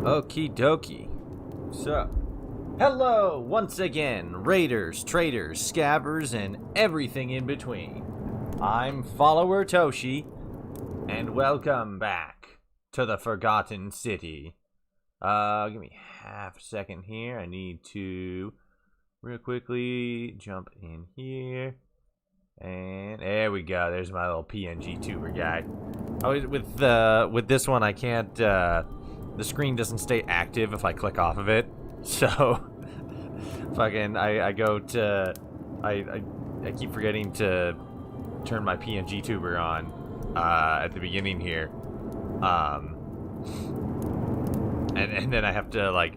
Okie dokie. So, hello once again, raiders, traders, scabbers, and everything in between. I'm Follower Toshi, and welcome back to the Forgotten City. Give me half a second here. I need to real quickly jump in here. And there we go. There's my little PNG tuber guy. Oh, with this one, I can't. The screen doesn't stay active if I click off of it. So, fucking, I keep forgetting to turn my PNG tuber on at the beginning here. And then I have to like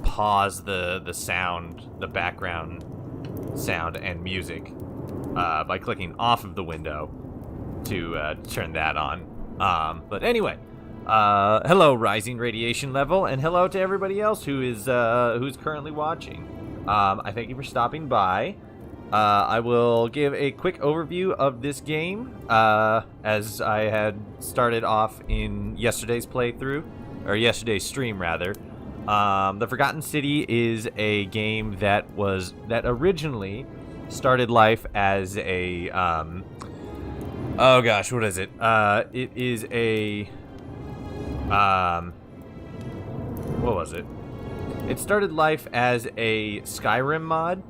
pause the sound, the background sound and music by clicking off of the window to turn that on. But anyway, hello Rising Radiation Level, and hello to everybody else who's currently watching. I thank you for stopping by. I will give a quick overview of this game, as I had started off in yesterday's playthrough, or yesterday's stream rather. The Forgotten City is a game that originally started life as a oh gosh, what is it? It is a what was it? It started life as a Skyrim mod.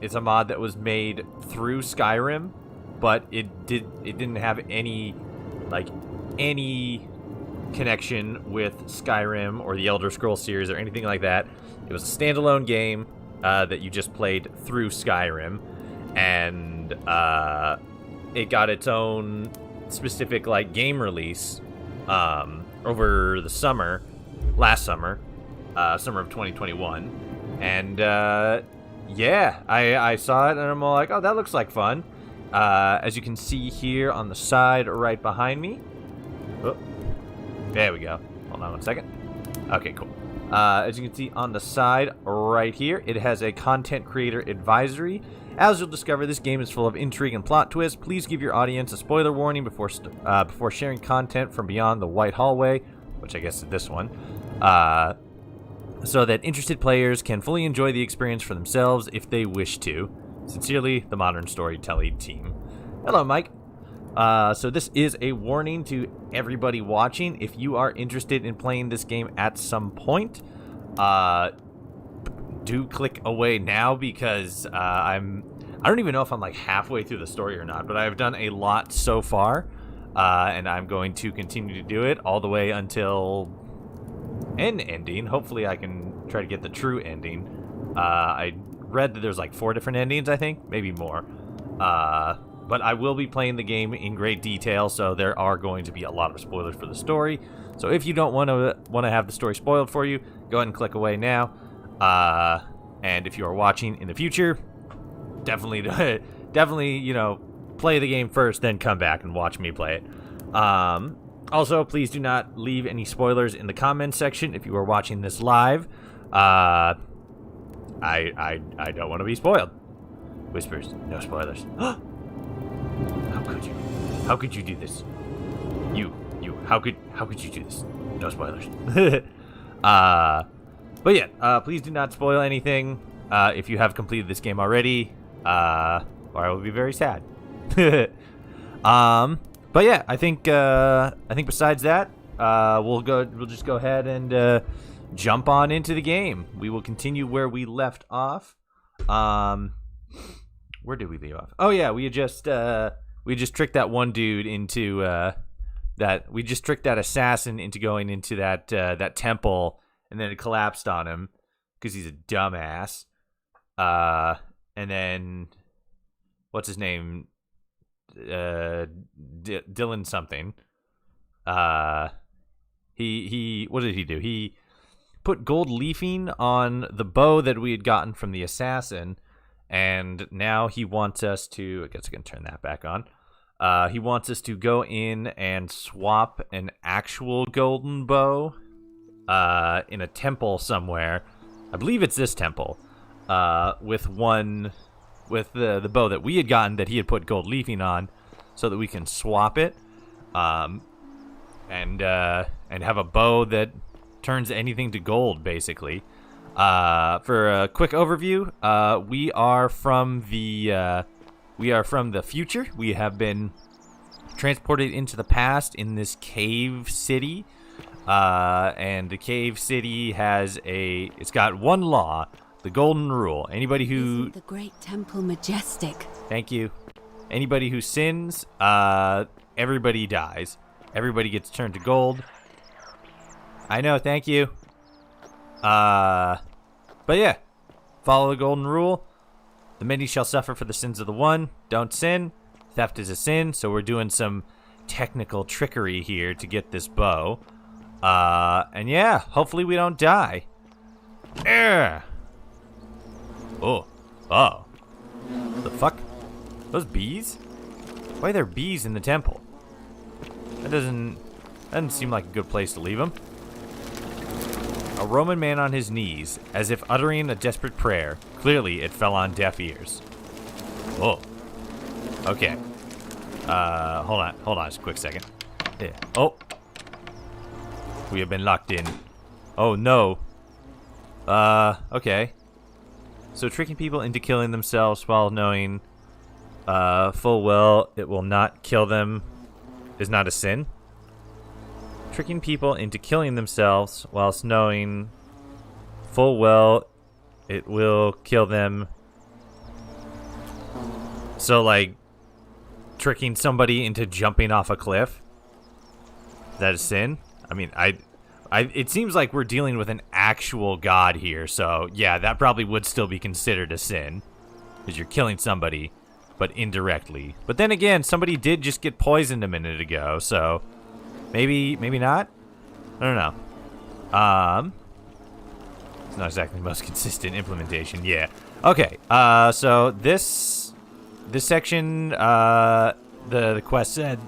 It's a mod that was made through Skyrim, but it didn't have any connection with Skyrim or the Elder Scrolls series or anything like that. It was a standalone game that you just played through Skyrim, and it got its own specific game release over the last summer of 2021, and yeah, I saw it and I'm all like, oh, that looks like fun. As you can see here on the side right behind me. Oh, there we go. Hold on one second. Okay, cool. As you can see on the side right here, it has a content creator advisory. As you'll discover, this game is full of intrigue and plot twists. Please give your audience a spoiler warning before sharing content from beyond the white hallway, which I guess is this one, so that interested players can fully enjoy the experience for themselves if they wish to. Sincerely, the Modern Storytelling team. Hello, Mike. So this is a warning to everybody watching. If you are interested in playing this game at some point, do click away now, because I don't even know if I'm halfway through the story or not, but I've done a lot so far, and I'm going to continue to do it all the way until an ending. Hopefully I can try to get the true ending. I read that there's 4 different endings, I think, maybe more. But I will be playing the game in great detail, so there are going to be a lot of spoilers for the story. So if you don't want to have the story spoiled for you, go ahead and click away now. And if you are watching in the future, definitely, play the game first, then come back and watch me play it. Also, please do not leave any spoilers in the comments section if you are watching this live. I don't want to be spoiled. Whispers, no spoilers. How could you? How could you do this? How could you do this? No spoilers. But yeah, please do not spoil anything if you have completed this game already, or I will be very sad. But yeah, I think besides that, we'll just go ahead and jump on into the game. We will continue where we left off. Where did we leave off? Oh yeah, we just tricked that one dude into we just tricked that assassin into going into that temple, and then it collapsed on him because he's a dumbass. And then what's his name? Dylan something. He what did he do? He put gold leafing on the bow that we had gotten from the assassin, and now he wants us to, I guess I can turn that back on. He wants us to go in and swap an actual golden bow in a temple somewhere. I believe it's this temple. With the bow that we had gotten that he had put gold leafing on, so that we can swap it, and have a bow that turns anything to gold, basically. For a quick overview, we are from the future. We have been transported into the past in this cave city. And the cave city it's got one law, the golden rule. Anybody who... Isn't the great temple majestic? Thank you. Anybody who sins, everybody dies. Everybody gets turned to gold. I know, thank you. But yeah, follow the golden rule. The many shall suffer for the sins of the one. Don't sin. Theft is a sin, so we're doing some technical trickery here to get this bow. And yeah, hopefully we don't die. Oh. The fuck? Those bees? Why are there bees in the temple? That doesn't seem like a good place to leave them. A Roman man on his knees, as if uttering a desperate prayer. Clearly, it fell on deaf ears. Oh. Okay. Hold on just a quick second. Yeah. Oh. We have been locked in. Oh, no. Okay. So tricking people into killing themselves while knowing full well it will not kill them is not a sin. Tricking people into killing themselves whilst knowing full well it will kill them. So, like, tricking somebody into jumping off a cliff, is that a sin? I mean, it seems like we're dealing with an actual god here, so yeah, that probably would still be considered a sin, because you're killing somebody, but indirectly. But then again, somebody did just get poisoned a minute ago, so maybe not? I don't know. It's not exactly the most consistent implementation, yeah. Okay, so this section, the quest said,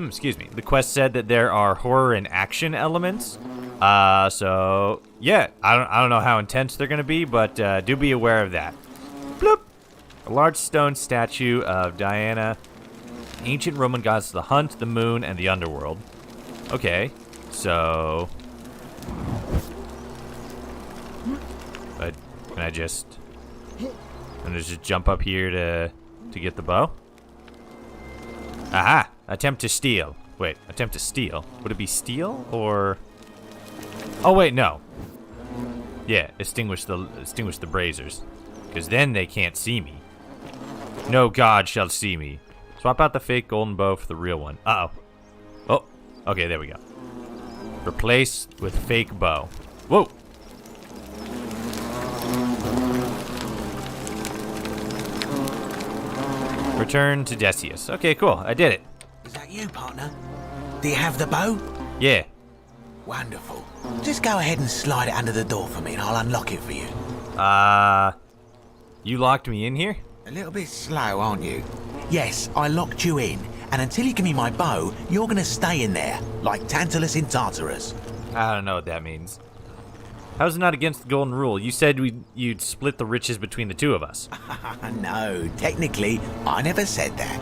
excuse me, the quest said that there are horror and action elements. So yeah, I don't know how intense they're gonna be, but do be aware of that. Bloop. A large stone statue of Diana, ancient Roman goddess of the hunt, the moon, and the underworld. Okay, so, but can I just jump up here to get the bow? Aha! Attempt to steal. Wait, attempt to steal. Would it be steal or? Oh wait, no. Yeah, extinguish the braziers, because then they can't see me. No god shall see me. Swap out the fake golden bow for the real one. Uh-oh. Oh, okay, there we go. Replace with fake bow. Whoa. Return to Decius. Okay, cool. I did it. Is that you, partner? Do you have the bow? Yeah. Wonderful. Just go ahead and slide it under the door for me and I'll unlock it for you. You locked me in here? A little bit slow, aren't you? Yes, I locked you in. And until you give me my bow, you're gonna stay in there, like Tantalus in Tartarus. I don't know what that means. How's it not against the golden rule? You said you'd split the riches between the two of us. No, technically, I never said that.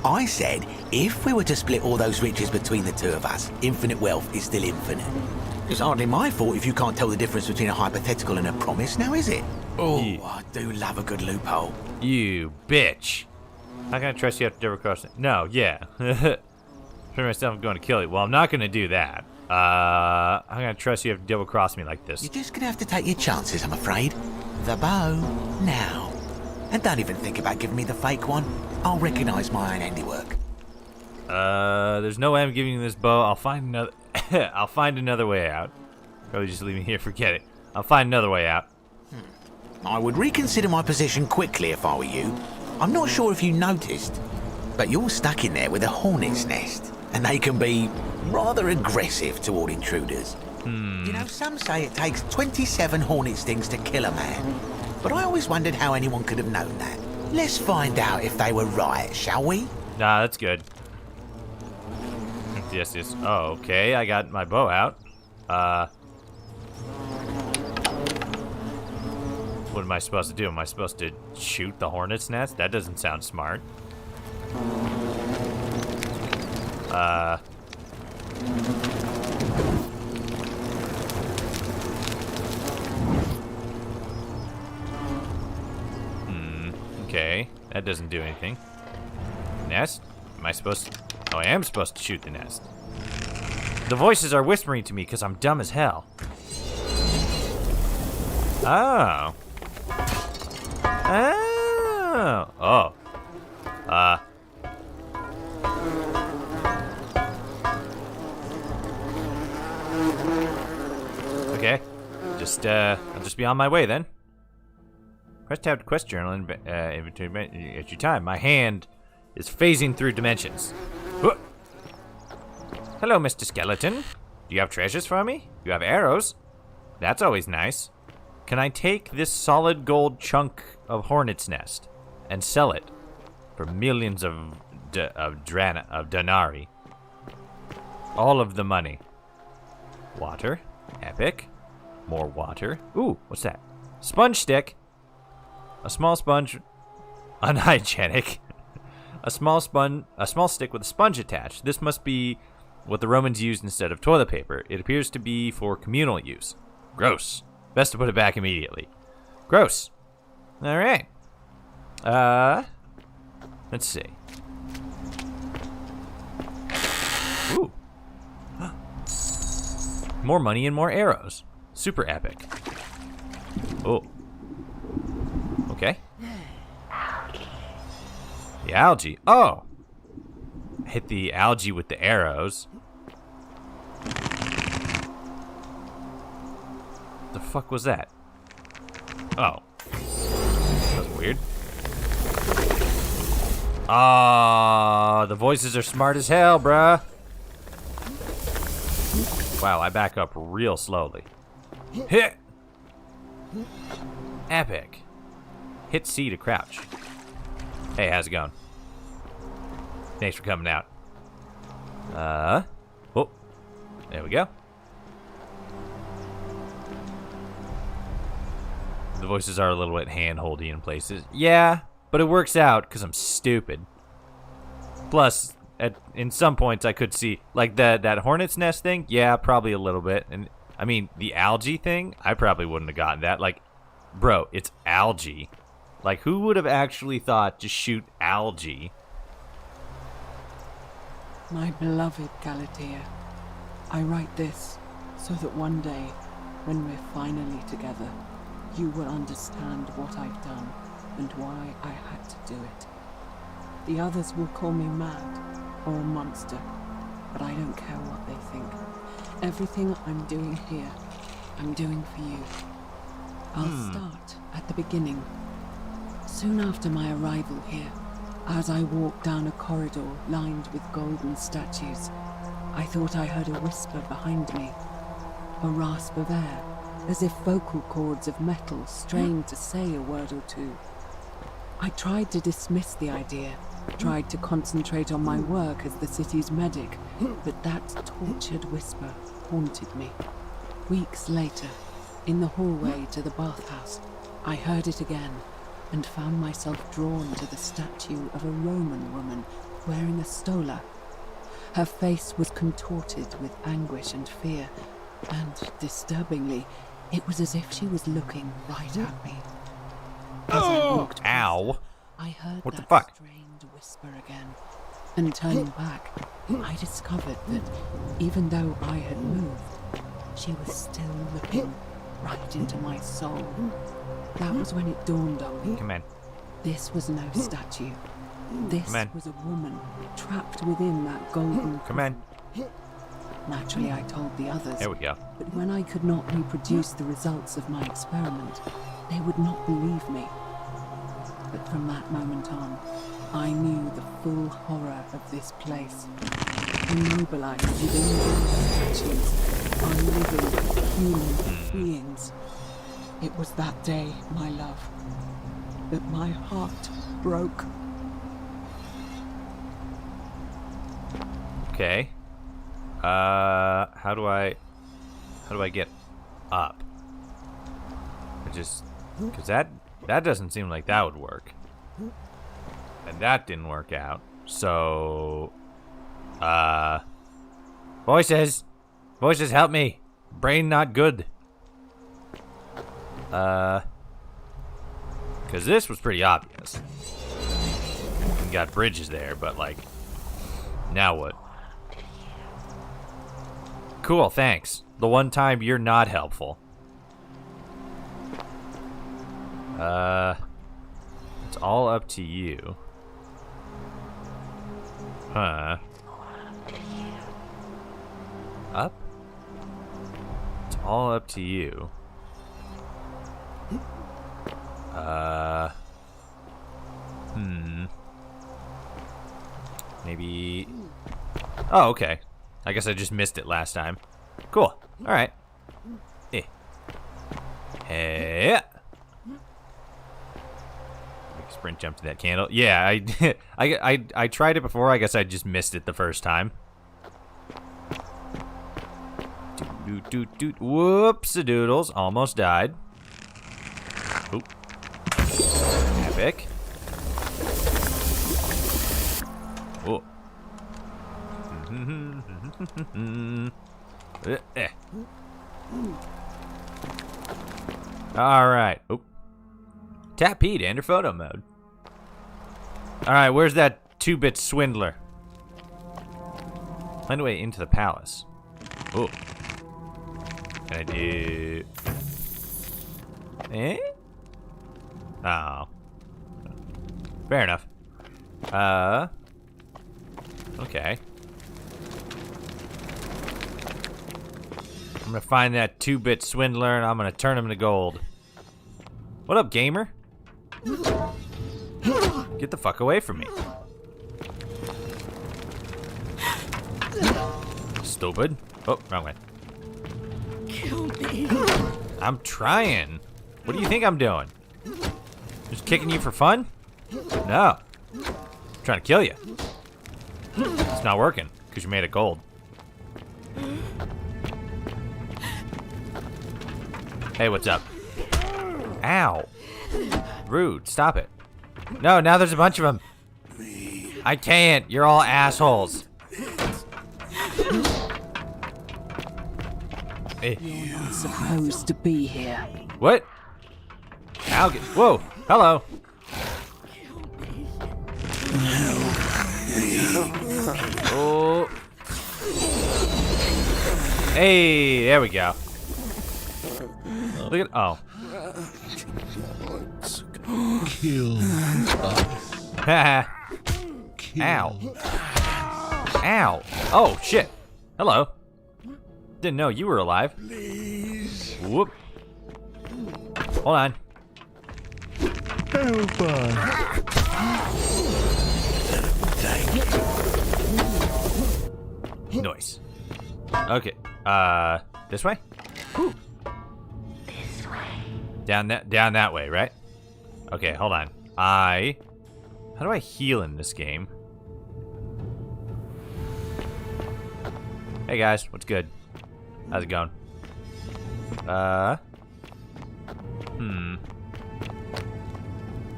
I said, if we were to split all those riches between the two of us, infinite wealth is still infinite. It's hardly my fault if you can't tell the difference between a hypothetical and a promise, now is it? Oh, I do love a good loophole. You bitch. How can I trust you after double crossing? No, yeah. Pretty myself, I'm going to kill you. Well, I'm not going to do that. I'm going to trust you after double cross me like this. You're just going to have to take your chances, I'm afraid. The bow, now. And don't even think about giving me the fake one. I'll recognize my own handiwork. There's no way I'm giving you this bow. I'll find another... I'll find another way out. Probably just leave me here, forget it. I'll find another way out. I would reconsider my position quickly if I were you. I'm not sure if you noticed, but you're stuck in there with a hornet's nest, and they can be rather aggressive toward intruders. You know, some say it takes 27 hornet stings to kill a man, but I always wondered how anyone could have known that. Let's find out if they were right, shall we? Nah, that's good. Yes. Oh, okay, I got my bow out. What am I supposed to do? Am I supposed to shoot the hornet's nest? That doesn't sound smart. That doesn't do anything. Nest? Am I supposed to? Oh, I am supposed to shoot the nest. The voices are whispering to me because I'm dumb as hell. Oh. Oh. Oh. Okay. I'll just be on my way then. Press tab to quest journal inventory at your time. My hand is phasing through dimensions. Whoa. Hello, Mr. Skeleton. Do you have treasures for me? You have arrows. That's always nice. Can I take this solid gold chunk of hornet's nest and sell it for millions of denarii? All of the money. Water. Epic. More water. Ooh, what's that? Sponge stick. A small sponge. Unhygienic. A small stick with a sponge attached. This must be what the Romans used instead of toilet paper. It appears to be for communal use. Gross. Best to put it back immediately. Gross. All right. Let's see. Ooh. More money and more arrows. Super epic. Oh. Okay. The algae. Oh. Hit the algae with the arrows. The fuck was that? Oh. That was weird. Ah, the voices are smart as hell, bruh. Wow, I back up real slowly. Hit! Epic. Hit C to crouch. Hey, how's it going? Thanks for coming out. Oh. There we go. The voices are a little bit hand-holdy in places. Yeah, but it works out because I'm stupid. Plus, in some points I could see, like that hornet's nest thing, yeah, probably a little bit. And I mean, the algae thing, I probably wouldn't have gotten that. Like, bro, it's algae. Like, who would have actually thought to shoot algae? My beloved Galatea, I write this so that one day, when we're finally together, you will understand what I've done and why I had to do it. The others will call me mad or a monster, but I don't care what they think. Everything I'm doing here, I'm doing for you. I'll start at the beginning. Soon after my arrival here, as I walked down a corridor lined with golden statues, I thought I heard a whisper behind me, a rasp of air, as if vocal cords of metal strained to say a word or two. I tried to dismiss the idea, tried to concentrate on my work as the city's medic, but that tortured whisper haunted me. Weeks later, in the hallway to the bathhouse, I heard it again and found myself drawn to the statue of a Roman woman wearing a stola. Her face was contorted with anguish and fear, and, disturbingly, it was as if she was looking right at me. As I walked past, Ow. I heard What the that fuck? strange whisper again, and turning back, I discovered that even though I had moved, she was still looking right into my soul. That was when it dawned on me. Come in. This was no statue. This Come in. was a woman trapped within that golden. Come in. Naturally, I told the others. There we go. But when I could not reproduce the results of my experiment, they would not believe me. But from that moment on, I knew the full horror of this place. Immobilized within these statues are living human beings. It was that day, my love, that my heart broke. Okay. How do I get up? Cause that doesn't seem like that would work. And that didn't work out. So, voices, help me. Brain not good. Cause this was pretty obvious. got bridges there, but like, now what? Cool, thanks. The one time you're not helpful. It's all up to you. Huh. Up? It's all up to you. Maybe... Oh, okay. I guess I just missed it last time. Cool. Alright. Hey. Sprint jump to that candle. Yeah, I tried it before. I guess I just missed it the first time. Whoops-a-doodles. Almost died. Oop. Epic. Oh. Alright. Oh. Tap P to enter photo mode. Alright, where's that 2-bit swindler? Find a way into the palace. Oh. Can I do... Eh? Oh. Fair enough. Okay. I'm gonna find that 2-bit swindler and I'm gonna turn him to gold. What up, gamer? Get the fuck away from me. Stupid. Oh, wrong way. Kill me. I'm trying. What do you think I'm doing? Just kicking you for fun? No. I'm trying to kill you. It's not working, because you made it gold. Hey, what's up? Ow. Rude, stop it. No, now there's a bunch of them. I can't, you're all assholes. Hey. You're not supposed to be here. What? Ow, whoa, hello. Oh. Hey, there we go. Look at, oh. Kill Haha. Ow. Ow. Oh, shit. Hello. Didn't know you were alive. Please. Whoop. Hold on. Help us. Nice. Okay. This way? Whew. This way. Down that way, right? Okay, hold on. How do I heal in this game? Hey guys, what's good? How's it going?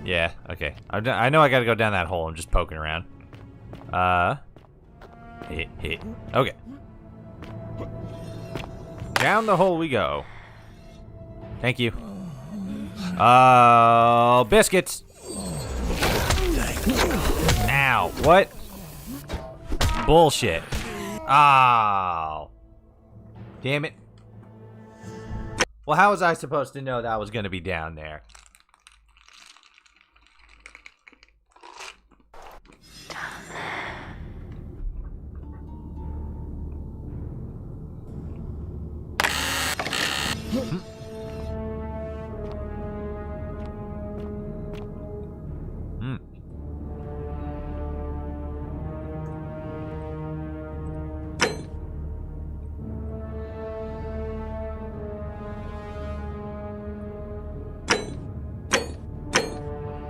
Yeah, okay. I know I gotta go down that hole. I'm just poking around. Hit. Okay. Down the hole we go. Thank you. Biscuits. Ow, what? Bullshit. Oh. Damn it. Well, how was I supposed to know that was gonna be down there?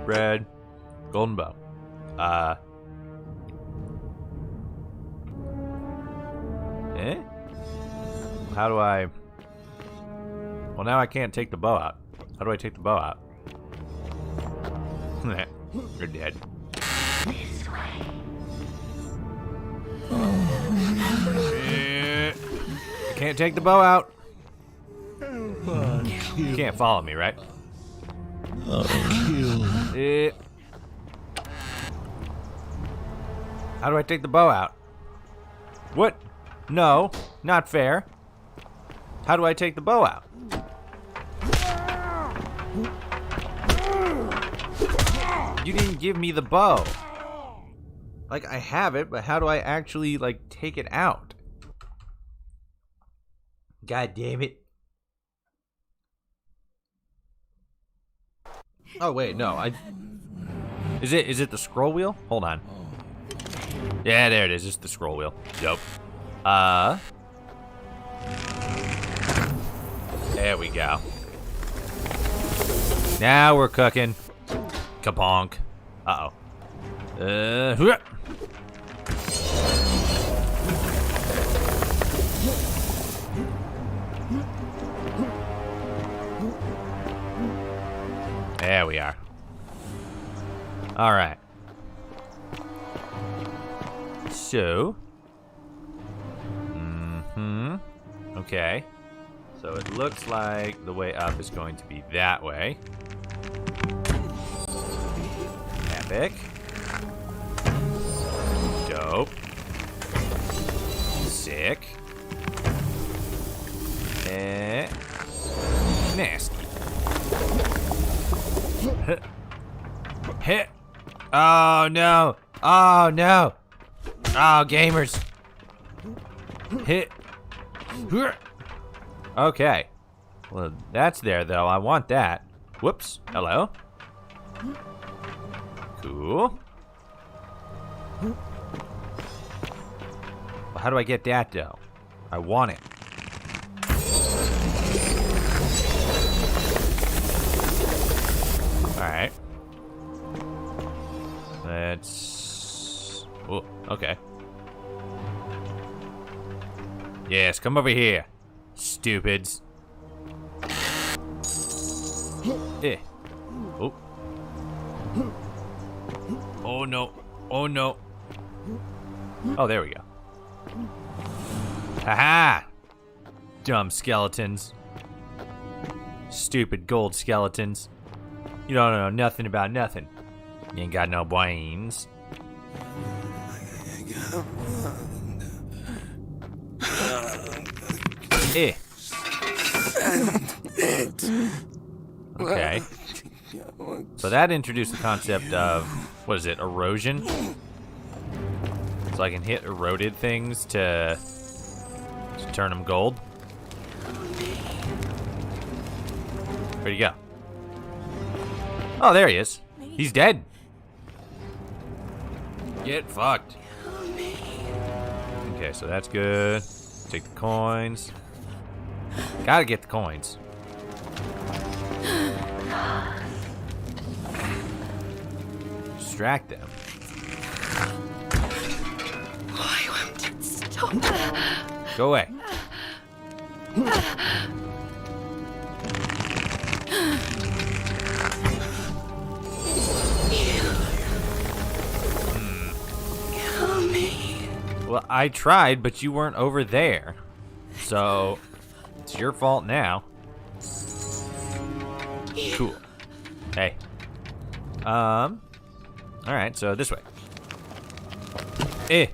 Red, golden bow. How do I... Well, now I can't take the bow out. How do I take the bow out? You're dead. This way. I can't take the bow out. Help us. You can't follow me, right? Kill. How do I take the bow out? What? No, not fair. How do I take the bow out? You didn't give me the bow. Like, I have it, but how do I actually, like, take it out? God damn it. Oh, wait, no, Is it the scroll wheel? Hold on. Yeah, there it is. It's the scroll wheel. Yup. There we go. Now we're cooking. Kaponk. Uh-oh. Hooah. There we are. All right. So. Okay. So it looks like the way up is going to be that way. Epic. Dope. Sick. Nasty. Hit. Oh no. Oh no. Oh, gamers. Hit. Okay. Well, that's there though. I want that. Whoops. Hello. Cool. Well, how do I get that though? I want it. Alright. Let's... Oh, okay. Yes, come over here, stupids. Eh. Oh. Oh no. Oh no. Oh, there we go. Haha! Dumb skeletons. Stupid gold skeletons. You don't know nothing about nothing. You ain't got no brains. Eh. Okay. So that introduced the concept of, what is it, erosion? So I can hit eroded things to turn them gold. Where'd he go? Oh, there he is. He's dead. Get fucked. Okay, so that's good. Take the coins. Gotta get the coins. Distract them. Why won't it stop? Go away. Kill me. Well, I tried, but you weren't over there. So, it's your fault now. Cool. Hey. Alright, so this way. Eh.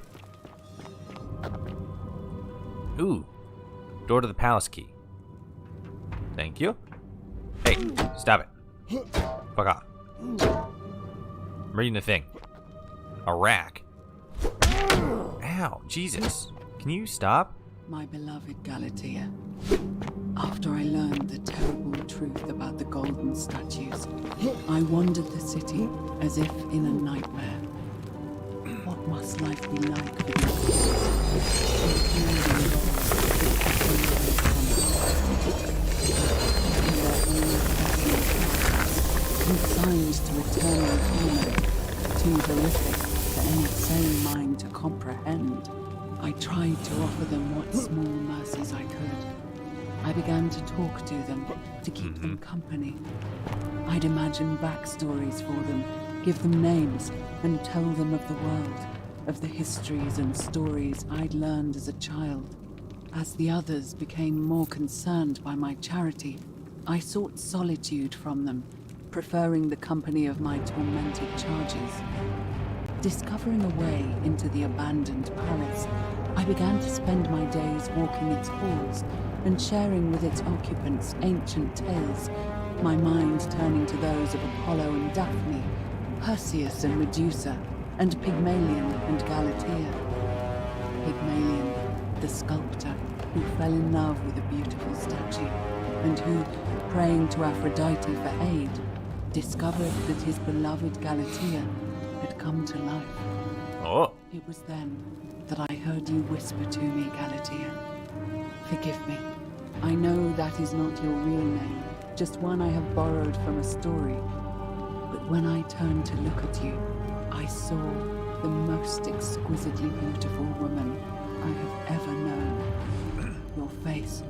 Ooh. Door to the palace key. Thank you. Hey, stop it. Fuck off. I'm reading the thing. A rack. Ow, Jesus. Can you stop? My beloved Galatea, after I learned the terrible truth about the golden statues, I wandered the city as if in a nightmare. What must life be like for consigned to eternal torment, too horrific for any sane mind to comprehend? I tried to offer them what small mercies I could. I began to talk to them, to keep them company. I'd imagine backstories for them, give them names, and tell them of the world, of the histories and stories I'd learned as a child. As the others became more concerned by my charity, I sought solitude from them, preferring the company of my tormented charges. Discovering a way into the abandoned palace, I began to spend my days walking its halls and sharing with its occupants ancient tales, my mind turning to those of Apollo and Daphne, Perseus and Medusa, and Pygmalion and Galatea. Pygmalion, the sculptor who fell in love with a beautiful statue, and who, praying to Aphrodite for aid, discovered that his beloved Galatea had come to life. Oh. It was then that I heard you whisper to me, Galatea. Forgive me. I know that is not your real name, just one I have borrowed from a story. But when I turned to look at you, I saw the most exquisitely beautiful woman I have ever known. Your face,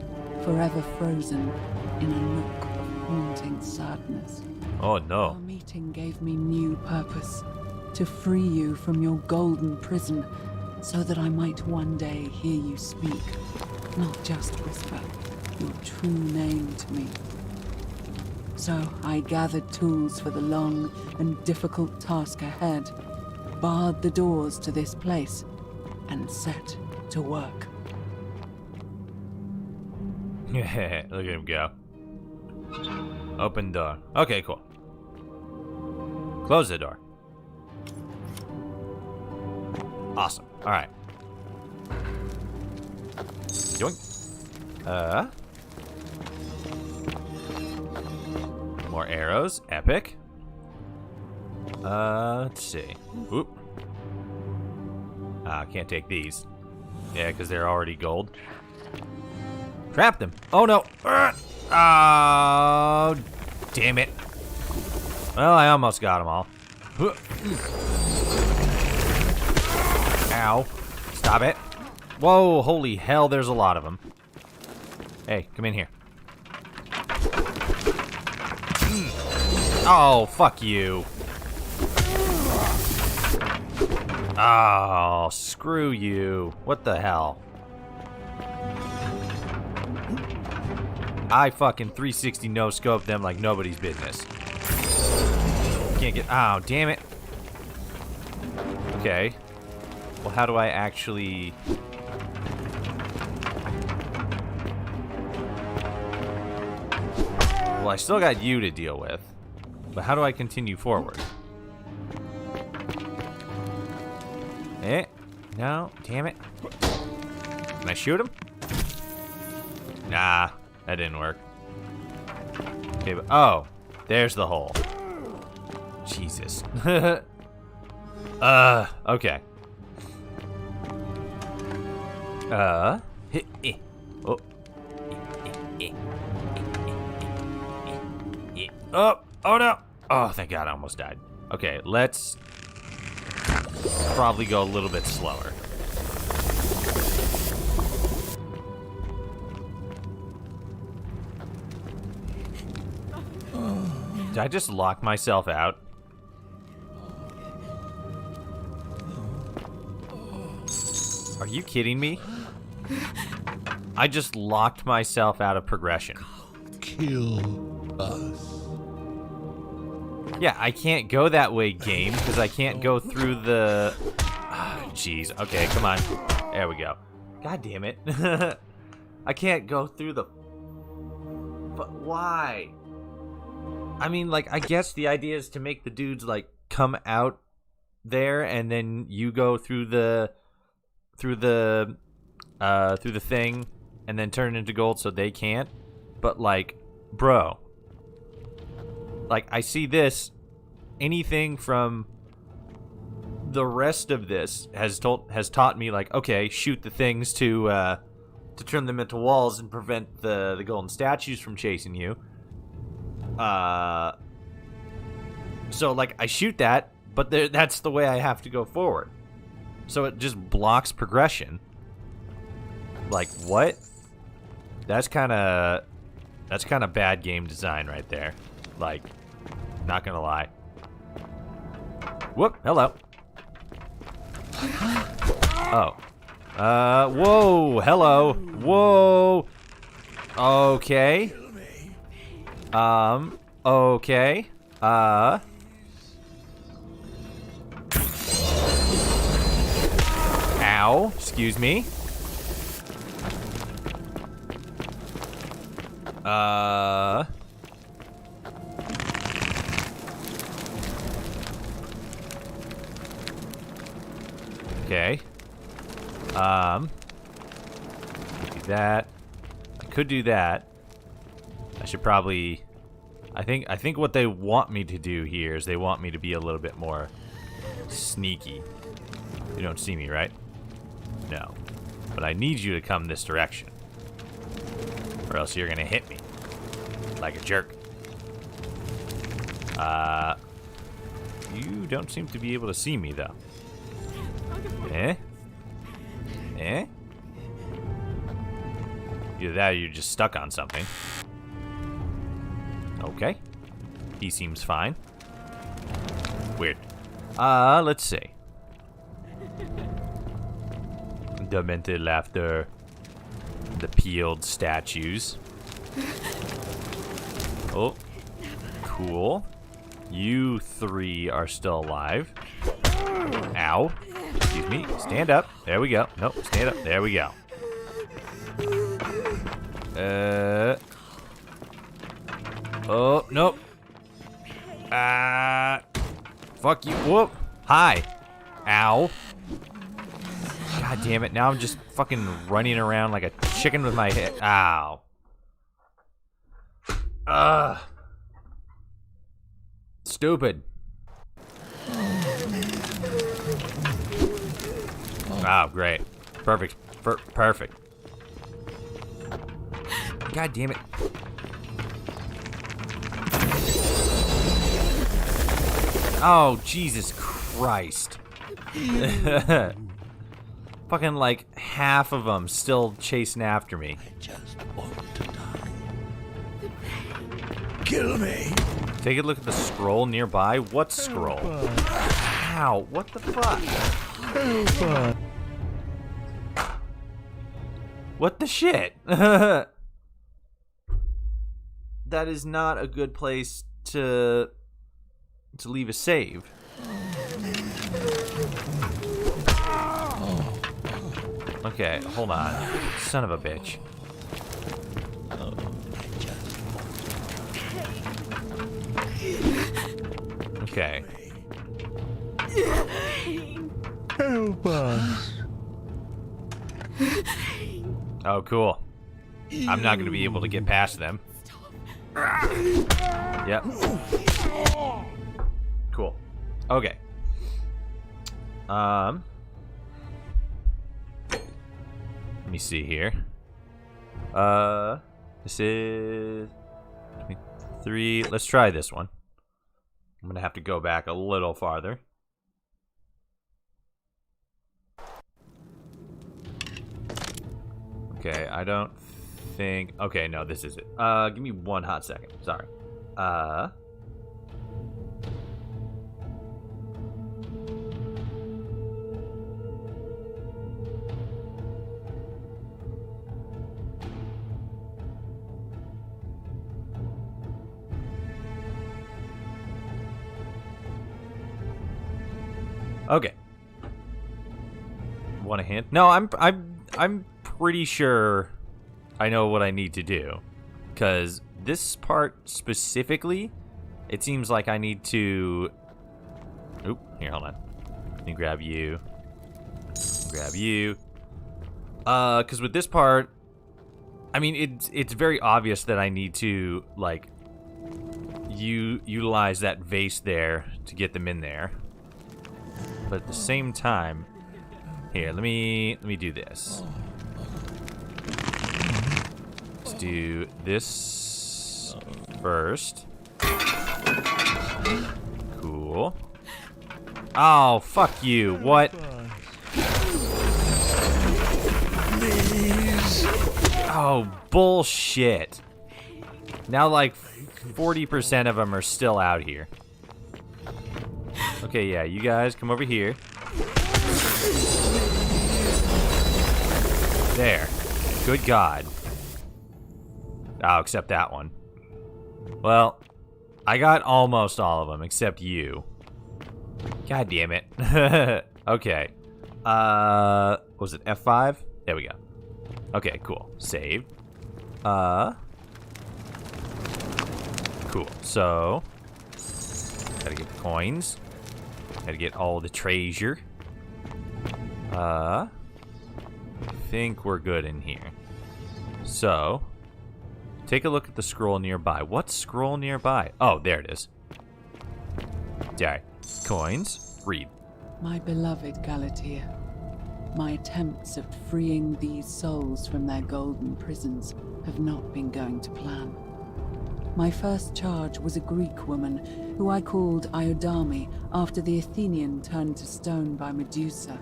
forever frozen in a look of haunting sadness. Oh Our no. meeting gave me new purpose, to free you from your golden prison, so that I might one day hear you speak, not just whisper your true name to me. So I gathered tools for the long and difficult task ahead, barred the doors to this place, and set to work. Look at him go. Open door. Okay, cool. Close the door. Awesome. Alright. Yoink. More arrows. Epic. Let's see. Oop. Can't take these. Yeah, because they're already gold. Trap them. Oh no. Oh, damn it. Well, I almost got them all. Ow. Stop it. Whoa, holy hell, there's a lot of them. Hey, come in here. Oh, fuck you. Oh, screw you. What the hell? I fucking 360 no scope them like nobody's business. Can't get. Oh, damn it. Okay. Well, how do I actually. Well, I still got you to deal with. But how do I continue forward? Eh? No, damn it. Can I shoot him? Nah, that didn't work. Okay, but oh, there's the hole. Jesus. Okay. Oh. Oh no. Oh, thank God, I almost died. Okay, let's probably go a little bit slower. Did I just lock myself out? Are you kidding me? I just locked myself out of progression. Kill us. Yeah, I can't go that way, game, because I can't go through the... Jeez. Okay, come on. There we go. God damn it. I can't go through the... But why? I mean, like, I guess the idea is to make the dudes, like, come out there, and then you go through the thing, and then turn into gold so they can't. But, like, bro... Like, I see this, anything from the rest of this has taught me, like, okay, shoot the things to turn them into walls and prevent the golden statues from chasing you. So, like, I shoot that, but that's the way I have to go forward. So it just blocks progression. Like, what? That's kind of bad game design right there. Like, not gonna lie. Whoop, hello. Oh. Whoa, hello. Whoa. Okay. Okay. Ow. Excuse me. Okay. Do that. I could do that. I should probably... I think what they want me to do here is they want me to be a little bit more sneaky. You don't see me, right? No. But I need you to come this direction. Or else you're gonna hit me. Like a jerk. You don't seem to be able to see me, though. Eh? Eh? Either that or you're just stuck on something. Okay. He seems fine. Weird. Let's see. Demented laughter. The peeled statues. Oh. Cool. You three are still alive. Ow. Excuse me. Stand up. There we go. Nope. Stand up. There we go. Oh, nope. Fuck you. Whoop. Hi. Ow. God damn it. Now I'm just fucking running around like a chicken with my head. Ow. Stupid. Oh, great. Perfect. Perfect. God damn it. Oh, Jesus Christ. Fucking like half of them still chasing after me. I just want to die. Kill me. Take a look at the scroll nearby. What scroll? Ow, what the fuck? What the shit? That is not a good place to leave a save. Okay, hold on. Son of a bitch. Okay. Help us. Oh, cool. I'm not going to be able to get past them. Yep. Cool. Okay. Let me see here. This is 23. Let's try this one. I'm gonna have to go back a little farther. Okay, I don't think... Okay, no, this is it. Give me one hot second. Sorry. Okay. Want a hint? No, I'm pretty sure I know what I need to do, because this part specifically, it seems like I need to... Oop, here, hold on. Let me grab you. Grab you. Because with this part, I mean, it's very obvious that I need to, like, utilize that vase there to get them in there. But at the same time, here, let me do this. Let's do this first. Cool. Oh, fuck you. What? Oh, bullshit. Now, like, 40% of them are still out here. Okay, yeah, you guys come over here. There. Good God. Oh, except that one. Well, I got almost all of them, except you. God damn it. Okay. Was it F5? There we go. Okay, cool. Save. Cool. So, gotta get the coins. Gotta get all the treasure. I think we're good in here. So, take a look at the scroll nearby. What scroll nearby? Oh, there it is. Sorry. Coins. Read. My beloved Galatea, my attempts at freeing these souls from their golden prisons have not been going to plan. My first charge was a Greek woman who I called Iodame after the Athenian turned to stone by Medusa.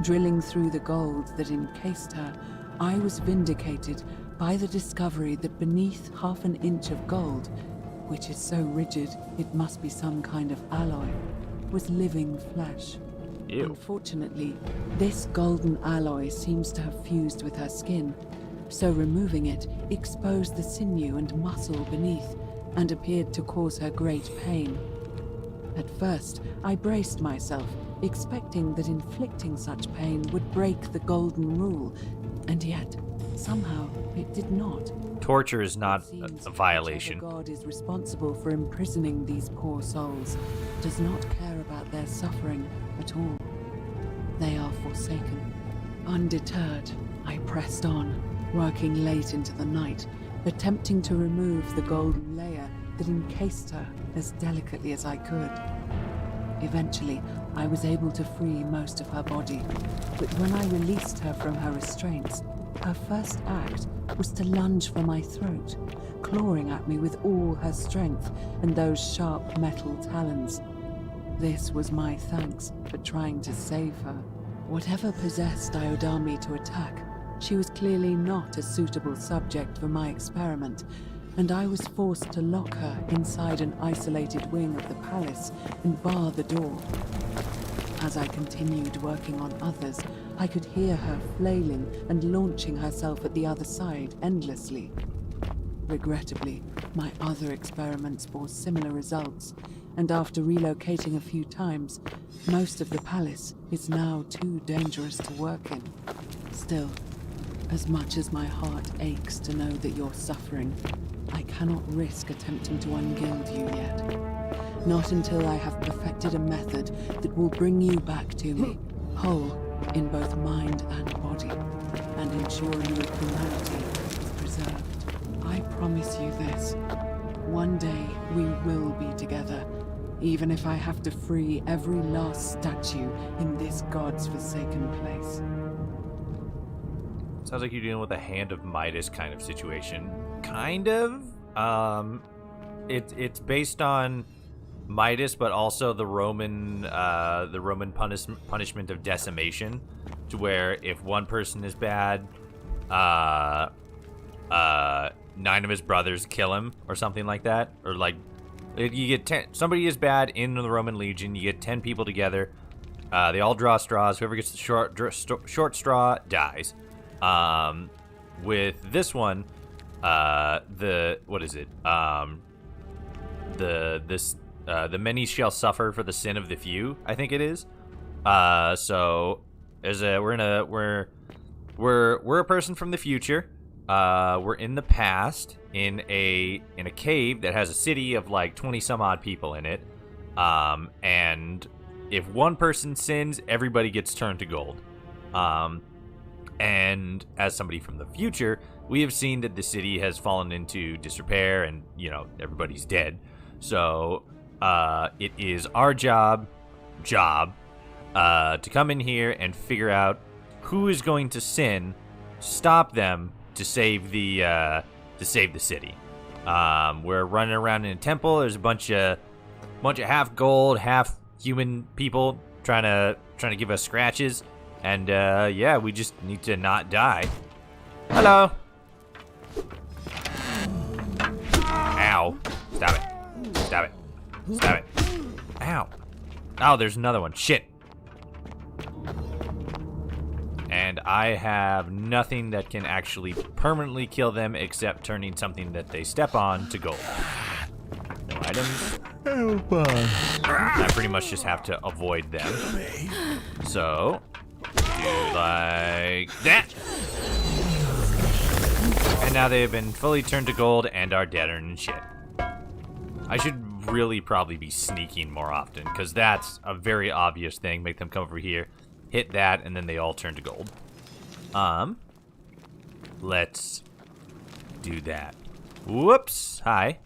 Drilling through the gold that encased her, I was vindicated by the discovery that beneath half an inch of gold, which is so rigid it must be some kind of alloy, was living flesh. Ew. Unfortunately, this golden alloy seems to have fused with her skin, so removing it exposed the sinew and muscle beneath and appeared to cause her great pain. At first, I braced myself, expecting that inflicting such pain would break the golden rule, and yet, somehow, it did not. Torture is not Seems a violation. whichever God is responsible for imprisoning these poor souls does not care about their suffering at all. They are forsaken. Undeterred, I pressed on, working late into the night, attempting to remove the golden layer that encased her as delicately as I could. Eventually, I was able to free most of her body, but when I released her from her restraints, her first act was to lunge for my throat, clawing at me with all her strength and those sharp metal talons. This was my thanks for trying to save her. Whatever possessed Iodame to attack, she was clearly not a suitable subject for my experiment, and I was forced to lock her inside an isolated wing of the palace and bar the door. As I continued working on others, I could hear her flailing and launching herself at the other side endlessly. Regrettably, my other experiments bore similar results, and after relocating a few times, most of the palace is now too dangerous to work in. Still, as much as my heart aches to know that you're suffering, I cannot risk attempting to ungild you yet. Not until I have perfected a method that will bring you back to me, whole in both mind and body, and ensure your humanity is preserved. I promise you this. One day we will be together, even if I have to free every last statue in this God's forsaken place. Sounds like you're dealing with a Hand of Midas kind of situation. Kind of. It's based on Midas, but also the Roman punishment of decimation, to where if one person is bad, 9 of his brothers kill him, or something like that, or like you get 10. Somebody is bad in the Roman Legion. You get 10 people together. They all draw straws. Whoever gets the short straw dies. With this one, the many shall suffer for the sin of the few, I think it is. So we're a person from the future. We're in the past in a cave that has a city of like 20 some odd people in it. And if one person sins, everybody gets turned to gold. And as somebody from the future, we have seen that the city has fallen into disrepair and, everybody's dead. So it is our job to come in here and figure out who is going to sin, stop them to save the city. We're running around in a temple. There's a bunch of half gold, half human people trying to give us scratches. And, we just need to not die. Hello. Ow. Stop it. Stop it. Stop it. Ow. Oh, there's another one. Shit. And I have nothing that can actually permanently kill them except turning something that they step on to gold. No items. Help us. I pretty much just have to avoid them. So, do like that. And now they have been fully turned to gold and are dead and shit. I should really probably be sneaking more often, because that's a very obvious thing. Make them come over here, hit that, and then they all turn to gold. Let's do that. Whoops. Hi.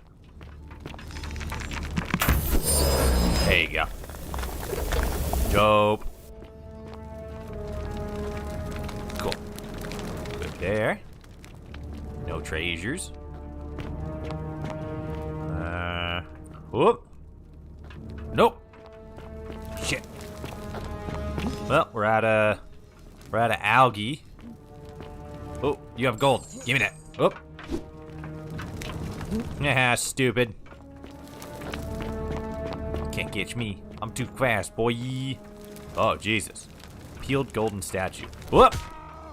There you go. Dope. Cool. Good there. No treasures. Whoop. Nope. Shit. Well, we're out of algae. Oh, you have gold. Give me that. Oh. Yeah, stupid. Can't catch me. I'm too fast, boy. Oh, Jesus. Peeled golden statue. Whoop!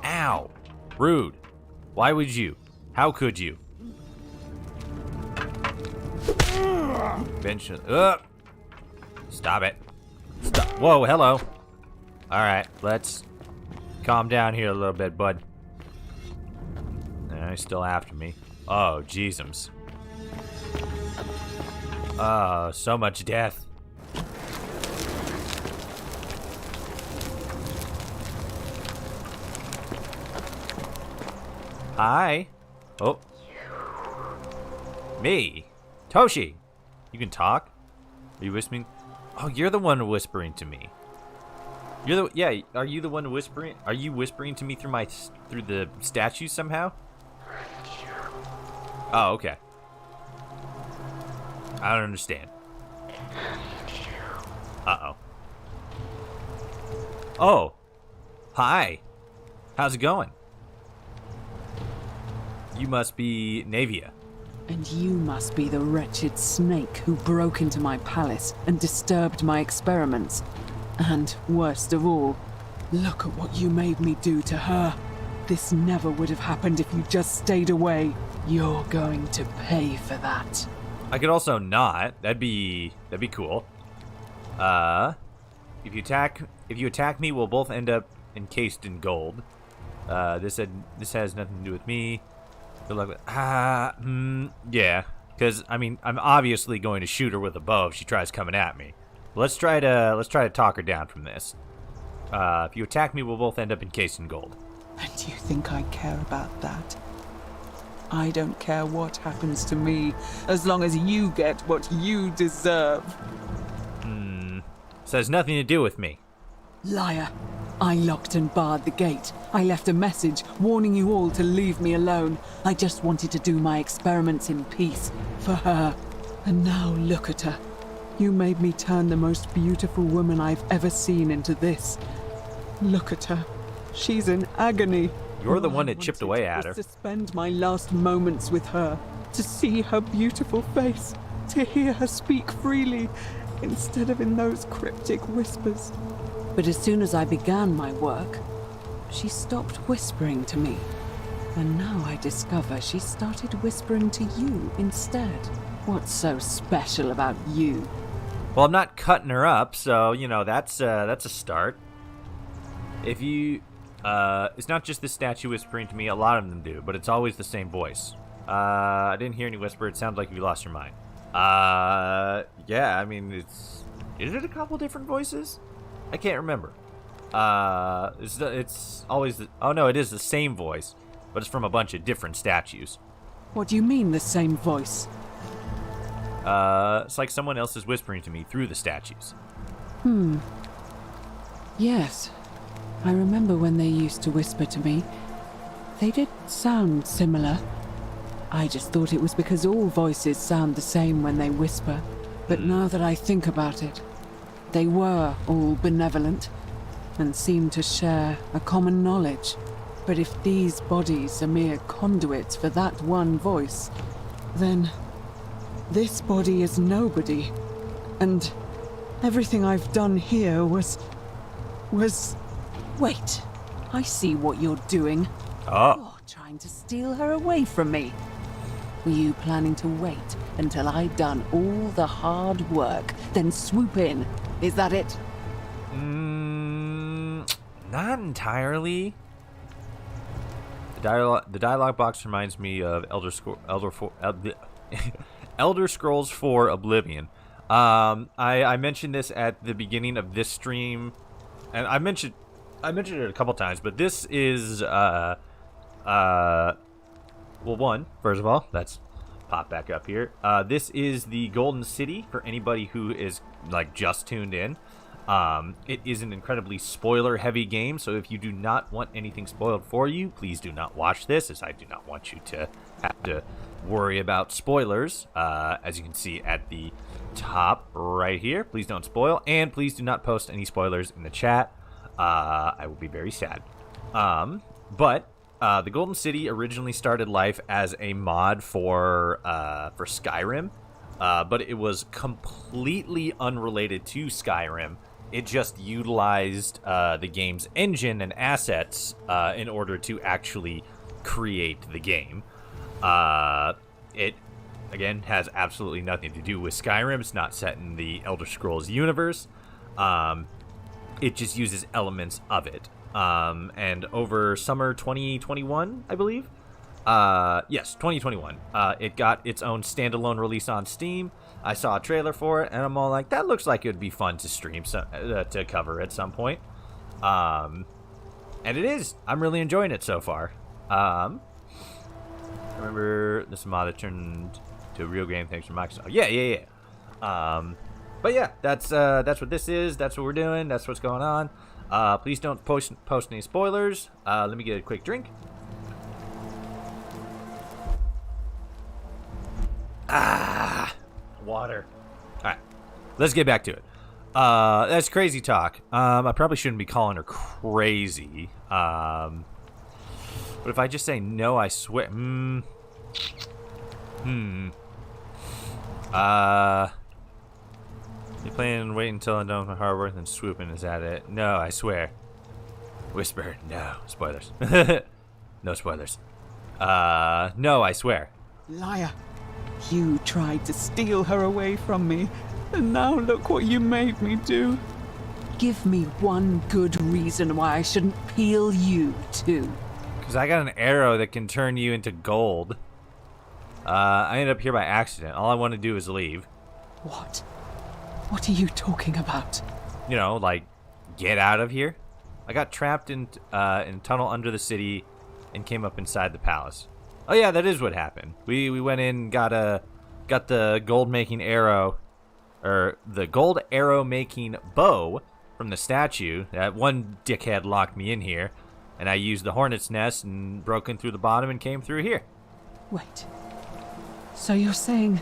Ow. Rude. Why would you? How could you? Bench. Stop it. Stop. Whoa, hello. Alright, let's calm down here a little bit, bud. He's still after me. Oh, jeezums. Oh, so much death. Hi. Oh. Me. Toshi. You can talk? Are you whispering? Oh, you're the one whispering to me. You're the yeah. Are you the one whispering? Are you whispering to me through the statue somehow? Oh, okay. I don't understand. Uh-oh. Oh. Hi. How's it going? You must be Navia. And you must be the wretched snake who broke into my palace and disturbed my experiments. And, worst of all, look at what you made me do to her. This never would have happened if you just stayed away. You're going to pay for that. I could also not. That'd be cool. If you attack me, we'll both end up encased in gold. This has nothing to do with me. Good luck with yeah. Because I mean, I'm obviously going to shoot her with a bow if she tries coming at me. Let's try to talk her down from this. If you attack me, we'll both end up encased in gold. And you think I care about that? I don't care what happens to me, as long as you get what you deserve. This has nothing to do with me. Liar. I locked and barred the gate. I left a message warning you all to leave me alone. I just wanted to do my experiments in peace, for her. And now look at her. You made me turn the most beautiful woman I've ever seen into this. Look at her. She's in agony. You're the All one I that chipped wanted away at her. was to spend my last moments with her, to see her beautiful face, to hear her speak freely, instead of in those cryptic whispers. But as soon as I began my work, she stopped whispering to me. And now I discover she started whispering to you instead. What's so special about you? Well, I'm not cutting her up, so you know that's a start. If you, it's not just the statue whispering to me. A lot of them do, but it's always the same voice. I didn't hear any whisper. It sounds like you lost your mind. Yeah. I mean, is it a couple different voices? I can't remember. It's always oh no, it is the same voice, but it's from a bunch of different statues. What do you mean, the same voice? It's like someone else is whispering to me through the statues. Yes. I remember when they used to whisper to me. They did sound similar. I just thought it was because all voices sound the same when they whisper. But now that I think about it, they were all benevolent and seemed to share a common knowledge. But if these bodies are mere conduits for that one voice, then this body is nobody. And everything I've done here was... Wait, I see what you're doing. Oh. You're trying to steal her away from me. Were you planning to wait until I'd done all the hard work, then swoop in? Is that it? Not entirely. The dialogue box reminds me of Elder Scrolls 4 Oblivion. I mentioned this at the beginning of this stream, and I mentioned it a couple times, but this is well, one, first of all, let's pop back up here. This is the Golden City for anybody who is like just tuned in. It is an incredibly spoiler-heavy game, so if you do not want anything spoiled for you, please do not watch this, as I do not want you to have to worry about spoilers. As you can see at the top right here, please don't spoil, and please do not post any spoilers in the chat. I will be very sad. But the Golden City originally started life as a mod for Skyrim, but it was completely unrelated to Skyrim. It just utilized the game's engine and assets in order to actually create the game. It, again, has absolutely nothing to do with Skyrim. It's not set in the Elder Scrolls universe. It just uses elements of it. And over summer 2021, I believe. Yes, 2021. It got its own standalone release on Steam. I saw a trailer for it, and I'm all like, that looks like it would be fun to stream, to cover at some point. And it is. I'm really enjoying it so far. I remember this mod that turned to a real game thanks to Microsoft. Yeah. But yeah, that's what this is. That's what we're doing. That's what's going on. Please don't post any spoilers. Let me get a quick drink. Water. Alright, let's get back to it. That's crazy talk. I probably shouldn't be calling her crazy. But if I just say no, I swear. You planning on waiting until I'm done with Harworth and swooping? Is that it? No, I swear. Whisper, no. Spoilers. No spoilers. No, I swear. Liar. You tried to steal her away from me, and now look what you made me do. Give me one good reason why I shouldn't peel you too. Because I got an arrow that can turn you into gold. I ended up here by accident. All I want to do is leave. What? What are you talking about? You know, like, get out of here. I got trapped in a tunnel under the city and came up inside the palace. Oh yeah, that is what happened. We went in, got the gold making arrow, or the gold arrow making bow from the statue. That one dickhead locked me in here, and I used the hornet's nest and broke in through the bottom and came through here. Wait. So you're saying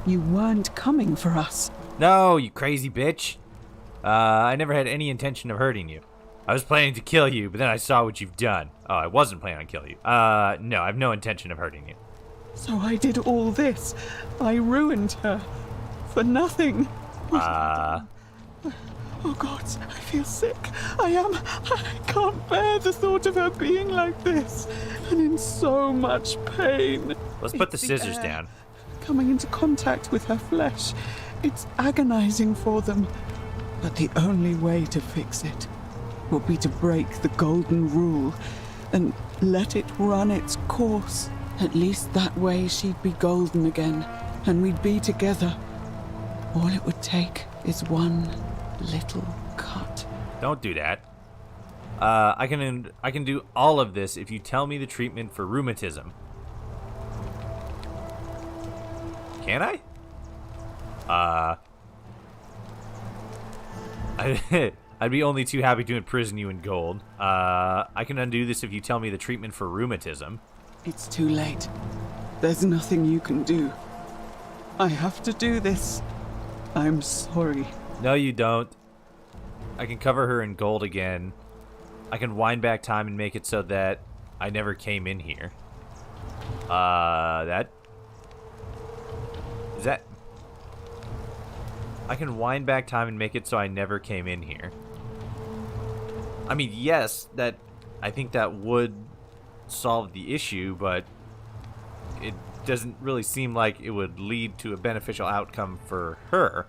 you weren't coming for us? No, you crazy bitch. I never had any intention of hurting you. I was planning to kill you, but then I saw what you've done. Oh, I wasn't planning on killing you. No, I have no intention of hurting you. So I did all this. I ruined her. For nothing. Oh God, I feel sick. I can't bear the thought of her being like this. And in so much pain. Let's put the It's scissors air down. coming into contact with her flesh. It's agonizing for them. But the only way to fix it will be to break the golden rule and let it run its course. At least that way she'd be golden again, and we'd be together. All it would take is one little cut. Don't do that. I can do all of this if you tell me the treatment for rheumatism. Can I? I'd be only too happy to imprison you in gold. I can undo this if you tell me the treatment for rheumatism. It's too late. There's nothing you can do. I have to do this. I'm sorry. No, you don't. I can cover her in gold again. I can wind back time and make it so that I never came in here. That... Is that... I can wind back time and make it so I never came in here. I mean, yes, that... I think that would solve the issue, but it doesn't really seem like it would lead to a beneficial outcome for her.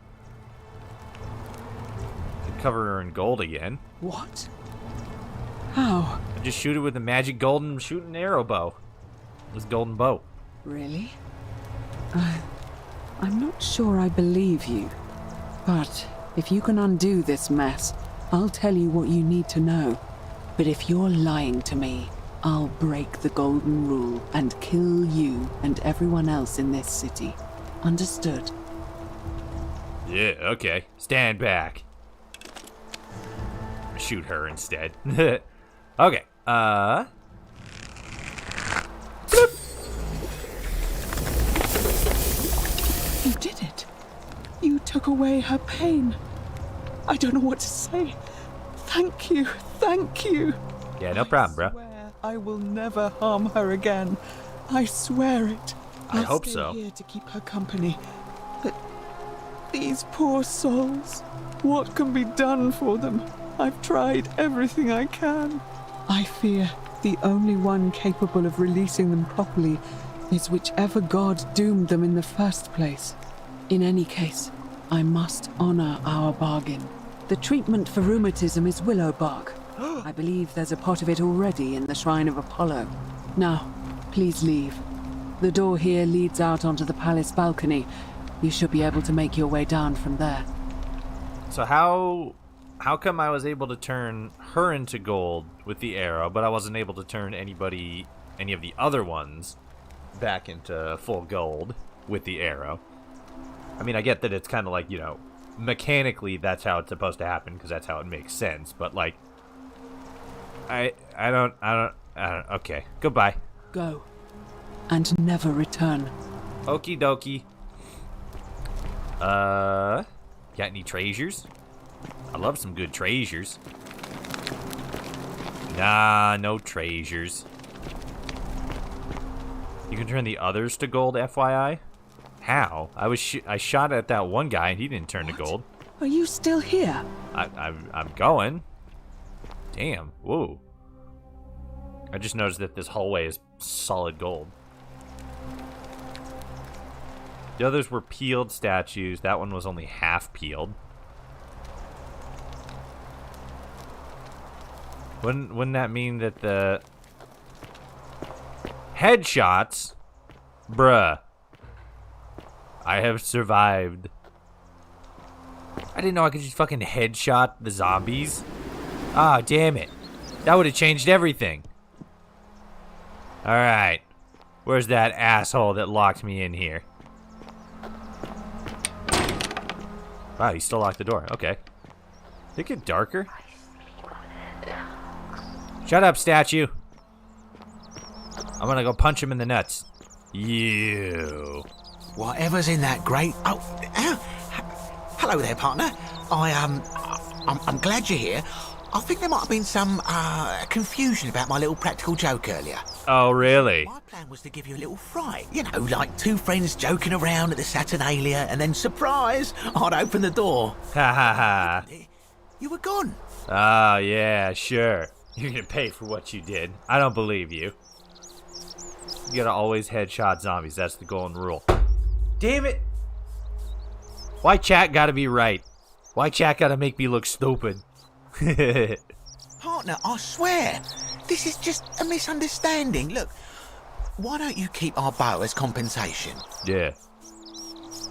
Could cover her in gold again. What? How? I just shoot it with a magic golden shooting arrow bow. This golden bow. Really? I'm not sure I believe you. But if you can undo this mess, I'll tell you what you need to know. But if you're lying to me, I'll break the golden rule and kill you and everyone else in this city. Understood? Yeah, okay. Stand back. Shoot her instead. Okay. Bloop. You did it. You took away her pain. I don't know what to say. Thank you. Thank you. Yeah, no problem, bro. I swear I will never harm her again. I swear it. I I'll hope stay so. here to keep her company. But these poor souls, what can be done for them? I've tried everything I can. I fear the only one capable of releasing them properly is whichever god doomed them in the first place. In any case, I must honor our bargain. The treatment for rheumatism is willow bark. I believe there's a pot of it already in the Shrine of Apollo. Now, please leave. The door here leads out onto the palace balcony. You should be able to make your way down from there. So how come I was able to turn her into gold with the arrow, but I wasn't able to turn any of the other ones back into full gold with the arrow? I mean, I get that it's kind of like, mechanically that's how it's supposed to happen because that's how it makes sense, but like I don't okay. Goodbye. Go. And never return. Okie dokie. Got any treasures? I love some good treasures. Nah, no treasures. You can turn the others to gold, FYI? How? I shot at that one guy and he didn't turn to gold. Are you still here? I'm going. Damn. Whoa. I just noticed that this hallway is solid gold. The others were peeled statues. That one was only half peeled. Wouldn't that mean that the headshots? Bruh. I have survived. I didn't know I could just fucking headshot the zombies. Ah, damn it. That would have changed everything. Alright. Where's that asshole that locked me in here? Wow, he still locked the door. Okay. Did it get darker? Shut up, statue. I'm gonna go punch him in the nuts. You. Whatever's in that grate. Oh, hello there, partner. I'm glad you're here. I think there might have been some confusion about my little practical joke earlier. Oh, really? My plan was to give you a little fright. You know, like two friends joking around at the Saturnalia, and then surprise, I'd open the door. Ha ha ha. You were gone. Oh, yeah, sure. You're gonna pay for what you did. I don't believe you. You gotta always headshot zombies. That's the golden rule. Damn it! Why chat gotta be right? Why chat gotta make me look stupid? Partner, I swear, this is just a misunderstanding. Look, why don't you keep our bow as compensation? Yeah.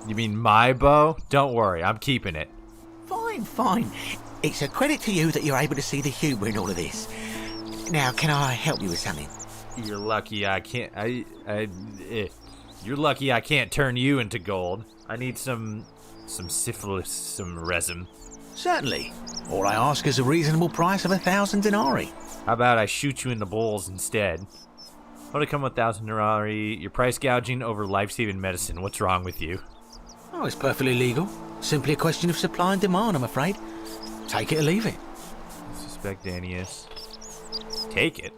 You mean my bow? Don't worry, I'm keeping it. Fine. It's a credit to you that you're able to see the humour in all of this. Now, can I help you with something? You're lucky I can't. You're lucky I can't turn you into gold. I need some syphilis, some resin. Certainly. All I ask is a reasonable price of 1,000 denarii. How about I shoot you in the balls instead? Want to come with 1,000 denarii? You're price gouging over life-saving medicine. What's wrong with you? Oh, it's perfectly legal. Simply a question of supply and demand, I'm afraid. Take it or leave it. Suspect Danius. Take it.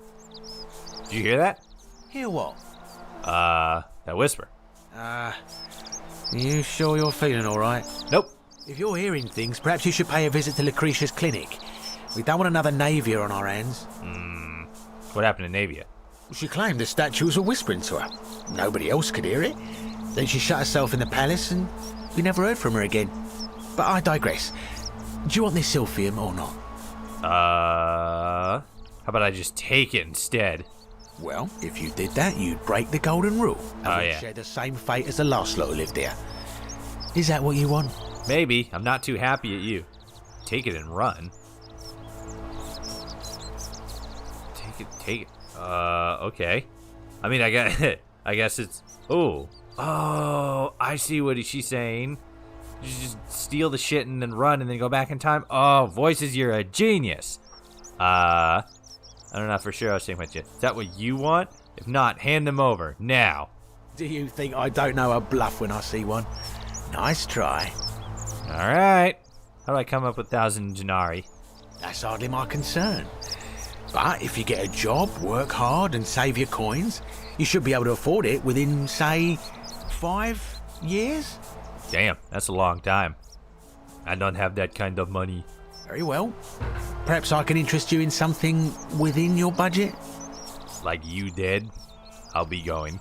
Did you hear that? Hear what? That whisper. You sure you're feeling all right? Nope. If you're hearing things, perhaps you should pay a visit to Lucretia's clinic. We don't want another Navia on our hands. What happened to Navia? She claimed the statues were whispering to her. Nobody else could hear it. Then she shut herself in the palace and we never heard from her again. But I digress. Do you want this silphium or not? How about I just take it instead? Well, if you did that, you'd break the golden rule. And Oh, would yeah. share the same fate as the last lot who lived here. Is that what you want? Maybe. I'm not too happy at you. Take it and run. Take it. Okay. I mean, I guess it's... Oh, I see what she's saying. You just steal the shit and then run and then go back in time. Oh, Voices, you're a genius. I don't know for sure I was saying what you... Is that what you want? If not, hand them over, now. Do you think I don't know a bluff when I see one? Nice try. Alright. How do I come up with 1,000 Janari? That's hardly my concern. But if you get a job, work hard and save your coins, you should be able to afford it within, say, 5 years? Damn, that's a long time. I don't have that kind of money. Very well. Perhaps I can interest you in something within your budget? Like you did. I'll be going.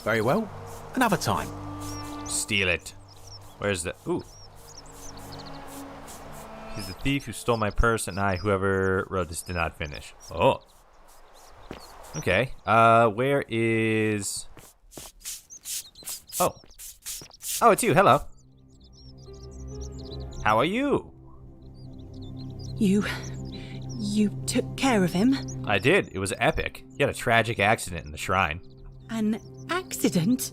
Very well. Another time. Steal it. Where's the... Ooh. He's the thief who stole my purse, and whoever wrote this, did not finish. Oh. Okay. Where is... Oh. Oh, it's you. Hello. How are you? You took care of him? I did. It was epic. He had a tragic accident in the shrine. An accident?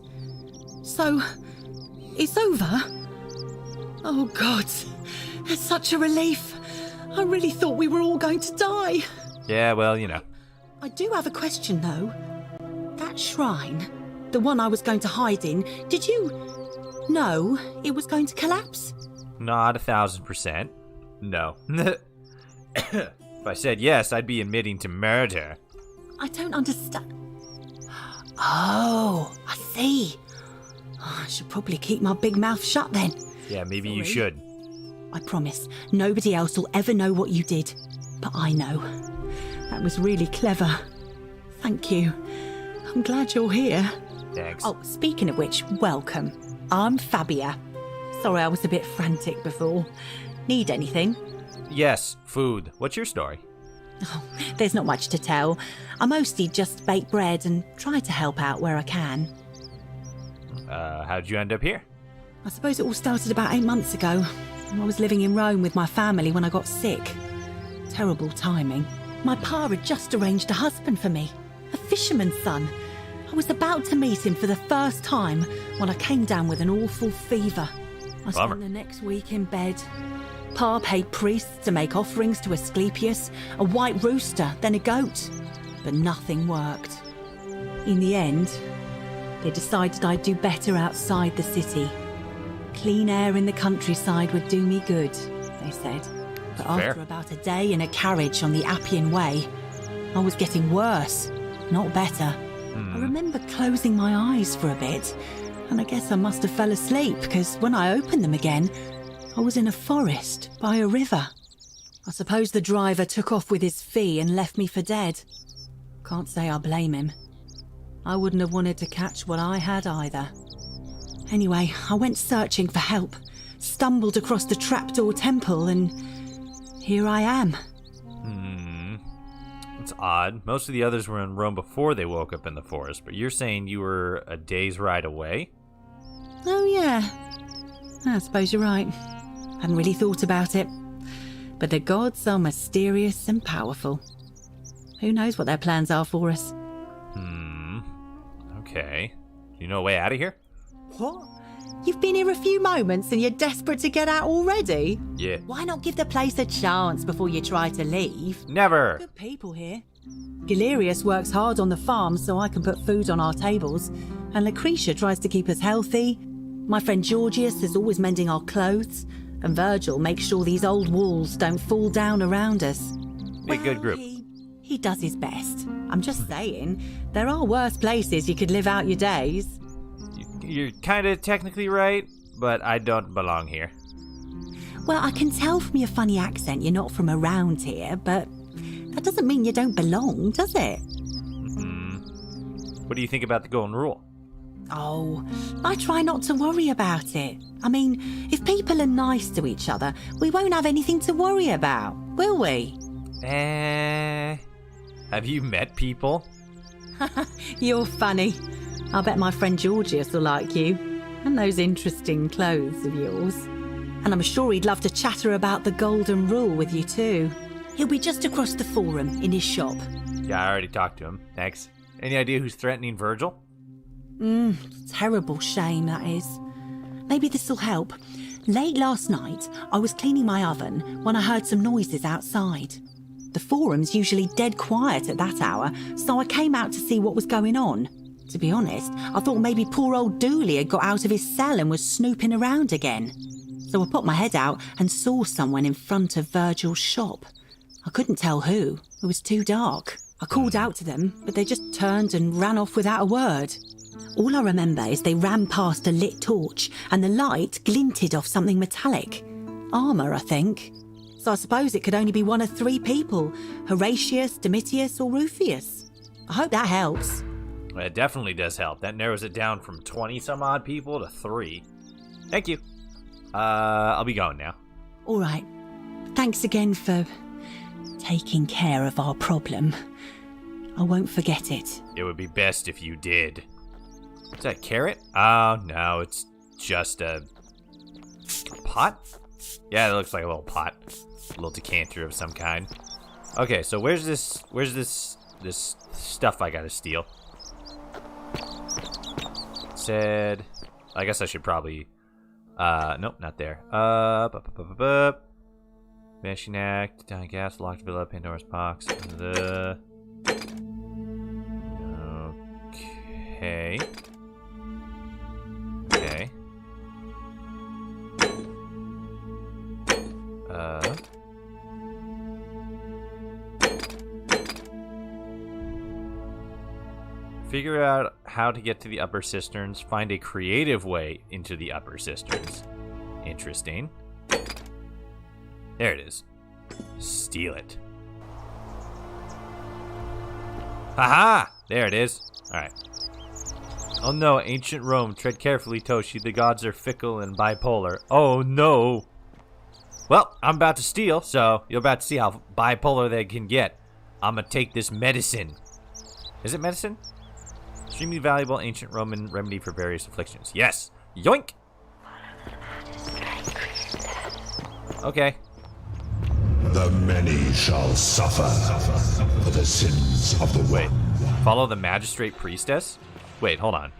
So, it's over? Oh God, it's such a relief. I really thought we were all going to die. Yeah, well, you know. I do have a question though. That shrine, the one I was going to hide in, did you know it was going to collapse? Not 1,000%. No. If I said yes, I'd be admitting to murder. I don't understand. Oh, I see. Oh, I should probably keep my big mouth shut then. Yeah, maybe you Sorry. should. I promise, nobody else will ever know what you did. But I know. That was really clever. Thank you. I'm glad you're here. Thanks. Oh, speaking of which, welcome. I'm Fabia. Sorry I was a bit frantic before. Need anything? Yes, food. What's your story? Oh, there's not much to tell. I mostly just bake bread and try to help out where I can. How'd you end up here? I suppose it all started about 8 months ago. I was living in Rome with my family when I got sick. Terrible timing. My pa had just arranged a husband for me, a fisherman's son. I was about to meet him for the first time when I came down with an awful fever. I Bummer. spent the next week in bed. Pa paid priests to make offerings to Asclepius, a white rooster, then a goat. But nothing worked. In the end, they decided I'd do better outside the city. Clean air in the countryside would do me good, they said. But Fair. after about a day in a carriage on the Appian Way, I was getting worse, not better. I remember closing my eyes for a bit, and I guess I must have fell asleep, because when I opened them again, I was in a forest by a river. I suppose the driver took off with his fee and left me for dead. Can't say I blame him. I wouldn't have wanted to catch what I had either. Anyway, I went searching for help, stumbled across the trapdoor temple, and here I am. It's odd. Most of the others were in Rome before they woke up in the forest, but you're saying you were a day's ride away? Oh yeah, I suppose you're right. Hadn't really thought about it. But the gods are mysterious and powerful. Who knows what their plans are for us? Okay. Do you know a way out of here? What? You've been here a few moments and you're desperate to get out already? Yeah. Why not give the place a chance before you try to leave? Never! Good people here. Galerius works hard on the farm so I can put food on our tables, and Lucretia tries to keep us healthy. My friend Georgius is always mending our clothes, and Virgil makes sure these old walls don't fall down around us. Be a good group. He does his best. I'm just saying, there are worse places you could live out your days. You're kind of technically right, but I don't belong here. Well, I can tell from your funny accent you're not from around here, but that doesn't mean you don't belong, does it? What do you think about the golden rule? Oh, I try not to worry about it. I mean, if people are nice to each other, we won't have anything to worry about, will we? Have you met people? You're funny. I bet my friend Georgius will like you. And those interesting clothes of yours. And I'm sure he'd love to chatter about the Golden Rule with you too. He'll be just across the forum in his shop. Yeah, I already talked to him. Thanks. Any idea who's threatening Virgil? Terrible shame, that is. Maybe this'll help. Late last night, I was cleaning my oven when I heard some noises outside. The forum's usually dead quiet at that hour, so I came out to see what was going on. To be honest, I thought maybe poor old Dooley had got out of his cell and was snooping around again. So I put my head out and saw someone in front of Virgil's shop. I couldn't tell who. It was too dark. I called out to them, but they just turned and ran off without a word. All I remember is they ran past a lit torch and the light glinted off something metallic. Armour, I think. So I suppose it could only be one of 3 people. Horatius, Domitius or Rufius. I hope that helps. Well, it definitely does help. That narrows it down from 20 some odd people to 3. Thank you. I'll be going now. All right. Thanks again for taking care of our problem. I won't forget it. It would be best if you did. Is that a carrot? Oh, no, it's just a pot? Yeah, it looks like a little pot. A little decanter of some kind. Okay, so where's this stuff I gotta steal? It said, I guess I should probably, nope, not there. Vanishing Act, Down Gas, Locked Villa, Pandora's Box, Okay. Okay. Figure out how to get to the upper cisterns. Find a creative way into the upper cisterns. Interesting. There it is. Steal it. Haha! There it is. Alright. Oh no, ancient Rome. Tread carefully, Toshi. The gods are fickle and bipolar. Oh no! Well, I'm about to steal, so you're about to see how bipolar they can get. I'm gonna take this medicine. Is it medicine? Extremely valuable ancient Roman remedy for various afflictions. Yes! Yoink! Okay. The many shall suffer for the sins of the Wait. one. Follow the magistrate priestess? Wait, hold on.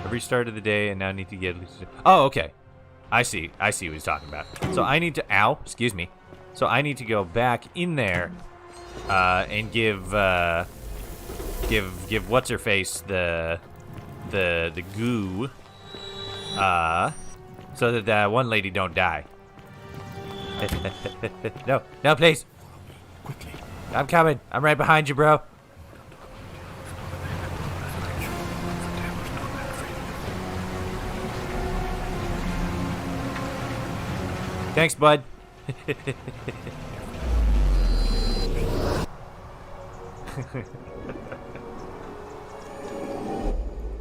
I've restarted the day and now need to get... Oh, okay. I see what he's talking about. So I need to... Ow, excuse me. So I need to go back in there and give what's-her-face the goo so that that one lady don't die. No, please. Quickly. I'm coming. I'm right behind you, bro. Thanks, bud.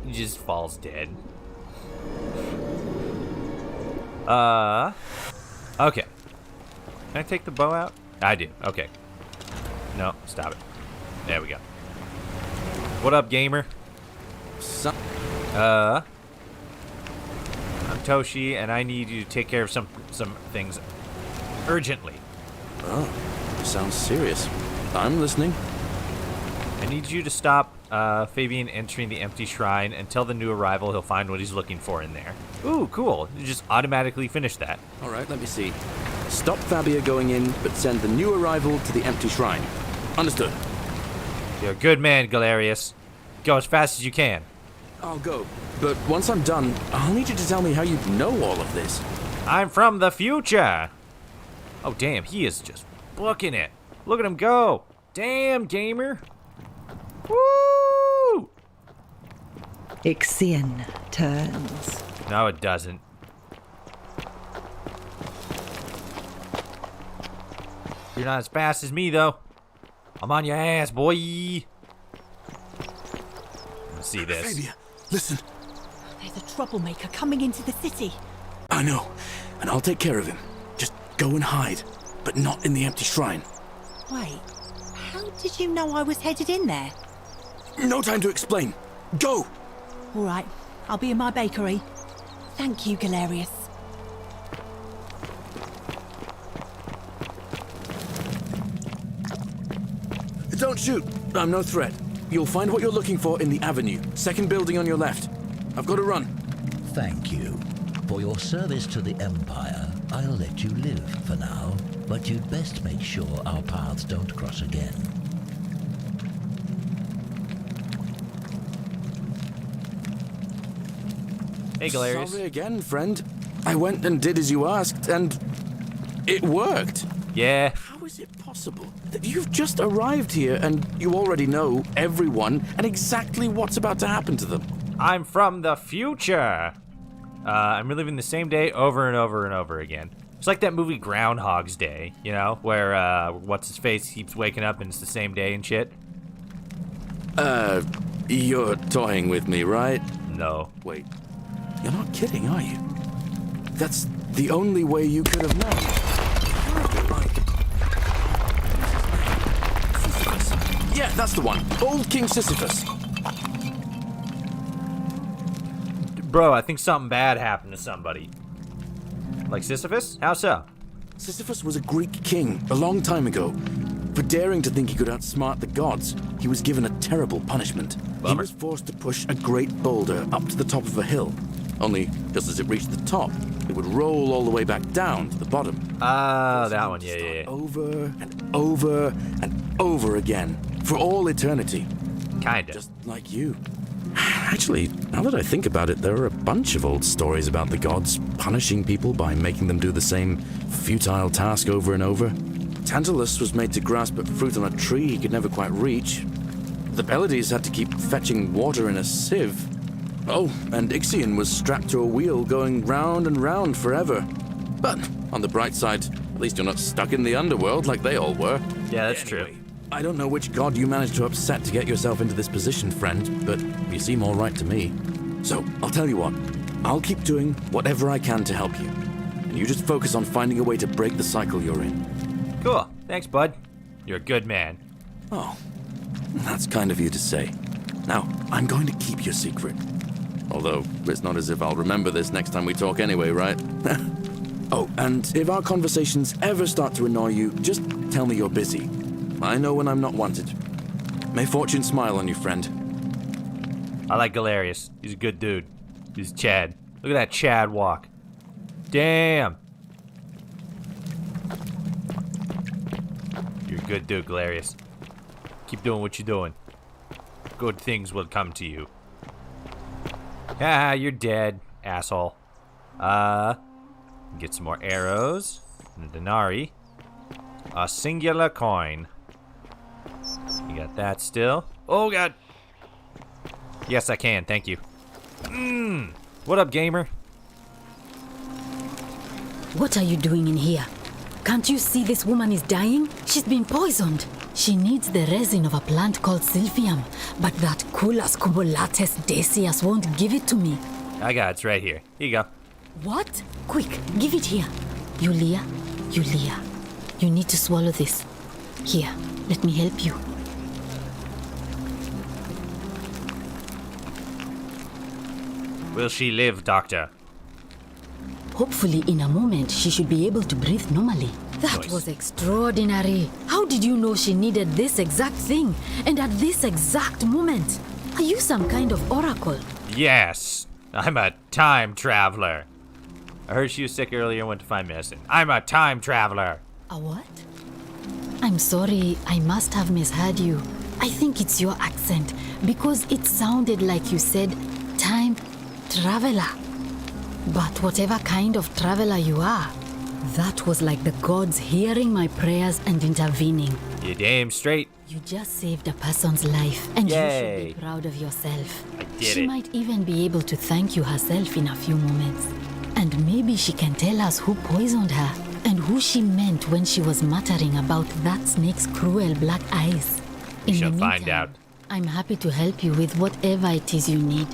He just falls dead. Okay. Can I take the bow out? I do. Okay. No, stop it. There we go. What up, gamer? I'm Toshi, and I need you to take care of some things urgently. Oh, sounds serious. I'm listening. I need you to stop Fabian entering the empty shrine and tell the new arrival he'll find what he's looking for in there. Ooh, cool. You just automatically finish that. All right, let me see. Stop Fabia going in, but send the new arrival to the empty shrine. Understood. You're a good man, Galerius. Go as fast as you can. I'll go. But once I'm done, I'll need you to tell me how you know all of this. I'm from the future. Oh, damn, he is just booking it. Look at him go. Damn, gamer. Woo! Ixion turns. No, it doesn't. You're not as fast as me, though. I'm on your ass, boy. Let's see this. Fabia, listen. There's a troublemaker coming into the city. I know. and I'll take care of him. Just go and hide, but not in the empty shrine. Wait, how did you know I was headed in there? No time to explain. Go! All right, I'll be in my bakery. Thank you, Galerius. Don't shoot. I'm no threat. You'll find what you're looking for in the avenue. Second building on your left. I've got to run. Thank you. For your service to the Empire, I'll let you live for now, but you'd best make sure our paths don't cross again. Hey, Galerius. Sorry again, friend. I went and did as you asked, and it worked. Yeah. How is it possible that you've just arrived here and you already know everyone and exactly what's about to happen to them? I'm from the future. I'm reliving the same day over and over and over again. It's like that movie Groundhog's Day, you know, where what's-his-face keeps waking up and it's the same day and shit. You're toying with me, right? No. Wait, you're not kidding, are you? That's the only way you could have known. Yeah, that's the one. Old King Sisyphus. Bro, I think something bad happened to somebody. Like Sisyphus? How so? Sisyphus was a Greek king a long time ago. For daring to think he could outsmart the gods, he was given a terrible punishment. Bummer. He was forced to push a great boulder up to the top of a hill. Only, just as it reached the top, it would roll all the way back down to the bottom. Ah, that one, yeah. Over and over and over again, for all eternity. Kinda. Just like you. Actually, now that I think about it, there are a bunch of old stories about the gods punishing people by making them do the same futile task over and over. Tantalus was made to grasp at fruit on a tree he could never quite reach. The Pleiades had to keep fetching water in a sieve. Oh, and Ixion was strapped to a wheel going round and round forever. But, on the bright side, at least you're not stuck in the underworld like they all were. Yeah, that's Anyway, true. I don't know which god you managed to upset to get yourself into this position, friend, but you seem all right to me. So, I'll tell you what. I'll keep doing whatever I can to help you. And you just focus on finding a way to break the cycle you're in. Cool. Thanks, bud. You're a good man. Oh, that's kind of you to say. Now, I'm going to keep your secret. Although, it's not as if I'll remember this next time we talk anyway, right? Oh, and if our conversations ever start to annoy you, just tell me you're busy. I know when I'm not wanted. May fortune smile on you, friend. I like Galerius. He's a good dude. He's Chad. Look at that Chad walk. Damn. You're a good dude, Galerius. Keep doing what you're doing. Good things will come to you. Ah, you're dead, asshole. Get some more arrows. And a denarii. A singular coin. You got that still. Oh, God. Yes, I can. Thank you. What up, gamer? What are you doing in here? Can't you see this woman is dying? She's been poisoned. She needs the resin of a plant called Silphium, but that Culus cubulatus decius won't give it to me. I got it. It's right here. Here you go. What? Quick, give it here. Yulia, you need to swallow this. Here, let me help you. Will she live, Doctor? Hopefully, in a moment, she should be able to breathe normally. That Nice. was extraordinary. How did you know she needed this exact thing? And at this exact moment? Are you some kind of oracle? Yes. I'm a time traveler. I heard she was sick earlier and went to find medicine. I'm a time traveler. A what? I'm sorry, I must have misheard you. I think it's your accent, because it sounded like you said time traveler. But whatever kind of traveler you are, that was like the gods hearing my prayers and intervening. You damn straight. You just saved a person's life, and you Yay. should be proud of yourself. I did She it. might even be able to thank you herself in a few moments. And maybe she can tell us who poisoned her, and who she meant when she was muttering about that snake's cruel black eyes. We In shall the find meantime, out. I'm happy to help you with whatever it is you need.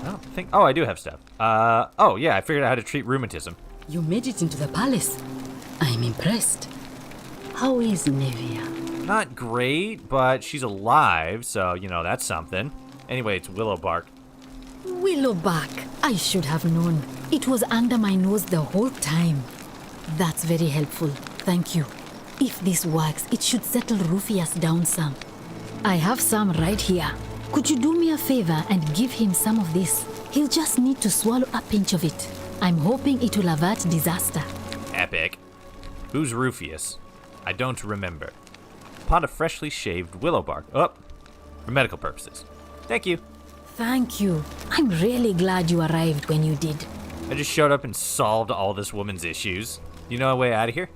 I don't think. Oh, I do have stuff. Oh, yeah, I figured out how to treat rheumatism. You made it into the palace. I'm impressed. How is Nevia? Not great, but she's alive, so, you know, that's something. Anyway, it's Willowbark. Willowbark. I should have known. It was under my nose the whole time. That's very helpful. Thank you. If this works, it should settle Rufius down some. I have some right here. Could you do me a favor and give him some of this? He'll just need to swallow a pinch of it. I'm hoping it will avert disaster. Epic. Who's Rufius? I don't remember. Pot of freshly shaved Willowbark. Oh, for medical purposes. Thank you. Thank you. I'm really glad you arrived when you did. I just showed up and solved all this woman's issues. You know a way out of here?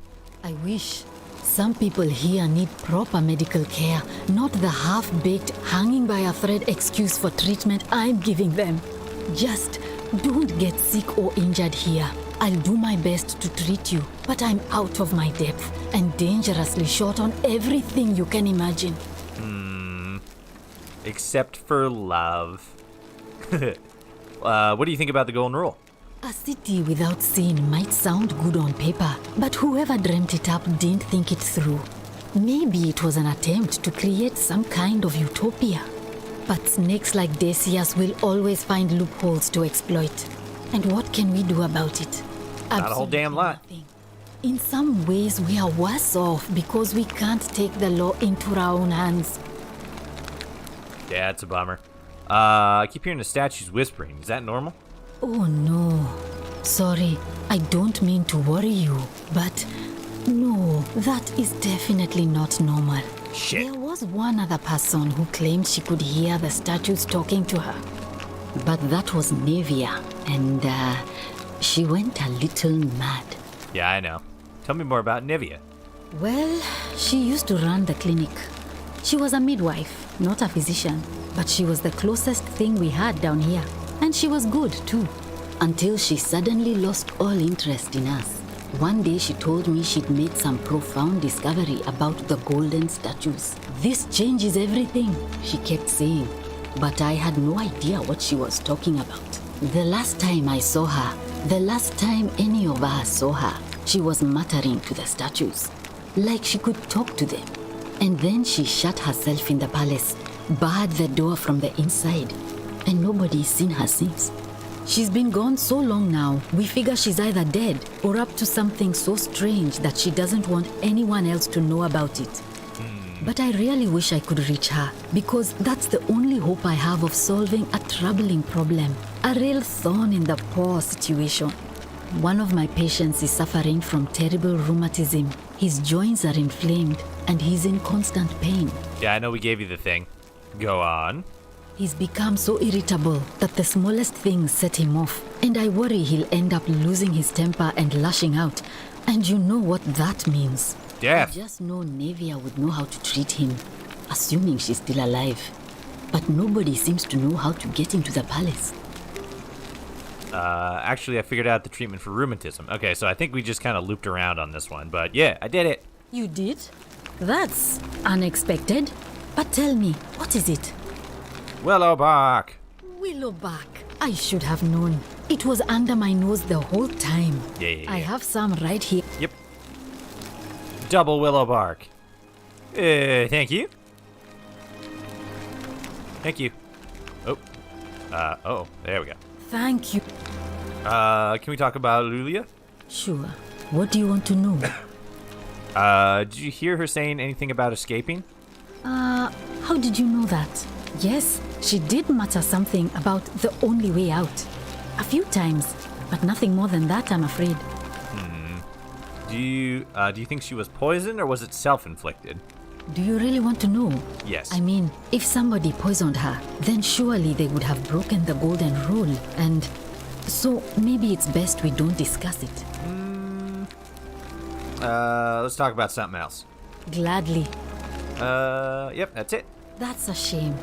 I wish. Some people here need proper medical care, not the half-baked, hanging by a thread excuse for treatment I'm giving them. Just don't get sick or injured here. I'll do my best to treat you, but I'm out of my depth and dangerously short on everything you can imagine. Except for love. What do you think about the Golden Rule? A city without sin might sound good on paper, but whoever dreamt it up didn't think it through. Maybe it was an attempt to create some kind of utopia. But snakes like Decius will always find loopholes to exploit. And what can we do about it? Not a whole damn lot. Nothing. In some ways, we are worse off because we can't take the law into our own hands. Yeah, it's a bummer. I keep hearing the statues whispering. Is that normal? Oh no. Sorry, I don't mean to worry you, but no, that is definitely not normal. Shit. There was one other person who claimed she could hear the statues talking to her. But that was Nevia, and she went a little mad. Yeah, I know. Tell me more about Nevia. Well, she used to run the clinic. She was a midwife, not a physician, but she was the closest thing we had down here. And she was good, too. Until she suddenly lost all interest in us. One day she told me she'd made some profound discovery about the golden statues. This changes everything, she kept saying. But I had no idea what she was talking about. The last time I saw her, the last time any of us saw her, she was muttering to the statues, like she could talk to them. And then she shut herself in the palace, barred the door from the inside, and nobody's seen her since. She's been gone so long now, we figure she's either dead or up to something so strange that she doesn't want anyone else to know about it. But I really wish I could reach her, because that's the only hope I have of solving a troubling problem, a real thorn in the paw situation. One of my patients is suffering from terrible rheumatism. His joints are inflamed, and he's in constant pain. Yeah, I know we gave you the thing. Go on. He's become so irritable that the smallest things set him off, and I worry he'll end up losing his temper and lashing out. And you know what that means. Death. I just know Nevia would know how to treat him, assuming she's still alive. But nobody seems to know how to get into the palace. Actually, I figured out the treatment for rheumatism. Okay, so I think we just kind of looped around on this one, but yeah, I did it. You did? That's unexpected. But tell me, what is it? Willowbark. Willowbark. I should have known. It was under my nose the whole time. Yeah. I have some right here. Yep. Double Willowbark. Thank you. Thank you. Oh, there we go. Thank you. Can we talk about Lulia? Sure. What do you want to know? Did you hear her saying anything about escaping? How did you know that? Yes, she did mutter something about the only way out. A few times, but nothing more than that, I'm afraid. Do you think she was poisoned, or was it self-inflicted? Do you really want to know? Yes. I mean, if somebody poisoned her, then surely they would have broken the golden rule, and so maybe it's best we don't discuss it. Let's talk about something else. Gladly. Yep, that's it. That's a shame.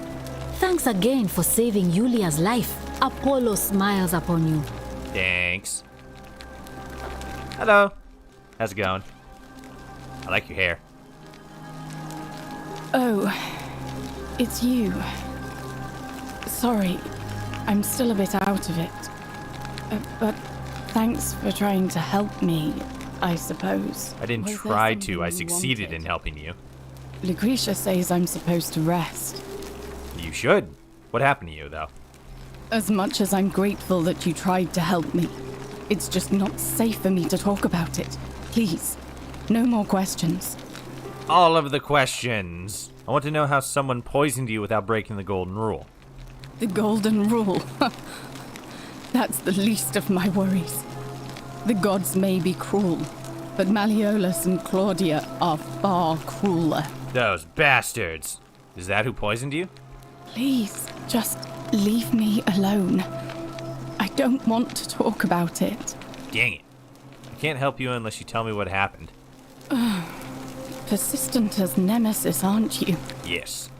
Thanks again for saving Yulia's life. Apollo smiles upon you. Thanks. Hello. How's it going? I like your hair. Oh, it's you. Sorry, I'm still a bit out of it. But Thanks for trying to help me, I suppose. I didn't Was there try something to. I you succeeded wanted? in helping you. Lucretia says I'm supposed to rest. You should. What happened to you, though? As much as I'm grateful that you tried to help me, it's just not safe for me to talk about it. Please, no more questions. All of the questions. I want to know how someone poisoned you without breaking the golden rule. The golden rule. That's the least of my worries. The gods may be cruel, but Malleolus and Claudia are far crueler. Those bastards. Is that who poisoned you? Please, just leave me alone. I don't want to talk about it. Dang it. I can't help you unless you tell me what happened. Persistent as Nemesis, aren't you? Yes.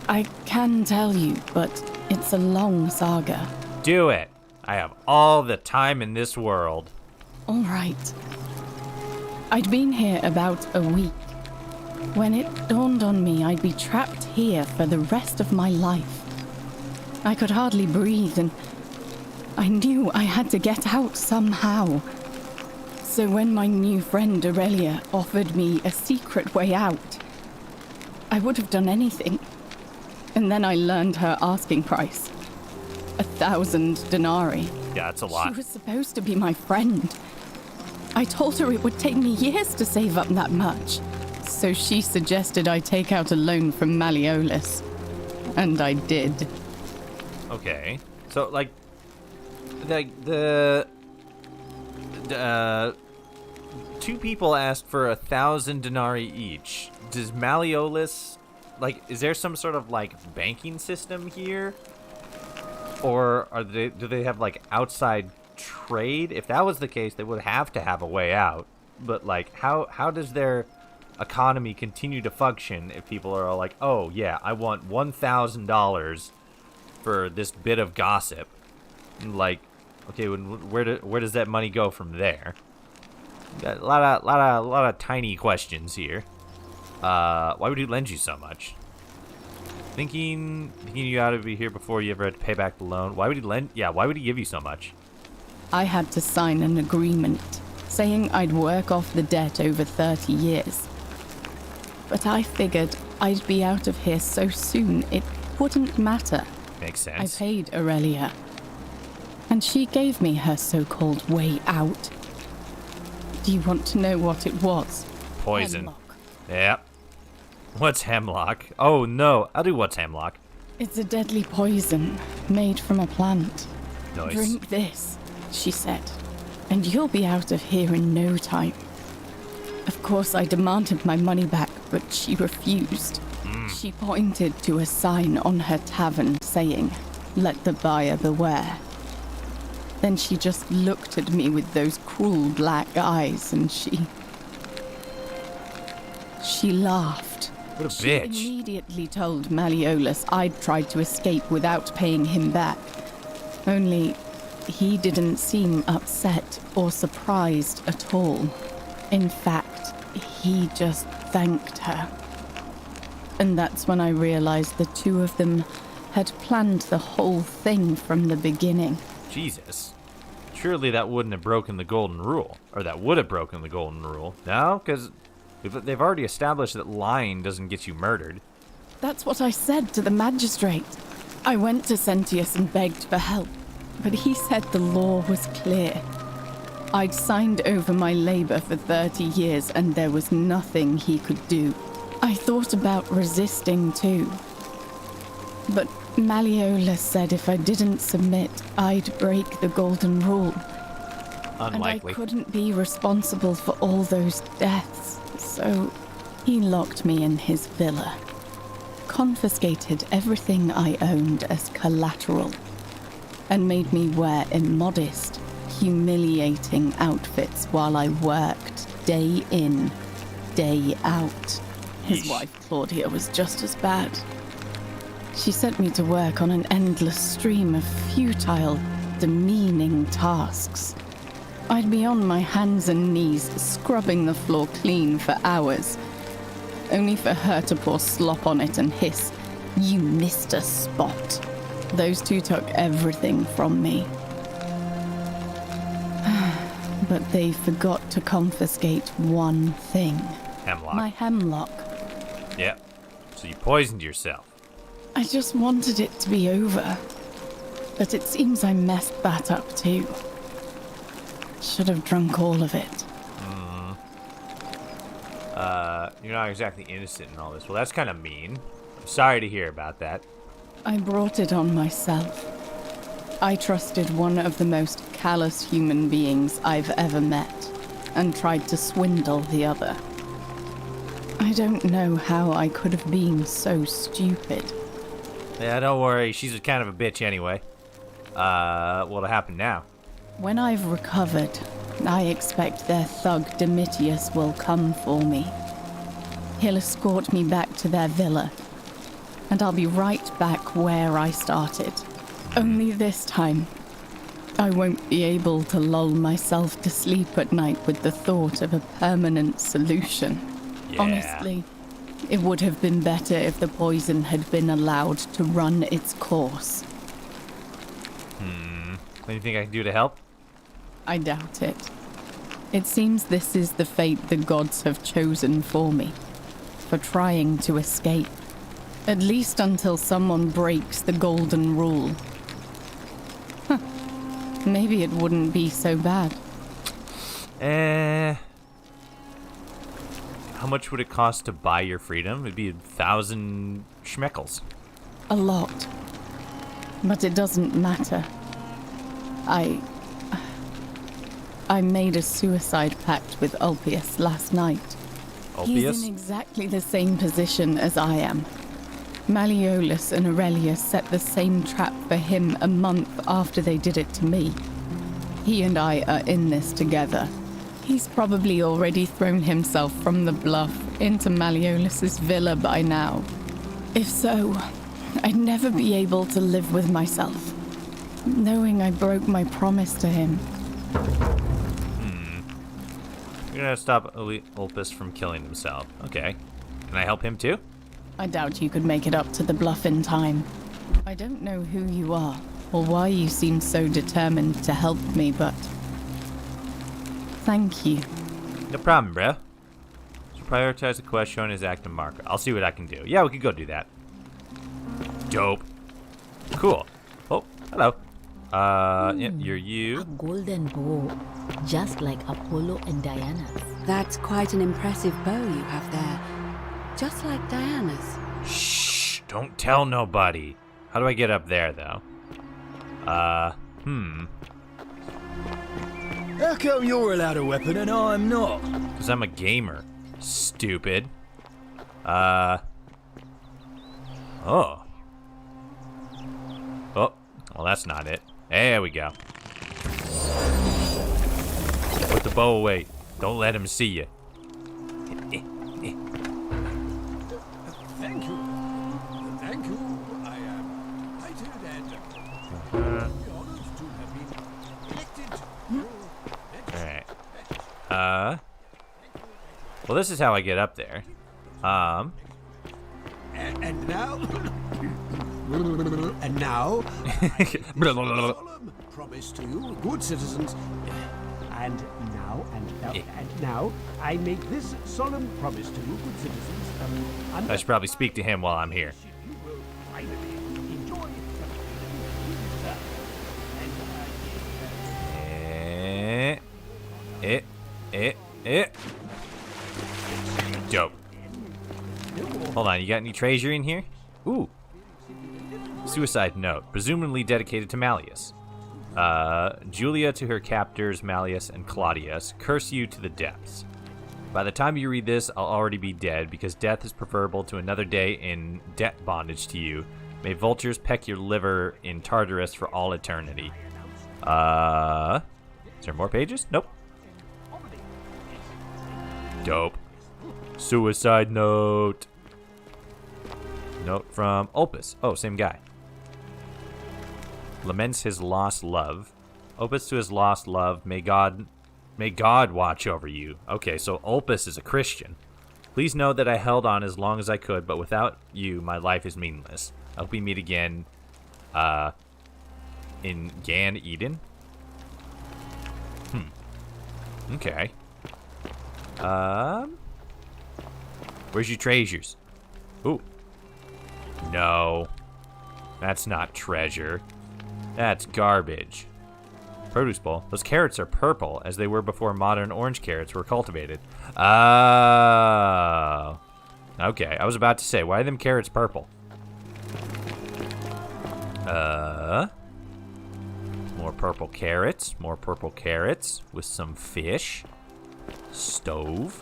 I can tell you, but it's a long saga. Do it. I have all the time in this world. All right. I'd been here about a week when it dawned on me I'd be trapped here for the rest of my life. I could hardly breathe, and I knew I had to get out somehow. So when my new friend Aurelia offered me a secret way out, I would have done anything. And then I learned her asking price. 1,000 denarii. Yeah, that's a lot. She was supposed to be my friend. I told her it would take me years to save up that much. So she suggested I take out a loan from Malleolus. And I did. Okay. So, like, two people asked for 1,000 denarii each. Does Malleolus, like, is there some sort of, like, banking system here? Or do they have, like, outside trade? If that was the case, they would have to have a way out. But, like, how does their economy continue to function if people are all like, oh, yeah, I want $1,000 for this bit of gossip? Like, okay, where does that money go from there? Got a lot of tiny questions here. Why would he lend you so much? Thinking you ought to be here before you ever had to pay back the loan. Why would he why would he give you so much? I had to sign an agreement saying I'd work off the debt over 30 years. But I figured I'd be out of here so soon it wouldn't matter. Makes sense. I paid Aurelia, and she gave me her so-called way out. Do you want to know what it was? Poison. Hemlock. Yep. What's hemlock? Oh no, I'll do what's hemlock. It's a deadly poison made from a plant. Nice. Drink this, she said, and you'll be out of here in no time. Of course, I demanded my money back, but she refused. She pointed to a sign on her tavern saying, "Let the buyer beware." Then she just looked at me with those cruel black eyes, and she laughed. What a She bitch. immediately told Malleolus I'd tried to escape without paying him back. Only he didn't seem upset or surprised at all. In fact, he just thanked her. And that's when I realized the two of them had planned the whole thing from the beginning. Jesus. Surely that wouldn't have broken the golden rule. Or that would have broken the golden rule. No? Because they've already established that lying doesn't get you murdered. That's what I said to the magistrate. I went to Sentius and begged for help, but he said the law was clear. I'd signed over my labor for 30 years and there was nothing he could do. I thought about resisting too. But Malleolus said if I didn't submit, I'd break the golden rule. Unlikely. And I couldn't be responsible for all those deaths, so he locked me in his villa. Confiscated everything I owned as collateral, and made me wear immodest, humiliating outfits while I worked day in, day out. His Yeesh. wife, Claudia, was just as bad. She sent me to work on an endless stream of futile, demeaning tasks. I'd be on my hands and knees, scrubbing the floor clean for hours, only for her to pour slop on it and hiss, "You missed a spot." Those two took everything from me. But they forgot to confiscate one thing. Hemlock. My hemlock. Yep. So you poisoned yourself. I just wanted it to be over. But it seems I messed that up too. Should have drunk all of it. You're not exactly innocent in all this. Well, that's kind of mean. I'm sorry to hear about that. I brought it on myself. I trusted one of the most callous human beings I've ever met, and tried to swindle the other. I don't know how I could have been so stupid. Yeah, don't worry. She's a kind of a bitch anyway. What'll happen now? When I've recovered, I expect their thug Domitius will come for me. He'll escort me back to their villa, and I'll be right back where I started. Only this time, I won't be able to lull myself to sleep at night with the thought of a permanent solution. Yeah. Honestly, it would have been better if the poison had been allowed to run its course. Anything I can do to help? I doubt it. It seems this is the fate the gods have chosen for me, for trying to escape. At least until someone breaks the golden rule. Maybe it wouldn't be so bad. How much would it cost to buy your freedom? It'd be 1,000 schmeckles. A lot. But it doesn't matter. I made a suicide pact with Ulpius last night. Ulpius? He's in exactly the same position as I am. Malleolus and Aurelius set the same trap for him a month after they did it to me. He and I are in this together. He's probably already thrown himself from the bluff into Malleolus's villa by now. If so, I'd never be able to live with myself, knowing I broke my promise to him. You're gonna stop Ulpus from killing himself. Okay. Can I help him too? I doubt you could make it up to the bluff in time. I don't know who you are, or why you seem so determined to help me, but... thank you. No problem, bro. So prioritize the quest shown as active marker. I'll see what I can do. Yeah, we could go do that. Dope. Cool. Oh, hello. Yeah, you're you. A golden bow, just like Apollo and Diana's. That's quite an impressive bow you have there. Just like Diana's. Shh, don't tell nobody. How do I get up there, though? How come you're allowed a weapon and I'm not? Because I'm a gamer. Stupid. Oh. Oh, well, that's not it. There we go. Put the bow away. Don't let him see you. Thank you. Thank you. I am delighted and honored to have been elected. Alright. Well, this is how I get up there. And now... and now... solemn promise to you, good citizens. And now, I make this solemn promise to you, good citizens. I should probably speak to him while I'm here. You will finally enjoy Dope. Hold on, you got any treasure in here? Ooh. Suicide note, presumably dedicated to Malleus. Julia to her captors, Malleus and Claudius, curse you to the depths. By the time you read this, I'll already be dead, because death is preferable to another day in debt bondage to you. May vultures peck your liver in Tartarus for all eternity. Is there more pages? Nope. Dope. Suicide note. Note from Ulpus. Oh, same guy. Laments his lost love. Opus to his lost love. May God watch over you. Okay, so Ulpus is a Christian. Please know that I held on as long as I could, but without you, my life is meaningless. I hope we meet again, in Gan Eden. Okay. Where's your treasures? Ooh. No. That's not treasure. That's garbage. Produce bowl. Those carrots are purple, as they were before modern orange carrots were cultivated. Oh. Okay, I was about to say, why are them carrots purple? More purple carrots. More purple carrots with some fish. Stove.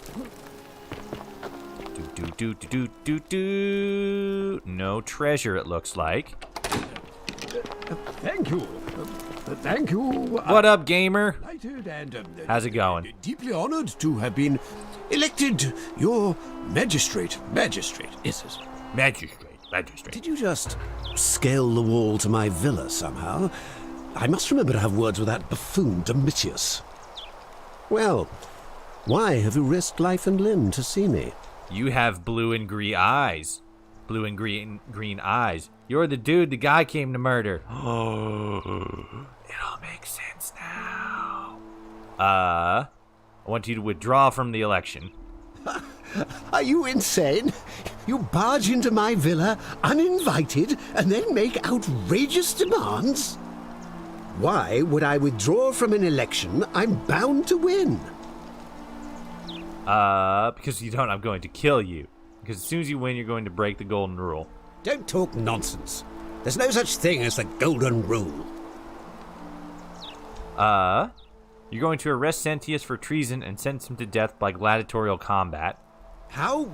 Do. No treasure, it looks like. Thank you. Thank you. What up, gamer? Delighted and how's it going? Deeply honored to have been elected your magistrate. Magistrate, is it? Magistrate. Did you just scale the wall to my villa somehow? I must remember to have words with that buffoon Domitius. Well, why have you risked life and limb to see me? You have blue and green eyes. Blue and green eyes. You're the dude the guy came to murder. Oh, it all makes sense now. I want you to withdraw from the election. Are you insane? You barge into my villa uninvited and then make outrageous demands? Why would I withdraw from an election I'm bound to win? Because you don't, I'm going to kill you. Because as soon as you win, you're going to break the golden rule. Don't talk nonsense. There's no such thing as the golden rule. You're going to arrest Sentius for treason and sentence him to death by gladiatorial combat. How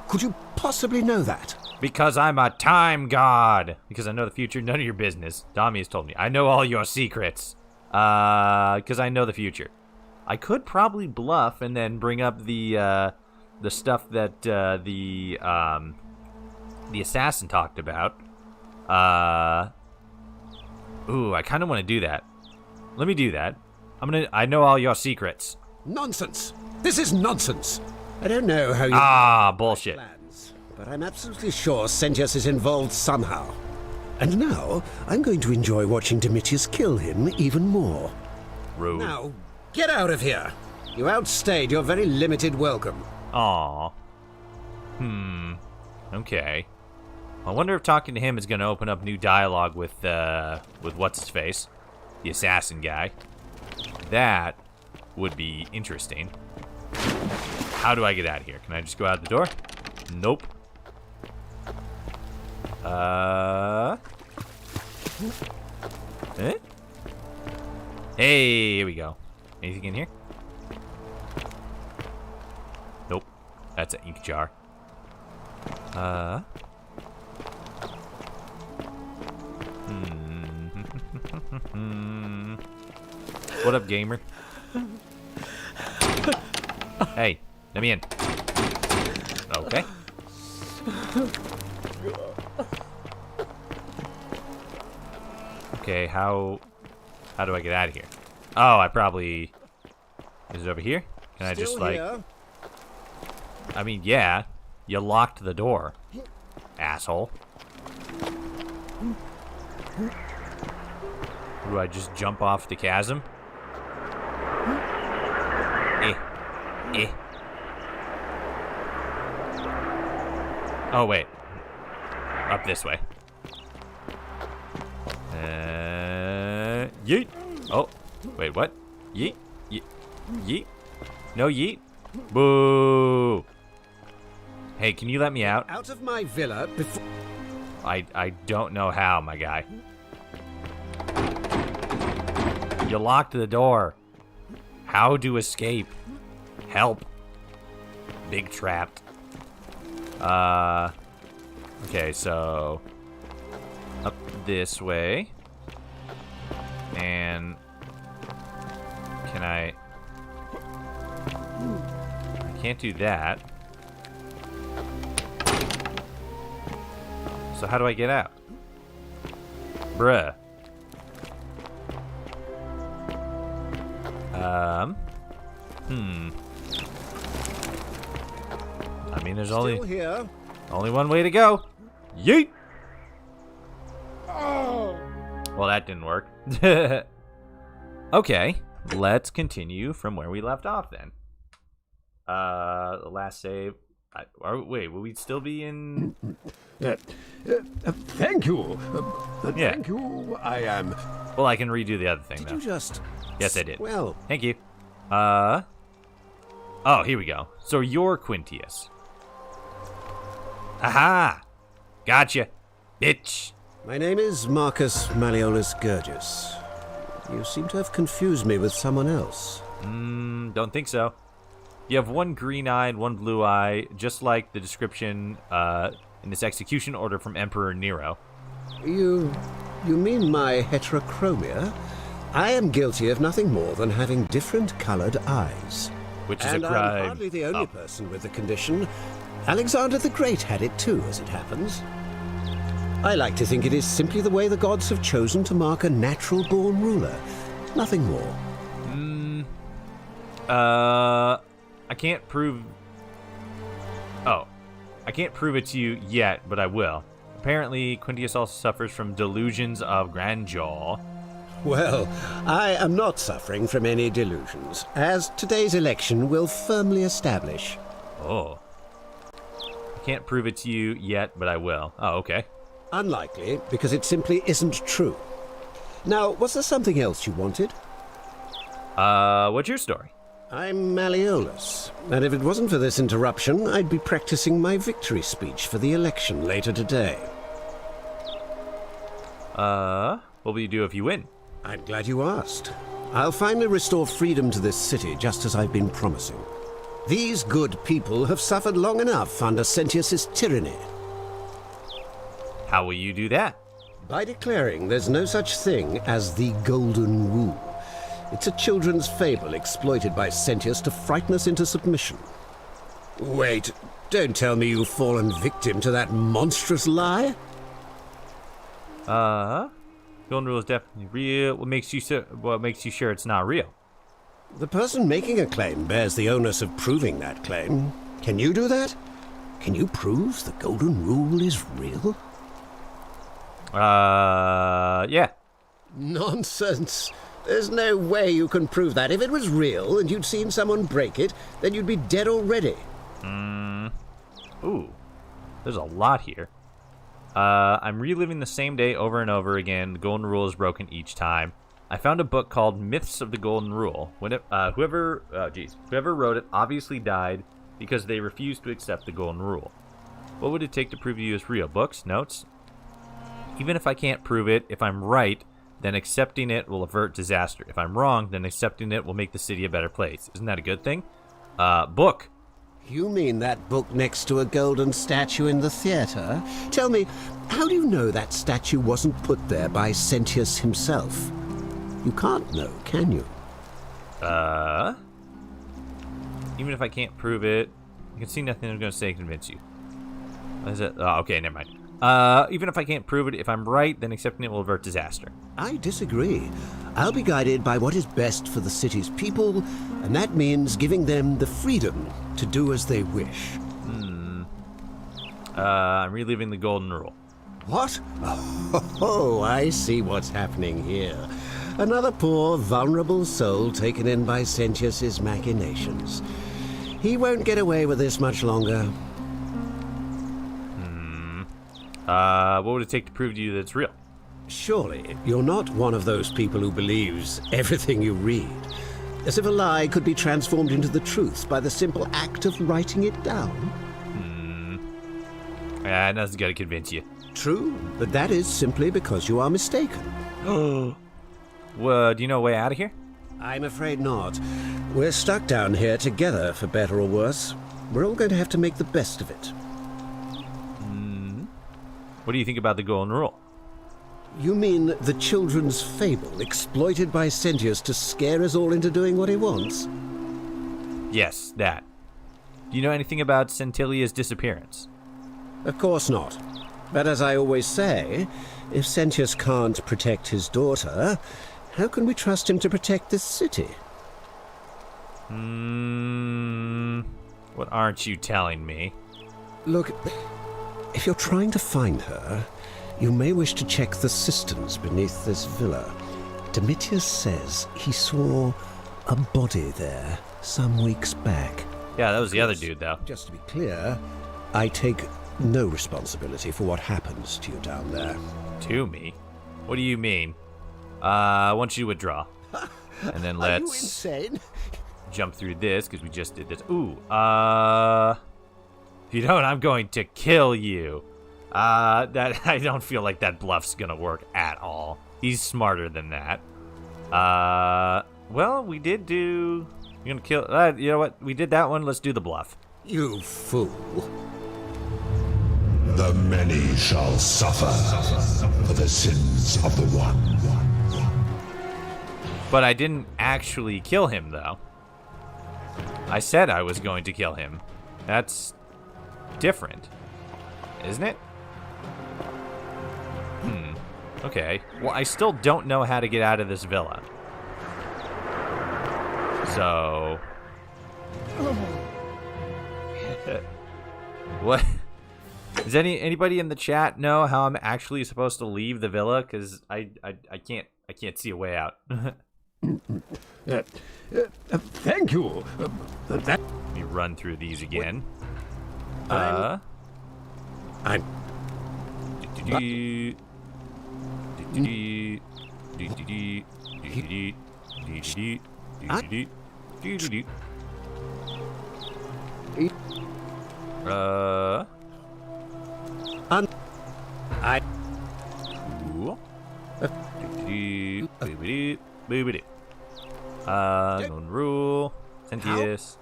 could you possibly know that? Because I'm a time god. Because I know the future, none of your business. Dami has told me. I know all your secrets. Because I know the future. I could probably bluff and then bring up the stuff that the assassin talked about. Ooh, I kind of want to do that. Let me do that. I know all your secrets. Nonsense. This is nonsense. I don't know how you... bullshit. Plans, but I'm absolutely sure Sentius is involved somehow. And now, I'm going to enjoy watching Domitius kill him even more. Rude. Now, get out of here. You outstayed your very limited welcome. Aw. Okay. I wonder if talking to him is going to open up new dialogue with what's-his-face? The assassin guy. That would be interesting. How do I get out of here? Can I just go out the door? Nope. Hey, here we go. Anything in here? Nope. That's an ink jar. What up, gamer? Hey, let me in. Okay. Okay, how do I get out of here? Oh, I probably... Is it over here? Can I just, like... Here? I mean, yeah. You locked the door. Asshole. Do I just jump off the chasm? Oh, wait. Up this way. Yeet. Oh, wait, what? Yeet. Yeet. Yeet. No yeet. Boo. Hey, can you let me out? Out of my villa before... I don't know how, my guy. You locked the door. How to escape? Help. Big trapped. Okay, so... Up this way. And... Can I can't do that. So how do I get out? Bruh. I mean, there's only one way to go. Yeet. Well, that didn't work. Okay. let's continue from where we left off then. The last save. Wait, will we still be in? Thank you. Yeah. Thank you. I am. Well, I can redo the other thing though. Did you just? Yes, I did. Well. Thank you. Oh, here we go. So you're Quintius. Aha! Gotcha, bitch. My name is Marcus Malleolus Gurgis. You seem to have confused me with someone else. Don't think so. You have one green eye and one blue eye, just like the description in this execution order from Emperor Nero. You mean my heterochromia? I am guilty of nothing more than having different colored eyes. Which is and a crime. I'm hardly the only person with the condition. Alexander the Great had it too, as it happens. I like to think it is simply the way the gods have chosen to mark a natural-born ruler. Nothing more. I can't prove... Oh. I can't prove it to you yet, but I will. Apparently, Quintius also suffers from delusions of grandeur. Well, I am not suffering from any delusions, as today's election will firmly establish. Oh. I can't prove it to you yet, but I will. Oh, okay. Unlikely, because it simply isn't true. Now, was there something else you wanted? What's your story? I'm Malleolus, and if it wasn't for this interruption, I'd be practicing my victory speech for the election later today. What will you do if you win? I'm glad you asked. I'll finally restore freedom to this city, just as I've been promising. These good people have suffered long enough under Sentius's tyranny. How will you do that? By declaring there's no such thing as the Golden Rule. It's a children's fable exploited by Sentius to frighten us into submission. Wait, don't tell me you've fallen victim to that monstrous lie? Golden Rule is definitely real. What makes you sure it's not real? The person making a claim bears the onus of proving that claim. Can you do that? Can you prove the Golden Rule is real? Yeah. Nonsense. There's no way you can prove that. If it was real and you'd seen someone break it, then you'd be dead already. Ooh. There's a lot here. I'm reliving the same day over and over again. The Golden Rule is broken each time. I found a book called Myths of the Golden Rule. Whoever wrote it obviously died because they refused to accept the Golden Rule. What would it take to prove to you it's real? Books? Notes? Even if I can't prove it, if I'm right, then accepting it will avert disaster. If I'm wrong, then accepting it will make the city a better place. Isn't that a good thing? Book. You mean that book next to a golden statue in the theater? Tell me, how do you know that statue wasn't put there by Sentius himself? You can't know, can you? Even if I can't prove it, you can see nothing I'm going to say to convince you. What is it? Oh, okay, never mind. Even if I can't prove it, if I'm right, then accepting it will avert disaster. I disagree. I'll be guided by what is best for the city's people, and that means giving them the freedom to do as they wish. I'm reliving the Golden Rule. What? Oh, I see what's happening here. Another poor, vulnerable soul taken in by Sentius's machinations. He won't get away with this much longer. What would it take to prove to you that it's real? Surely, you're not one of those people who believes everything you read. As if a lie could be transformed into the truth by the simple act of writing it down. Yeah, nothing's got to convince you. True, but that is simply because you are mistaken. Well, do you know a way out of here? I'm afraid not. We're stuck down here together, for better or worse. We're all going to have to make the best of it. What do you think about the Golden Rule? You mean the children's fable exploited by Sentius to scare us all into doing what he wants? Yes, that. Do you know anything about Centilia's disappearance? Of course not. But as I always say, if Sentius can't protect his daughter, how can we trust him to protect this city? What aren't you telling me? Look, if you're trying to find her, you may wish to check the cisterns beneath this villa. Domitius says he saw a body there some weeks back. Yeah, that was the other dude, though. Just to be clear, I take no responsibility for what happens to you down there. To me? What do you mean? I want you to withdraw. And then let's... Are you insane? Jump through this, because we just did this. Ooh, if you don't, I'm going to kill you. That I don't feel like that bluff's gonna work at all. He's smarter than that. Well, we did do... You're gonna kill... you know what? We did that one. Let's do the bluff. You fool. The many shall suffer for the sins of the one. But I didn't actually kill him, though. I said I was going to kill him. That's different, isn't it? Okay. Well, I still don't know how to get out of this villa. So... What? Does anybody in the chat know how I'm actually supposed to leave the villa? Because I can't see a way out. Thank you. Let me run through these again. Non-rule. Sentius.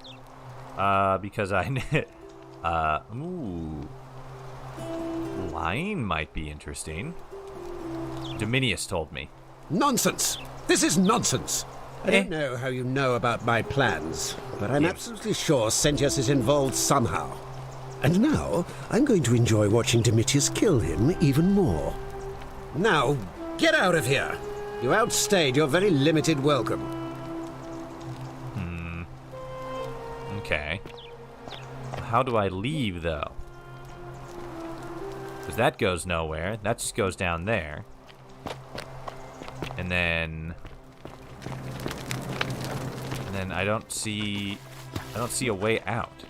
Because ooh. Lying might be interesting. Dominius told me. Nonsense! This is nonsense! I don't know how you know about my plans, but I'm absolutely sure Sentius is involved somehow. And now, I'm going to enjoy watching Domitius kill him even more. Now, get out of here! You outstayed your very limited welcome. Okay. How do I leave, though? Because that goes nowhere. That just goes down there. And then I don't see a way out.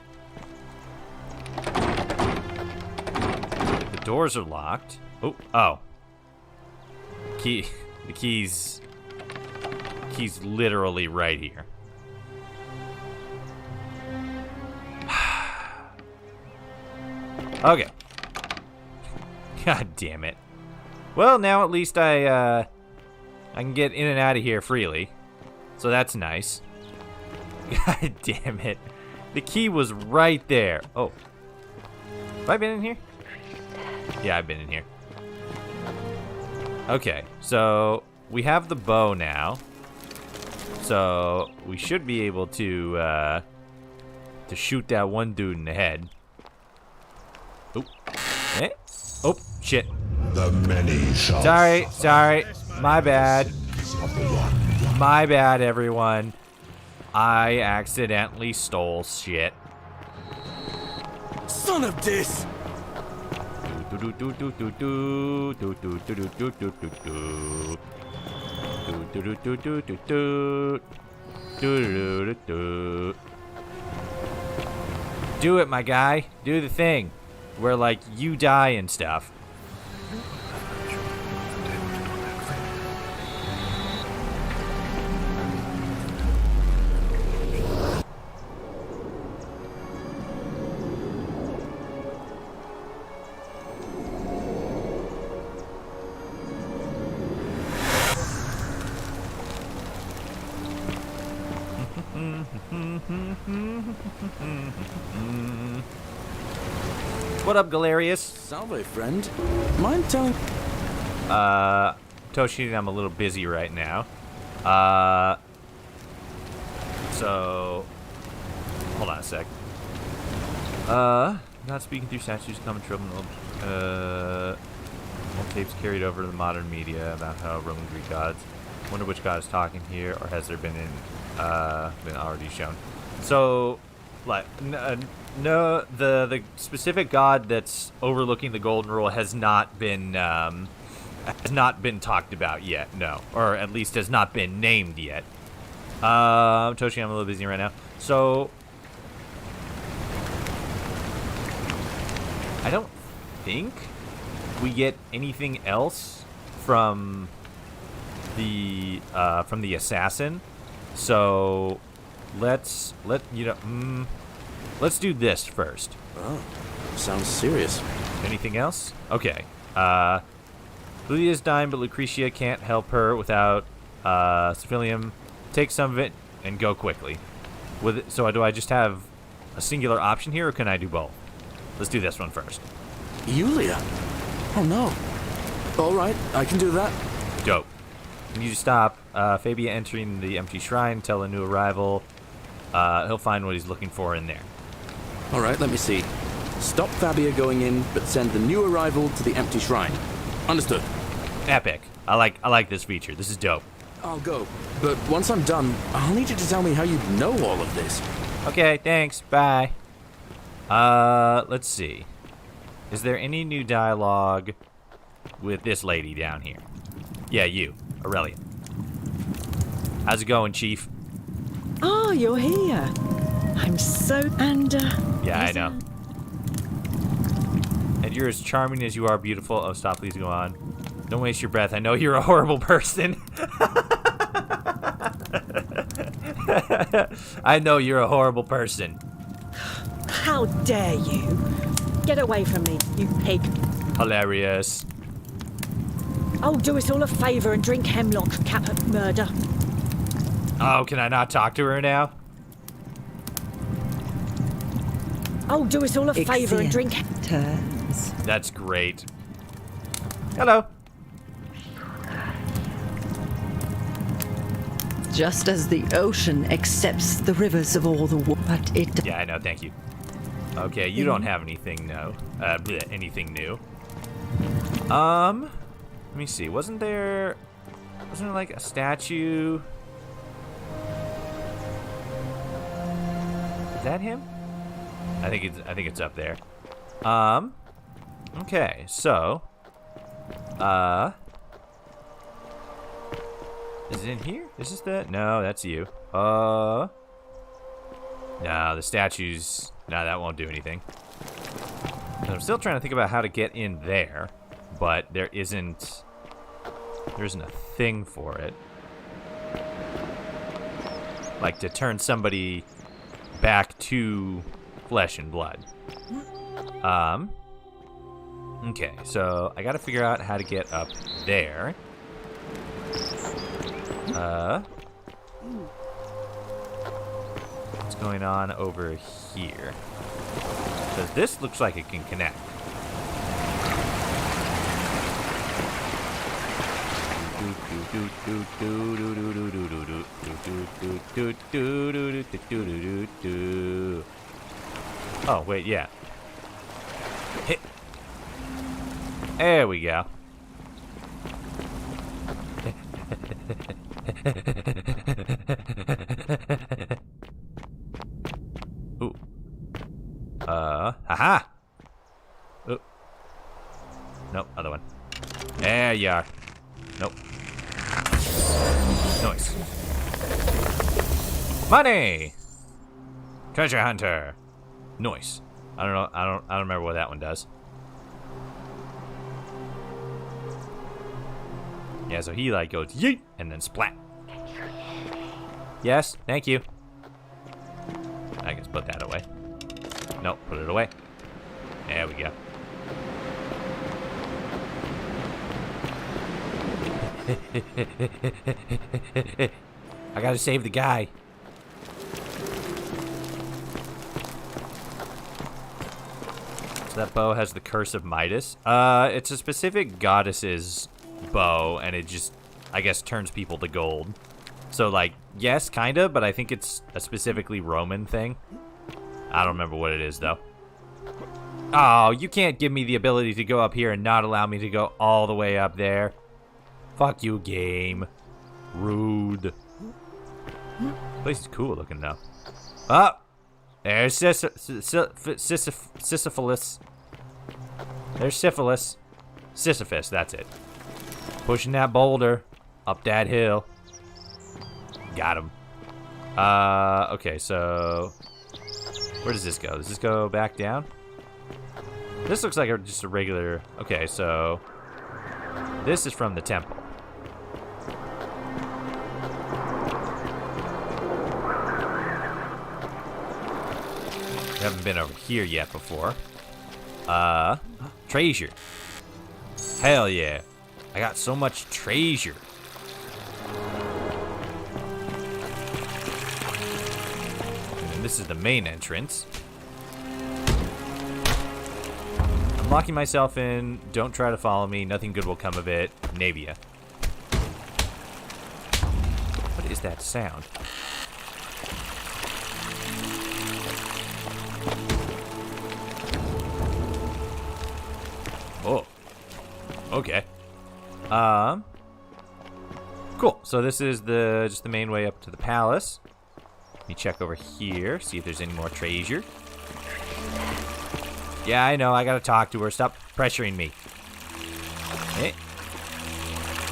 The doors are locked. Oh. The key's literally right here. Okay. God damn it. Well, now at least I can get in and out of here freely. So that's nice. God damn it. The key was right there. Oh. Have I been in here? Yeah, I've been in here. Okay, so we have the bow now. So we should be able to shoot that one dude in the head. Oh, shit. The many shall Sorry. My bad. My bad, everyone. I accidentally stole shit. Son of this! Do it, my guy. Do the thing. Where, like, you die and stuff. What up, Galerius? Salve, friend. Mind telling... Toshi, I'm a little busy right now. So... Hold on a sec. Not speaking through statues, common trope, old tapes carried over to the modern media about how Roman Greek gods. Wonder which god is talking here, or has there been already shown? So, like, no, the specific god that's overlooking the Golden Rule has not been talked about yet. No, or at least has not been named yet. Toshi, I'm a little busy right now. So, I don't think we get anything else from the assassin. So, let's do this first. Oh, sounds serious. Anything else? Okay. Lydia's dying, but Lucretia can't help her without Civilium. Take some of it and go quickly. So do I just have a singular option here, or can I do both? Let's do this one first. Yulia? Oh no. All right, I can do that. Dope. You need to stop Fabia entering the empty shrine. Tell a new arrival. He'll find what he's looking for in there. All right, let me see. Stop Fabia going in, but send the new arrival to the empty shrine. Understood. Epic. I like this feature. This is dope. I'll go. But once I'm done, I'll need you to tell me how you know all of this. Okay, thanks. Bye. Let's see. Is there any new dialogue with this lady down here? Yeah, you, Aurelia. How's it going, Chief? Oh, you're here. I'm so... And, Yeah, I know. And you're as charming as you are beautiful. Oh, stop, please go on. Don't waste your breath. I know you're a horrible person. I know you're a horrible person. How dare you? Get away from me, you pig. Hilarious. Oh, do us all a favour and drink hemlock, Caput Murder. Oh, can I not talk to her now? Oh, do us all a favour and drink... Turns. That's great. Hello. Just as the ocean accepts the rivers of all the water, but it... Yeah, I know, thank you. Okay, you don't have anything, no. Anything new. Let me see. Wasn't there like a statue? Is that him? I think it's up there. Okay, so is it in here? Is this the... No, that's you. No, the statues... No, that won't do anything. And I'm still trying to think about how to get in there, but there isn't a thing for it. Like to turn somebody back to flesh and blood. Okay, so I gotta figure out how to get up there. What's going on over here? Because this looks like it can connect. Oh, wait, yeah. Hit. There we go. Ooh. Haha! Ooh. Nope, other one. There you are. Nope. Nice. Money! Treasure hunter. Nice. I don't know. I don't remember what that one does. Yeah, so he like goes yeet and then splat. Yes, thank you. I guess put that away. Nope, put it away. There we go. I gotta save the guy. So that bow has the Curse of Midas. It's a specific goddess's bow, and it just, I guess, turns people to gold. So, like, yes, kinda, but I think it's a specifically Roman thing. I don't remember what it is, though. Oh, you can't give me the ability to go up here and not allow me to go all the way up there. Fuck you, game. Rude. Place is cool looking, though. Oh! There's Sisyphilus. There's Syphilis. Sisyphus, that's it. Pushing that boulder up that hill. Got him. Okay, so where does this go? Does this go back down? This looks like just a regular... Okay, so this is from the temple. We haven't been over here yet before. Treasure. Hell yeah. I got so much treasure. And this is the main entrance. I'm locking myself in. Don't try to follow me. Nothing good will come of it. Navia. What is that sound? Oh. Okay. Cool. So this is just the main way up to the palace. Let me check over here, see if there's any more treasure. Yeah, I know. I gotta talk to her. Stop pressuring me. Hey.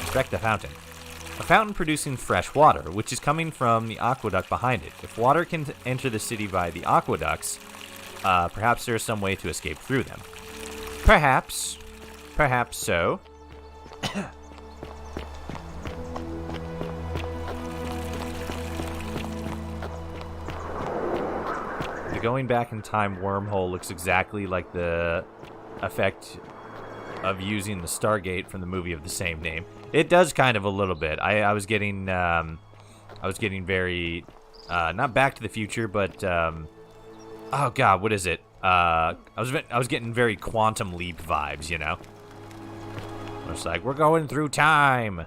Inspect the fountain. A fountain producing fresh water, which is coming from the aqueduct behind it. If water can enter the city via the aqueducts, perhaps there is some way to escape through them. Perhaps. Perhaps so. The going back in time wormhole looks exactly like the effect of using the Stargate from the movie of the same name. It does kind of a little bit. I was getting very not Back to the Future, but oh god, what is it? I was getting very Quantum Leap vibes, you know. It's like, we're going through time.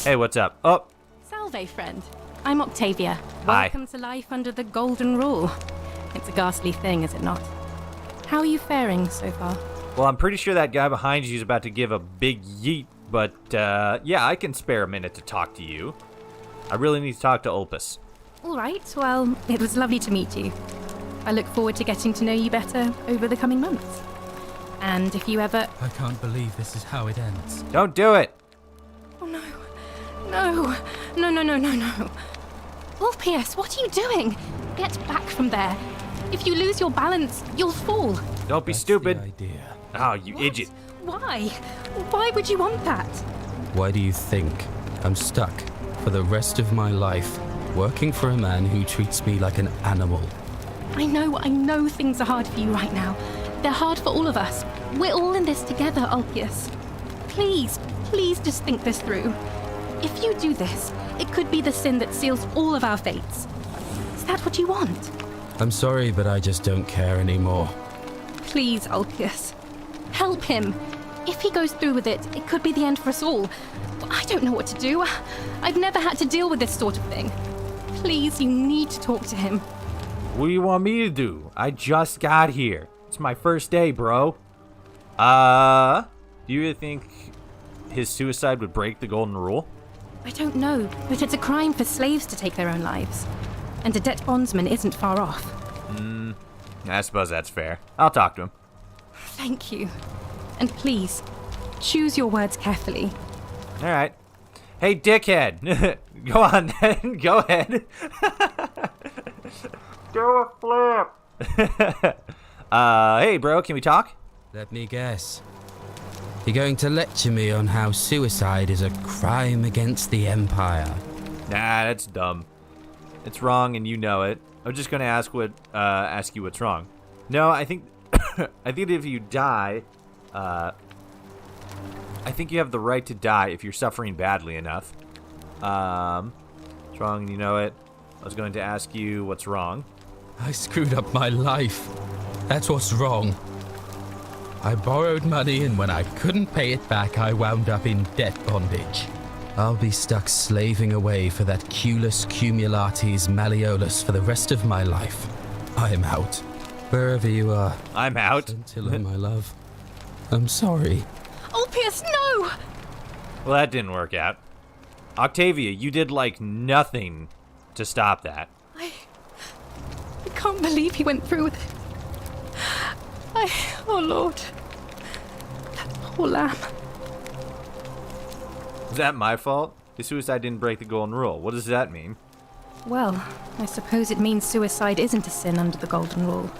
Hey, what's up? Oh. Salve, friend. I'm Octavia. Hi. Welcome to life under the Golden Rule. It's a ghastly thing, is it not? How are you faring so far? Well, I'm pretty sure that guy behind you is about to give a big yeet, but yeah, I can spare a minute to talk to you. I really need to talk to Ulpus. All right, well, it was lovely to meet you. I look forward to getting to know you better over the coming months. And if you ever... I can't believe this is how it ends. Don't do it! Oh, no. No. No, no, no, no, no. Ulpius, what are you doing? Get back from there. If you lose your balance, you'll fall. Don't be stupid. The idea. Oh, you idiot. Why? Why would you want that? Why do you think I'm stuck for the rest of my life working for a man who treats me like an animal? I know things are hard for you right now. They're hard for all of us. We're all in this together, Ulpius. Please just think this through. If you do this, it could be the sin that seals all of our fates. Is that what you want? I'm sorry, but I just don't care anymore. Please, Ulpius. Help him. If he goes through with it, it could be the end for us all. I don't know what to do. I've never had to deal with this sort of thing. Please, you need to talk to him. What do you want me to do? I just got here. It's my first day, bro. Do you really think his suicide would break the Golden Rule? I don't know, but it's a crime for slaves to take their own lives. And a debt bondsman isn't far off. I suppose that's fair. I'll talk to him. Thank you. And please, choose your words carefully. All right. Hey, dickhead. Go on then. Go ahead. Do a flip. Hey, bro, can we talk? Let me guess. You're going to lecture me on how suicide is a crime against the Empire. Nah, that's dumb. It's wrong, and you know it. I'm just gonna ask you what's wrong. No, I think, I think if you die, I think you have the right to die if you're suffering badly enough. It's wrong, and you know it. I was going to ask you what's wrong. I screwed up my life. That's what's wrong. I borrowed money, and when I couldn't pay it back, I wound up in debt bondage. I'll be stuck slaving away for that Culus Cumulatis Malleolus for the rest of my life. I'm out. Wherever you are. I'm out. Scintilla, my love. I'm sorry. Ulpius, no! Well, that didn't work out. Octavia, you did, like, nothing to stop that. I can't believe he went through with it. Oh, Lord. That poor lamb. Is that my fault? The suicide didn't break the golden rule. What does that mean? Well, I suppose it means suicide isn't a sin under the Golden Rule.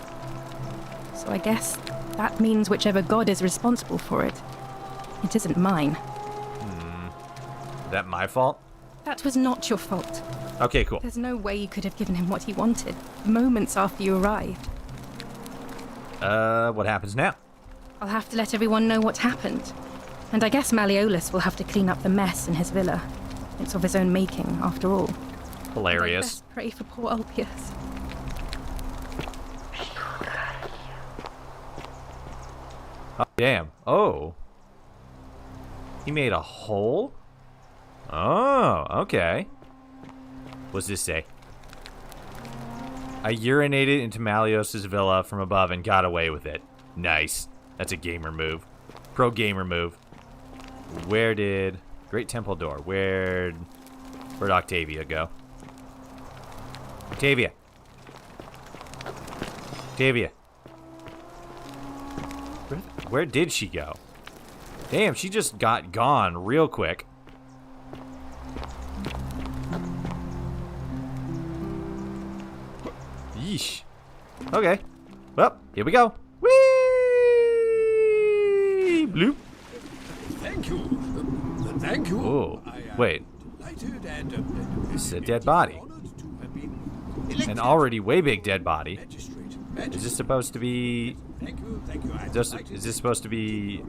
So I guess that means whichever god is responsible for it. It isn't mine. Is that my fault? That was not your fault. Okay, cool. There's no way you could have given him what he wanted, moments after you arrived. What happens now? I'll have to let everyone know what happened. And I guess Malleolus will have to clean up the mess in his villa. It's of his own making, after all. Hilarious. I'd best pray for poor Ulpius. Oh, damn. Oh. He made a hole? Oh, okay. What's this say? I urinated into Malleolus' villa from above and got away with it. Nice. That's a gamer move. Pro gamer move. Where did... Great Temple Door. Where'd Octavia go? Octavia. Octavia. Where did she go? Damn, she just got gone real quick. Yeesh. Okay. Well, here we go. Whee! Bloop. Thank you. Thank you. Oh, wait. This is a dead body. An already way big dead body. Is this supposed to be... Is this supposed to be,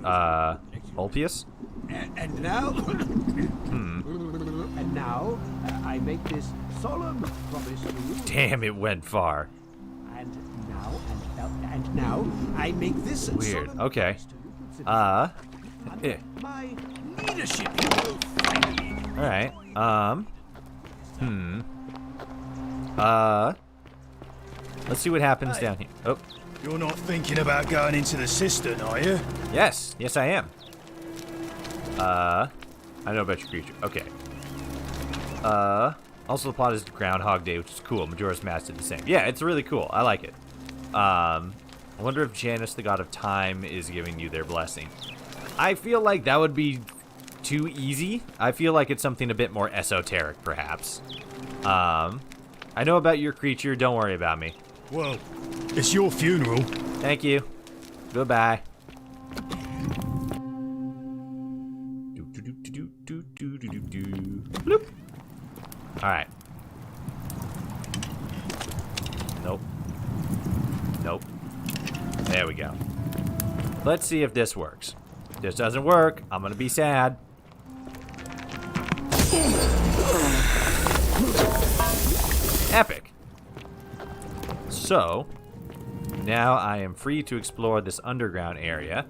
Ulpius? And now... And now, I make this solemn promise to you... Damn, it went far. And now, I make this Weird. solemn Okay. my leadership. Alright. Let's see what happens down here. Oh. You're not thinking about going into the cistern, are you? Yes. Yes, I am. I know about your creature. Okay. Also the plot is Groundhog Day, which is cool. Majora's Mask did the same. Yeah, it's really cool. I like it. I wonder if Janus, the god of time, is giving you their blessing. I feel like that would be too easy. I feel like it's something a bit more esoteric, perhaps. I know about your creature. Don't worry about me. Well, it's your funeral. Thank you. Goodbye. Bloop. All right. Nope. Nope. There we go. Let's see if this works. If this doesn't work, I'm gonna be sad. Epic. So, now I am free to explore this underground area.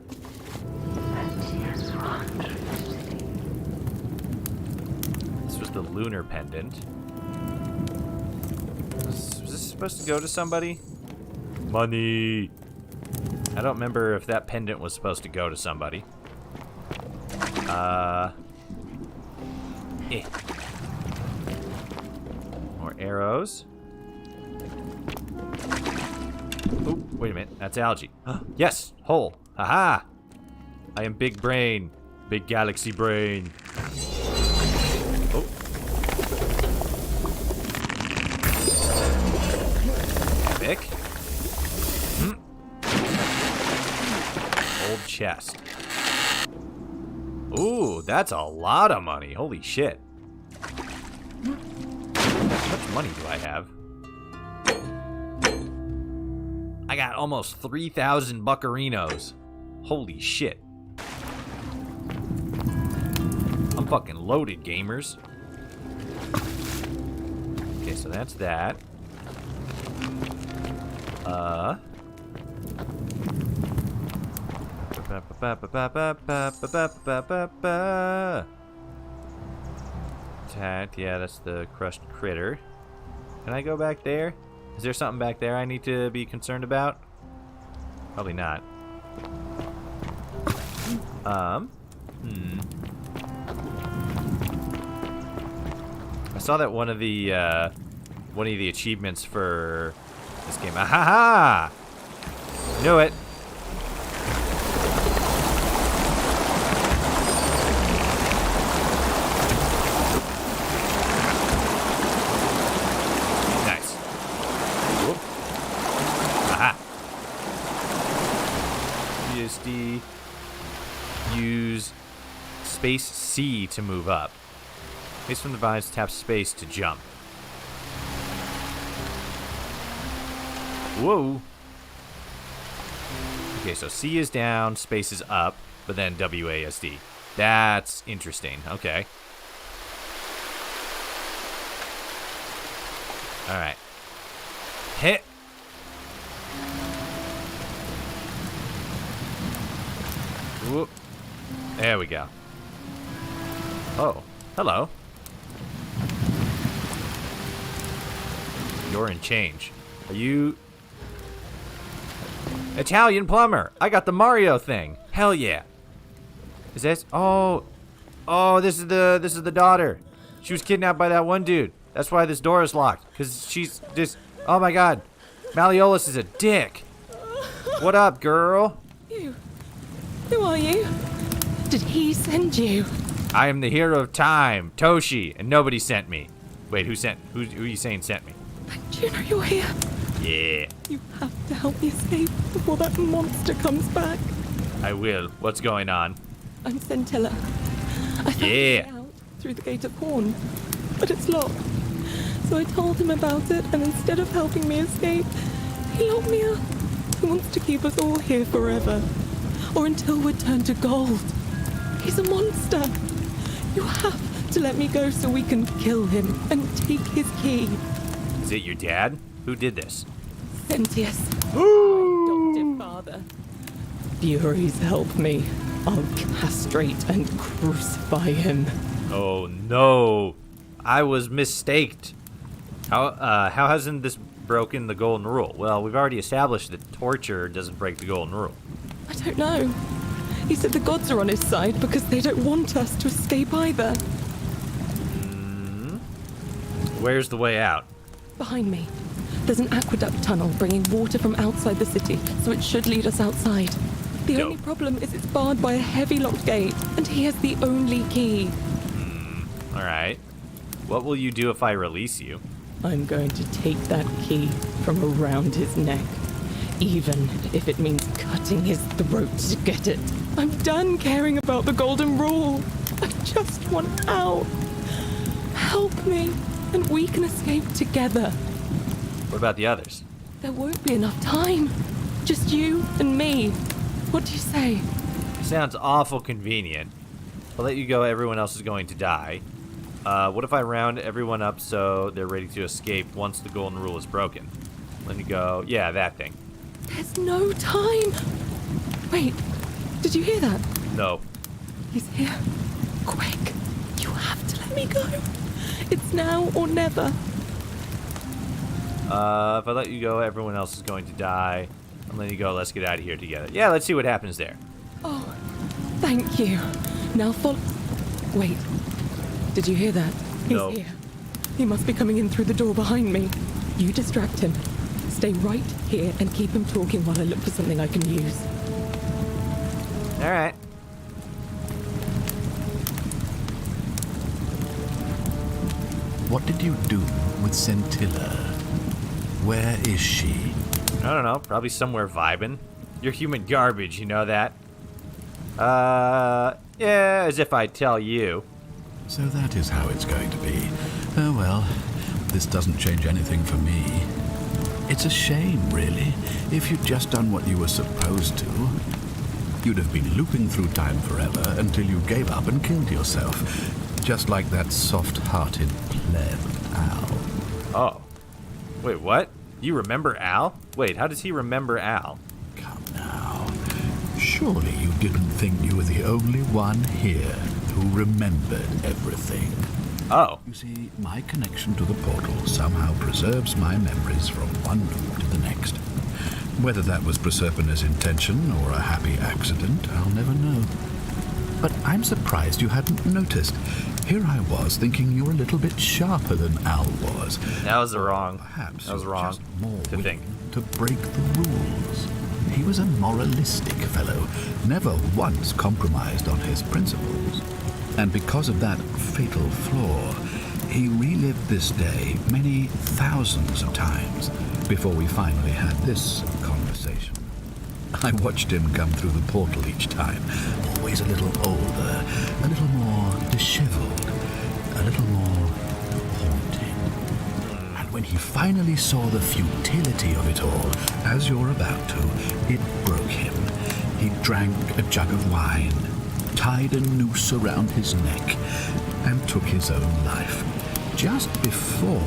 This was the lunar pendant. Was this supposed to go to somebody? Money. I don't remember if that pendant was supposed to go to somebody. More arrows. Oh, wait a minute. That's algae. Yes, hole. Haha. I am big brain. Big galaxy brain. Oh. Epic. Old chest. Ooh, that's a lot of money. Holy shit. How much money do I have? I got almost 3,000 buccarinos. Holy shit. I'm fucking loaded, gamers. Okay, so that's that. Attacked. Yeah, that's the crushed critter. Can I go back there? Is there something back there I need to be concerned about? Probably not. I saw that one of the achievements for this game. Ahaha! Knew it. Use space C to move up. Space from the vines, tap space to jump. Whoa. Okay, so C is down, space is up, but then WASD. That's interesting. Okay. Alright. Hit. Whoop. There we go. Oh, hello. You're in change. Are you... Italian plumber. I got the Mario thing. Hell yeah. Is this? Oh, this is the daughter. She was kidnapped by that one dude. That's why this door is locked. Cause she's just. Oh my God, Malleolus is a dick. What up, girl? You. Who are you? Did he send you? I am the hero of time, Toshi, and nobody sent me. Wait, who are you saying sent me? Juno, you're here. Yeah. You have to help me escape before that monster comes back. I will. What's going on? I'm Scintilla. I found my way out through the gate of Horn, but it's locked. So I told him about it, and instead of helping me escape, he locked me up. He wants to keep us all here forever, or until we're turned to gold. He's a monster. You have to let me go so we can kill him and take his key. Is it your dad? Who did this? Sentius, my adoptive father. Furies, help me. I'll castrate and crucify him. Oh no, I was mistaked. How hasn't this broken the golden rule? Well, we've already established that torture doesn't break the golden rule. I don't know. He said the gods are on his side because they don't want us to escape either. Where's the way out? Behind me. There's an aqueduct tunnel bringing water from outside the city, so it should lead us outside. The only problem is it's barred by a heavy locked gate, and he has the only key. Alright. What will you do if I release you? I'm going to take that key from around his neck, even if it means cutting his throat to get it. I'm done caring about the golden rule. I just want out. Help me, and we can escape together. What about the others? There won't be enough time. Just you and me. What do you say? Sounds awful convenient. I'll let you go, everyone else is going to die. What if I round everyone up so they're ready to escape once the golden rule is broken? Let me go. Yeah, that thing. There's no time. Wait, did you hear that? No. He's here. Quick, you have to let me go. It's now or never. If I let you go, everyone else is going to die. I'm letting you go. Let's get out of here together. Yeah, let's see what happens there. Oh, thank you. Now follow. Wait, did you hear that? No. He's here. He must be coming in through the door behind me. You distract him. Stay right here and keep him talking while I look for something I can use. All right. What did you do with Scintilla? Where is she? I don't know. Probably somewhere vibing. You're human garbage, you know that? Yeah, as if I'd tell you. So that is how it's going to be. Oh well, this doesn't change anything for me. It's a shame, really. If you'd just done what you were supposed to, you'd have been looping through time forever until you gave up and killed yourself. Just like that soft-hearted pleb, Al. Oh. Wait, what? You remember Al? Wait, how does he remember Al? Come now. Surely you didn't think you were the only one here who remembered everything. Oh. You see, my connection to the portal somehow preserves my memories from one loop to the next. Whether that was Proserpina's intention or a happy accident, I'll never know. But I'm surprised you hadn't noticed. Here I was thinking you were a little bit sharper than Al was. That was wrong. Perhaps that was wrong more to think. To break the rules. He was a moralistic fellow, never once compromised on his principles. And because of that fatal flaw, he relived this day many thousands of times before we finally had this conversation. I watched him come through the portal each time, always always a little older, a little more disheveled, a little more haunting. And when he finally saw the futility of it all, as you're about to, it broke him. He drank a jug of wine, tied a noose around his neck, and took his own life, just before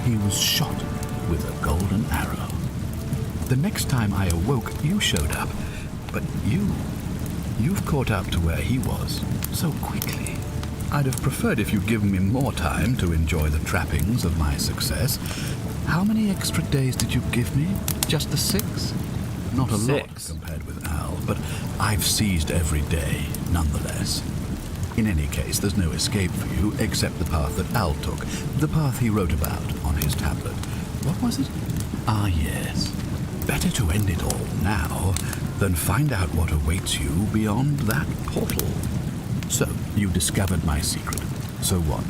he was shot with a golden arrow. The next time I awoke, you showed up, but you've caught up to where he was so quickly. I'd have preferred if you'd given me more time to enjoy the trappings of my success. How many extra days did you give me? Just the 6? Not a lot compared with Al, but I've seized every day, nonetheless. In any case, there's no escape for you except the path that Al took, the path he wrote about on his tablet. What was it? Ah, yes. Better to end it all now than find out what awaits you beyond that portal. So, you discovered my secret. So what?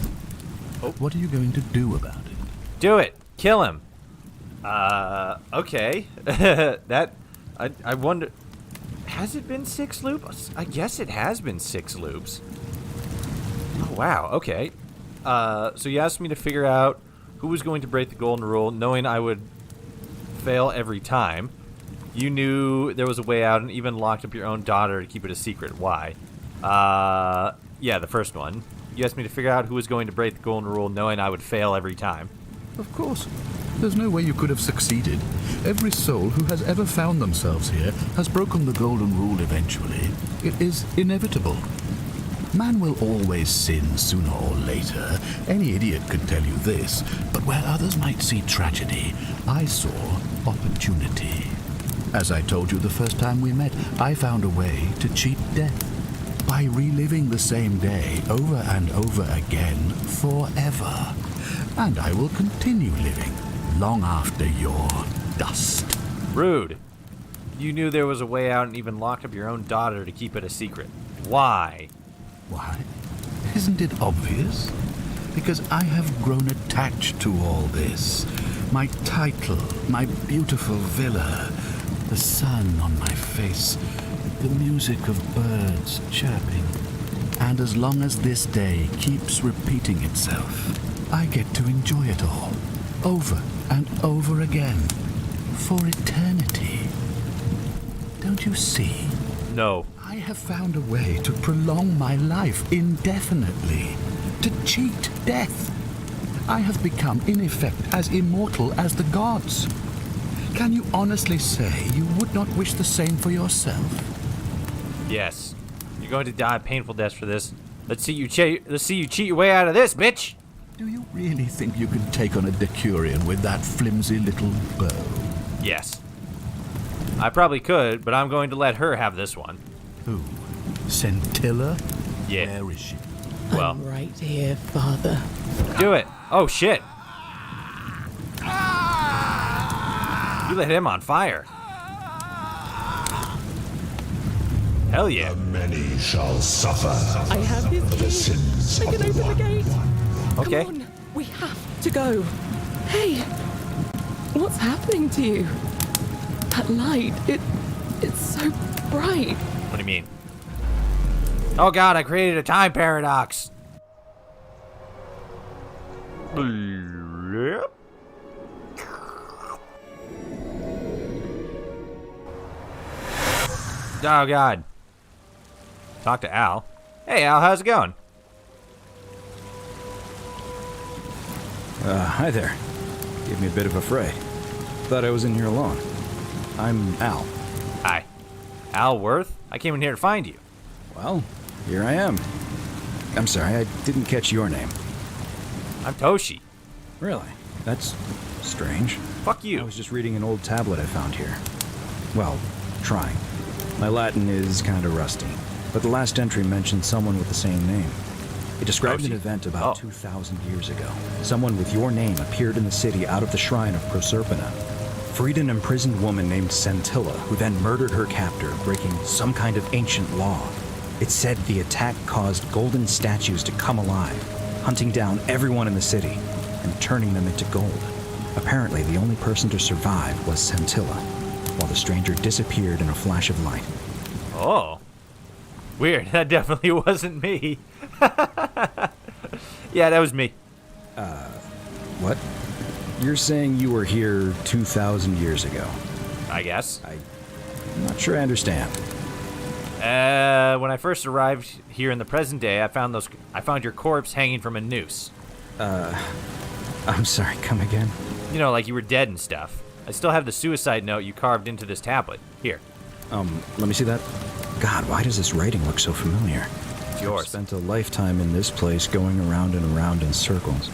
What are you going to do about it? Do it. Kill him. Okay. I wonder... Has it been 6 loops? I guess it has been 6 loops. Oh, wow. Okay. So you asked me to figure out who was going to break the golden rule, knowing I would fail every time. You knew there was a way out and even locked up your own daughter to keep it a secret. Why? Yeah, the first one. You asked me to figure out who was going to break the golden rule, knowing I would fail every time. Of course. There's no way you could have succeeded. Every soul who has ever found themselves here has broken the golden rule eventually. It is inevitable. Man will always sin sooner or later. Any idiot could tell you this. But where others might see tragedy, I saw opportunity. As I told you the first time we met, I found a way to cheat death. By reliving the same day over and over again forever. And I will continue living long after your dust. Rude. You knew there was a way out and even locked up your own daughter to keep it a secret. Why? Why? Isn't it obvious? Because I have grown attached to all this. My title, my beautiful villa, the sun on my face, the music of birds chirping. And as long as this day keeps repeating itself, I get to enjoy it all, over and over again, for eternity. Don't you see? No. I have found a way to prolong my life indefinitely, to cheat death. I have become, in effect, as immortal as the gods. Can you honestly say you would not wish the same for yourself? Yes. You're going to die a painful death for this. Let's see you cheat your way out of this, bitch! Do you really think you can take on a Decurion with that flimsy little bow? Yes. I probably could, but I'm going to let her have this one. Who? Scintilla? Yeah. Where is she? Well. I'm right here, Father. Do it. Oh, shit. You lit him on fire. Hell yeah. The many shall suffer. I have his for the key. sins I of can the open the one. gate. Okay. Come on, we have to go. Hey, what's happening to you? That light, it's so bright. What do you mean? Oh god, I created a time paradox. Oh god. Talk to Al. Hey Al, how's it going? Hi there. Gave me a bit of a fray. Thought I was in here alone. I'm Al. Hi. Al Worth? I came in here to find you. Well, here I am. I'm sorry, I didn't catch your name. I'm Toshi. Really? That's strange. Fuck you. I was just reading an old tablet I found here. Well, trying. My Latin is kinda rusty, but the last entry mentioned someone with the same name. It described an event about 2,000 years ago. Someone with your name appeared in the city out of the shrine of Proserpina. Freed an imprisoned woman named Scintilla, who then murdered her captor, breaking some kind of ancient law. It said the attack caused golden statues to come alive, hunting down everyone in the city and turning them into gold. Apparently, the only person to survive was Scintilla, while the stranger disappeared in a flash of light. Oh. Weird. That definitely wasn't me. Yeah, that was me. What? You're saying you were here 2,000 years ago? I guess. I'm not sure I understand. When I first arrived here in the present day, I found your corpse hanging from a noose. I'm sorry, come again? You know, like you were dead and stuff. I still have the suicide note you carved into this tablet. Here. Let me see that. God, why does this writing look so familiar? It's yours. I've spent a lifetime in this place going around and around in circles.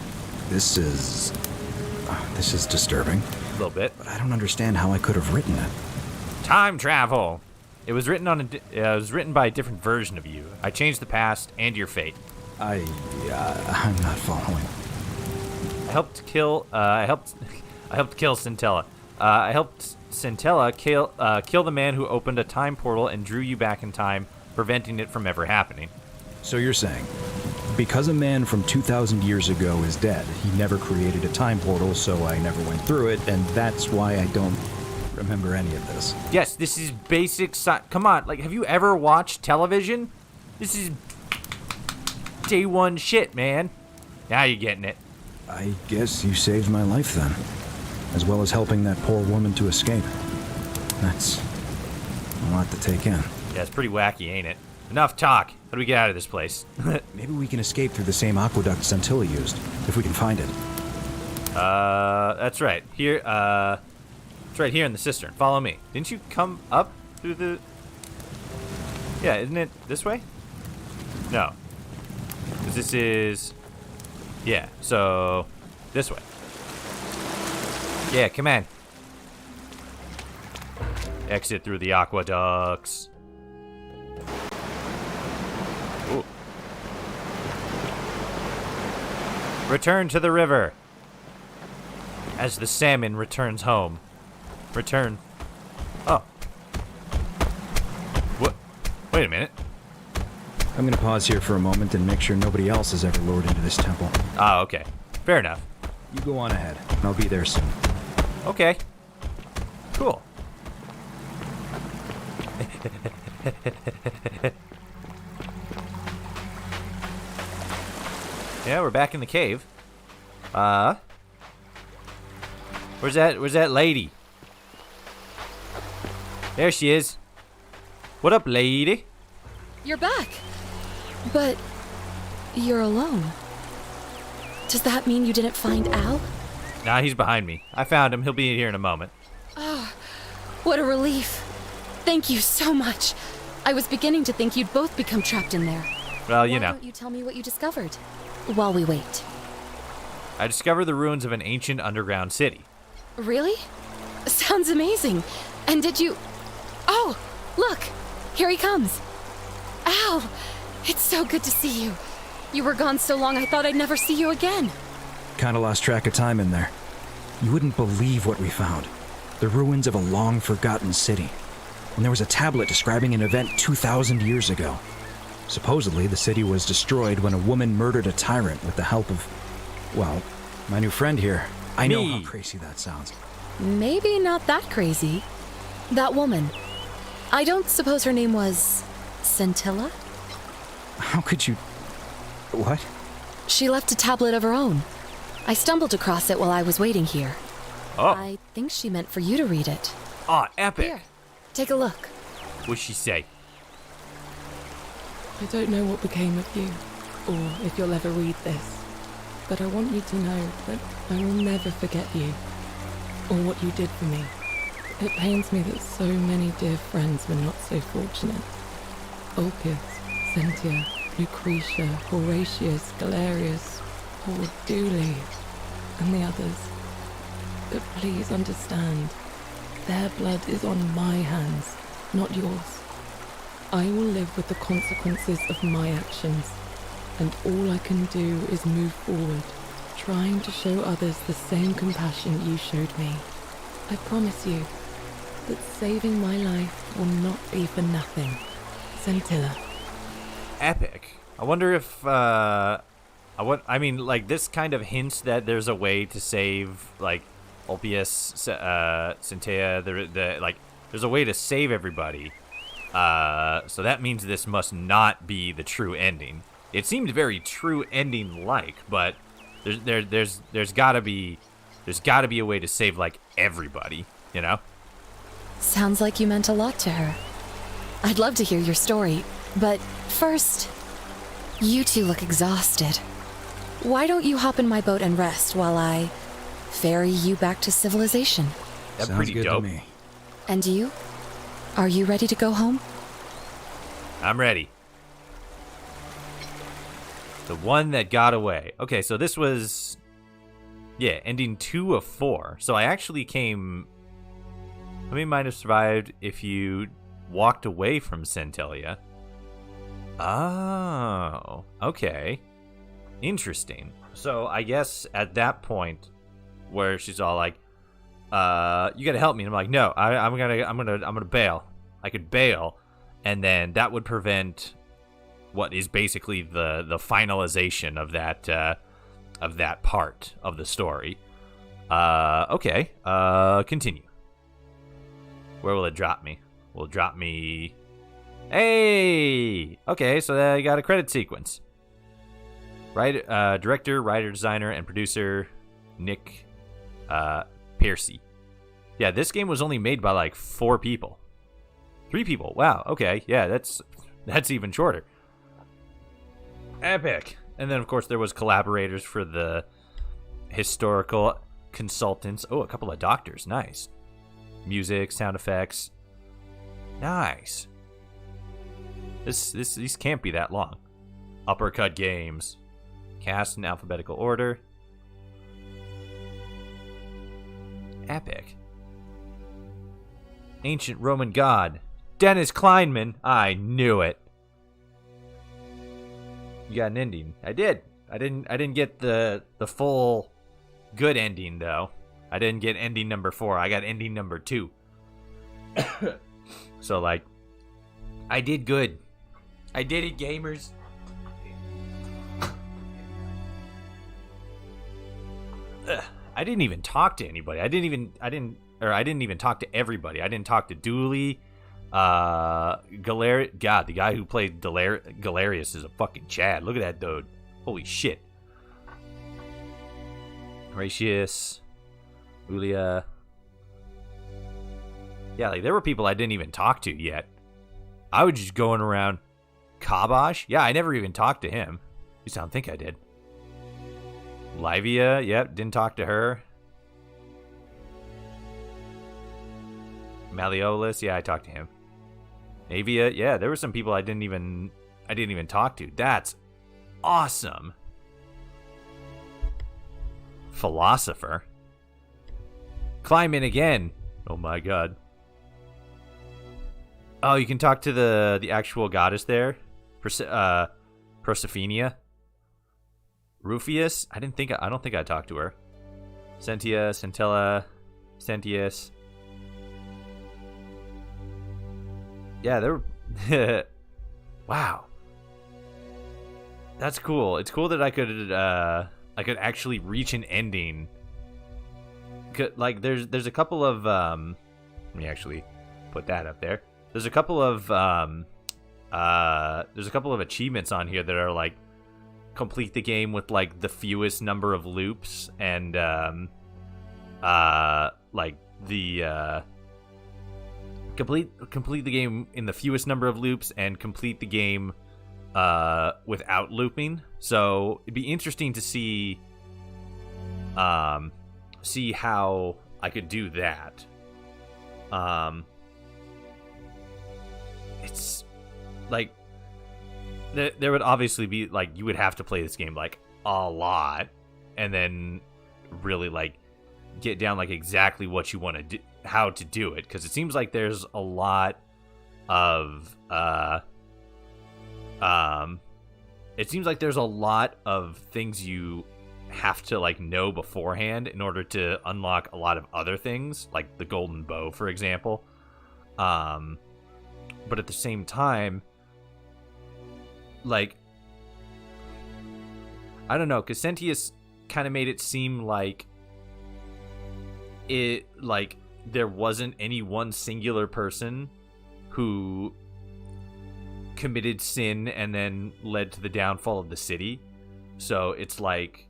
This is disturbing. A little bit. But I don't understand how I could have written it. Time travel. It was written by a different version of you. I changed the past and your fate. I'm not following. I helped kill Centella. I helped Centella kill the man who opened a time portal and drew you back in time, preventing it from ever happening. So you're saying, because a man from 2,000 years ago is dead, he never created a time portal, so I never went through it, and that's why I don't remember any of this. Yes, this is basic come on, like, have you ever watched television? This is day one shit, man. Now you're getting it. I guess you saved my life then, as well as helping that poor woman to escape. That's a lot to take in. Yeah, it's pretty wacky, ain't it? Enough talk. How do we get out of this place? Maybe we can escape through the same aqueduct Centilla used, if we can find it. That's right. Here, it's right here in the cistern. Follow me. Didn't you come up through the... Yeah, isn't it this way? No. 'Cause this is... Yeah, so... This way. Yeah, come on. Exit through the aqueducts. Ooh. Return to the river. As the salmon returns home. Return. Oh. What? Wait a minute. I'm gonna pause here for a moment and make sure nobody else has ever lured into this temple. Ah, okay. Fair enough. You go on ahead. I'll be there soon. Okay. Cool. Yeah, we're back in the cave. Where's that lady? There she is. What up, lady? You're back. But you're alone. Does that mean you didn't find Al? Nah, he's behind me. I found him. He'll be here in a moment. Oh, what a relief. Thank you so much. I was beginning to think you'd both become trapped in there. Well, you know. Why don't you tell me what you discovered while we wait? I discovered the ruins of an ancient underground city. Really? Sounds amazing. And did you... Oh, look. Here he comes. Al, it's so good to see you. You were gone so long I thought I'd never see you again. Kinda lost track of time in there. You wouldn't believe what we found. The ruins of a long-forgotten city. And there was a tablet describing an event 2,000 years ago. Supposedly, the city was destroyed when a woman murdered a tyrant with the help of, well, my new friend here. I know how crazy that sounds. Maybe not that crazy. That woman. I don't suppose her name was... Centilla? How could you... What? She left a tablet of her own. I stumbled across it while I was waiting here. Oh. I think she meant for you to read it. Oh, epic. Here, take a look. What'd she say? I don't know what became of you, or if you'll ever read this, but I want you to know that I will never forget you, or what you did for me. It pains me that so many dear friends were not so fortunate. Ulpius, Cynthia, Lucretia, Horatius, Galerius, poor Dooley, and the others. But please understand, their blood is on my hands, not yours. I will live with the consequences of my actions, and all I can do is move forward, trying to show others the same compassion you showed me. I promise you that saving my life will not be for nothing. Centilla. Epic. I wonder if, I mean, like, this kind of hints that there's a way to save, like, Ulpius, Cynthia, like, there's a way to save everybody. So that means this must not be the true ending. It seemed very true ending-like, but there's gotta be a way to save like everybody, you know? Sounds like you meant a lot to her. I'd love to hear your story, but first, you two look exhausted. Why don't you hop in my boat and rest while I ferry you back to civilization? That's Sounds pretty good dope. to me. And you? Are you ready to go home? I'm ready. The one that got away. Okay, so this was, yeah, ending 2 of 4. So I actually came. How many might have survived if you walked away from Centellia? Oh, okay. Interesting. So I guess at that point where she's all like, you gotta help me. And I'm like, no, I'm gonna bail. I could bail, and then that would prevent what is basically the finalization of that part of the story. Okay. Continue. Where will it drop me? Will it drop me? Hey! Okay, so I got a credit sequence. Right, director, writer, designer, and producer Nick Piercy. Yeah, this game was only made by like 4 people. 3 people. Wow. Okay. Yeah, that's even shorter. Epic. And then of course there was collaborators for the historical consultants. Oh, a couple of doctors. Nice. Music, sound effects. Nice. These can't be that long. Uppercut Games. Cast in alphabetical order. Epic. Ancient Roman god. Dennis Kleinman. I knew it. You got an ending. I did. I didn't get the full good ending though. I didn't get ending number 4. I got ending number 2. So like, I did good. I did it, gamers. I didn't even talk to anybody. I didn't even talk to everybody. I didn't talk to Dooley. God, the guy who played Galerius is a fucking Chad. Look at that dude. Holy shit. Horatius. Ulia. Yeah, like there were people I didn't even talk to yet. I was just going around. Kabosh? Yeah, I never even talked to him. At least I don't think I did. Livia, yep, didn't talk to her. Malleolus, yeah, I talked to him. Avia, yeah, there were some people I didn't even talk to. That's awesome. Philosopher. Climb in again. Oh my god. Oh, you can talk to the actual goddess there. Proserpina. Rufius? I don't think I talked to her. Sentia, Centella, Sentius. Yeah, they're wow. That's cool. It's cool that I could actually reach an ending. Like there's a couple of let me actually put that up there. There's a couple of achievements on here that are like complete the game with like the fewest number of loops and like the complete the game in the fewest number of loops and complete the game without looping. So it'd be interesting to see how I could do that. It's like there would obviously be like you would have to play this game like a lot and then really like get down like exactly what you want to do, how to do it, because it seems like there's a lot of things you have to like know beforehand in order to unlock a lot of other things, like the golden bow, for example. But at the same time, like, I don't know, because Sentius kind of made it seem like there wasn't any one singular person who committed sin and then led to the downfall of the city. So it's like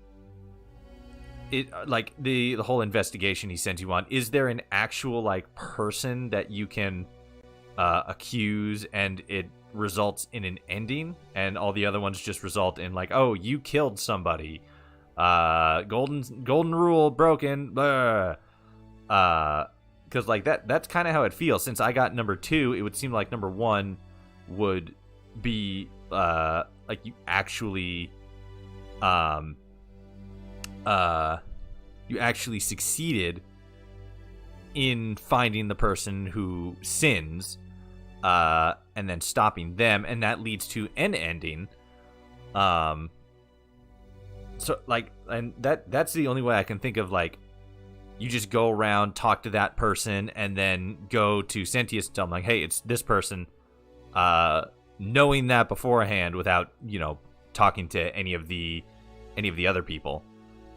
the whole investigation he sent you on. Is there an actual like person that you can accuse and it results in an ending, and all the other ones just result in like, oh, you killed somebody, golden rule broken, because like that's kind of how it feels. Since I got number 2, it would seem like number 1 would be like you actually succeeded in finding the person who sins, and then stopping them, and that leads to an ending. So like, and that's the only way I can think of, like, you just go around, talk to that person, and then go to Sentius and tell them like, hey, it's this person, knowing that beforehand without, you know, talking to any of the other people.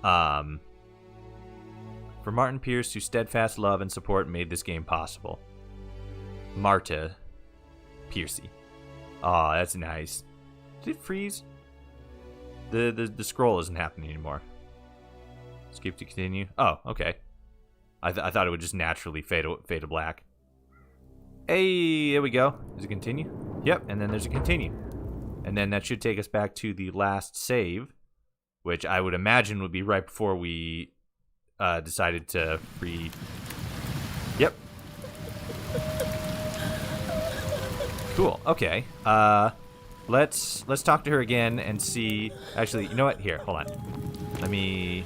For Martin Pierce, whose steadfast love and support made this game possible. Marta Piercy. Oh, that's nice. Did it freeze? The scroll isn't happening anymore. Skip to continue. Oh, okay. I thought it would just naturally fade to black. Hey, there we go. Does it continue? Yep, and then there's a continue. And then that should take us back to the last save, which I would imagine would be right before we decided to free. Yep. Cool. Okay. Let's talk to her again and see. Actually, you know what? Here, hold on. Let me.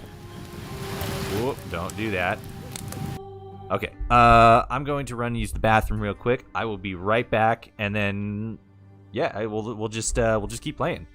Whoop! Don't do that. Okay. I'm going to run and use the bathroom real quick. I will be right back, and then yeah, we'll just keep playing.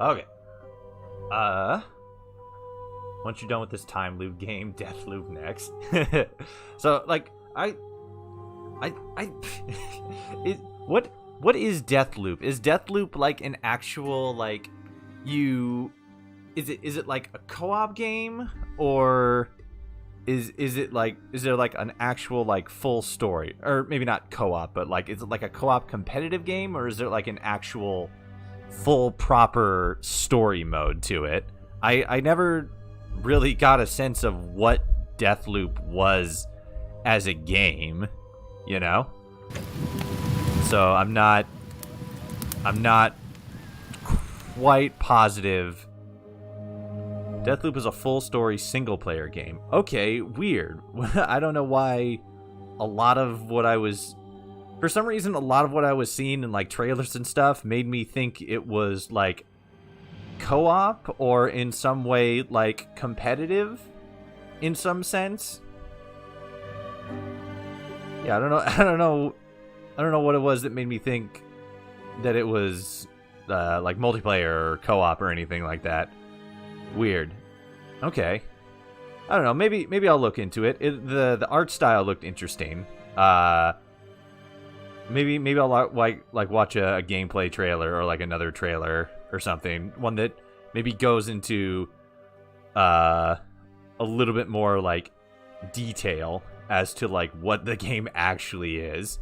Okay. Once you're done with this time loop game, death loop next. So, like, what is death loop? Is death loop like an actual, like, is it like a co-op game, or is there like an actual like full story, or maybe not co-op, but like, is it like a co-op competitive game, or is there like an actual full proper story mode to it? I never really got a sense of what Deathloop was as a game, you know? So I'm not quite positive. Deathloop is a full story single player game. Okay, weird. I don't know why a lot of what I was seeing in like trailers and stuff made me think it was like co-op or in some way like competitive in some sense. Yeah, I don't know what it was that made me think that it was like multiplayer or co-op or anything like that. Weird. Okay. I don't know. Maybe I'll look into it. The art style looked interesting. Maybe I'll like watch a gameplay trailer or like another trailer or something. One that maybe goes into a little bit more like detail as to like what the game actually is.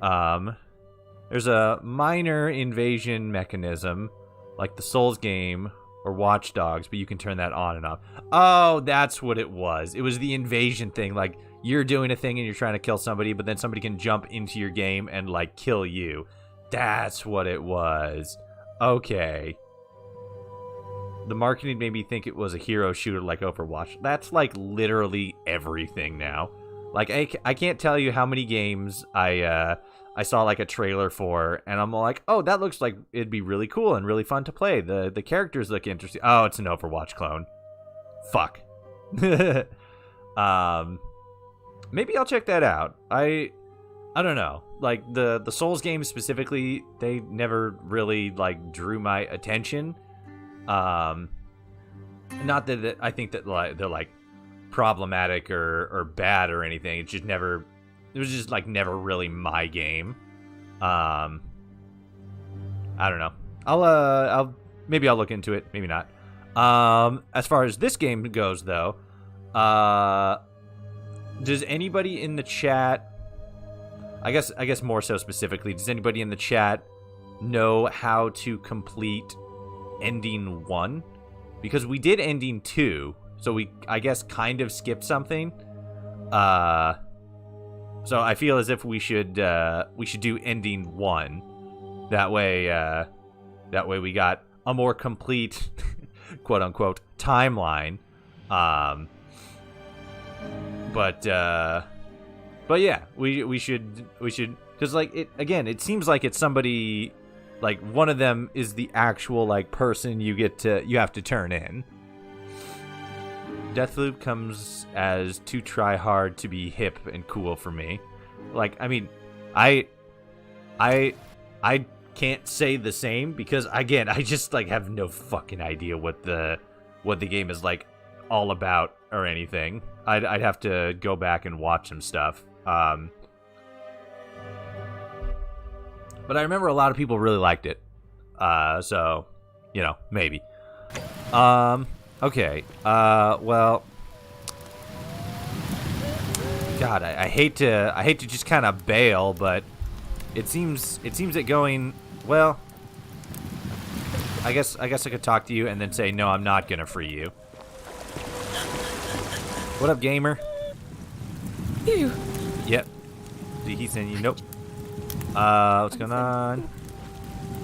There's a minor invasion mechanism like the Souls game or Watch Dogs, but you can turn that on and off. Oh, that's what it was. It was the invasion thing. Like, you're doing a thing and you're trying to kill somebody, but then somebody can jump into your game and, like, kill you. That's what it was. Okay. The marketing made me think it was a hero shooter like Overwatch. That's, like, literally everything now. Like, I can't tell you how many games I saw like a trailer for, and I'm like, oh, that looks like it'd be really cool and really fun to play. The characters look interesting. Oh, it's an Overwatch clone. Fuck. Maybe I'll check that out. I don't know. Like the Souls games specifically, they never really like drew my attention. Not that I think that they're like problematic or bad or anything. It's just never. It was just like never really my game. I don't know. Maybe I'll look into it. Maybe not. As far as this game goes, though, does anybody in the chat? I guess more so specifically, does anybody in the chat know how to complete ending 1? Because we did ending 2, so we I guess kind of skipped something. So I feel as if we should do ending 1. That way we got a more complete, quote unquote, timeline. But yeah, we should because like it seems like it's somebody like one of them is the actual like person you have to turn in. Deathloop comes as too try hard to be hip and cool for me. Like, I mean, I can't say the same because again, I just like have no fucking idea what the game is like all about or anything. I'd have to go back and watch some stuff. But I remember a lot of people really liked it. So, you know, maybe. Okay, well, God, I hate to just kind of bail, but it seems that going, well, I guess I could talk to you and then say, no, I'm not gonna free you. What up, gamer? You. Yep. He's saying you. Nope. What's going on?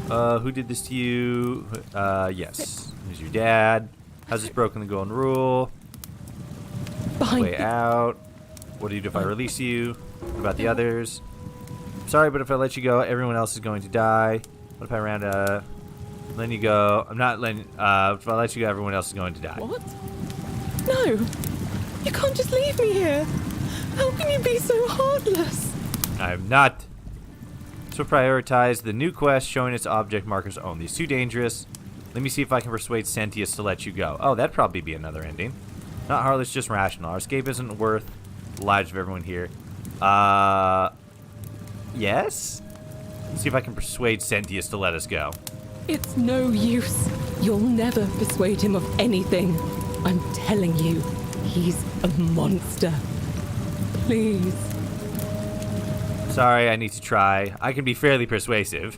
Who did this to you? Yes. Who's your dad? How's this broken the golden rule? Way out. What do you do if I release you? What about the others? Sorry, but if I let you go, everyone else is going to die. What if I letting you go? I'm not letting. If I let you go, everyone else is going to die. What? No, you can't just leave me here. How can you be so heartless? I'm not. So prioritize the new quest showing its object markers only. It's too dangerous. Let me see if I can persuade Sentius to let you go. Oh, that'd probably be another ending. Not heartless, just rational. Our escape isn't worth the lives of everyone here. Yes? Let's see if I can persuade Sentius to let us go. It's no use. You'll never persuade him of anything. I'm telling you, he's a monster. Please. Sorry, I need to try. I can be fairly persuasive.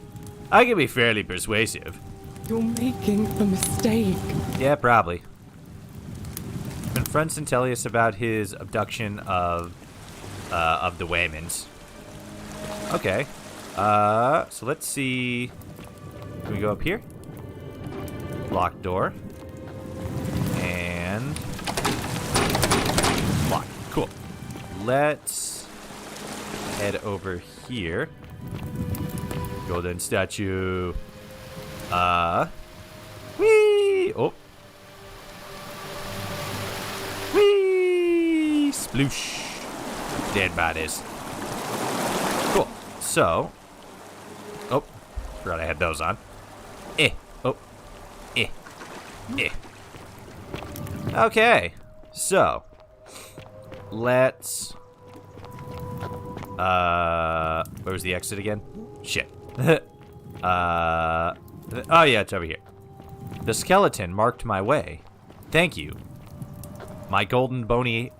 You're making a mistake. Yeah, probably. Confront Centellius about his abduction of the Waymans. Okay. So let's see. Can we go up here? Locked door. And locked. Cool. Let's head over here. Golden statue. Whee! Oh. Whee! Sploosh. Dead bodies. Cool. So. Oh. Forgot I had those on. Oh. Okay. So. Let's. Where's the exit again? Shit. Oh yeah, it's over here. The skeleton marked my way. Thank you. My golden bony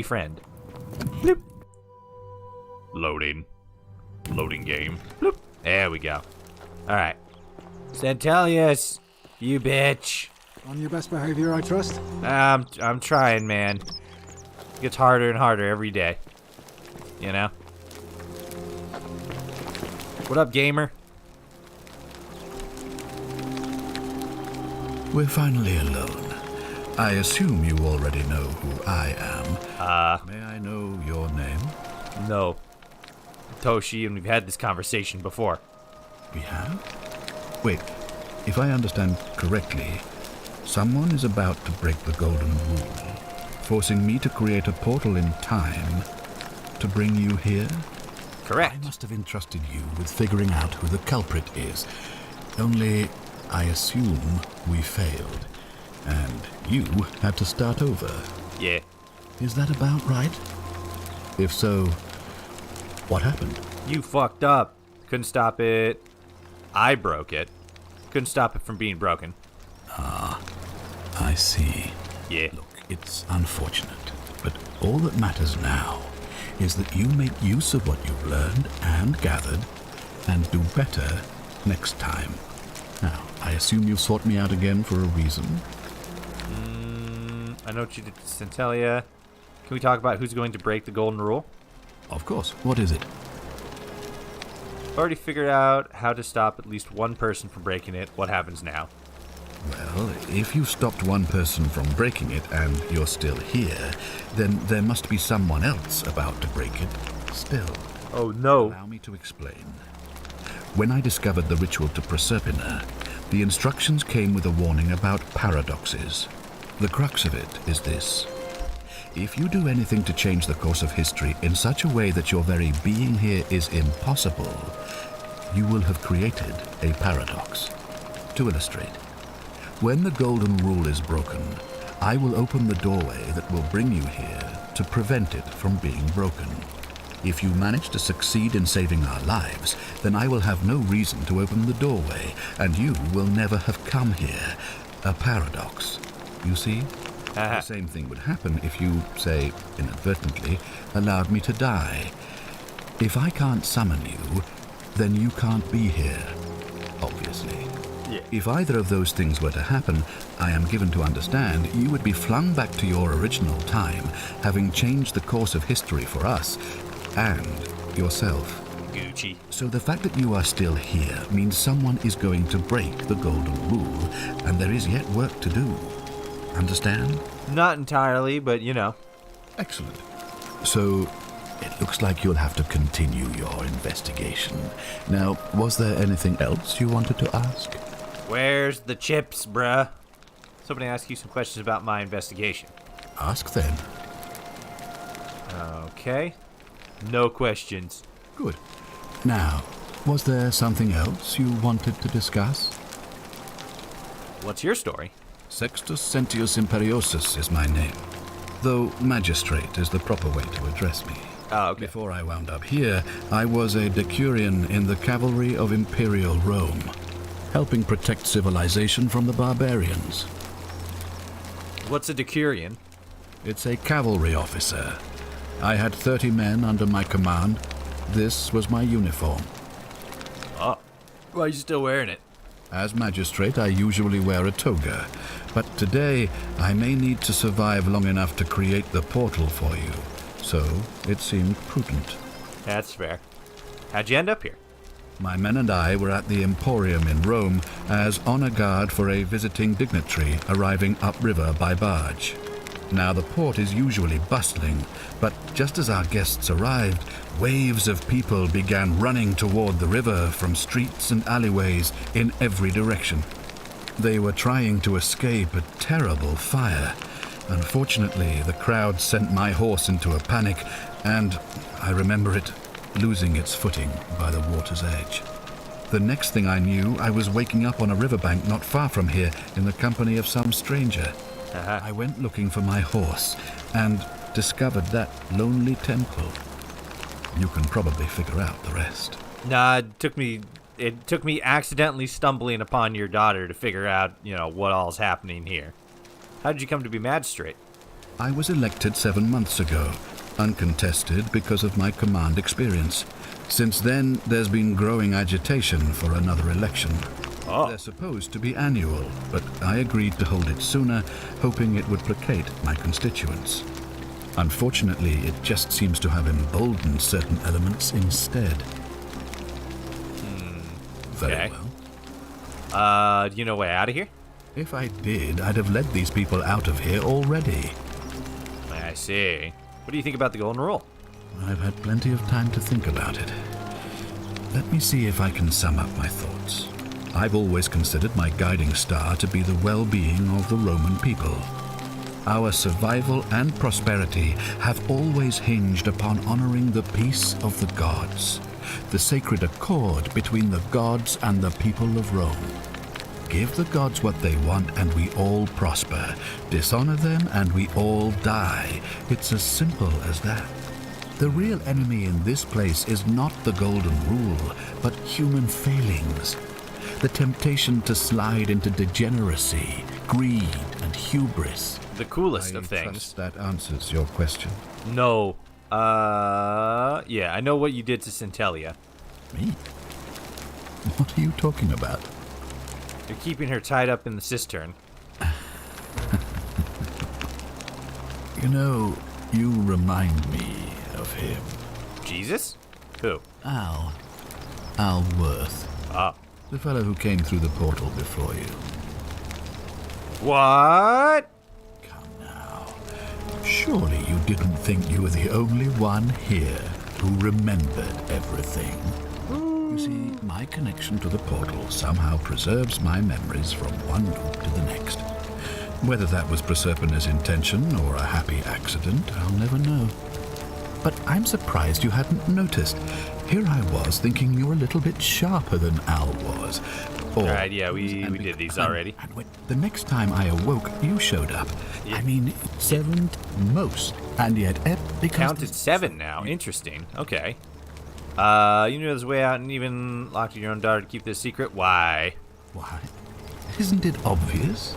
friend. Bloop. Loading game. Bloop. There we go. Alright. Centellius, you bitch. On your best behavior, I trust? I'm trying, man. It gets harder and harder every day. You know? What up, gamer? We're finally alone. I assume you already know who I am. May I know your name? No. Toshi, and we've had this conversation before. We have? Wait, if I understand correctly, someone is about to break the Golden Rule, forcing me to create a portal in time to bring you here? Correct. I must have entrusted you with figuring out who the culprit is. Only, I assume we failed, and you had to start over. Yeah. Is that about right? If so, what happened? You fucked up. Couldn't stop it. I broke it. Couldn't stop it from being broken. Ah, I see. Yeah. Look, it's unfortunate, but all that matters now is that you make use of what you've learned and gathered, and do better next time. Now, I assume you've sought me out again for a reason? I know what you did to Centellia. Can we talk about who's going to break the Golden Rule? Of course. What is it? Already figured out how to stop at least one person from breaking it. What happens now? Well, if you stopped one person from breaking it and you're still here, then there must be someone else about to break it still. Oh, no. Allow me to explain. When I discovered the ritual to Proserpina, the instructions came with a warning about paradoxes. The crux of it is this. If you do anything to change the course of history in such a way that your very being here is impossible, you will have created a paradox. To illustrate, when the Golden Rule is broken, I will open the doorway that will bring you here to prevent it from being broken. If you manage to succeed in saving our lives, then I will have no reason to open the doorway, and you will never have come here. A paradox. You see? The same thing would happen if you, say, inadvertently, allowed me to die. If I can't summon you, then you can't be here, obviously. Yeah. If either of those things were to happen, I am given to understand you would be flung back to your original time, having changed the course of history for us and yourself. Gucci. So the fact that you are still here means someone is going to break the Golden Rule, and there is yet work to do. Understand? Not entirely, but you know. Excellent. So, it looks like you'll have to continue your investigation. Now, was there anything else you wanted to ask? Where's the chips, bruh? Somebody ask you some questions about my investigation. Ask then. Okay. No questions. Good. Now, was there something else you wanted to discuss? What's your story? Sextus Sentius Imperiosus is my name, though magistrate is the proper way to address me. Oh, okay. Before I wound up here, I was a decurion in the cavalry of Imperial Rome, helping protect civilization from the barbarians. What's a decurion? It's a cavalry officer. I had 30 men under my command. This was my uniform. Oh, why are you still wearing it? As magistrate, I usually wear a toga, but today I may need to survive long enough to create the portal for you. So it seemed prudent. That's fair. How'd you end up here? My men and I were at the Emporium in Rome as honor guard for a visiting dignitary arriving upriver by barge. Now the port is usually bustling, but just as our guests arrived, waves of people began running toward the river from streets and alleyways in every direction. They were trying to escape a terrible fire. Unfortunately, the crowd sent my horse into a panic, and I remember it losing its footing by the water's edge. The next thing I knew, I was waking up on a riverbank not far from here in the company of some stranger. I went looking for my horse and discovered that lonely temple. You can probably figure out the rest. Nah, it took me accidentally stumbling upon your daughter to figure out, what all's happening here. How did you come to be magistrate? I was elected 7 months ago, uncontested because of my command experience. Since then, there's been growing agitation for another election. Oh. They're supposed to be annual, but I agreed to hold it sooner, hoping it would placate my constituents. Unfortunately, it just seems to have emboldened certain elements instead. Very well. Do you know way out of here? If I did, I'd have led these people out of here already. I see. What do you think about the Golden Rule? I've had plenty of time to think about it. Let me see if I can sum up my thoughts. I've always considered my guiding star to be the well-being of the Roman people. Our survival and prosperity have always hinged upon honoring the peace of the gods, the sacred accord between the gods and the people of Rome. Give the gods what they want and we all prosper. Dishonor them and we all die. It's as simple as that. The real enemy in this place is not the Golden Rule, but human failings. The temptation to slide into degeneracy, greed, and hubris. The coolest of I things. trust that answers your question. No. Yeah, I know what you did to Centellia. Me? What are you talking about? You're keeping her tied up in the cistern. You know, you remind me of him. Jesus? Who? Al Worth. Ah. The fellow who came through the portal before you. What? Surely you didn't think you were the only one here who remembered everything. You see, my connection to the portal somehow preserves my memories from one loop to the next. Whether that was Proserpina's intention or a happy accident, I'll never know. But I'm surprised you hadn't noticed. Here I was thinking you were a little bit sharper than Al was. Alright, yeah, we did these already. And the next time I awoke, you showed up. Yeah. I mean, 7th most. And yet, because... Counted 7 now. Interesting. Okay. You knew this way out and even locked your own daughter to keep this secret? Why? Why? Isn't it obvious?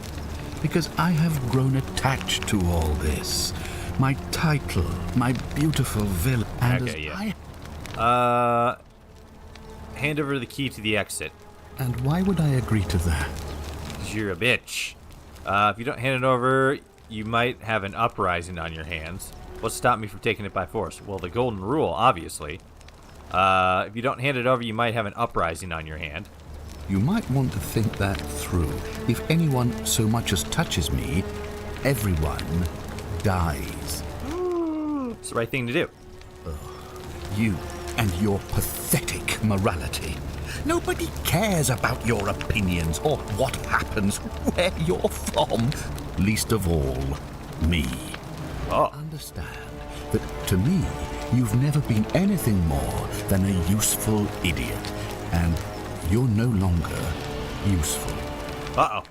Because I have grown attached to all this. My title, my beautiful villa, and okay, yeah. Hand over the key to the exit. And why would I agree to that? 'Cause you're a bitch. If you don't hand it over, you might have an uprising on your hands. What's stopped me from taking it by force? Well, the Golden Rule, obviously. If you don't hand it over, you might have an uprising on your hand. You might want to think that through. If anyone so much as touches me, everyone dies. It's the right thing to do. You and your pathetic morality. Nobody cares about your opinions or what happens, where you're from. Least of all, me. Oh. Understand that to me, you've never been anything more than a useful idiot. And you're no longer useful. Uh-oh.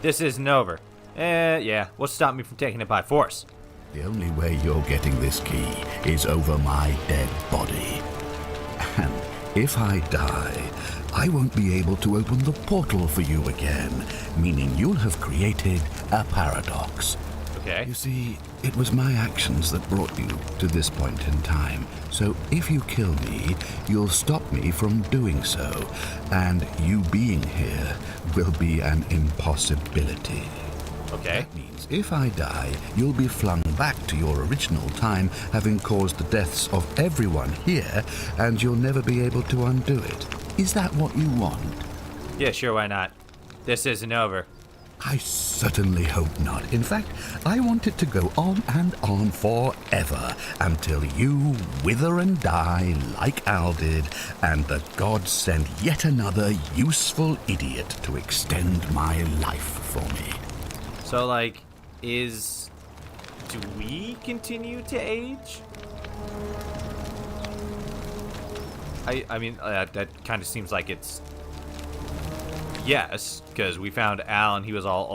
This isn't over. Yeah. What's stopping me from taking it by force? The only way you're getting this key is over my dead body. And if I die, I won't be able to open the portal for you again, meaning you'll have created a paradox. Okay. You see, it was my actions that brought you to this point in time. So if you kill me, you'll stop me from doing so, and you being here will be an impossibility. Okay. That means if I die, you'll be flung back to your original time, having caused the deaths of everyone here, and you'll never be able to undo it. Is that what you want? Yeah, sure, why not? This isn't over. I certainly hope not. In fact, I want it to go on and on forever, until you wither and die like Al did, and the gods send yet another useful idiot to extend my life for me. So, like, do we continue to age? I mean, that kind of seems like it's yes, because we found Al and he was all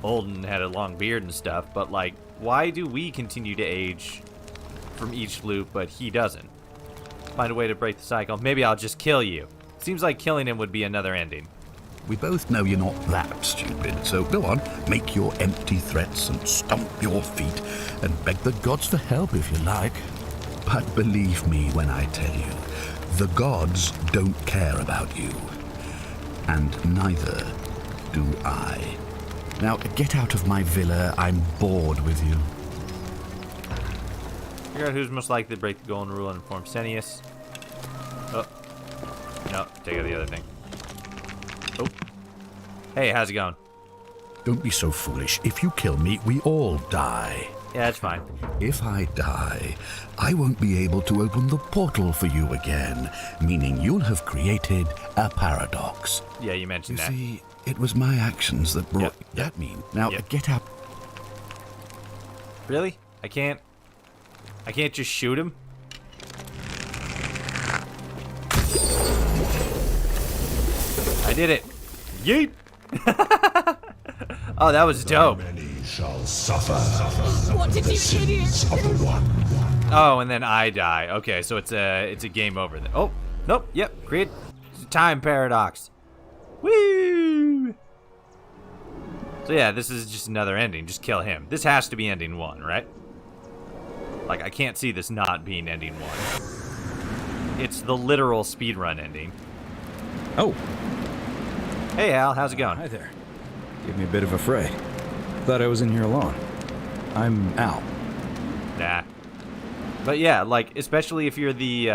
old and had a long beard and stuff. But like, why do we continue to age from each loop, but he doesn't? Find a way to break the cycle. Maybe I'll just kill you. Seems like killing him would be another ending. We both know you're not that stupid, so go on, make your empty threats and stomp your feet and beg the gods for help if you like. But believe me when I tell you, the gods don't care about you. And neither do I. Now, get out of my villa. I'm bored with you. Figure out who's most likely to break the golden rule and inform Senius. Oh. No, take out the other thing. Oh. Hey, how's it going? Don't be so foolish. If you kill me, we all die. Yeah, that's fine. If I die, I won't be able to open the portal for you again, meaning you'll have created a paradox. Yeah, you mentioned that. You see, it was my actions that brought that mean. Now, get up. Really? I can't just shoot him? I did it. Yeet! Oh, that was dope. Shall suffer. What did you idiot? Oh, and then I die. Okay, so it's a game over then. Oh, nope. Yep. Create time paradox. Woo! So yeah, this is just another ending. Just kill him. This has to be ending 1, right? Like, I can't see this not being ending 1. It's the literal speedrun ending. Oh. Hey, Al. How's it going? Hi there. Gave me a bit of a fray. Thought I was in here alone. I'm Al. Nah. But yeah, like, especially if you're the,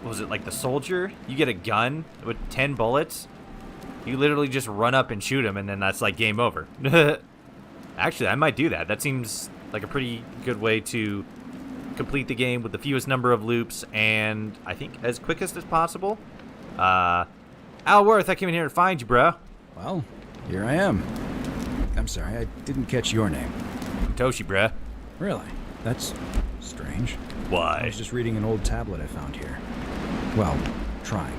was it like the soldier? You get a gun with 10 bullets. You literally just run up and shoot him, and then that's like game over. Actually, I might do that. That seems like a pretty good way to complete the game with the fewest number of loops, and I think as quickest as possible. Al Worth, I came in here to find you, bro. Well, here I am. I'm sorry, I didn't catch your name. I'm Toshi, bruh. Really? That's strange. Why? I was just reading an old tablet I found here. Well, trying.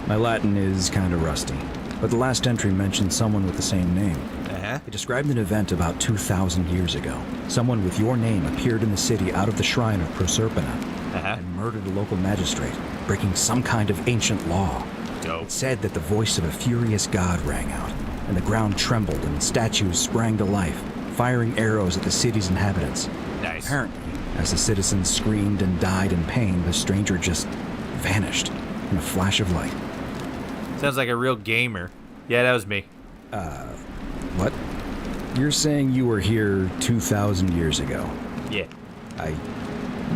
My Latin is kind of rusty, but the last entry mentioned someone with the same name. It described an event about 2,000 years ago. Someone with your name appeared in the city out of the shrine of Proserpina and murdered a local magistrate, breaking some kind of ancient law. Dope. It said that the voice of a furious god rang out, and the ground trembled and statues sprang to life, firing arrows at the city's inhabitants. Nice. Apparently, as the citizens screamed and died in pain, the stranger just vanished in a flash of light. Sounds like a real gamer. Yeah, that was me. What? You're saying you were here 2,000 years ago? Yeah. I'm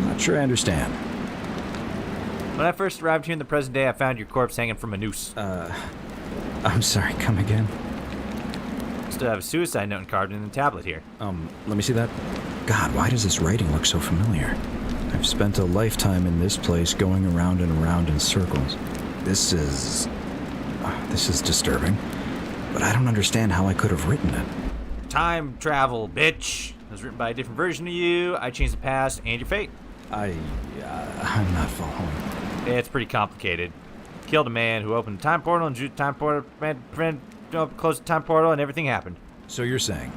not sure I understand. When I first arrived here in the present day, I found your corpse hanging from a noose. I'm sorry, come again? Still have a suicide note carved in the tablet here. Let me see that. God, why does this writing look so familiar? I've spent a lifetime in this place going around and around in circles. This is disturbing. But I don't understand how I could have written it. Time travel, bitch. It was written by a different version of you. I changed the past and your fate. I'm not following. It's pretty complicated. Killed a man who opened a time portal and drew the time portal, closed the time portal, and everything happened. So you're saying,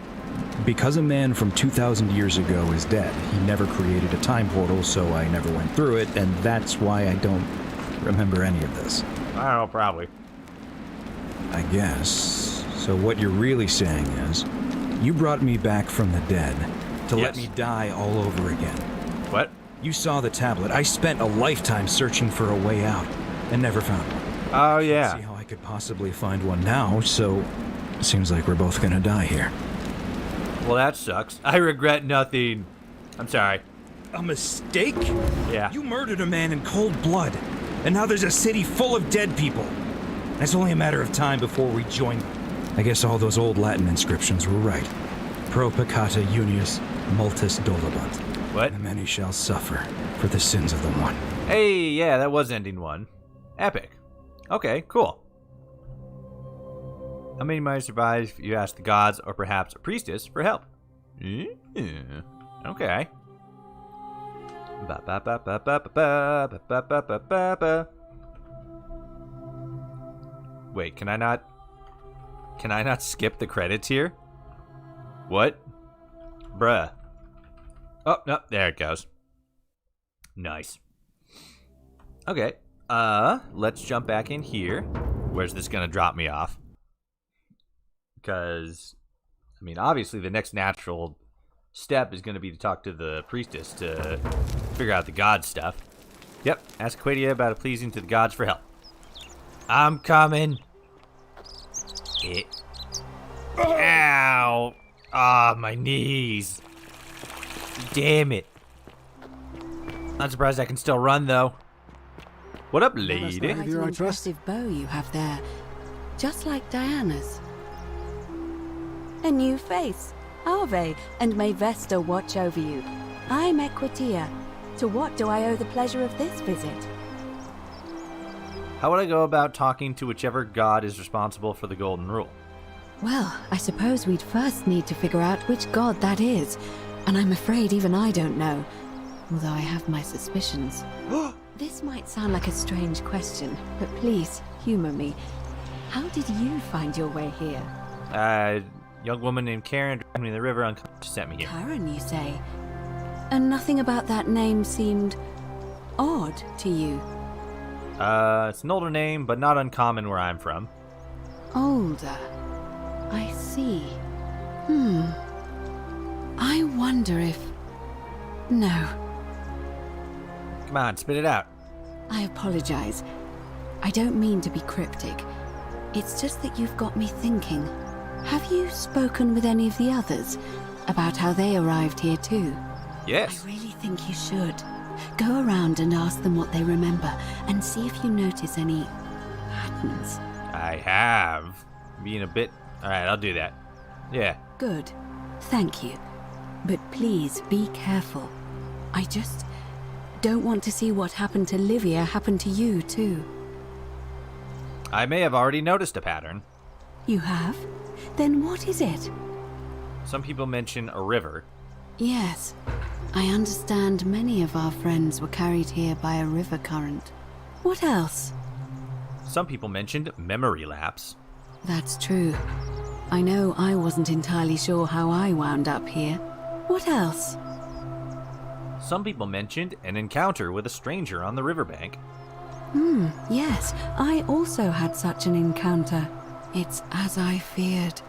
because a man from 2,000 years ago is dead, he never created a time portal, so I never went through it, and that's why I don't remember any of this. I don't know, probably. I guess. So what you're really saying is, you brought me back from the dead to let me die all over again. What? You saw the tablet. I spent a lifetime searching for a way out and never found one. Oh, yeah. Can't see how I could possibly find one now, so it seems like we're both gonna die here. Well, that sucks. I regret nothing. I'm sorry. A mistake? Yeah. You murdered a man in cold blood, and now there's a city full of dead people. It's only a matter of time before we join them. I guess all those old Latin inscriptions were right. Pro peccata unius multis dolabunt. What? The many shall suffer for the sins of the one. Hey, yeah, that was ending one. Epic. Okay, cool. How many might survive if you ask the gods or perhaps a priestess for help? Okay. Wait, can I not skip the credits here? What? Bruh. Oh, no, there it goes. Nice. Okay, let's jump back in here. Where's this gonna drop me off? Because, I mean, obviously the next natural step is gonna be to talk to the priestess to figure out the god stuff. Yep, ask Quadia about pleasing to the gods for help. I'm coming. Ow! Ah, my knees. Damn it. Not surprised I can still run, though. What up, lady? Quite an impressive bow you have there. Just like Diana's. A new face. Ave, and may Vesta watch over you. I'm Equitia. To what do I owe the pleasure of this visit? How would I go about talking to whichever god is responsible for the Golden Rule? Well, I suppose we'd first need to figure out which god that is. And I'm afraid even I don't know. Although I have my suspicions. This might sound like a strange question, but please, humor me. How did you find your way here? Young woman named Karen dragged me in the river and sent me here. Karen, you say? And nothing about that name seemed odd to you? It's an older name, but not uncommon where I'm from. Older? I see. I wonder if... No. Come on, spit it out. I apologize. I don't mean to be cryptic. It's just that you've got me thinking. Have you spoken with any of the others about how they arrived here too? Yes. I really think you should. Go around and ask them what they remember and see if you notice any patterns. I have. Being a bit... Alright, I'll do that. Yeah. Good. Thank you. But please be careful. I just don't want to see what happened to Livia happen to you too. I may have already noticed a pattern. You have? Then what is it? Some people mention a river. Yes. I understand many of our friends were carried here by a river current. What else? Some people mentioned memory lapse. That's true. I know I wasn't entirely sure how I wound up here. What else? Some people mentioned an encounter with a stranger on the riverbank. Yes. I also had such an encounter. It's as I feared.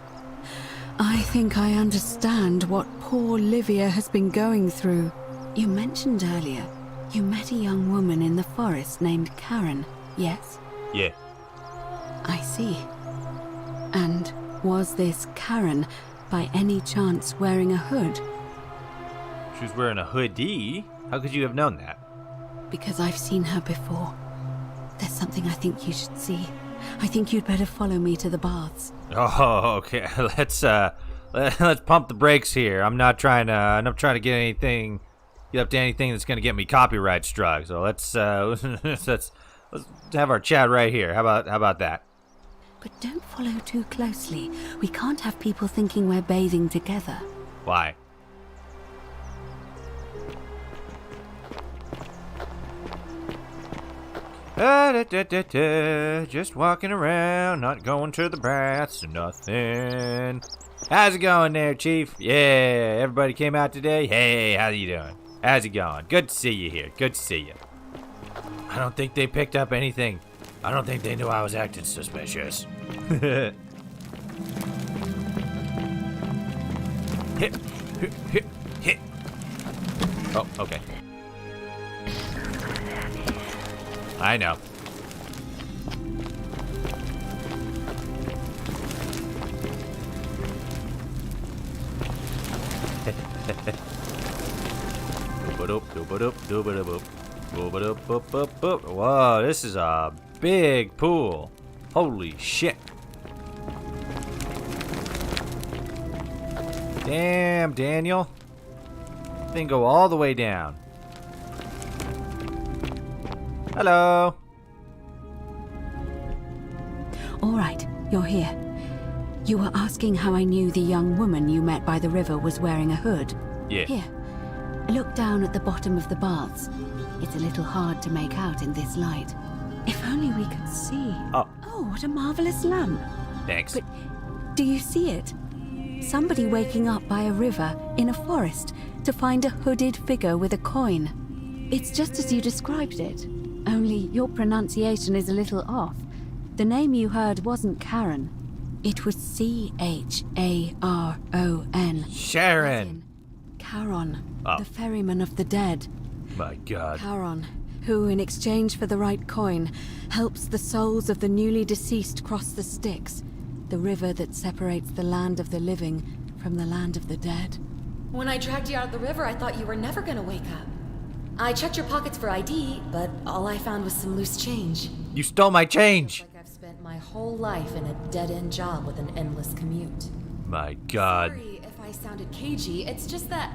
I think I understand what poor Livia has been going through. You mentioned earlier, you met a young woman in the forest named Karen, yes? Yeah. I see. And was this Karen, by any chance, wearing a hood? She was wearing a hoodie? How could you have known that? Because I've seen her before. There's something I think you should see. I think you'd better follow me to the baths. Oh, okay. Let's pump the brakes here. I'm not trying to get up to anything that's gonna get me copyright struck. So let's have our chat right here. How about that? But don't follow too closely. We can't have people thinking we're bathing together. Why? Just walking around, not going to the baths or nothing. How's it going there, Chief? Yeah, everybody came out today? Hey, how you doing? How's it going? Good to see you here. Good to see you. I don't think they picked up anything. I don't think they knew I was acting suspicious. Hit. Oh, okay. I know. Whoa, this is a big pool. Holy shit. Damn, Daniel. Thing go all the way down. Hello. All right, you're here. You were asking how I knew the young woman you met by the river was wearing a hood. Yeah. Here, look down at the bottom of the baths. It's a little hard to make out in this light. If only we could see. Oh. Oh, what a marvelous lamp. Thanks. But do you see it? Somebody waking up by a river in a forest to find a hooded figure with a coin. It's just as you described it, only your pronunciation is a little off. The name you heard wasn't Karen. It was C-H-A-R-O-N. Sharon. Charon, Oh. the ferryman of the dead. My God. Charon, who, in exchange for the right coin, helps the souls of the newly deceased cross the Styx, the river that separates the land of the living from the land of the dead. When I dragged you out of the river, I thought you were never gonna wake up. I checked your pockets for ID, but all I found was some loose change. You stole my change. Like I've spent my whole life in a dead-end job with an endless commute. My God. Sorry if I sounded cagey, it's just that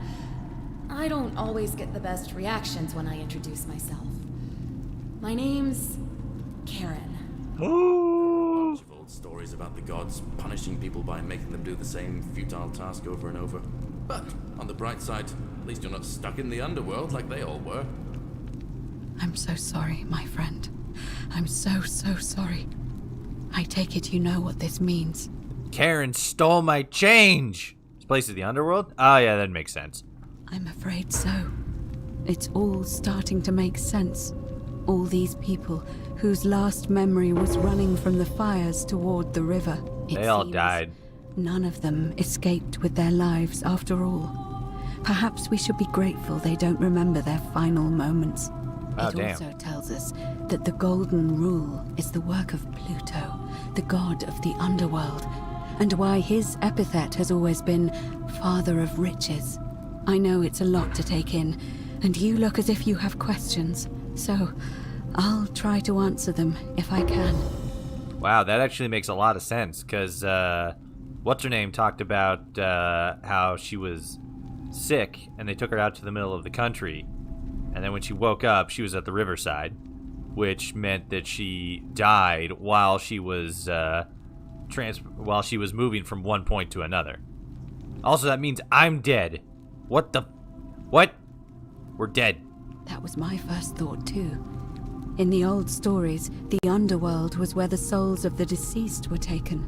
I don't always get the best reactions when I introduce myself. My name's Karen. Bunch of old stories about the gods punishing people by making them do the same futile task over and over. But on the bright side, at least you're not stuck in the underworld like they all were. I'm so sorry, my friend. I'm so sorry. I take it you know what this means. Karen stole my change. This place is the underworld? Oh, yeah, that makes sense. I'm afraid so. It's all starting to make sense. All these people whose last memory was running from the fires toward the river. They all died. None of them escaped with their lives after all. Perhaps we should be grateful they don't remember their final moments. Oh, it damn. also tells us that the Golden Rule is the work of Pluto, the god of the underworld, and why his epithet has always been Father of Riches. I know it's a lot to take in, and you look as if you have questions, so I'll try to answer them if I can. Wow, that actually makes a lot of sense, because What's-Her-Name talked about how she was sick, and they took her out to the middle of the country, and then when she woke up, she was at the riverside, which meant that she died while she was moving from one point to another. Also, that means I'm dead. What? We're dead. That was my first thought, too. In the old stories, the underworld was where the souls of the deceased were taken.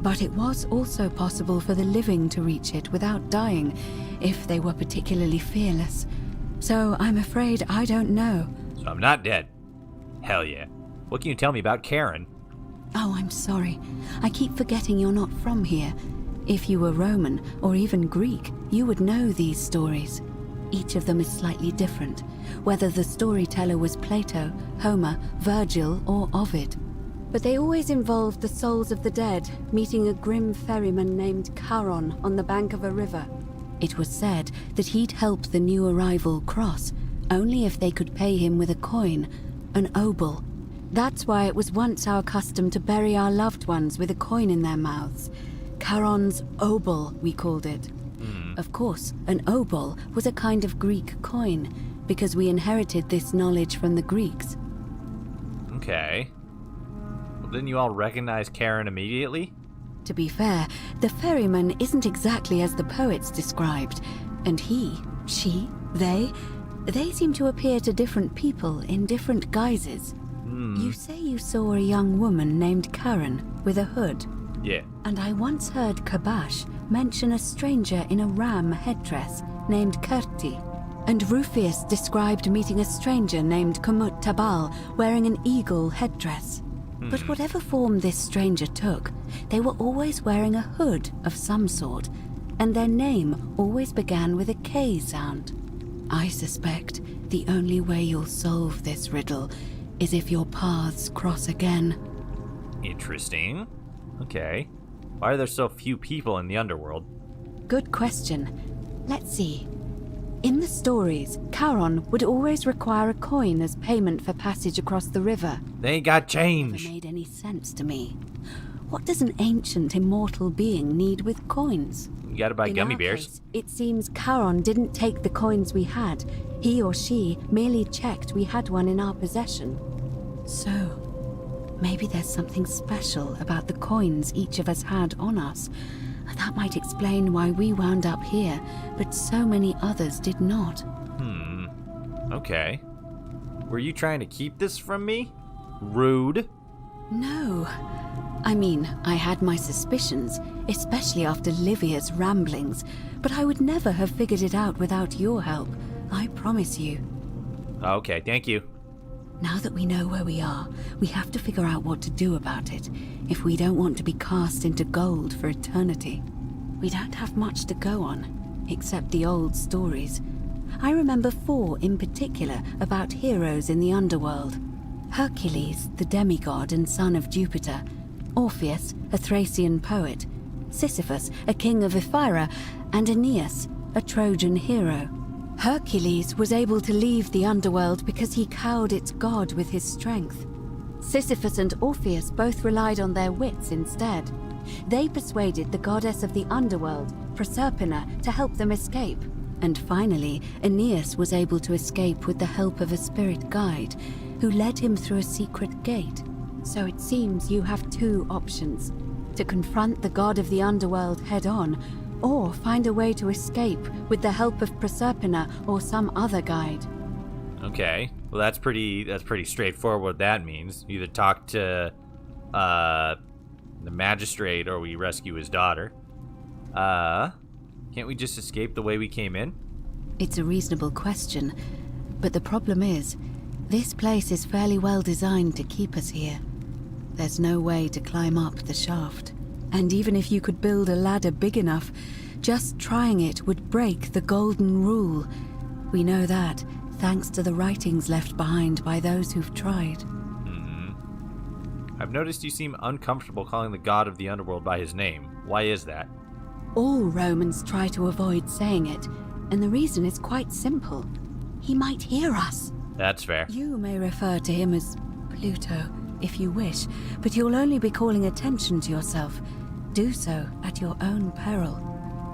But it was also possible for the living to reach it without dying, if they were particularly fearless. So I'm afraid I don't know. So I'm not dead. Hell yeah. What can you tell me about Karen? Oh, I'm sorry. I keep forgetting you're not from here. If you were Roman, or even Greek, you would know these stories. Each of them is slightly different, whether the storyteller was Plato, Homer, Virgil, or Ovid. But they always involved the souls of the dead meeting a grim ferryman named Charon on the bank of a river. It was said that he'd help the new arrival cross, only if they could pay him with a coin, an obol. That's why it was once our custom to bury our loved ones with a coin in their mouths. Charon's obol, we called it. Of course, an obol was a kind of Greek coin, because we inherited this knowledge from the Greeks. Okay. Well, didn't you all recognize Karen immediately? To be fair, the ferryman isn't exactly as the poets described, and he, she, they seem to appear to different people in different guises. You say you saw a young woman named Karen with a hood. Yeah. And I once heard Kabash mention a stranger in a ram headdress named Kerti. And Rufius described meeting a stranger named Kumut Tabal wearing an eagle headdress. But whatever form this stranger took, they were always wearing a hood of some sort, and their name always began with a K sound. I suspect the only way you'll solve this riddle is if your paths cross again. Interesting. Okay. Why are there so few people in the underworld? Good question. Let's see. In the stories, Charon would always require a coin as payment for passage across the river. They ain't got change. Never made any sense to me. What does an ancient immortal being need with coins? You gotta buy gummy our bears. case, it seems Charon didn't take the coins we had. He or she merely checked we had one in our possession. So, maybe there's something special about the coins each of us had on us. That might explain why we wound up here, but so many others did not. Okay. Were you trying to keep this from me? Rude. No. I mean, I had my suspicions, especially after Livia's ramblings, but I would never have figured it out without your help. I promise you. Okay, thank you. Now that we know where we are, we have to figure out what to do about it, if we don't want to be cast into gold for eternity. We don't have much to go on, except the old stories. I remember 4 in particular about heroes in the underworld. Hercules, the demigod and son of Jupiter. Orpheus, a Thracian poet. Sisyphus, a king of Ephyra. And Aeneas, a Trojan hero. Hercules was able to leave the underworld because he cowed its god with his strength. Sisyphus and Orpheus both relied on their wits instead. They persuaded the goddess of the underworld, Proserpina, to help them escape. And finally, Aeneas was able to escape with the help of a spirit guide, who led him through a secret gate. So it seems you have 2 options: to confront the god of the underworld head-on, or find a way to escape with the help of Proserpina or some other guide. Okay. Well, that's pretty straightforward what that means. Either talk to the magistrate or we rescue his daughter. Can't we just escape the way we came in? It's a reasonable question, but the problem is, this place is fairly well designed to keep us here. There's no way to climb up the shaft. And even if you could build a ladder big enough, just trying it would break the golden rule. We know that, thanks to the writings left behind by those who've tried. I've noticed you seem uncomfortable calling the god of the underworld by his name. Why is that? All Romans try to avoid saying it, and the reason is quite simple. He might hear us. That's fair. You may refer to him as Pluto, if you wish, but you'll only be calling attention to yourself. Do so at your own peril.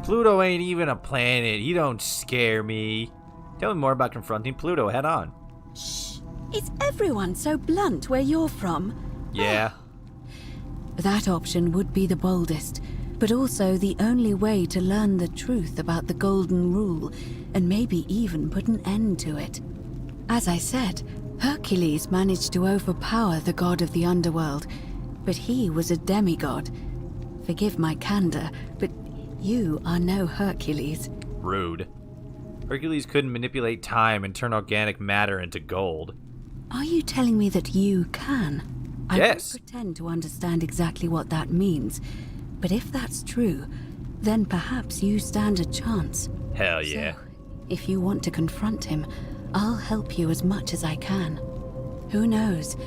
Pluto ain't even a planet. He don't scare me. Tell me more about confronting Pluto head on. Shh. Is everyone so blunt where you're from? Yeah. That option would be the boldest, but also the only way to learn the truth about the Golden Rule, and maybe even put an end to it. As I said, Hercules managed to overpower the god of the underworld, but he was a demigod. Forgive my candor, but you are no Hercules. Rude. Hercules couldn't manipulate time and turn organic matter into gold. Are you telling me that you can? I Yes. won't pretend to understand exactly what that means, but if that's true, then perhaps you stand a chance. Hell yeah. If you want to confront him, I'll help you as much as I can. Who knows?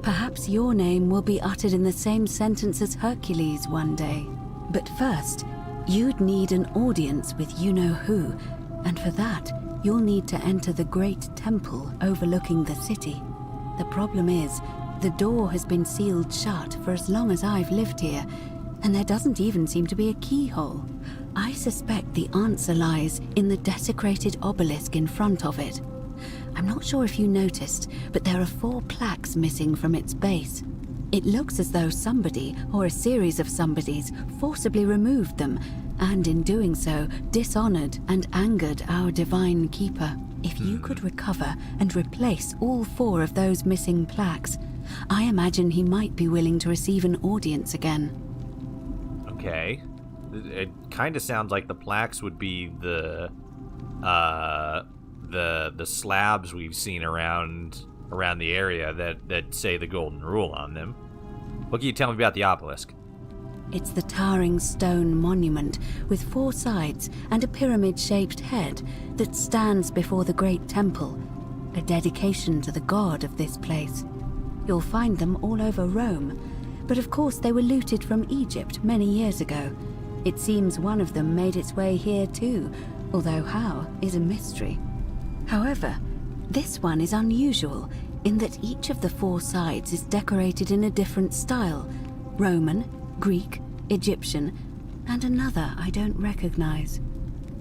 Perhaps your name will be uttered in the same sentence as Hercules one day. But first, you'd need an audience with you-know-who, and for that, you'll need to enter the great temple overlooking the city. The problem is, the door has been sealed shut for as long as I've lived here, and there doesn't even seem to be a keyhole. I suspect the answer lies in the desecrated obelisk in front of it. I'm not sure if you noticed, but there are 4 plaques missing from its base. It looks as though somebody, or a series of somebodies, forcibly removed them, and in doing so, dishonored and angered our divine keeper. If you could recover and replace all 4 of those missing plaques, I imagine he might be willing to receive an audience again. Okay. It kind of sounds like the plaques would be the slabs we've seen around the area that say the Golden Rule on them. What can you tell me about the obelisk? It's the towering stone monument with 4 sides and a pyramid-shaped head that stands before the great temple, a dedication to the god of this place. You'll find them all over Rome, but of course they were looted from Egypt many years ago. It seems one of them made its way here too, although how is a mystery. However, this one is unusual in that each of the 4 sides is decorated in a different style: Roman, Greek, Egyptian, and another I don't recognize.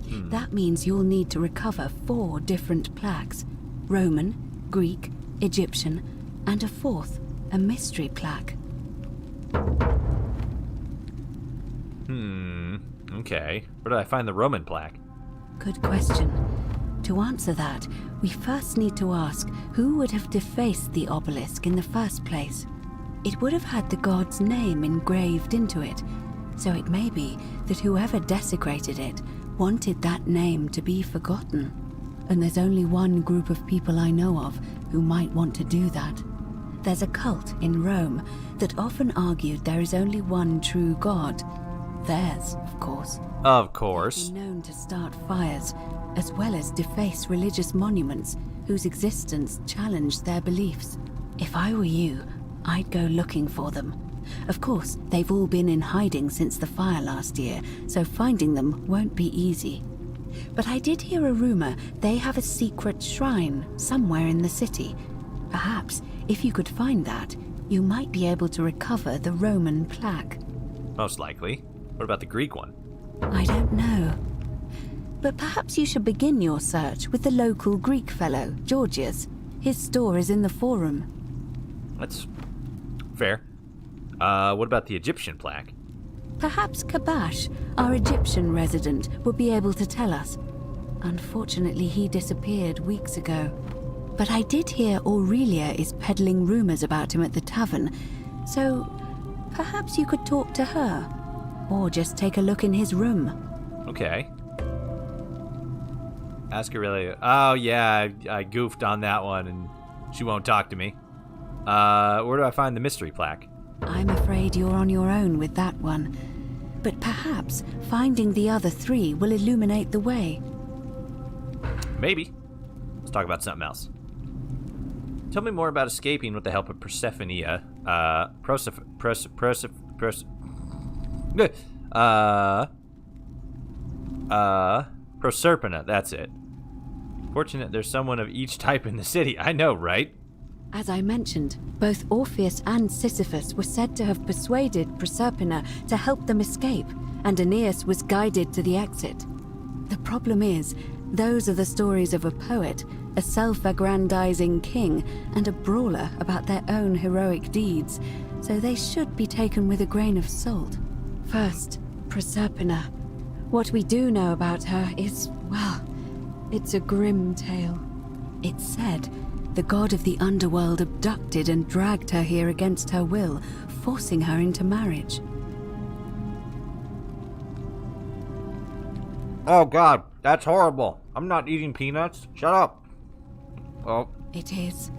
That means you'll need to recover 4 different plaques: Roman, Greek, Egyptian, and a 4th, a mystery plaque. Okay. Where did I find the Roman plaque? Good question. To answer that, we first need to ask who would have defaced the obelisk in the first place. It would have had the god's name engraved into it, so it may be that whoever desecrated it wanted that name to be forgotten. And there's only one group of people I know of who might want to do that. There's a cult in Rome that often argued there is only one true god. Theirs, of course. Of course. They've been known to start fires, as well as deface religious monuments whose existence challenged their beliefs. If I were you, I'd go looking for them. Of course, they've all been in hiding since the fire last year, so finding them won't be easy. But I did hear a rumor they have a secret shrine somewhere in the city. Perhaps, if you could find that, you might be able to recover the Roman plaque. Most likely. What about the Greek one? I don't know. But perhaps you should begin your search with the local Greek fellow, Georgius. His store is in the forum. That's fair. What about the Egyptian plaque? Perhaps Kabash, our Egyptian resident, will be able to tell us. Unfortunately, he disappeared weeks ago. But I did hear Aurelia is peddling rumors about him at the tavern, so perhaps you could talk to her. Or just take a look in his room. Okay. Ask Aurelia. Oh, yeah, I goofed on that one, and she won't talk to me. Where do I find the mystery plaque? I'm afraid you're on your own with that one. But perhaps finding the other 3 will illuminate the way. Maybe. Let's talk about something else. Tell me more about escaping with the help of Proserpina. Proserpina, that's it. Fortunate there's someone of each type in the city. I know, right? As I mentioned, both Orpheus and Sisyphus were said to have persuaded Proserpina to help them escape, and Aeneas was guided to the exit. The problem is, those are the stories of a poet, a self-aggrandizing king, and a brawler about their own heroic deeds, so they should be taken with a grain of salt. First, Proserpina. What we do know about her is, well, it's a grim tale. It's said the god of the underworld abducted and dragged her here against her will, forcing her into marriage. Oh god, that's horrible. I'm not eating peanuts. Shut up. Oh. It is.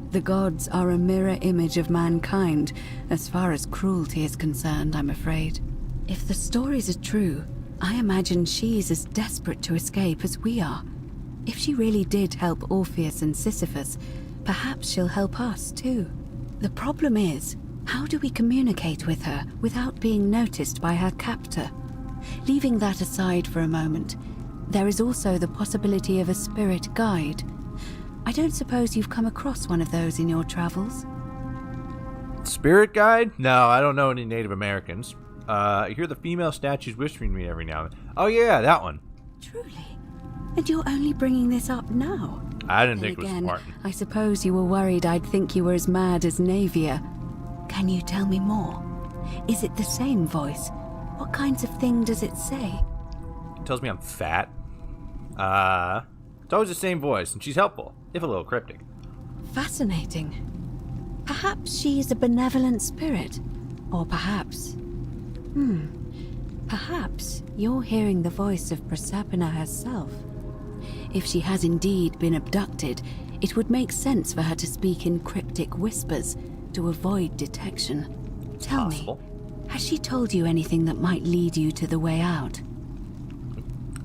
The gods are a mirror image of mankind, as far as cruelty is concerned, I'm afraid. If the stories are true, I imagine she's as desperate to escape as we are. If she really did help Orpheus and Sisyphus, perhaps she'll help us too. The problem is, how do we communicate with her without being noticed by her captor? Leaving that aside for a moment, there is also the possibility of a spirit guide. I don't suppose you've come across one of those in your travels? Spirit guide? No, I don't know any Native Americans. I hear the female statues whispering to me every now and then. Oh yeah, that one. Truly? And you're only bringing this up now? I didn't think it was smart. I suppose you were worried I'd think you were as mad as Navia. Can you tell me more? Is it the same voice? What kinds of thing does it say? It tells me I'm fat. It's always the same voice, and she's helpful, if a little cryptic. Fascinating. Perhaps she's a benevolent spirit. Or perhaps... Perhaps you're hearing the voice of Proserpina herself. If she has indeed been abducted, it would make sense for her to speak in cryptic whispers to avoid detection. Tell me, has she told you anything that might lead you to the way out?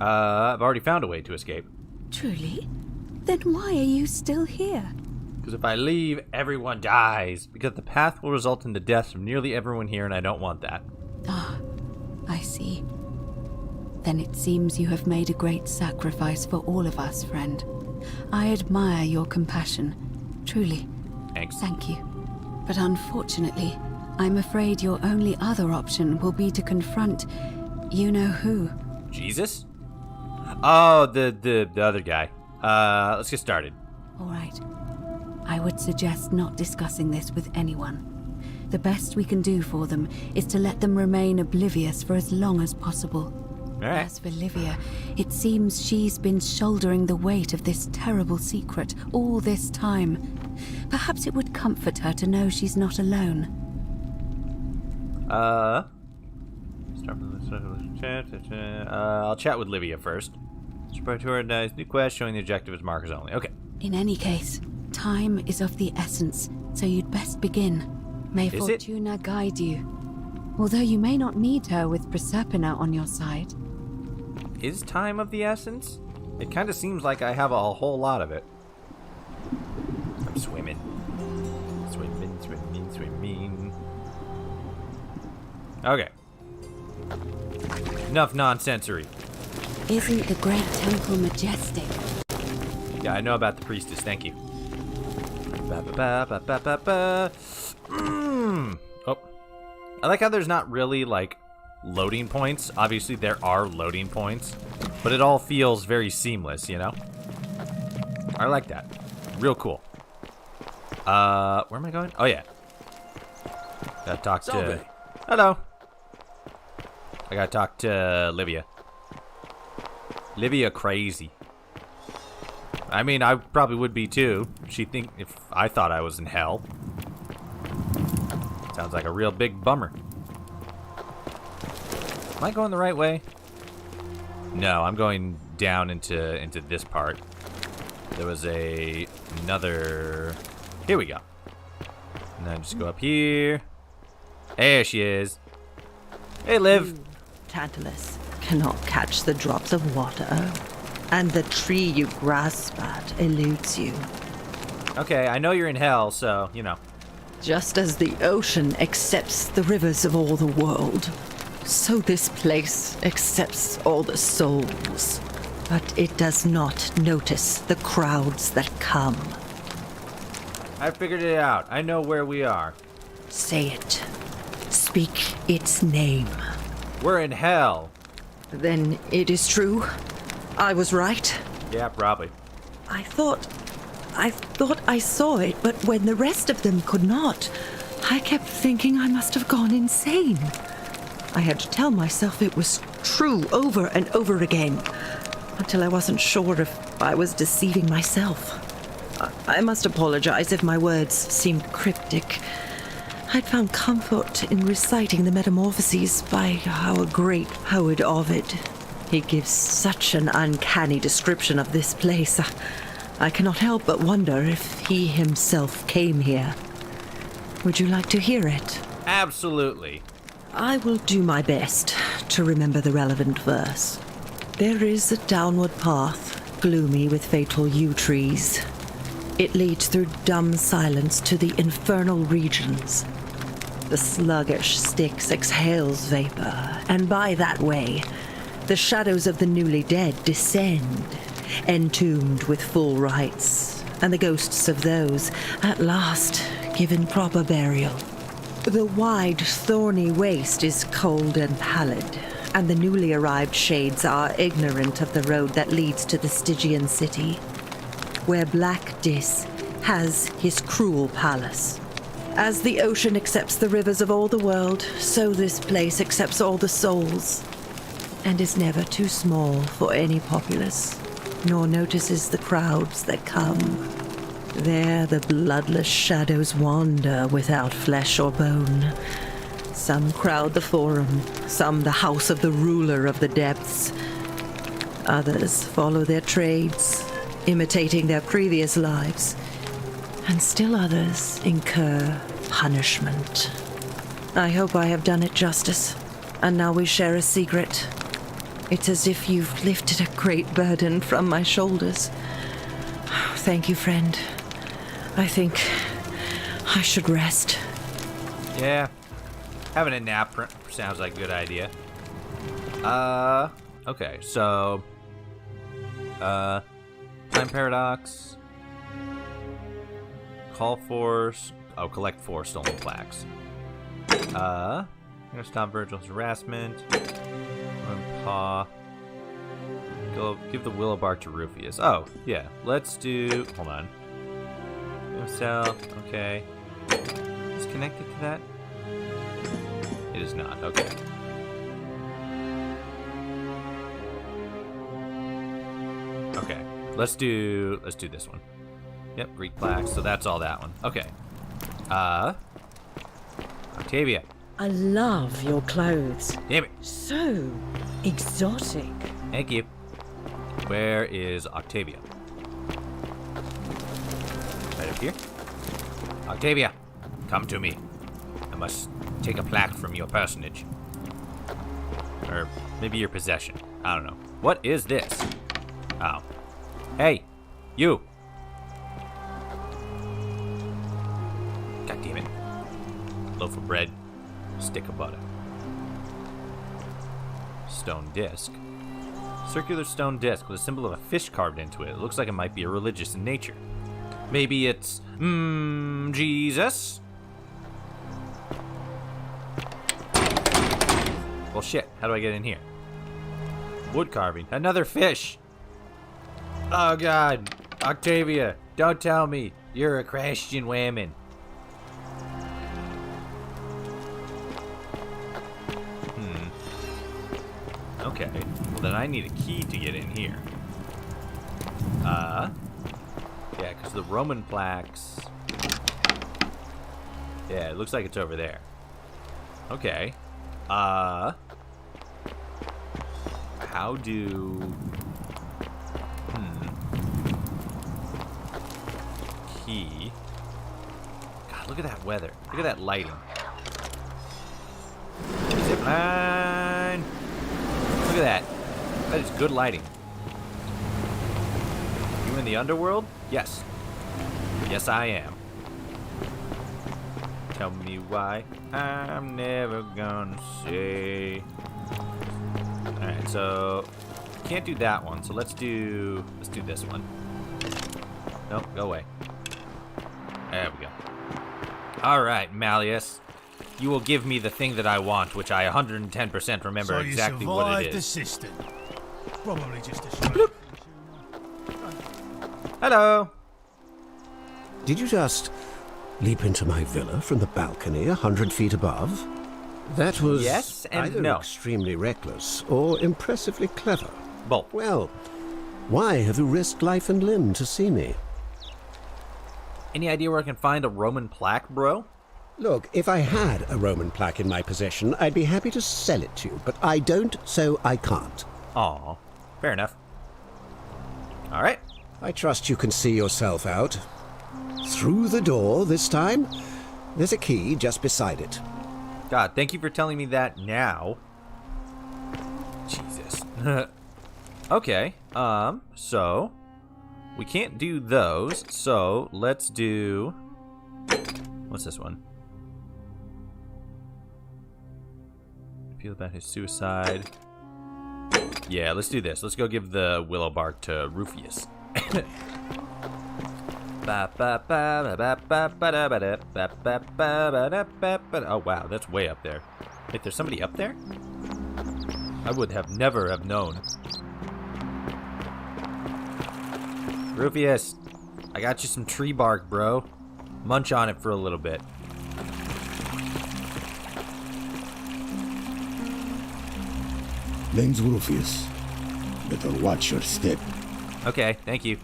I've already found a way to escape. Truly? Then why are you still here? Because if I leave, everyone dies. Because the path will result in the deaths of nearly everyone here, and I don't want that. Ah, I see. Then it seems you have made a great sacrifice for all of us, friend. I admire your compassion. Truly. Thanks. Thank you. But unfortunately, I'm afraid your only other option will be to confront you-know-who. Jesus? Oh, the other guy. Let's get started. All right. I would suggest not discussing this with anyone. The best we can do for them is to let them remain oblivious for as long as possible. All right. As for Livia, it seems she's been shouldering the weight of this terrible secret all this time. Perhaps it would comfort her to know she's not alone. I'll chat with Livia first. Prioritize new quest showing the objective as markers only. Okay. In any case, time is of the essence, so you'd best begin. May Is it? Fortuna guide you. Although you may not need her with Proserpina on your side. Is time of the essence? It kind of seems like I have a whole lot of it. I'm swimming. Swimming. Okay. Enough nonsensory. Isn't the great temple majestic? Yeah, I know about the priestess. Thank you. Oh. I like how there's not really, like, loading points. Obviously, there are loading points, but it all feels very seamless, you know? I like that. Real cool. Where am I going? Oh, yeah. Gotta talk to... Salve. Hello. I gotta talk to Livia. Livia crazy. I mean, I probably would be too. She'd think if I thought I was in hell. Sounds like a real big bummer. Am I going the right way? No, I'm going down into this part. There was another... Here we go. And then just go up here. There she is. Hey, Liv. Tantalus cannot catch the drops of water, and the tree you grasp at eludes you. Okay, I know you're in hell, so, you know. Just as the ocean accepts the rivers of all the world, so this place accepts all the souls. But it does not notice the crowds that come. I figured it out. I know where we are. Say it. Speak its name. We're in hell. Then it is true. I was right. Yeah, probably. I thought I saw it, but when the rest of them could not, I kept thinking I must have gone insane. I had to tell myself it was true over and over again, until I wasn't sure if I was deceiving myself. I must apologize if my words seemed cryptic. I'd found comfort in reciting the Metamorphoses by our great poet Ovid. He gives such an uncanny description of this place. I cannot help but wonder if he himself came here. Would you like to hear it? Absolutely. I will do my best to remember the relevant verse. There is a downward path, gloomy with fatal yew trees. It leads through dumb silence to the infernal regions. The sluggish Styx exhales vapor, and by that way, the shadows of the newly dead descend, entombed with full rites, and the ghosts of those, at last, given proper burial. The wide, thorny waste is cold and pallid, and the newly arrived shades are ignorant of the road that leads to the Stygian city, where Black Dis has his cruel palace. As the ocean accepts the rivers of all the world, so this place accepts all the souls, and is never too small for any populace, nor notices the crowds that come. There the bloodless shadows wander without flesh or bone. Some crowd the forum, some the house of the ruler of the depths. Others follow their trades, imitating their previous lives. And still others incur punishment. I hope I have done it justice, and now we share a secret. It's as if you've lifted a great burden from my shoulders. Thank you, friend. I think I should rest. Yeah. Having a nap sounds like a good idea. Okay, so... Time Paradox. Call for... Oh, collect 4 stolen plaques. I'm gonna stop Virgil's harassment. Paw. Go give the willow bark to Rufius. Oh, yeah. Let's do... Hold on. Himself. Okay. Is connected to that? It is not. Okay. Okay. Let's do this one. Yep, Greek plaques. So that's all that one. Okay. Octavia. I love your clothes. Damn it. So exotic. Thank you. Where is Octavia? Right up here. Octavia, come to me. I must take a plaque from your personage. Or maybe your possession. I don't know. What is this? Oh. Hey, you. God damn it. Loaf of bread. Stick of butter. Stone disc. Circular stone disc with a symbol of a fish carved into it. It looks like it might be religious in nature. Maybe it's, Jesus? Well, shit. How do I get in here? Wood carving. Another fish! Oh, God. Octavia, don't tell me you're a Christian woman. Okay, well then I need a key to get in here. Yeah, because the Roman plaques... Yeah, it looks like it's over there. Okay. How do... Key. God, look at that weather. Look at that lighting. Zip line! Look at that. That is good lighting. You in the underworld? Yes. Yes, I am. Tell me why. I'm never gonna say. Alright, so can't do that one, so let's do this one. Nope, go away. There we go. Alright, Malleus. You will give me the thing that I want, which I 110% remember exactly what it is. The cistern. Probably just a shot. Hello. Did you just leap into my villa from the balcony 100 feet above? That was yes and either no. Extremely reckless or impressively clever. Both. Well, why have you risked life and limb to see me? Any idea where I can find a Roman plaque, bro? Look, if I had a Roman plaque in my possession, I'd be happy to sell it to you, but I don't, so I can't. Aw, fair enough. All right. I trust you can see yourself out. Through the door this time. There's a key just beside it. God, thank you for telling me that now. Jesus. Okay, so we can't do those, so let's do... What's this one? Feel about his suicide. Yeah, let's do this. Let's go give the willow bark to Rufius. Oh wow, that's way up there. Wait, there's somebody up there? I would have never have known. Rufius, I got you some tree bark, bro. Munch on it for a little bit. Name's Rufius. Better watch your step. Okay, thank you.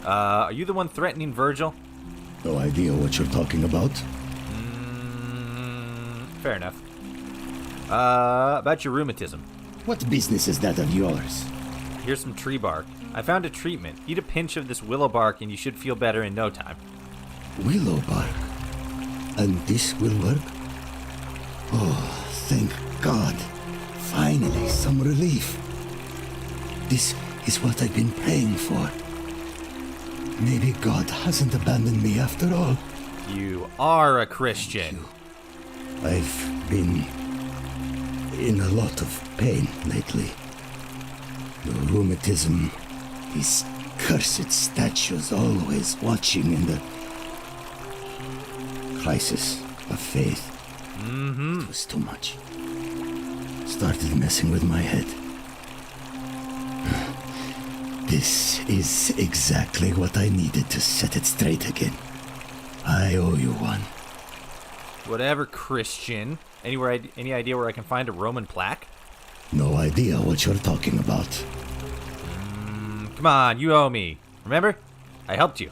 Are you the one threatening Virgil? No idea what you're talking about. Fair enough. About your rheumatism. What business is that of yours? Here's some tree bark. I found a treatment. Eat a pinch of this willow bark and you should feel better in no time. Willow bark? And this will work? Oh, thank God. Finally, some relief. This is what I've been praying for. Maybe God hasn't abandoned me after all. You are a Christian. I've been in a lot of pain lately. The rheumatism, these cursed statues always watching in the crisis of faith. Mm-hmm. It was too much. Started messing with my head. This is exactly what I needed to set it straight again. I owe you one. Whatever, Christian. Any idea where I can find a Roman plaque? No idea what you're talking about. Come on, you owe me. Remember? I helped you.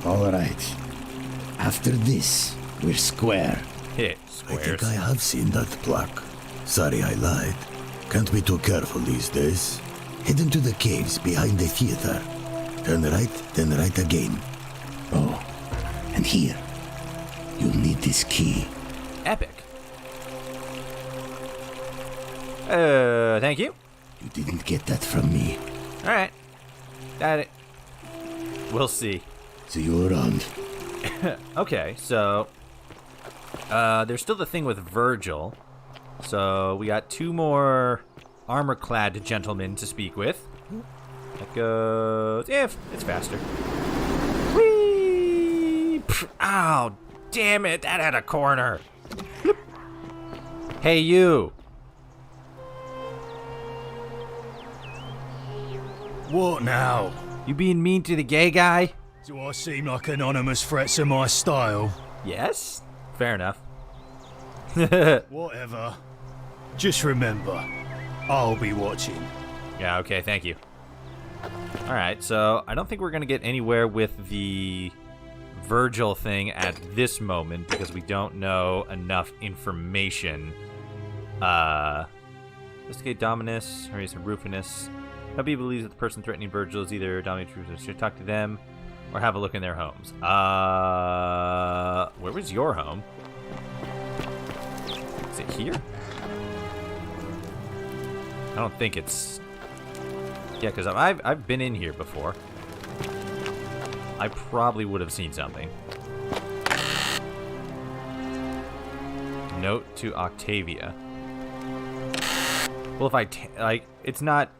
All right. After this, we're square. Hit squares. I think I have seen that plaque. Sorry I lied. Can't be too careful these days. Head into the caves behind the theater. Turn right, then right again. Oh, and here. You'll need this key. Epic. Thank you. You didn't get that from me. Alright. Got it. We'll see. See you around. Okay, so there's still the thing with Virgil. So we got 2 more armor-clad gentlemen to speak with. That goes... Yeah, it's faster. Whee! Ow! Damn it! That had a corner. Hey, you! What now? You being mean to the gay guy? Do I seem like anonymous threats in my style? Yes. Fair enough. Whatever. Just remember, I'll be watching. Yeah, okay, thank you. Alright, so I don't think we're going to get anywhere with the Virgil thing at this moment because we don't know enough information. Investigate Dominus, or is it Rufinus? W believes that the person threatening Virgil is either Dominus or Rufinus. Should talk to them or have a look in their homes. Where was your home? Is it here? I don't think it's... Yeah, because I've been in here before. I probably would have seen something. Note to Octavia. Well, if it's not...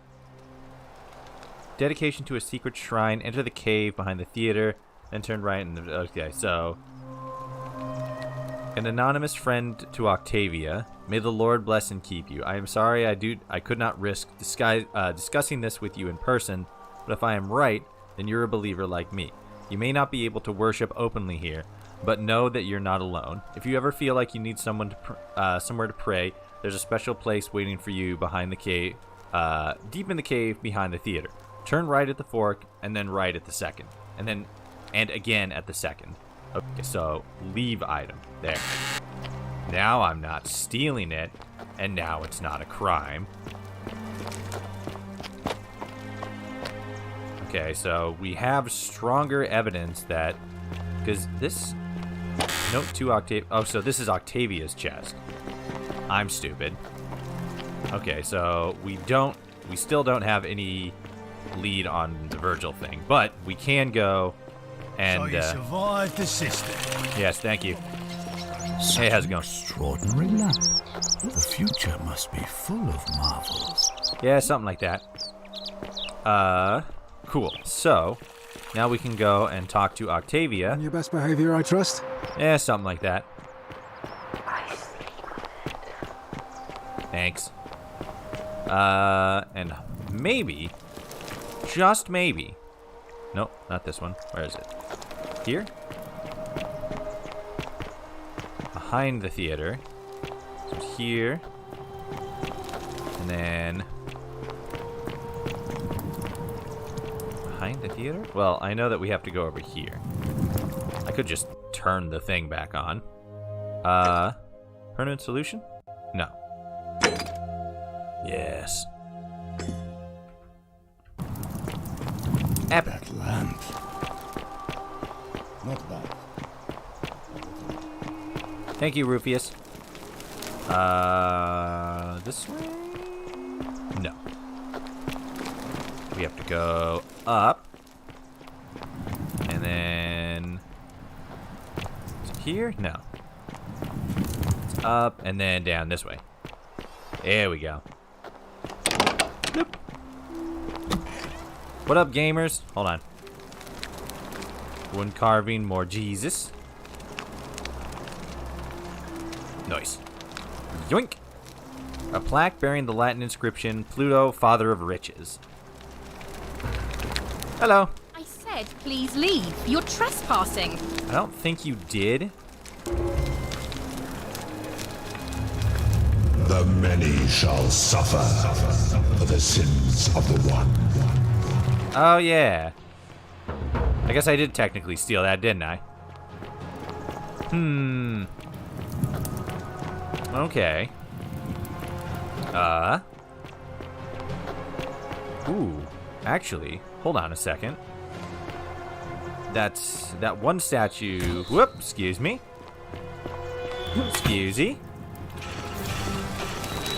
Dedication to a secret shrine. Enter the cave behind the theater. Then turn right and... Okay, so... An anonymous friend to Octavia. May the Lord bless and keep you. I am sorry I could not risk discussing this with you in person, but if I am right, then you're a believer like me. You may not be able to worship openly here, but know that you're not alone. If you ever feel like you need someone to somewhere to pray, there's a special place waiting for you behind the cave, deep in the cave behind the theater. Turn right at the fork, and then right at the second, and again at the second. Okay, so leave item. There. Now I'm not stealing it, and now it's not a crime. Okay, so we have stronger evidence that... Because this... Note to Octavia... Oh, so this is Octavia's chest. I'm stupid. Okay, so we still don't have any lead on the Virgil thing, but we can go and... So you survived the system. Yes, thank you. Hey, how's it going? Extraordinary lamp. The future must be full of marvels. Yeah, something like that. Cool. So, now we can go and talk to Octavia. On your best behavior, I trust? Yeah, something like that. Thanks. And maybe, just maybe. Nope, not this one. Where is it? Here? Behind the theater. So here. And then behind the theater? Well, I know that we have to go over here. I could just turn the thing back on. Permanent solution? No. Yes. That lamp. Not bad. Thank you, Rufius. This way? No. We have to go up. And then... Is it here? No. It's up and then down this way. There we go. Nope. What up, gamers? Hold on. One carving, more Jesus. Nice. Yoink! A plaque bearing the Latin inscription, Pluto, Father of Riches. Hello. I said, please leave. You're trespassing. I don't think you did. The many shall suffer for the sins of the one. Oh, yeah. I guess I did technically steal that, didn't I? Okay. Ooh. Actually, hold on a second. That's that one statue. Whoop, excuse me. Excusey.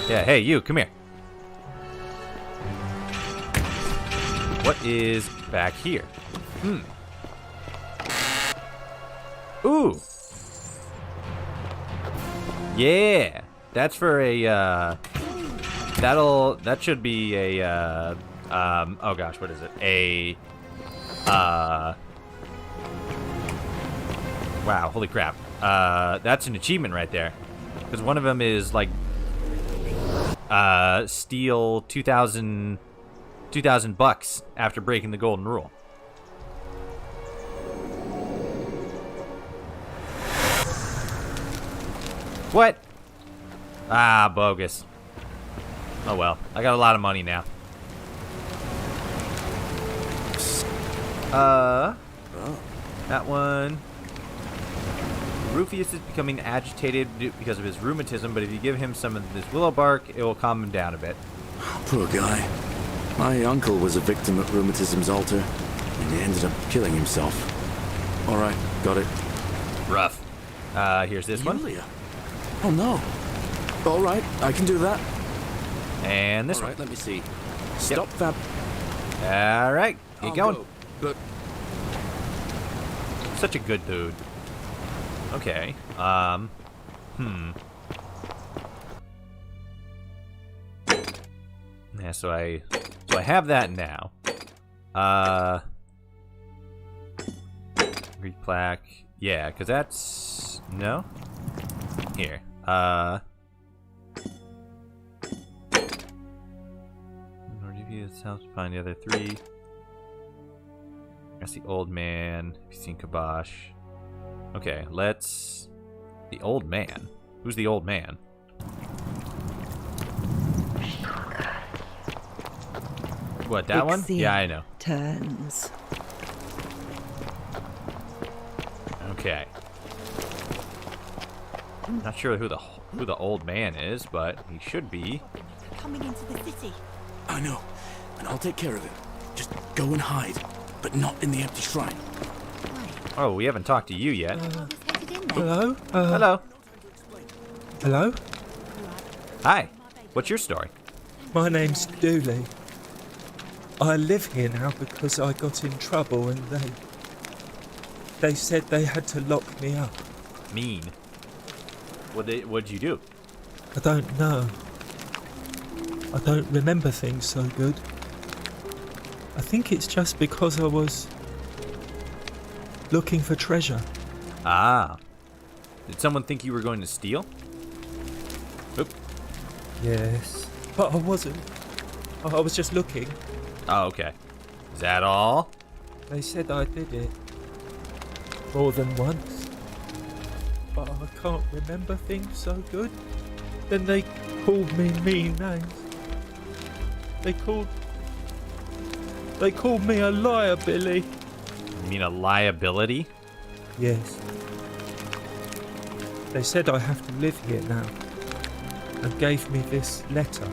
Yeah, hey, you, come here. What is back here? Ooh. Yeah. That's for a, that should be a, oh gosh, what is it? Wow, holy crap. That's an achievement right there. Because one of them is like, steal 2,000 bucks after breaking the golden rule. What? Ah, bogus. Oh well, I got a lot of money now. That one. Rufius is becoming agitated because of his rheumatism, but if you give him some of this willow bark, it will calm him down a bit. Poor guy. My uncle was a victim at rheumatism's altar, and he ended up killing himself. Alright, got it. Rough. Here's this one. Oh no. Alright, I can do that. And this one. Alright, let me see. Stop that. Alright, keep going. Go. But such a good dude. Okay. Yeah, so I have that now. Greek plaque. Yeah, because that's no. Here. This house, find the other three. That's the old man. You've seen Kabosh. Okay, let's... The old man? Who's the old man? What, that one? Yeah, I know. Turns. Okay. I'm not sure who the old man is, but he should be. Coming into the city. I know, and I'll take care of it. Just go and hide, but not in the empty shrine. Oh, we haven't talked to you yet. Hello? Hello. Hello? Hi. What's your story? My name's Dooley. I live here now because I got in trouble and they said they had to lock me up. Mean. What'd you do? I don't know. I don't remember things so good. I think it's just because I was looking for treasure. Ah. Did someone think you were going to steal? Oop. Yes. But I wasn't. I was just looking. Oh, okay. Is that all? They said I did it. More than once. But I can't remember things so good. Then they called me mean names. They called They called me a liar, Billy. You mean a liability? Yes. They said I have to live here now, and gave me this letter.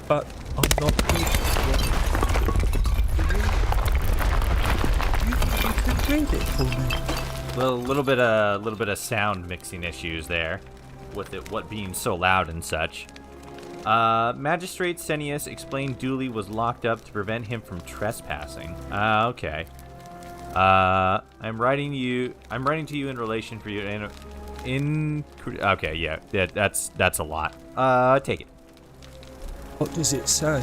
But I'm not here. You could read it for me. A little bit of sound mixing issues there, with it what being so loud and such. Magistrate Senius explained Dooley was locked up to prevent him from trespassing. Okay. I'm writing to you in relation for you okay, yeah, that's a lot. Take it. What does it say?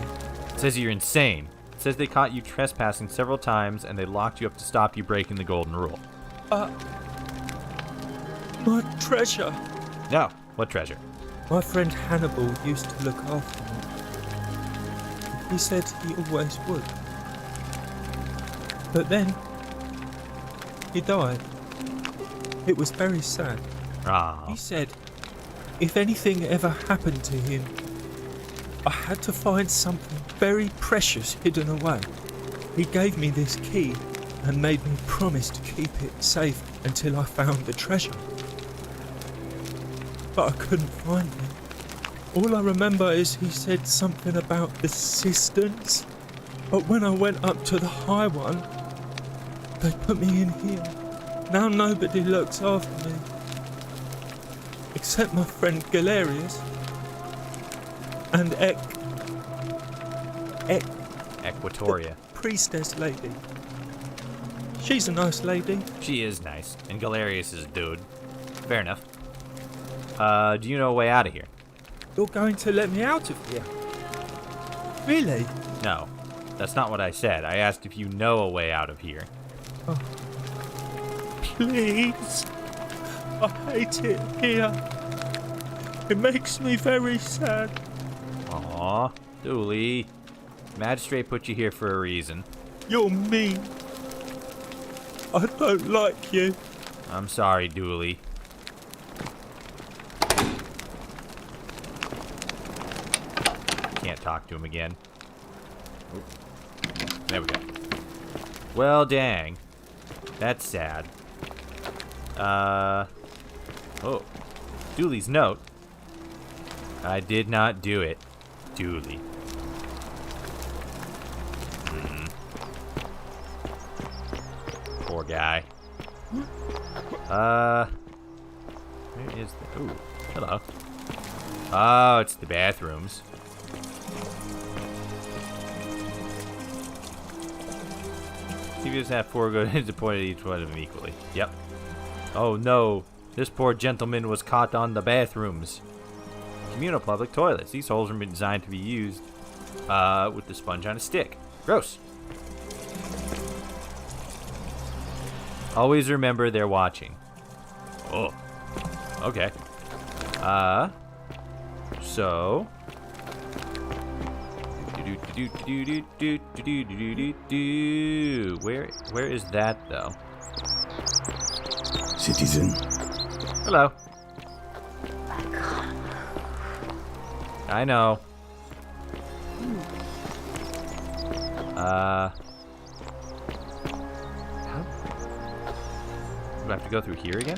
It says you're insane. It says they caught you trespassing several times and they locked you up to stop you breaking the golden rule. My treasure. No, what treasure? My friend Hannibal used to look after me. He said he always would. But then, he died. It was very sad. He said, if anything ever happened to him, I had to find something very precious hidden away. He gave me this key and made me promise to keep it safe until I found the treasure. But I couldn't find it. All I remember is he said something about the cisterns. But when I went up to the high one, they put me in here. Now nobody looks after me. Except my friend Galerius. And Equatoria. The priestess lady. She's a nice lady. She is nice. And Galerius is a dude. Fair enough. Do you know a way out of here? You're going to let me out of here? Really? No, that's not what I said. I asked if you know a way out of here. Oh. Please. I hate it here. It makes me very sad. Aw, Dooley. Magistrate put you here for a reason. You're mean. I don't like you. I'm sorry, Dooley. Can't talk to him again. Oop. There we go. Well, dang. That's sad. Oh. Dooley's note. I did not do it. Dooley. Poor guy. Where is the... Ooh, hello. Oh, it's the bathrooms. TVs have 4 go disappointed each one of them equally. Yep. Oh no, this poor gentleman was caught on the bathrooms. Communal public toilets. These holes are designed to be used with the sponge on a stick. Gross. Always remember they're watching. Oh. Okay. So. Where is that though? Citizen. Hello. I know. How? Do I have to go through here again?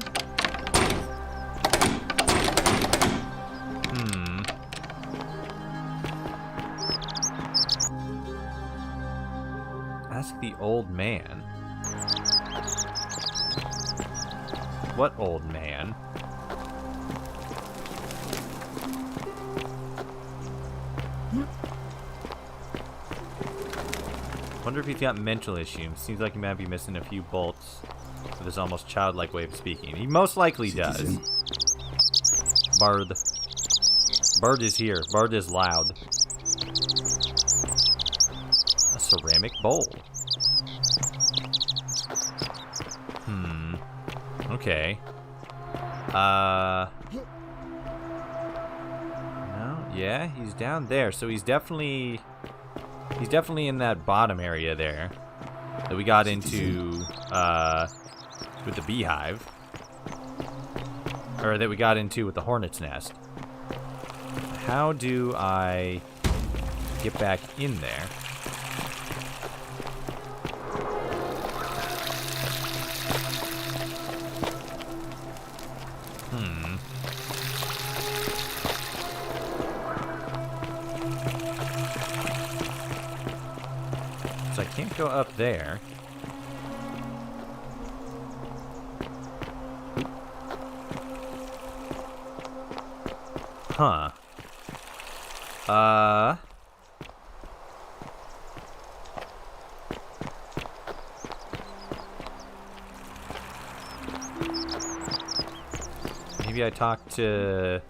Ask the old man. What old man? Wonder if he's got mental issues. Seems like he might be missing a few bolts with his almost childlike way of speaking. He most likely does. Bard. Bard is here. Bard is loud. A ceramic bowl. Okay. No, yeah, he's down there. So he's definitely in that bottom area there that we got into with the beehive, or that we got into with the hornet's nest. How do I get back in there? can't go up there. Huh. Maybe I talk to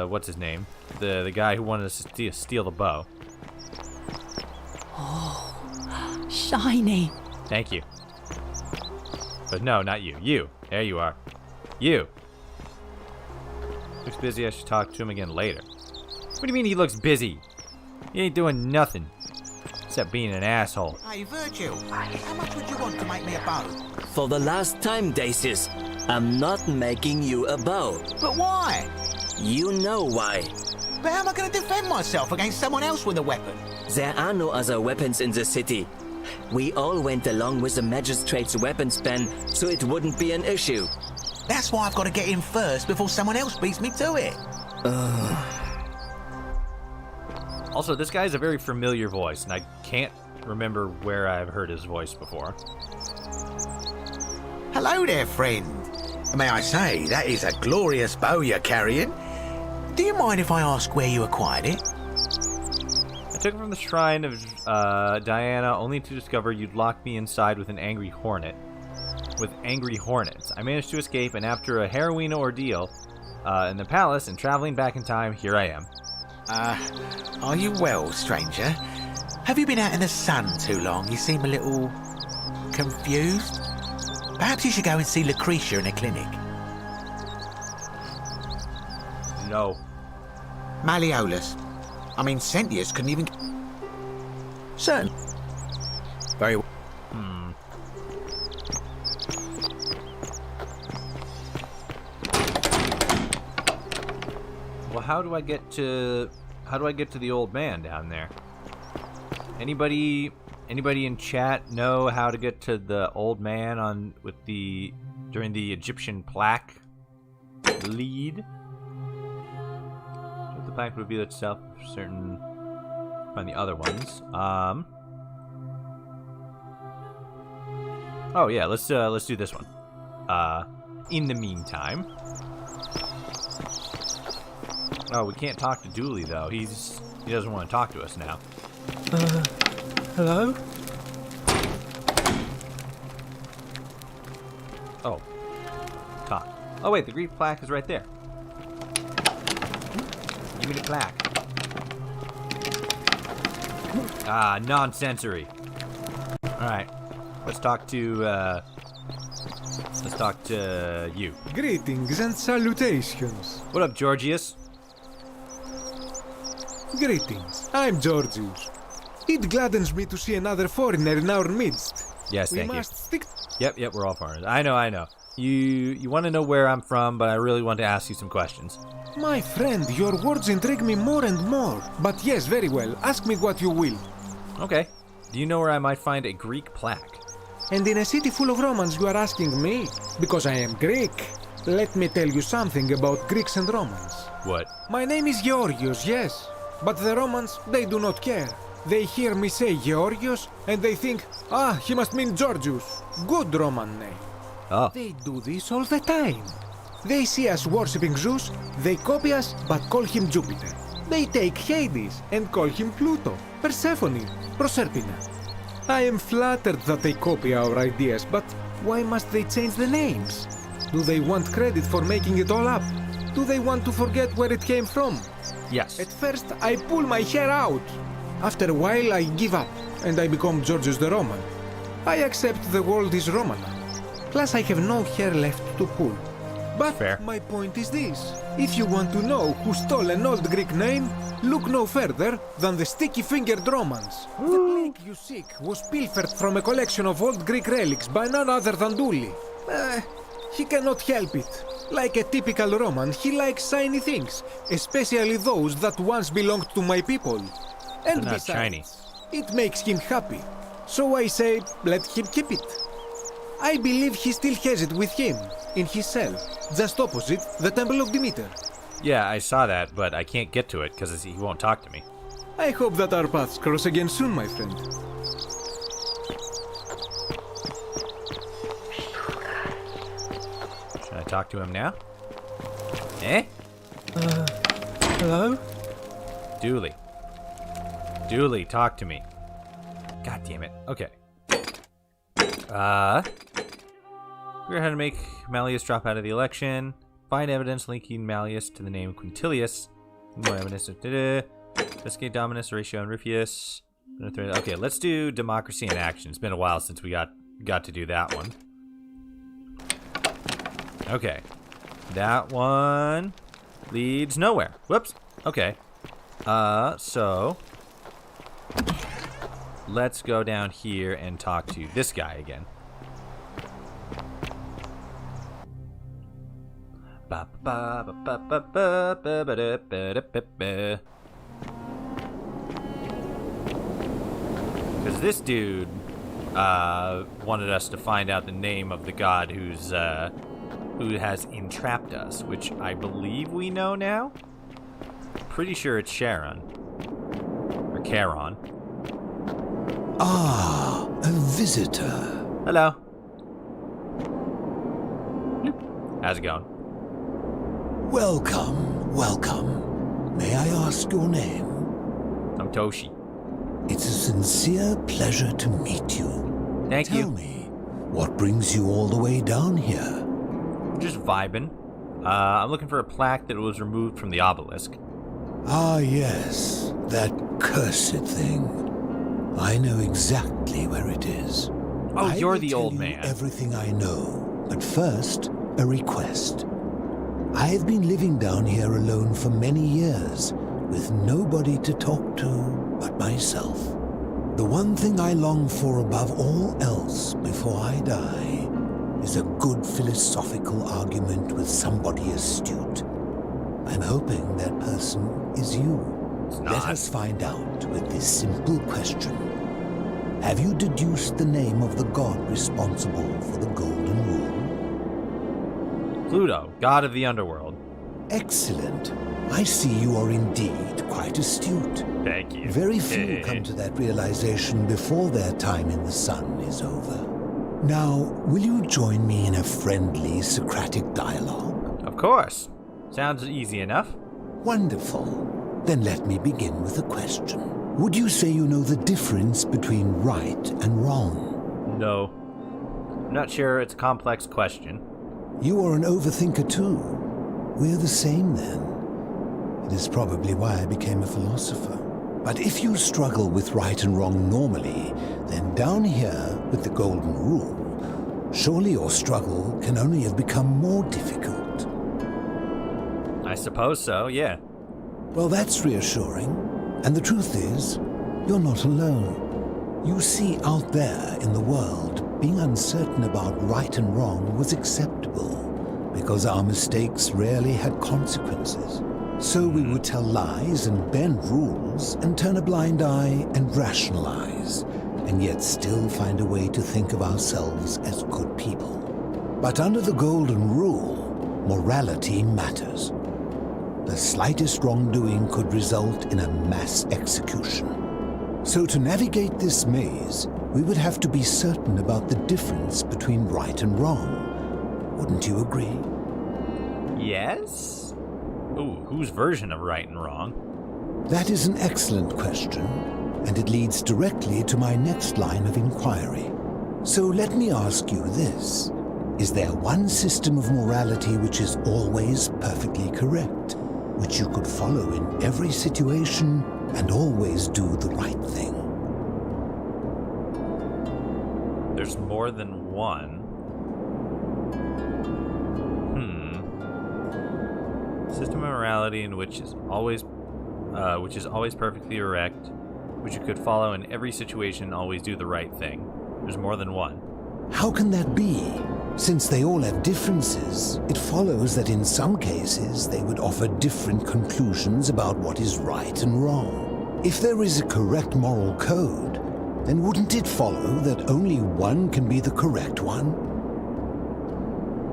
what's his name? The guy who wanted to steal the bow. Oh, shiny. Thank you. But no, not you. You. There you are. You. Looks busy. I should talk to him again later. What do you mean he looks busy? He ain't doing nothing. Except being an asshole. Hey, Virgil. How much would you want to make me a bow? For the last time, Dacius, I'm not making you a bow. But why? You know why. But how am I going to defend myself against someone else with a weapon? There are no other weapons in the city. We all went along with the magistrate's weapons ban, so it wouldn't be an issue. That's why I've got to get in first before someone else beats me to it. Also, this guy has a very familiar voice, and I can't remember where I've heard his voice before. Hello there, friend. May I say, that is a glorious bow you're carrying. Do you mind if I ask where you acquired it? I took it from the shrine of Diana, only to discover you'd locked me inside with an angry hornet. With angry hornets. I managed to escape, and after a harrowing ordeal in the palace and traveling back in time, here I am. Are you well, stranger? Have you been out in the sun too long? You seem a little confused. Perhaps you should go and see Lucretia in a clinic. No. Malleolus. I mean, Sentius couldn't even... Certain. Very well. Well, how do I get to the old man down there? Anybody in chat know how to get to the old man during the Egyptian plaque lead? The plaque would reveal itself for certain on the other ones. Oh yeah, let's do this one. In the meantime. Oh, we can't talk to Dooley though. He doesn't want to talk to us now. Hello? Oh. Talk. Oh wait, the Greek plaque is right there. Give me the plaque. Ah, nonsensory. Alright. Let's talk to you. Greetings and salutations. What up, Georgius? Greetings. I'm Georgius. It gladdens me to see another foreigner in our midst. Yes, we thank must you. Stick. Yep, we're all foreigners. I know. You want to know where I'm from, but I really want to ask you some questions. My friend, your words intrigue me more and more. But yes, very well. Ask me what you will. Okay. Do you know where I might find a Greek plaque? And in a city full of Romans you are asking me? Because I am Greek. Let me tell you something about Greeks and Romans. What? My name is Georgios, yes. But the Romans, they do not care. They hear me say Georgios, and they think, he must mean Georgius. Good Roman name. Oh. They do this all the time. They see us worshipping Zeus, they copy us, but call him Jupiter. They take Hades and call him Pluto, Persephone, Proserpina. I am flattered that they copy our ideas, but why must they change the names? Do they want credit for making it all up? Do they want to forget where it came from? Yes. At first, I pull my hair out. After a while, I give up, and I become Georgius the Roman. I accept the world is Roman. Plus, I have no hair left to pull. But fair. My point is this. If you want to know who stole an old Greek name, look no further than the sticky-fingered Romans. The plague you seek was pilfered from a collection of old Greek relics by none other than Dooley. He cannot help it. Like a typical Roman, he likes shiny things, especially those that once belonged to my people. And not besides, shiny. It makes him happy. So I say, let him keep it. I believe he still has it with him, in his cell, just opposite the Temple of Demeter. Yeah, I saw that, but I can't get to it because he won't talk to me. I hope that our paths cross again soon, my friend. Should I talk to him now? Eh? Hello? Dooley. Dooley, talk to me. God damn it. Okay. We're going to make Malleus drop out of the election. Find evidence linking Malleus to the name Quintilius. More evidence. Investigate Dominus, Horatio, and Rufus. Okay, let's do Democracy in Action. It's been a while since we got to do that one. Okay. That one leads nowhere. Whoops. Okay. So let's go down here and talk to this guy again. Because this dude wanted us to find out the name of the god who has entrapped us, which I believe we know now. Pretty sure it's Charon. Or Charon. Ah, a visitor. Hello. How's it going? Welcome, welcome. May I ask your name? I'm Toshi. It's a sincere pleasure to meet you. Thank you. Tell me, what brings you all the way down here? Just vibing. I'm looking for a plaque that was removed from the obelisk. Ah, yes, that cursed thing. I know exactly where it is. Oh, you're the old man. man. Everything I know, but first, a request. I've been living down here alone for many years, with nobody to talk to but myself. The one thing I long for above all else before I die is a good philosophical argument with somebody astute. I'm hoping that person is you. Let us find out with this simple question. Have you deduced the name of the god responsible for the Golden Rule? Pluto, god of the underworld. Excellent. I see you are indeed quite astute. Thank you. Very few come to that realization before their time in the sun is over. Now, will you join me in a friendly Socratic dialogue? Of course. Sounds easy enough. Wonderful. Then let me begin with a question. Would you say you know the difference between right and wrong? No. I'm not sure. It's a complex question. You are an overthinker too. We're the same then. It is probably why I became a philosopher. But if you struggle with right and wrong normally, then down here with the Golden Rule, surely your struggle can only have become more difficult. I suppose so, yeah. Well, that's reassuring. And the truth is, you're not alone. You see, out there in the world, being uncertain about right and wrong was acceptable, because our mistakes rarely had consequences. So we would tell lies and bend rules and turn a blind eye and rationalize, and yet still find a way to think of ourselves as good people. But under the Golden Rule, morality matters. The slightest wrongdoing could result in a mass execution. So to navigate this maze, we would have to be certain about the difference between right and wrong. Wouldn't you agree? Yes? Ooh, whose version of right and wrong? That is an excellent question, and it leads directly to my next line of inquiry. So let me ask you this. Is there one system of morality which is always perfectly correct, which you could follow in every situation and always do the right thing? There's more than one. System of morality in which is always perfectly correct, which you could follow in every situation and always do the right thing. There's more than one. How can that be? Since they all have differences, it follows that in some cases they would offer different conclusions about what is right and wrong. If there is a correct moral code, then wouldn't it follow that only one can be the correct one?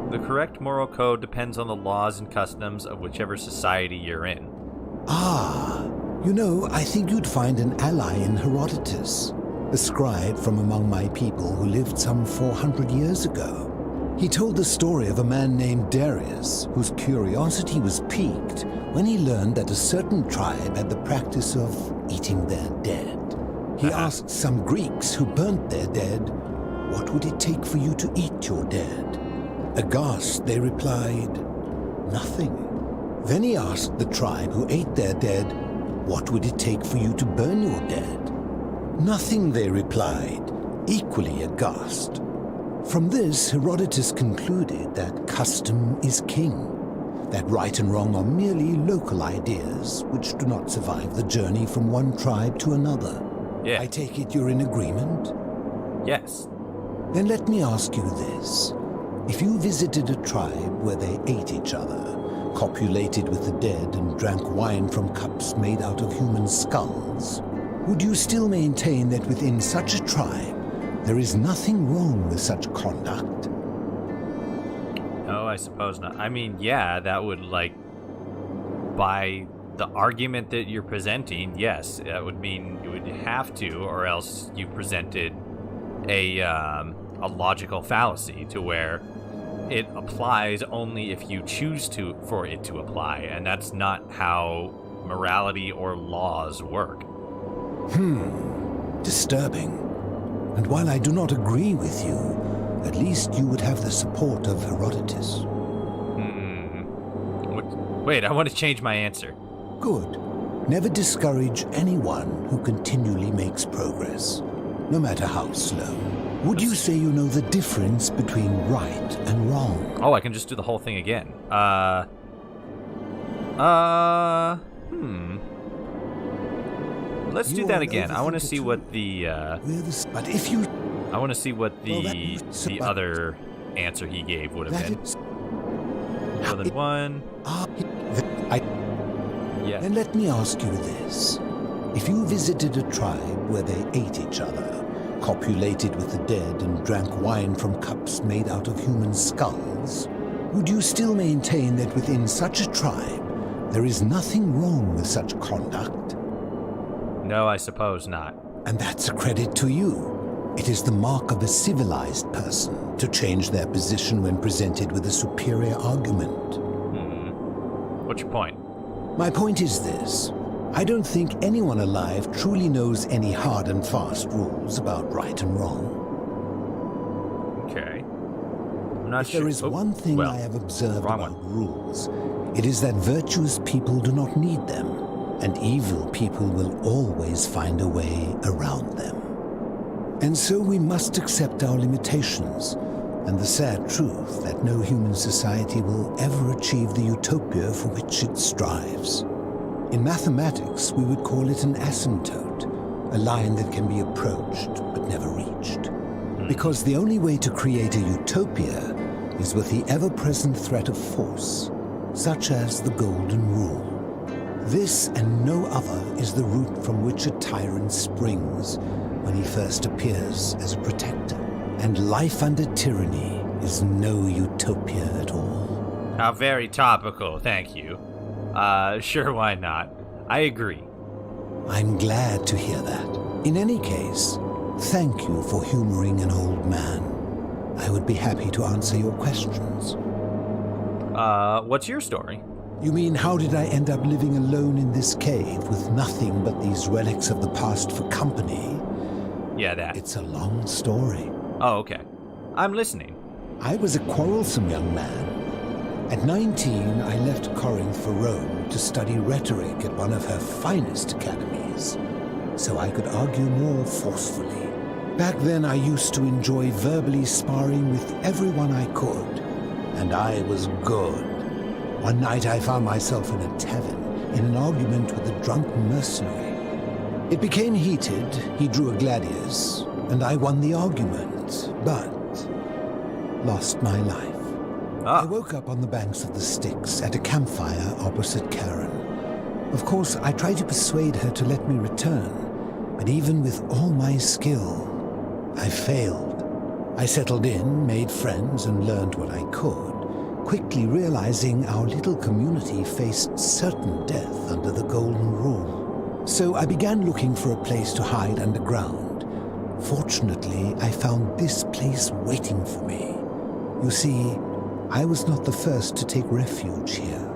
The correct moral code depends on the laws and customs of whichever society you're in. Ah, You know, I think you'd find an ally in Herodotus, a scribe from among my people who lived some 400 years ago. He told the story of a man named Darius, whose curiosity was piqued when he learned that a certain tribe had the practice of eating their dead. He asked some Greeks who burnt their dead, "What would it take for you to eat your dead?" Aghast, they replied, "Nothing." Then he asked the tribe who ate their dead, "What would it take for you to burn your dead?" "Nothing," they replied, equally aghast. From this, Herodotus concluded that custom is king, that right and wrong are merely local ideas which do not survive the journey from one tribe to another. Yeah. I take it you're in agreement? Yes. Then let me ask you this. If you visited a tribe where they ate each other, copulated with the dead, and drank wine from cups made out of human skulls, would you still maintain that within such a tribe there is nothing wrong with such conduct? No, I suppose not. I mean, yeah, that would, like, by the argument that you're presenting, yes, that would mean you would have to, or else you presented a logical fallacy to where it applies only if you choose for it to apply, and that's not how morality or laws work. Disturbing. And while I do not agree with you, at least you would have the support of Herodotus. Wait, I want to change my answer. Good. Never discourage anyone who continually makes progress, no matter how slow. Would you say you know the difference between right and wrong? Oh, I can just do the whole thing again. Let's do that again. I want to see what the But if you I want to see what the other answer he gave would have been. More than one. Yeah. Then let me ask you this. If you visited a tribe where they ate each other, copulated with the dead, and drank wine from cups made out of human skulls, would you still maintain that within such a tribe there is nothing wrong with such conduct? No, I suppose not. And that's a credit to you. It is the mark of a civilized person to change their position when presented with a superior argument. What's your point? My point is this. I don't think anyone alive truly knows any hard and fast rules about right and wrong. Okay. I'm not if sure. there is one thing I have observed about rules, it is that virtuous people do not need them, and evil people will always find a way around them. And so we must accept our limitations, and the sad truth that no human society will ever achieve the utopia for which it strives. In mathematics, we would call it an asymptote, a line that can be approached but never reached. Because the only way to create a utopia is with the ever-present threat of force, such as the Golden Rule. This and no other is the root from which a tyrant springs when he first appears as a protector. And life under tyranny is no utopia at all. How very topical, thank you. Sure, why not? I agree. I'm glad to hear that. In any case, thank you for humoring an old man. I would be happy to answer your questions. What's your story? You mean, how did I end up living alone in this cave with nothing but these relics of the past for company? Yeah, that. It's a long story. Oh, okay. I'm listening. I was a quarrelsome young man. At 19, I left Corinth for Rome to study rhetoric at one of her finest academies, so I could argue more forcefully. Back then, I used to enjoy verbally sparring with everyone I could, and I was good. One night, I found myself in a tavern in an argument with a drunk mercenary. It became heated, he drew a gladius, and I won the argument, but lost my life. I woke up on the banks of the Styx at a campfire opposite Karen. Of course, I tried to persuade her to let me return, but even with all my skill, I failed. I settled in, made friends, and learned what I could, quickly realizing our little community faced certain death under the Golden Rule. So I began looking for a place to hide underground. Fortunately, I found this place waiting for me. You see, I was not the first to take refuge here.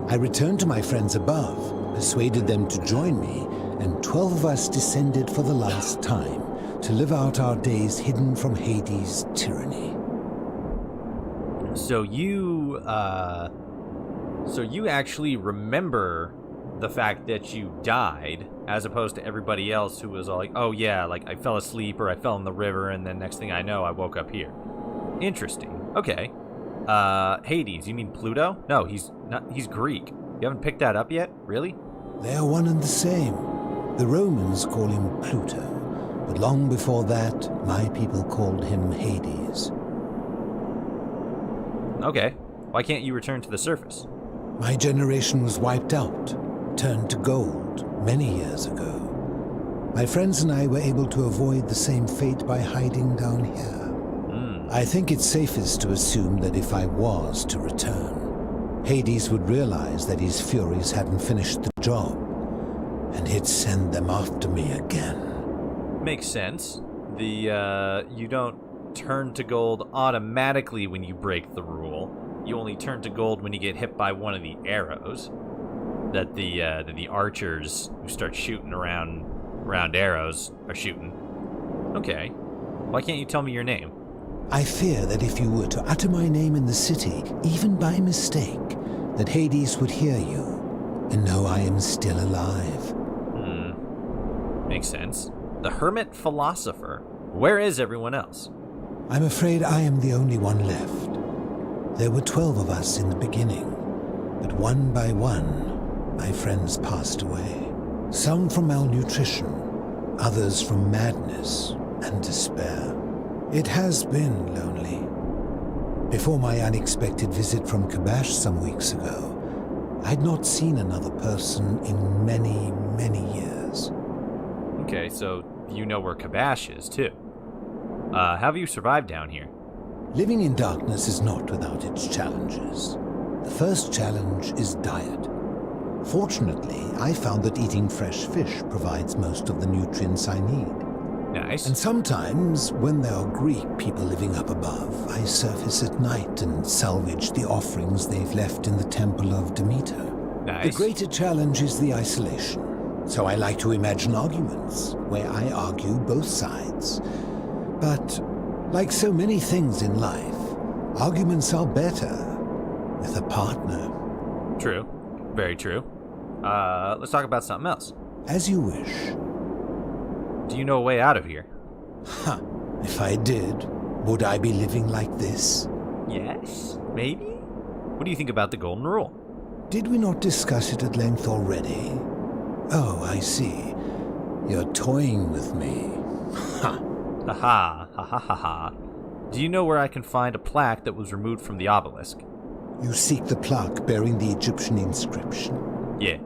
I returned to my friends above, persuaded them to join me, and 12 of us descended for the last time to live out our days hidden from Hades' tyranny. So you actually remember the fact that you died, as opposed to everybody else who was all like, oh yeah, like I fell asleep or I fell in the river and then next thing I know I woke up here. Interesting. Okay. Hades, you mean Pluto? No, he's Greek. You haven't picked that up yet? Really? They are one and the same. The Romans call him Pluto, but long before that, my people called him Hades. Okay. Why can't you return to the surface? My generation was wiped out, turned to gold, many years ago. My friends and I were able to avoid the same fate by hiding down here. I think it's safest to assume that if I was to return, Hades would realize that his furies hadn't finished the job, and he'd send them after me again. Makes sense. You don't turn to gold automatically when you break the rule. You only turn to gold when you get hit by one of the arrows that the archers who start shooting around arrows are shooting. Okay. Why can't you tell me your name? I fear that if you were to utter my name in the city, even by mistake, that Hades would hear you and know I am still alive. Makes sense. The Hermit Philosopher. Where is everyone else? I'm afraid I am the only one left. There were 12 of us in the beginning, but one by one, my friends passed away. Some from malnutrition, others from madness and despair. It has been lonely. Before my unexpected visit from Kabash some weeks ago, I'd not seen another person in many, many years. Okay, so you know where Kabash is, too. How have you survived down here? Living in darkness is not without its challenges. The first challenge is diet. Fortunately, I found that eating fresh fish provides most of the nutrients I need. Nice. And sometimes, when there are Greek people living up above, I surface at night and salvage the offerings they've left in the temple of Demeter. Nice. The greater challenge is the isolation. So I like to imagine arguments, where I argue both sides. But, like so many things in life, arguments are better with a partner. True. Very true. Let's talk about something else. As you wish. Do you know a way out of here? If I did, would I be living like this? Yes, maybe? What do you think about the Golden Rule? Did we not discuss it at length already? Oh, I see. You're toying with me. Ha! Ha ha. Do you know where I can find a plaque that was removed from the obelisk? You seek the plaque bearing the Egyptian inscription? Yeah,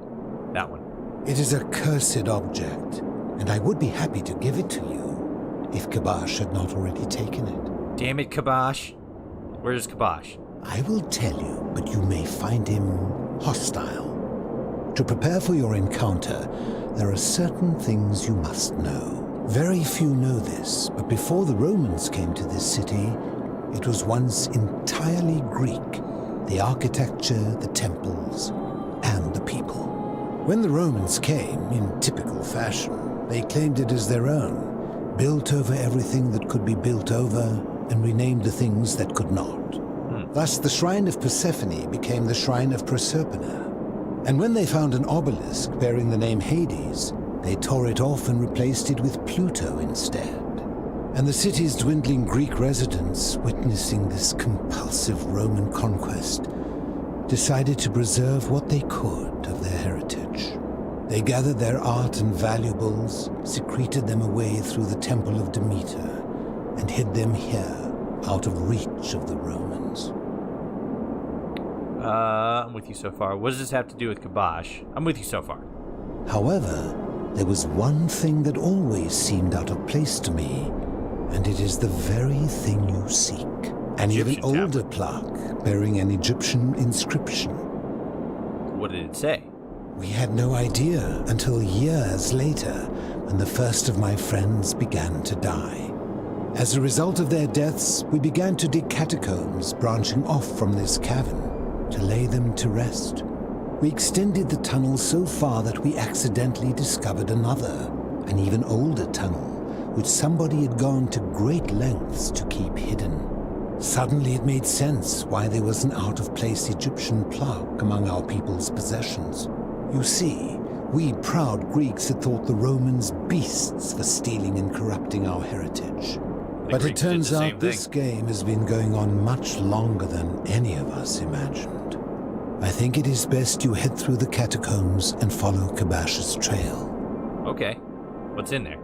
that one. It is a cursed object, and I would be happy to give it to you if Kabash had not already taken it. Damn it, Kabash. Where's Kabash? I will tell you, but you may find him hostile. To prepare for your encounter, there are certain things you must know. Very few know this, but before the Romans came to this city, it was once entirely Greek. The architecture, the temples, and the people. When the Romans came, in typical fashion, they claimed it as their own, built over everything that could be built over, and renamed the things that could not. Thus, the Shrine of Persephone became the Shrine of Proserpina. And when they found an obelisk bearing the name Hades, they tore it off and replaced it with Pluto instead. And the city's dwindling Greek residents, witnessing this compulsive Roman conquest, decided to preserve what they could of their heritage. They gathered their art and valuables, secreted them away through the Temple of Demeter, and hid them here, out of reach of the Romans. I'm with you so far. What does this have to do with Kabash? I'm with you so far. However, there was one thing that always seemed out of place to me, and it is the very thing you seek. An even older plaque bearing an Egyptian inscription. What did it say? We had no idea until years later when the first of my friends began to die. As a result of their deaths, we began to dig catacombs branching off from this cavern to lay them to rest. We extended the tunnel so far that we accidentally discovered another, an even older tunnel, which somebody had gone to great lengths to keep hidden. Suddenly it made sense why there was an out-of-place Egyptian plaque among our people's possessions. You see, we proud Greeks had thought the Romans beasts for stealing and corrupting our heritage. But it turns out this game has been going on much longer than any of us imagined. I think it is best you head through the catacombs and follow Kabash's trail. Okay. What's in there?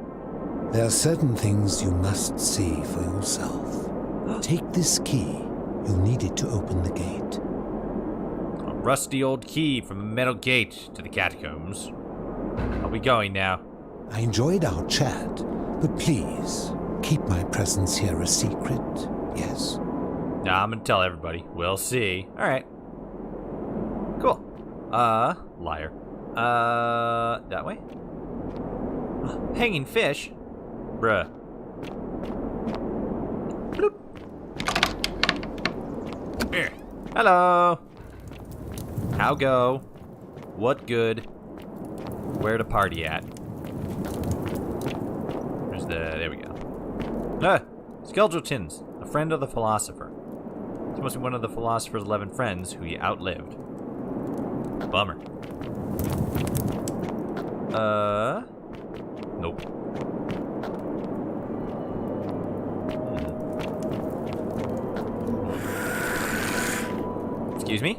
There are certain things you must see for yourself. Take this key. You'll need it to open the gate. A rusty old key from a metal gate to the catacombs. Are we going now? I enjoyed our chat, but please, keep my presence here a secret, yes? Nah, I'm gonna tell everybody. We'll see. Alright. Cool. Liar. That way? Hanging fish? Bruh. Bloop. Here. Hello. How go? What good? Where to party at? There we go. Skeldrotins, a friend of the philosopher. This must be one of the philosopher's 11 friends who he outlived. Bummer. Nope. Excuse me?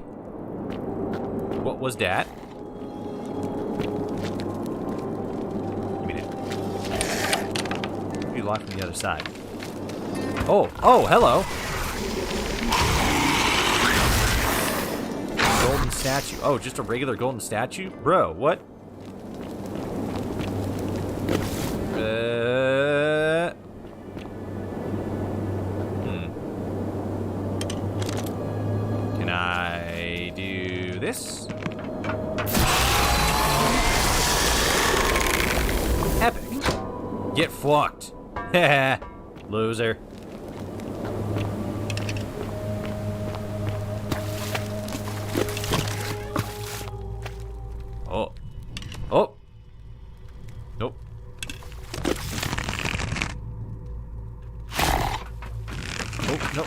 What was that? Give me that. Be locked from the other side. Oh, hello. Golden statue. Oh, just a regular golden statue? Bro, what? Can I do this? Epic. Get fucked. Loser. Oh. Oh. Nope. Oh, no.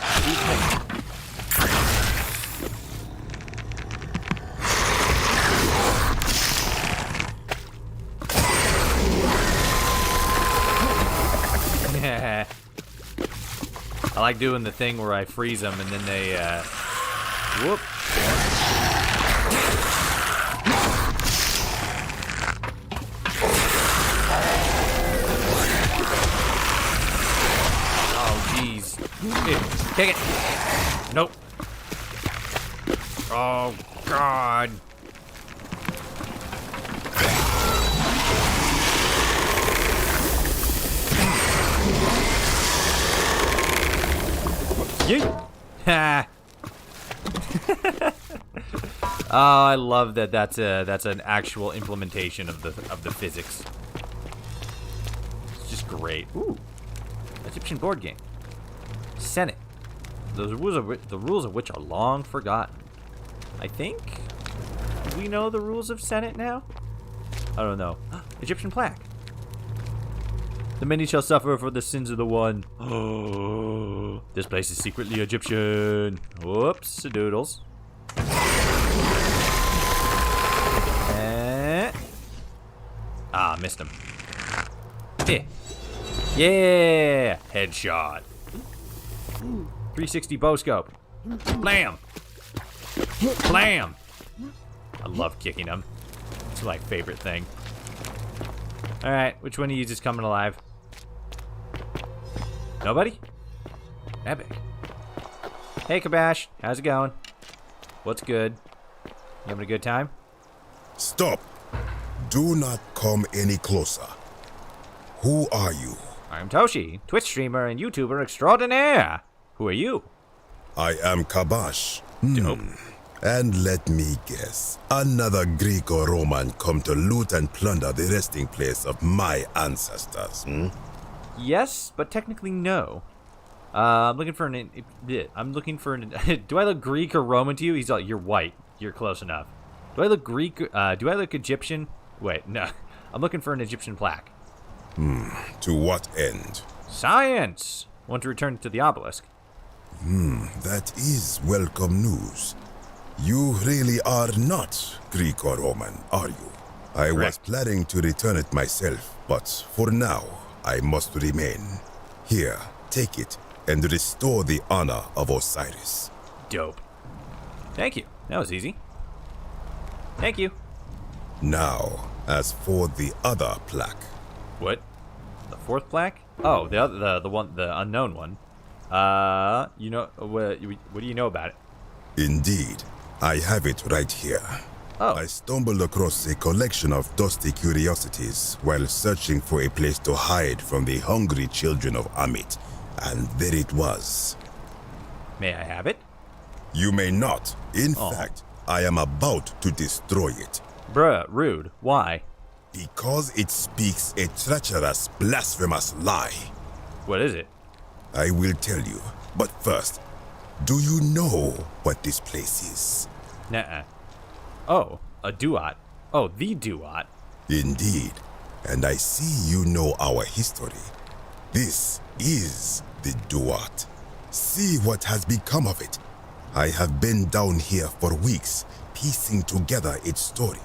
I like doing the thing where I freeze them and then they, whoop. Oh, jeez. Take it. Nope. Oh, God. Ha! Oh, I love that. That's an actual implementation of the physics. It's just great. Ooh, Egyptian board game. Senate. The rules of which are long forgotten. I think we know the rules of Senate now. I don't know. Egyptian plaque. The many shall suffer for the sins of the one. Oh, this place is secretly Egyptian. Whoops, doodles. Missed him. Yeah. Yeah, headshot. 360 bow scope. Blam. Blam. I love kicking them. It's my favorite thing. All right, which one of you is coming alive? Nobody? Epic. Hey, Kabash. How's it going? What's good? You having a good time? Stop. Do not come any closer. Who are you? I'm Toshi, Twitch streamer and YouTuber extraordinaire. Who are you? I am Kabash. Dope. And let me guess, another Greek or Roman come to loot and plunder the resting place of my ancestors, hmm? Yes, but technically no. I'm looking for an... do I look Greek or Roman to you? He's like, you're white. You're close enough. Do I look Greek? Do I look Egyptian? Wait, no. I'm looking for an Egyptian plaque. To what end? Science! Want to return to the obelisk. That is welcome news. You really are not Greek or Roman, are you? I was planning to return it myself, but for now, I must remain. Here, take it, and restore the honor of Osiris. Dope. Thank you. That was easy. Thank you. Now, as for the other plaque. What? The fourth plaque? Oh, the one, the unknown one. You know, what do you know about it? Indeed. I have it right here. Oh. I stumbled across a collection of dusty curiosities while searching for a place to hide from the hungry children of Amit. And there it was. May I have it? You may not. In fact, I am about to destroy it. Bruh, rude. Why? Because it speaks a treacherous, blasphemous lie. What is it? I will tell you. But first, do you know what this place is? Nuh-uh. Oh, a duat. Oh, the duat. Indeed. And I see you know our history. This is the duat. See what has become of it. I have been down here for weeks, piecing together its story.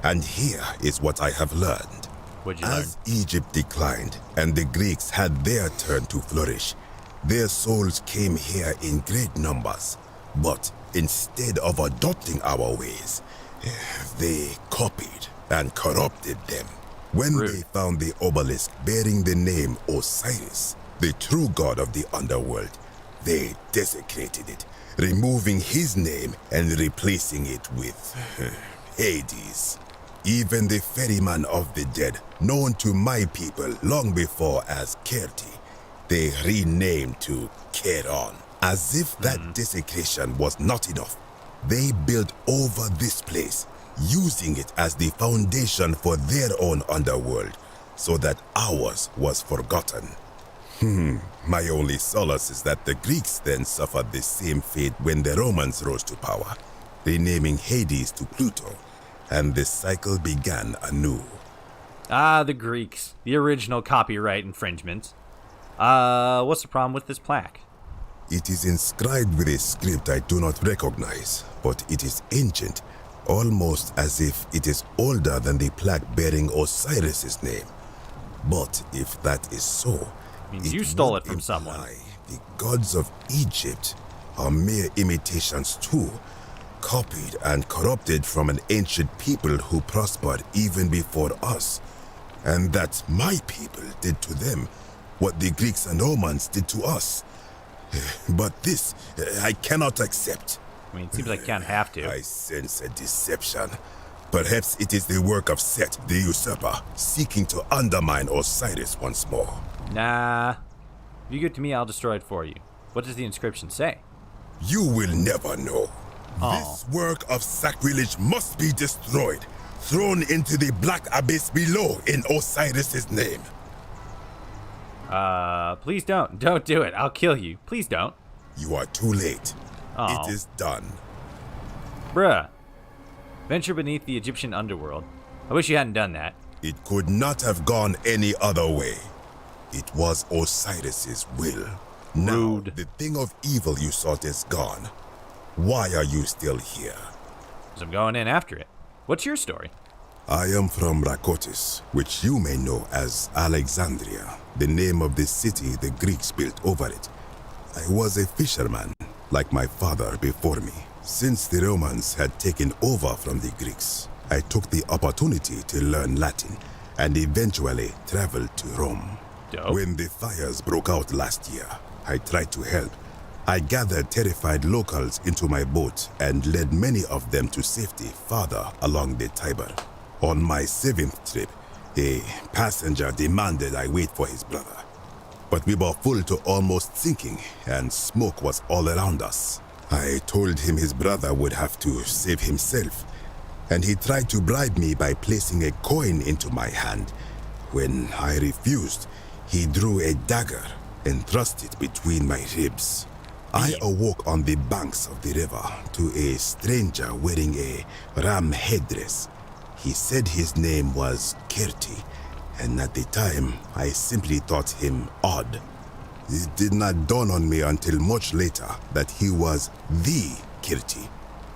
And here is what I have learned. What'd you learn? As Egypt declined and the Greeks had their turn to flourish, their souls came here in great numbers. But instead of adopting our ways, they copied and corrupted them. When they found the obelisk bearing the name Osiris, the true god of the underworld, they desecrated it, removing his name and replacing it with Hades. Even the ferryman of the dead, known to my people long before as Kerti, they renamed to Keron. As if that desecration was not enough, they built over this place, using it as the foundation for their own underworld, so that ours was forgotten. My only solace is that the Greeks then suffered the same fate when the Romans rose to power, renaming Hades to Pluto, and the cycle began anew. Ah, the Greeks. The original copyright infringement. What's the problem with this plaque? It is inscribed with a script I do not recognize, but it is ancient, almost as if it is older than the plaque bearing Osiris's name. But if that is so, means you stole it from someone. The gods of Egypt are mere imitations too, copied and corrupted from an ancient people who prospered even before us, and that my people did to them what the Greeks and Romans did to us. But this, I cannot accept. I mean, it seems like you can't have to. I sense a deception. Perhaps it is the work of Set, the usurper, seeking to undermine Osiris once more. Nah. If you give it to me, I'll destroy it for you. What does the inscription say? You will never know. This work of sacrilege must be destroyed, thrown into the black abyss below in Osiris's name. Please don't. Don't do it. I'll kill you. Please don't. You are too late. It is done. Bruh. Venture beneath the Egyptian underworld. I wish you hadn't done that. It could not have gone any other way. It was Osiris's will. Now, the thing of evil you sought is gone. Why are you still here? Because I'm going in after it. What's your story? I am from Rakotis, which you may know as Alexandria, the name of the city the Greeks built over it. I was a fisherman, like my father before me. Since the Romans had taken over from the Greeks, I took the opportunity to learn Latin and eventually traveled to Rome. Dope. When the fires broke out last year, I tried to help. I gathered terrified locals into my boat and led many of them to safety farther along the Tiber. On my 7th trip, a passenger demanded I wait for his brother. But we were full to almost sinking, and smoke was all around us. I told him his brother would have to save himself, and he tried to bribe me by placing a coin into my hand. When I refused, he drew a dagger and thrust it between my ribs. I awoke on the banks of the river to a stranger wearing a ram headdress. He said his name was Kirti, and at the time, I simply thought him odd. It did not dawn on me until much later that he was the Kirti,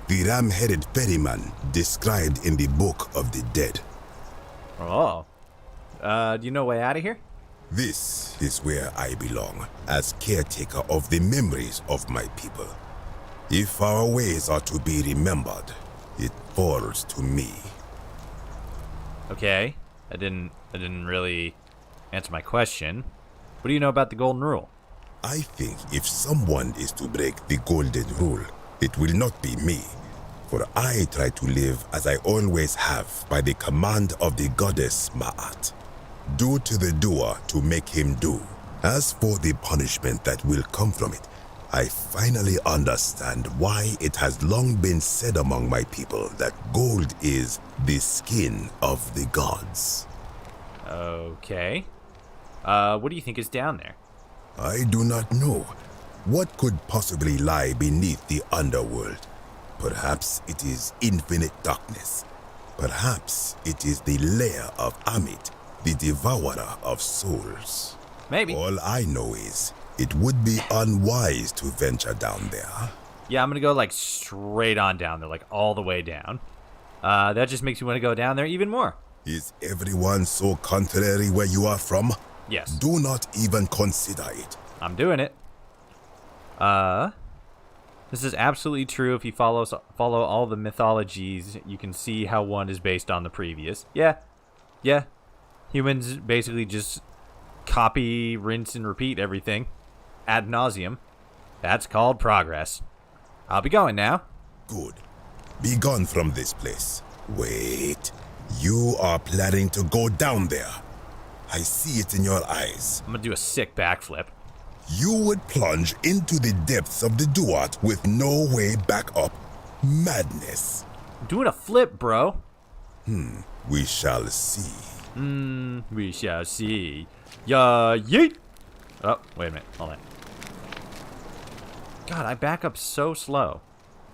the ram-headed ferryman described in the Book of the Dead. Oh. Do you know a way out of here? This is where I belong, as caretaker of the memories of my people. If our ways are to be remembered, it falls to me. Okay. I didn't really answer my question. What do you know about the Golden Rule? I think if someone is to break the Golden Rule, it will not be me. For I try to live as I always have by the command of the goddess Ma'at. Do to the doer to make him do. As for the punishment that will come from it, I finally understand why it has long been said among my people that gold is the skin of the gods. Okay. What do you think is down there? I do not know. What could possibly lie beneath the underworld? Perhaps it is infinite darkness. Perhaps it is the lair of Amit, the devourer of souls. Maybe. All I know is it would be unwise to venture down there. Yeah, I'm gonna go like straight on down there, like all the way down. That just makes me want to go down there even more. Is everyone so contrary where you are from? Yes. Do not even consider it. I'm doing it. This is absolutely true. If you follow all the mythologies, you can see how one is based on the previous. Yeah. Humans basically just copy, rinse, and repeat everything ad nauseum. That's called progress. I'll be going now. Good. Be gone from this place. Wait. You are planning to go down there. I see it in your eyes. I'm gonna do a sick backflip. You would plunge into the depths of the Duat with no way back up. Madness. I'm doing a flip, bro. We shall see. We shall see. Yeah, yeet. Oh, wait a minute. Hold on. God, I back up so slow.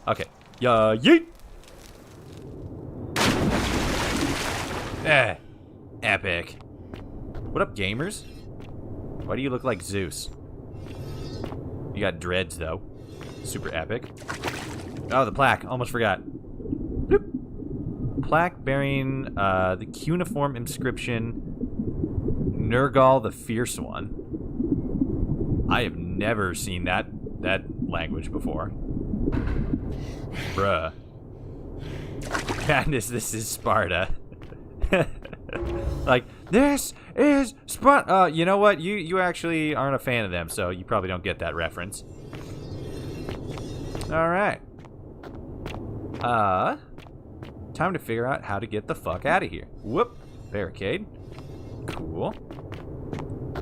Okay. Yeah, yeet. Epic. What up, gamers? Why do you look like Zeus? You got dreads, though. Super epic. Oh, the plaque. Almost forgot. Bloop. Plaque bearing the cuneiform inscription Nergal the Fierce One. I have never seen that language before. Bruh. Madness, this is Sparta. Like, this is Sparta. You know what? You actually aren't a fan of them, so you probably don't get that reference. Alright. Time to figure out how to get the fuck out of here. Whoop. Barricade. Cool.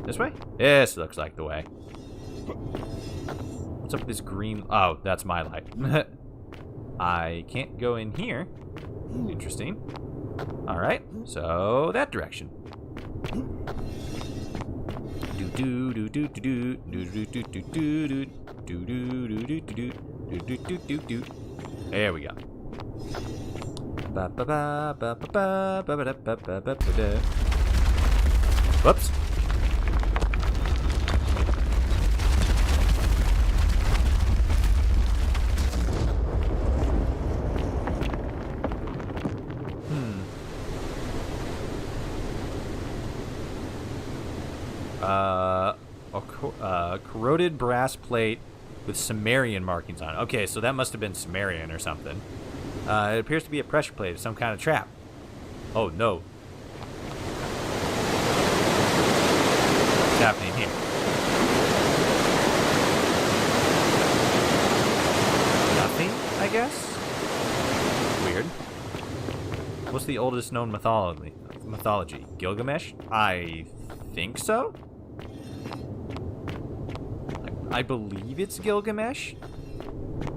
This way? This looks like the way. What's up with this green? Oh, that's my light. I can't go in here. Interesting. Alright, so that direction. There we go. Whoops. Corroded brass plate with Sumerian markings on it. Okay, so that must have been Sumerian or something. It appears to be a pressure plate of some kind of trap. Oh, no. What's happening here? Nothing, I guess? Weird. What's the oldest known mythology? Gilgamesh? I think so? I believe it's Gilgamesh.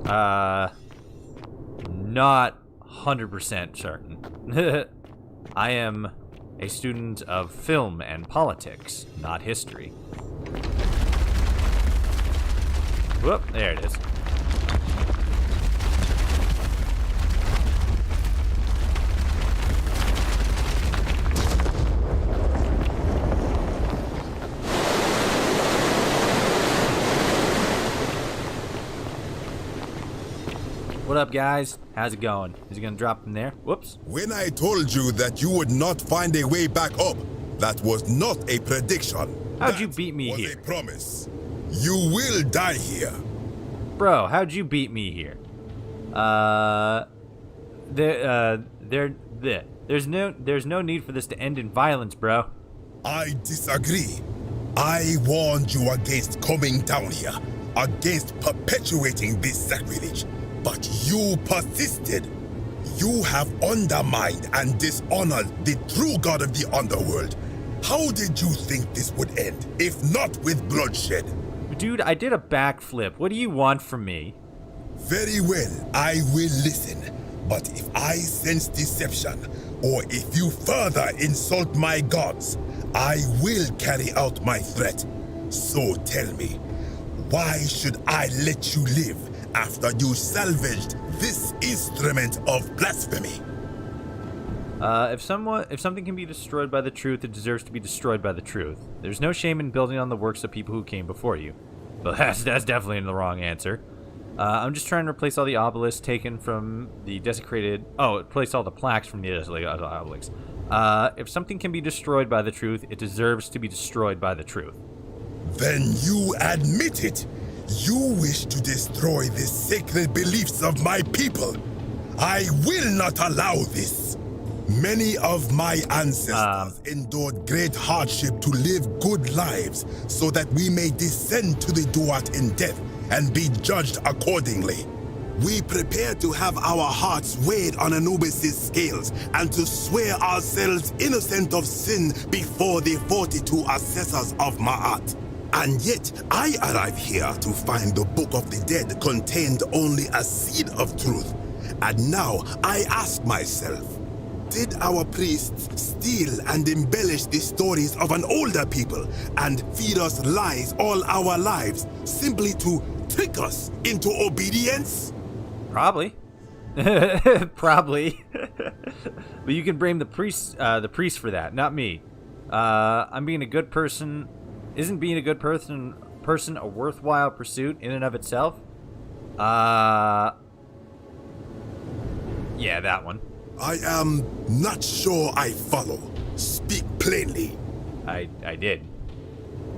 Not 100% certain. I am a student of film and politics, not history. Whoop, there it is. What up, guys? How's it going? Is he gonna drop from there? Whoops. When I told you that you would not find a way back up, that was not a prediction. How'd you beat me here? That was a promise. You will die here. Bro, how'd you beat me here? There's no need for this to end in violence, bro. I disagree. I warned you against coming down here, against perpetuating this sacrilege. But you persisted. You have undermined and dishonored the true god of the underworld. How did you think this would end, if not with bloodshed? Dude, I did a backflip. What do you want from me? Very well, I will listen. But if I sense deception, or if you further insult my gods, I will carry out my threat. So tell me, why should I let you live after you salvaged this instrument of blasphemy? If something can be destroyed by the truth, it deserves to be destroyed by the truth. There's no shame in building on the works of people who came before you. But that's definitely the wrong answer. I'm just trying to replace all the obelisks taken from the desecrated... Oh, replace all the plaques from the desecrated obelisks. If something can be destroyed by the truth, it deserves to be destroyed by the truth. Then you admit it. You wish to destroy the sacred beliefs of my people. I will not allow this. Many of my ancestors endured great hardship to live good lives so that we may descend to the Duat in death and be judged accordingly. We prepare to have our hearts weighed on Anubis' scales and to swear ourselves innocent of sin before the 42 assessors of Ma'at. And yet, I arrive here to find the Book of the Dead contained only a seed of truth. And now I ask myself, did our priests steal and embellish the stories of an older people and feed us lies all our lives simply to trick us into obedience? Probably. Probably. But you can blame the priest for that, not me. I'm being a good person. Isn't being a good person a worthwhile pursuit in and of itself? Yeah, that one. I am not sure I follow. Speak plainly. I did.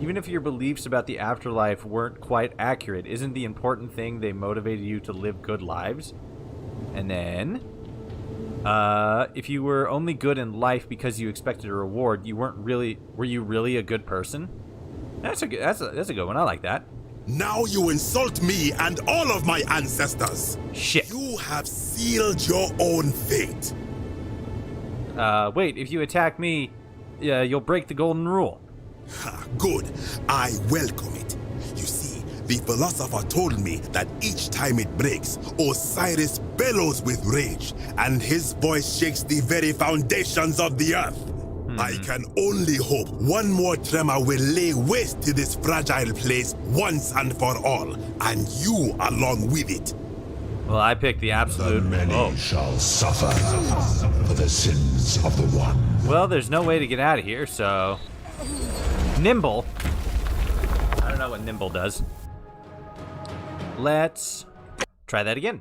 Even if your beliefs about the afterlife weren't quite accurate, isn't the important thing they motivated you to live good lives? And then, if you were only good in life because you expected a reward, were you really a good person? That's a good one. I like that. Now you insult me and all of my ancestors. Shit. You have sealed your own fate. Wait, if you attack me, you'll break the golden rule. Good. I welcome it. You see, the philosopher told me that each time it breaks, Osiris bellows with rage, and his voice shakes the very foundations of the earth. I can only hope one more tremor will lay waste to this fragile place once and for all, and you along with it. Well, I picked the absolute... The many shall suffer for the sins of the one. Well, there's no way to get out of here, so... Nimble. I don't know what Nimble does. Let's try that again.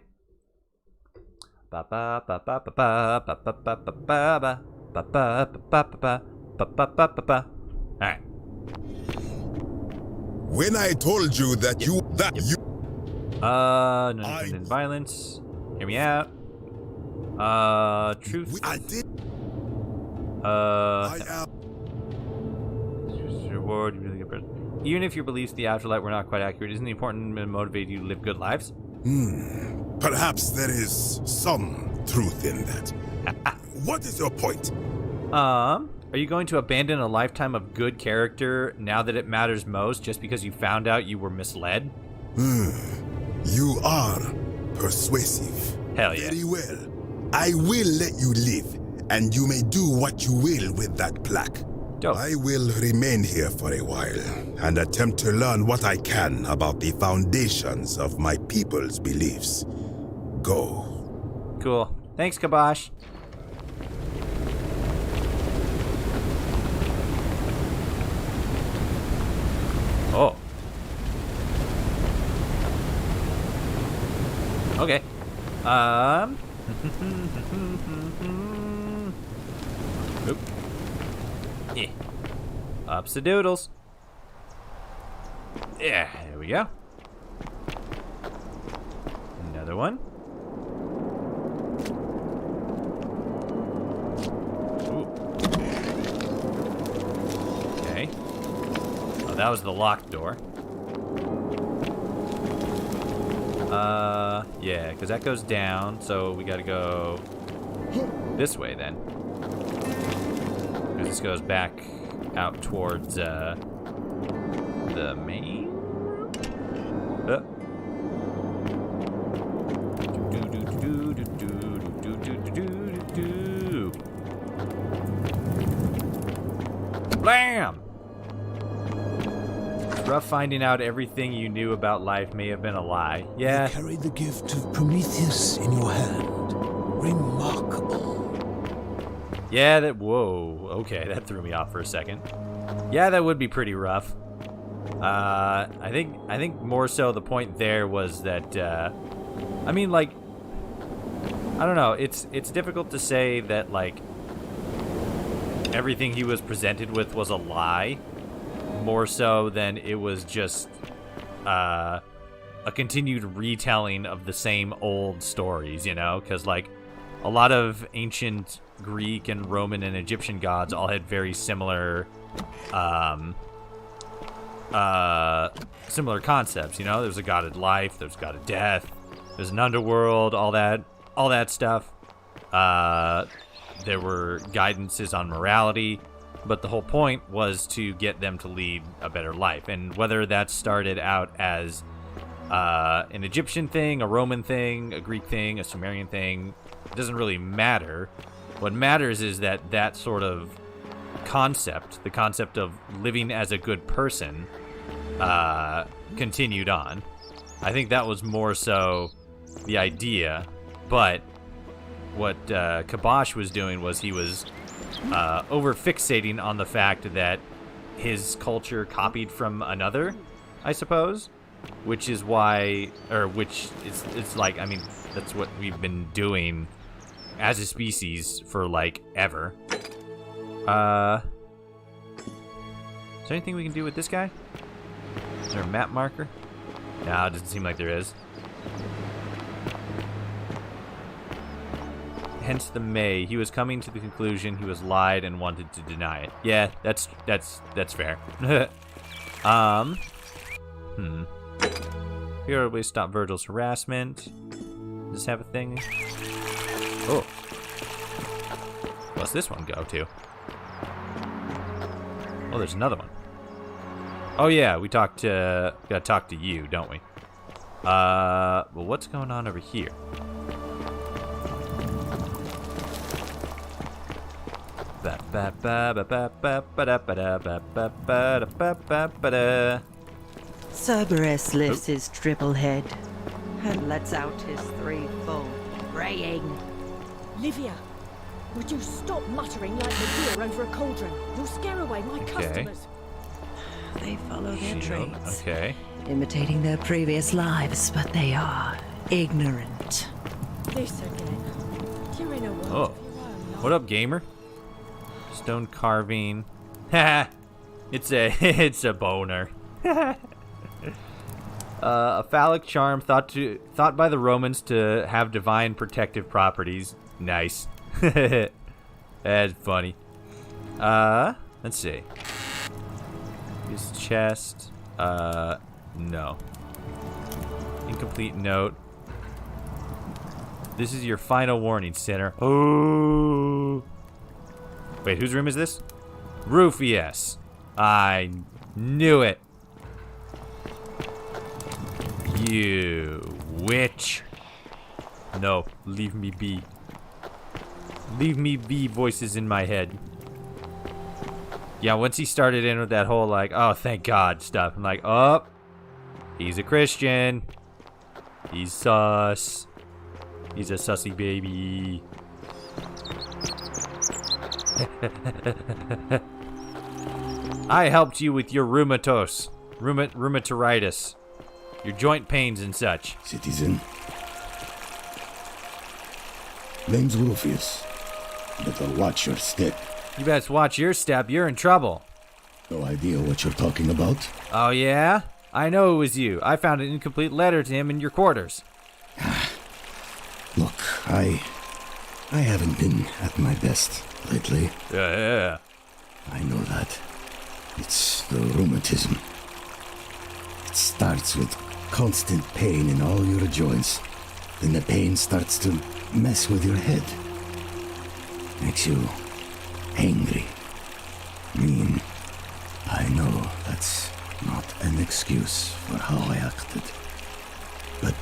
Ba ba ba ba ba ba ba ba ba ba ba. Ba ba ba ba ba ba ba ba ba. All right. When I told you that you no violence. Hear me out. Truth. I did. Reward. You really good person. Even if your beliefs in the afterlife were not quite accurate, isn't it important to motivate you to live good lives? Perhaps there is some truth in that. What is your point? Are you going to abandon a lifetime of good character now that it matters most just because you found out you were misled? You are persuasive. Hell yeah. Very well. I will let you live, and you may do what you will with that plaque. Dope. I will remain here for a while and attempt to learn what I can about the foundations of my people's beliefs. Go. Cool. Thanks, Kabosh. Oh. Okay. Oop. Yeah. Ups the doodles. Yeah, there we go. Another one. Ooh. Okay. Oh, that was the locked door. Yeah, because that goes down, so we gotta go this way then. Because this goes back out towards, the main room? Blam! It's rough finding out everything you knew about life may have been a lie. Yeah. You carry the gift of Prometheus in your hand. Remarkable. Yeah, whoa, okay, that threw me off for a second. Yeah, that would be pretty rough. I think more so the point there was that, I mean, like, I don't know, it's difficult to say that, like, everything he was presented with was a lie, more so than it was just, a continued retelling of the same old stories, you know? Because, like, a lot of ancient Greek and Roman and Egyptian gods all had very similar, similar concepts, you know? There's a god of life, there's a god of death, there's an underworld, all that stuff. There were guidances on morality, but the whole point was to get them to lead a better life. And whether that started out as an Egyptian thing, a Roman thing, a Greek thing, a Sumerian thing, it doesn't really matter. What matters is that that sort of concept, the concept of living as a good person, continued on. I think that was more so the idea, but what Kabosh was doing was he was over-fixating on the fact that his culture copied from another, I suppose, which is why, or which it's like, I mean, that's what we've been doing as a species for, like, ever. Is there anything we can do with this guy? Is there a map marker? No, it doesn't seem like there is. Hence the May. He was coming to the conclusion he was lied and wanted to deny it. Yeah, that's fair. Here we stop Virgil's harassment. Does this have a thing? Oh. What's this one go to? Oh, there's another one. Oh yeah, we gotta talk to you, don't we? Well, what's going on over here? Cerberus lifts his triple head and lets out his threefold braying. Livia, would you stop muttering like a deer over a cauldron? You'll scare away my customers. They follow their traits, okay, imitating their previous lives, but they are ignorant. This again. You're in a world. Oh, what up, gamer? Stone carving. Ha! It's a boner. A phallic charm thought by the Romans to have divine protective properties. Nice. That's funny. Let's see. His chest. No. Incomplete note. This is your final warning, sinner. Oh. Wait, whose room is this? Rufius. I knew it. You witch. No, leave me be. Leave me be, voices in my head. Yeah, once he started in with that whole, like, oh, thank God stuff, I'm like, oh, he's a Christian. He's sus. He's a sussy baby. I helped you with your rheumatos. Rheumatitis. Your joint pains and such. Citizen. Name's Rufius. Better watch your step. You best watch your step. You're in trouble. No idea what you're talking about? Oh, yeah? I know it was you. I found an incomplete letter to him in your quarters. Look, I haven't been at my best lately. Yeah. I know that. It's the rheumatism. It starts with constant pain in all your joints. Then the pain starts to mess with your head. Makes you angry, mean. I know that's not an excuse for how I acted. But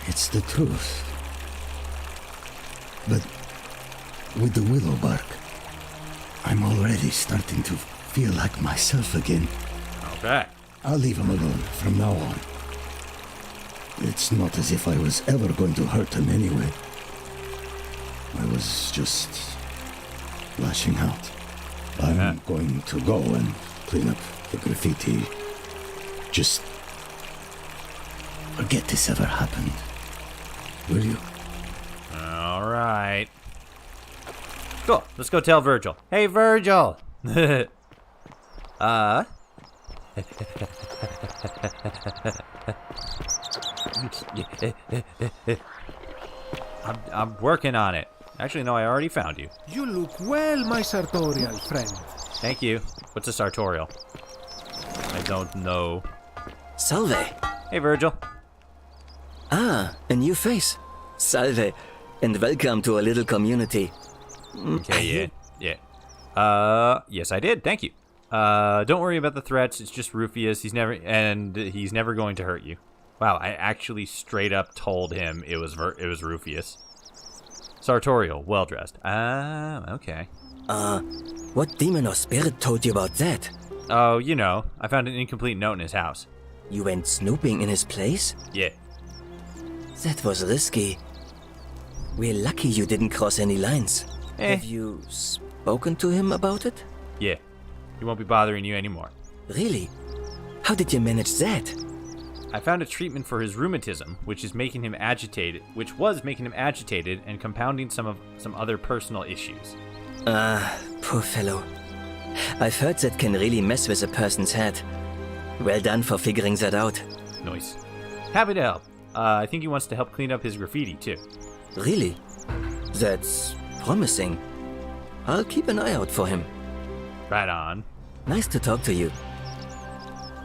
it's the truth. But with the willow bark, I'm already starting to feel like myself again. Okay. I'll leave him alone from now on. It's not as if I was ever going to hurt him anyway. I was just lashing out. I'm going to go and clean up the graffiti. Just forget this ever happened. Will you? All right. Cool. Let's go tell Virgil. Hey, Virgil. I'm working on it. Actually, no, I already found you. You look well, my sartorial friend. Thank you. What's a sartorial? I don't know. Salve. Hey, Virgil. Ah, a new face. Salve, and welcome to a little community. Okay, yeah. Yes, I did. Thank you. Don't worry about the threats. It's just Rufius. He's never going to hurt you. Wow, I actually straight up told him it was Rufius. Sartorial, well dressed. Okay. What demon or spirit told you about that? Oh, you know, I found an incomplete note in his house. You went snooping in his place? Yeah. That was risky. We're lucky you didn't cross any lines. Eh. Have you spoken to him about it? Yeah. He won't be bothering you anymore. Really? How did you manage that? I found a treatment for his rheumatism, which was making him agitated and compounding some other personal issues. Poor fellow. I've heard that can really mess with a person's head. Well done for figuring that out. Nice. Happy to help. I think he wants to help clean up his graffiti, too. Really? That's promising. I'll keep an eye out for him. Right on. Nice to talk to you.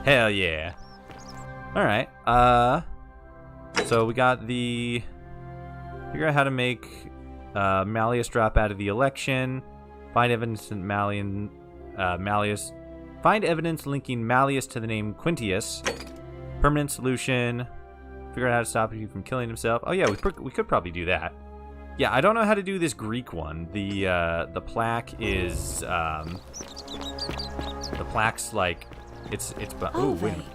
Hell yeah. Alright, so we got the... Figure out how to make Malleus drop out of the election. Find evidence in Malleus... Find evidence linking Malleus to the name Quintius. Permanent solution. Figure out how to stop you from killing himself. Oh yeah, we could probably do that. Yeah, I don't know how to do this Greek one. The plaque is... the plaque's like... It's oh, wait a minute.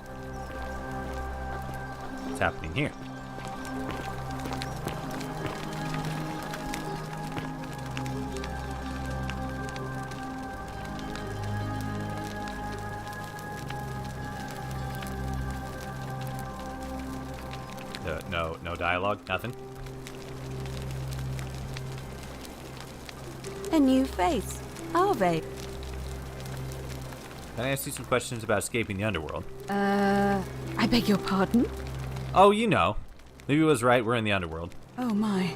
What's happening here? No dialogue, nothing. A new face. Arve. Can I ask you some questions about escaping the underworld? I beg your pardon? Oh, you know. Maybe it was right, we're in the underworld. Oh my.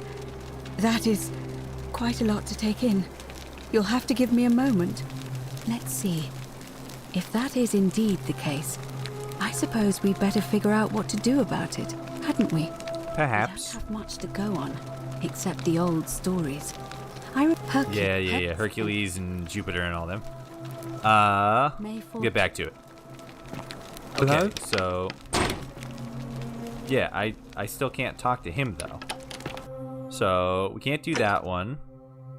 That is quite a lot to take in. You'll have to give me a moment. Let's see. If that is indeed the case, I suppose we'd better figure out what to do about it, hadn't we? Perhaps. We don't have much to go on, except the old stories. Yeah. Hercules and Jupiter and all them. Get back to it. Okay, so Yeah, I still can't talk to him, though. So, we can't do that one.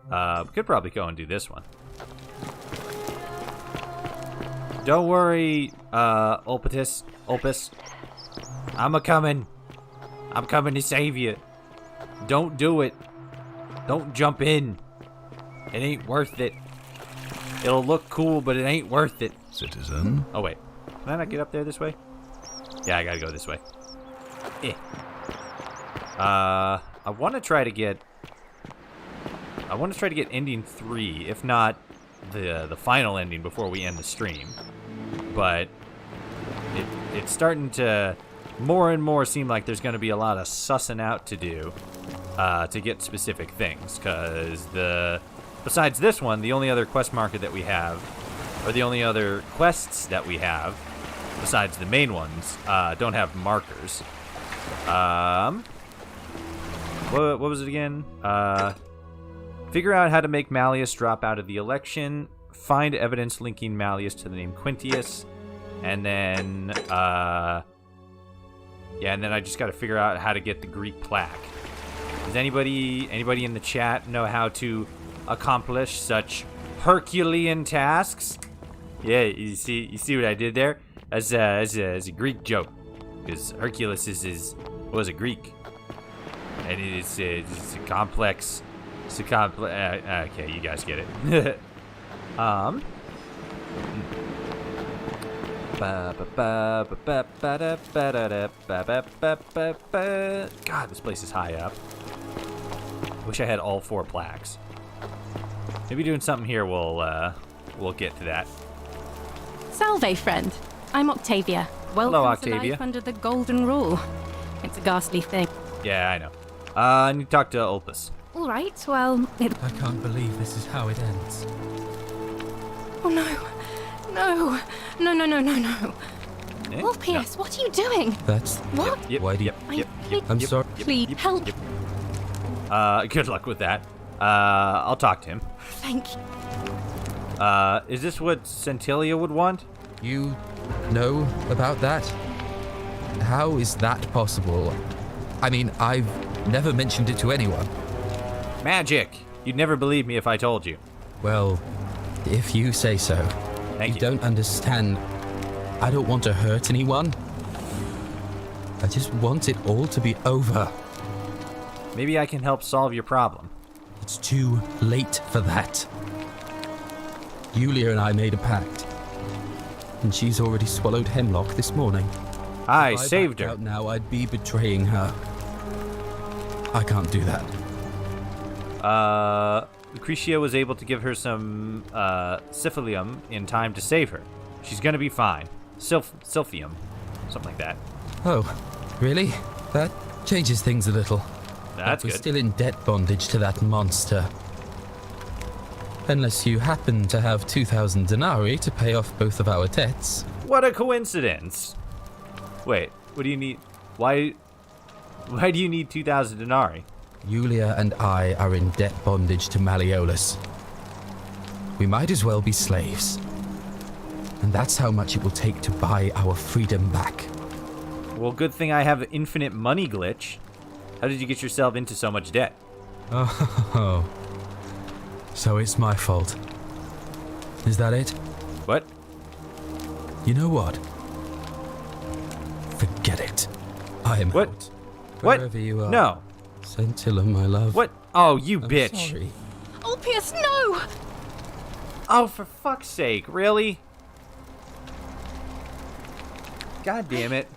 We could probably go and do this one. Don't worry, Ulpus. I'm coming to save you. Don't do it. Don't jump in. It ain't worth it. It'll look cool, but it ain't worth it. Citizen? Oh, wait. Can I not get up there this way? Yeah, I gotta go this way. I want to try to get ending 3, if not the final ending before we end the stream. But it's starting to more and more seem like there's going to be a lot of sussing out to do to get specific things. Because besides this one, the only other quest marker that we have, or the only other quests that we have, besides the main ones, don't have markers. What was it again? Figure out how to make Malleus drop out of the election. Find evidence linking Malleus to the name Quintius. And then, and then I just got to figure out how to get the Greek plaque. Does anybody in the chat know how to accomplish such Herculean tasks? Yeah, you see what I did there? As a Greek joke, because Hercules was a Greek, and it's a complex. Okay, you guys get it. God, this place is high up. Wish I had all 4 plaques. Maybe doing something here we'll get to that. Salve, friend. I'm Octavia. Welcome Hello, Octavia. to life under the Golden Rule. It's a ghastly thing. Yeah, I know. I need to talk to Ulpus. All right, well, I can't believe this is how it ends. Oh, no. No. Eh? Ulpius, what are you doing? That's... What? Why do you... I'm sorry. Please, help. Good luck with that. I'll talk to him. Thank you. Is this what Centilia would want? You know about that? How is that possible? I mean, I've never mentioned it to anyone. Magic! You'd never believe me if I told you. Well, if you say so. Thank you. Don't understand. I don't want to hurt anyone. I just want it all to be over. Maybe I can help solve your problem. It's too late for that. Yulia and I made a pact, and she's already swallowed hemlock this morning. I saved her. Out now, I'd be betraying her. I can't do that. Lucretia was able to give her some Syphilium in time to save her. She's gonna be fine. Sylphium, something like that. Oh, really? That changes things a little. That's we're good. Still in debt bondage to that monster. Unless you happen to have 2,000 denarii to pay off both of our debts. What a coincidence! Wait, what do you need? Why do you need 2,000 denarii? Yulia and I are in debt bondage to Malleolus. We might as well be slaves. And that's how much it will take to buy our freedom back. Well, good thing I have an infinite money glitch. How did you get yourself into so much debt? Oh. So it's my fault. Is that it? What? You know what? Forget it. I am what? out. What? Wherever you are. No. Scintilla, my love. What? Oh, you I'm bitch. Sorry. Ulpius, no! Oh, for fuck's sake, really? God damn it.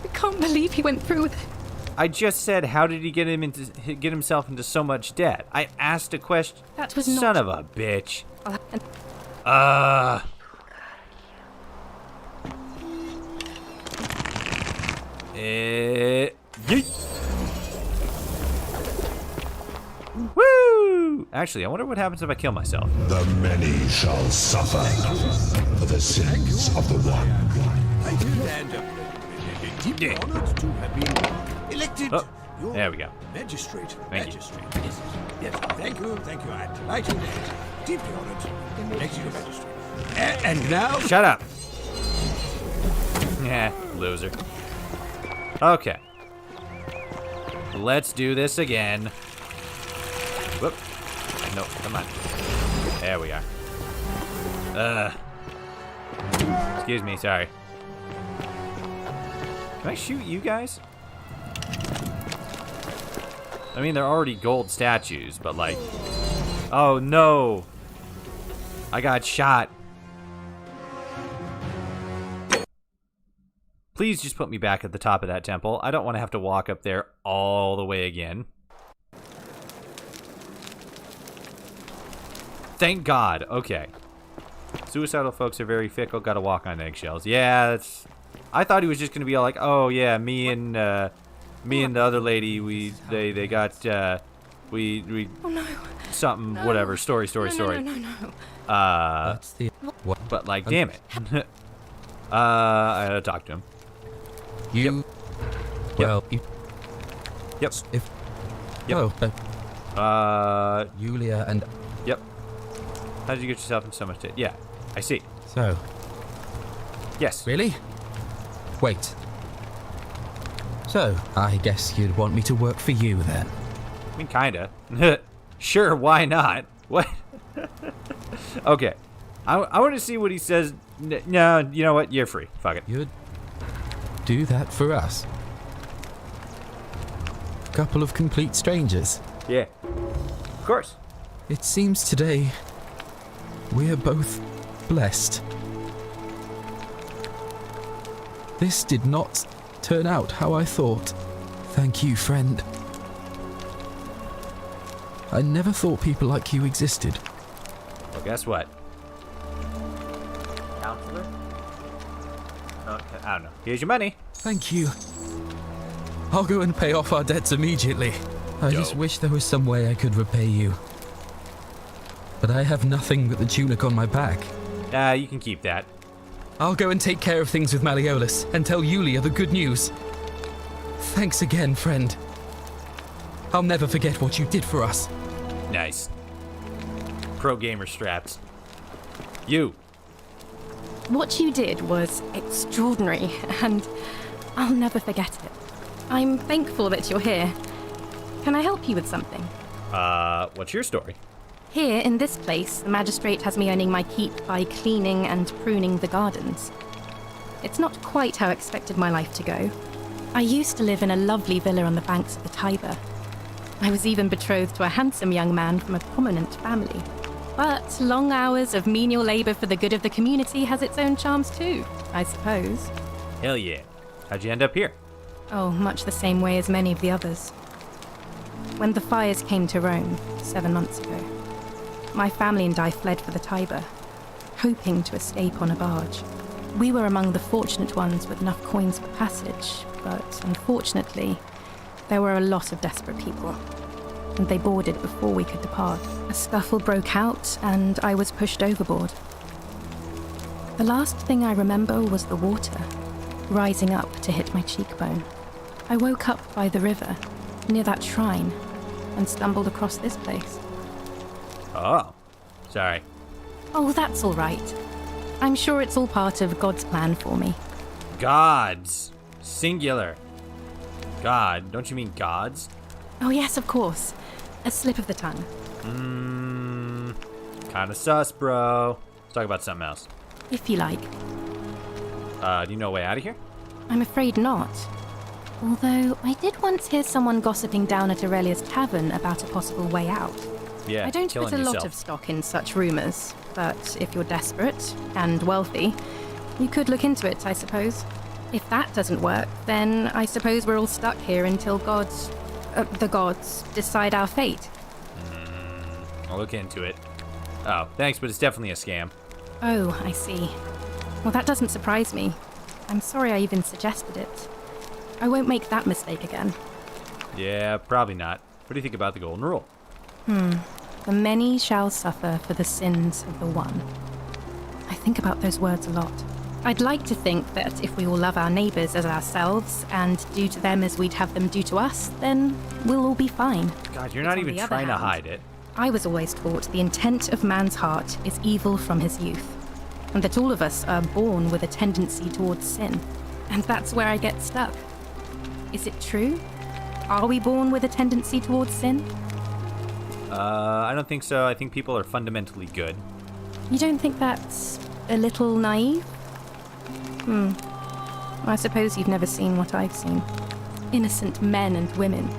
I can't believe he went through with it. I just said, how did he get himself into so much debt? I asked a question. That was Son not... of a bitch. Yeet. Woo! Actually, I wonder what happens if I kill myself. The many shall suffer for the sins of the one. I stand up. Deeply honored to have been elected. Oh, there we go. Magistrate. Thank you. Yes, thank you. I'm delighted. Deeply honored. Elected a magistrate. And now... Shut up. Yeah, loser. Okay. Let's do this again. Whoop. No, come on. There we are. Excuse me, sorry. Can I shoot you guys? I mean, they're already gold statues, but like... Oh, no. I got shot. Please just put me back at the top of that temple. I don't want to have to walk up there all the way again. Thank God. Okay. Suicidal folks are very fickle. Gotta walk on eggshells. Yeah, that's... I thought he was just gonna be all like, oh yeah, me and the other lady, they got, we Oh no. something, No. whatever, story. No. That's the... What? But like, damn it. I had to talk to him. You... Well, you... Yep. If... Yep. Oh, Yulia and... Yep. How did you get yourself in so much debt? Yeah, I see. So... Yes. Really? Wait. So, I guess you'd want me to work for you then? I mean, kinda. Sure, why not? What? Okay. I want to see what he says. No, you know what? You're free. Fuck it. You'd do that for us? Couple of complete strangers? Yeah. Of course. It seems today we're both blessed. This did not turn out how I thought. Thank you, friend. I never thought people like you existed. Well, guess what? Counselor? Okay, I don't know. Here's your money. Thank you. I'll go and pay off our debts immediately. I just wish there was some way I could repay you. But I have nothing but the tunic on my back. You can keep that. I'll go and take care of things with Malleolus and tell Yulia the good news. Thanks again, friend. I'll never forget what you did for us. Nice. Pro gamer straps. You. What you did was extraordinary, and I'll never forget it. I'm thankful that you're here. Can I help you with something? What's your story? Here, in this place, the magistrate has me earning my keep by cleaning and pruning the gardens. It's not quite how I expected my life to go. I used to live in a lovely villa on the banks of the Tiber. I was even betrothed to a handsome young man from a prominent family. But long hours of menial labor for the good of the community has its own charms too, I suppose. Hell yeah. How'd you end up here? Oh, much the same way as many of the others. When the fires came to Rome 7 months ago, my family and I fled for the Tiber, hoping to escape on a barge. We were among the fortunate ones with enough coins for passage, but unfortunately, there were a lot of desperate people, and they boarded before we could depart. A scuffle broke out, and I was pushed overboard. The last thing I remember was the water, rising up to hit my cheekbone. I woke up by the river, near that shrine, and stumbled across this place. Oh. Sorry. Oh, that's all right. I'm sure it's all part of God's plan for me. Gods. Singular. God. Don't you mean gods? Oh, yes, of course. A slip of the tongue. Kinda sus, bro. Let's talk about something else. If you like. Do you know a way out of here? I'm afraid not. Although, I did once hear someone gossiping down at Aurelia's tavern about a possible way out. Yeah, I don't put a lot of stock in such rumors, but if you're desperate and wealthy, you could look into it, I suppose. If that doesn't work, then I suppose we're all stuck here until the gods decide our fate. I'll look into it. Oh, thanks, but it's definitely a scam. Oh, I see. Well, that doesn't surprise me. I'm sorry I even suggested it. I won't make that mistake again. Yeah, probably not. What do you think about the golden rule? The many shall suffer for the sins of the one. I think about those words a lot. I'd like to think that if we all love our neighbours as ourselves and do to them as we'd have them do to us, then we'll all be fine. God, you're not even trying to hide it. I was always taught the intent of man's heart is evil from his youth, and that all of us are born with a tendency towards sin. And that's where I get stuck. Is it true? Are we born with a tendency towards sin? I don't think so. I think people are fundamentally good. You don't think that's a little naive? I suppose you've never seen what I've seen. Innocent men and women,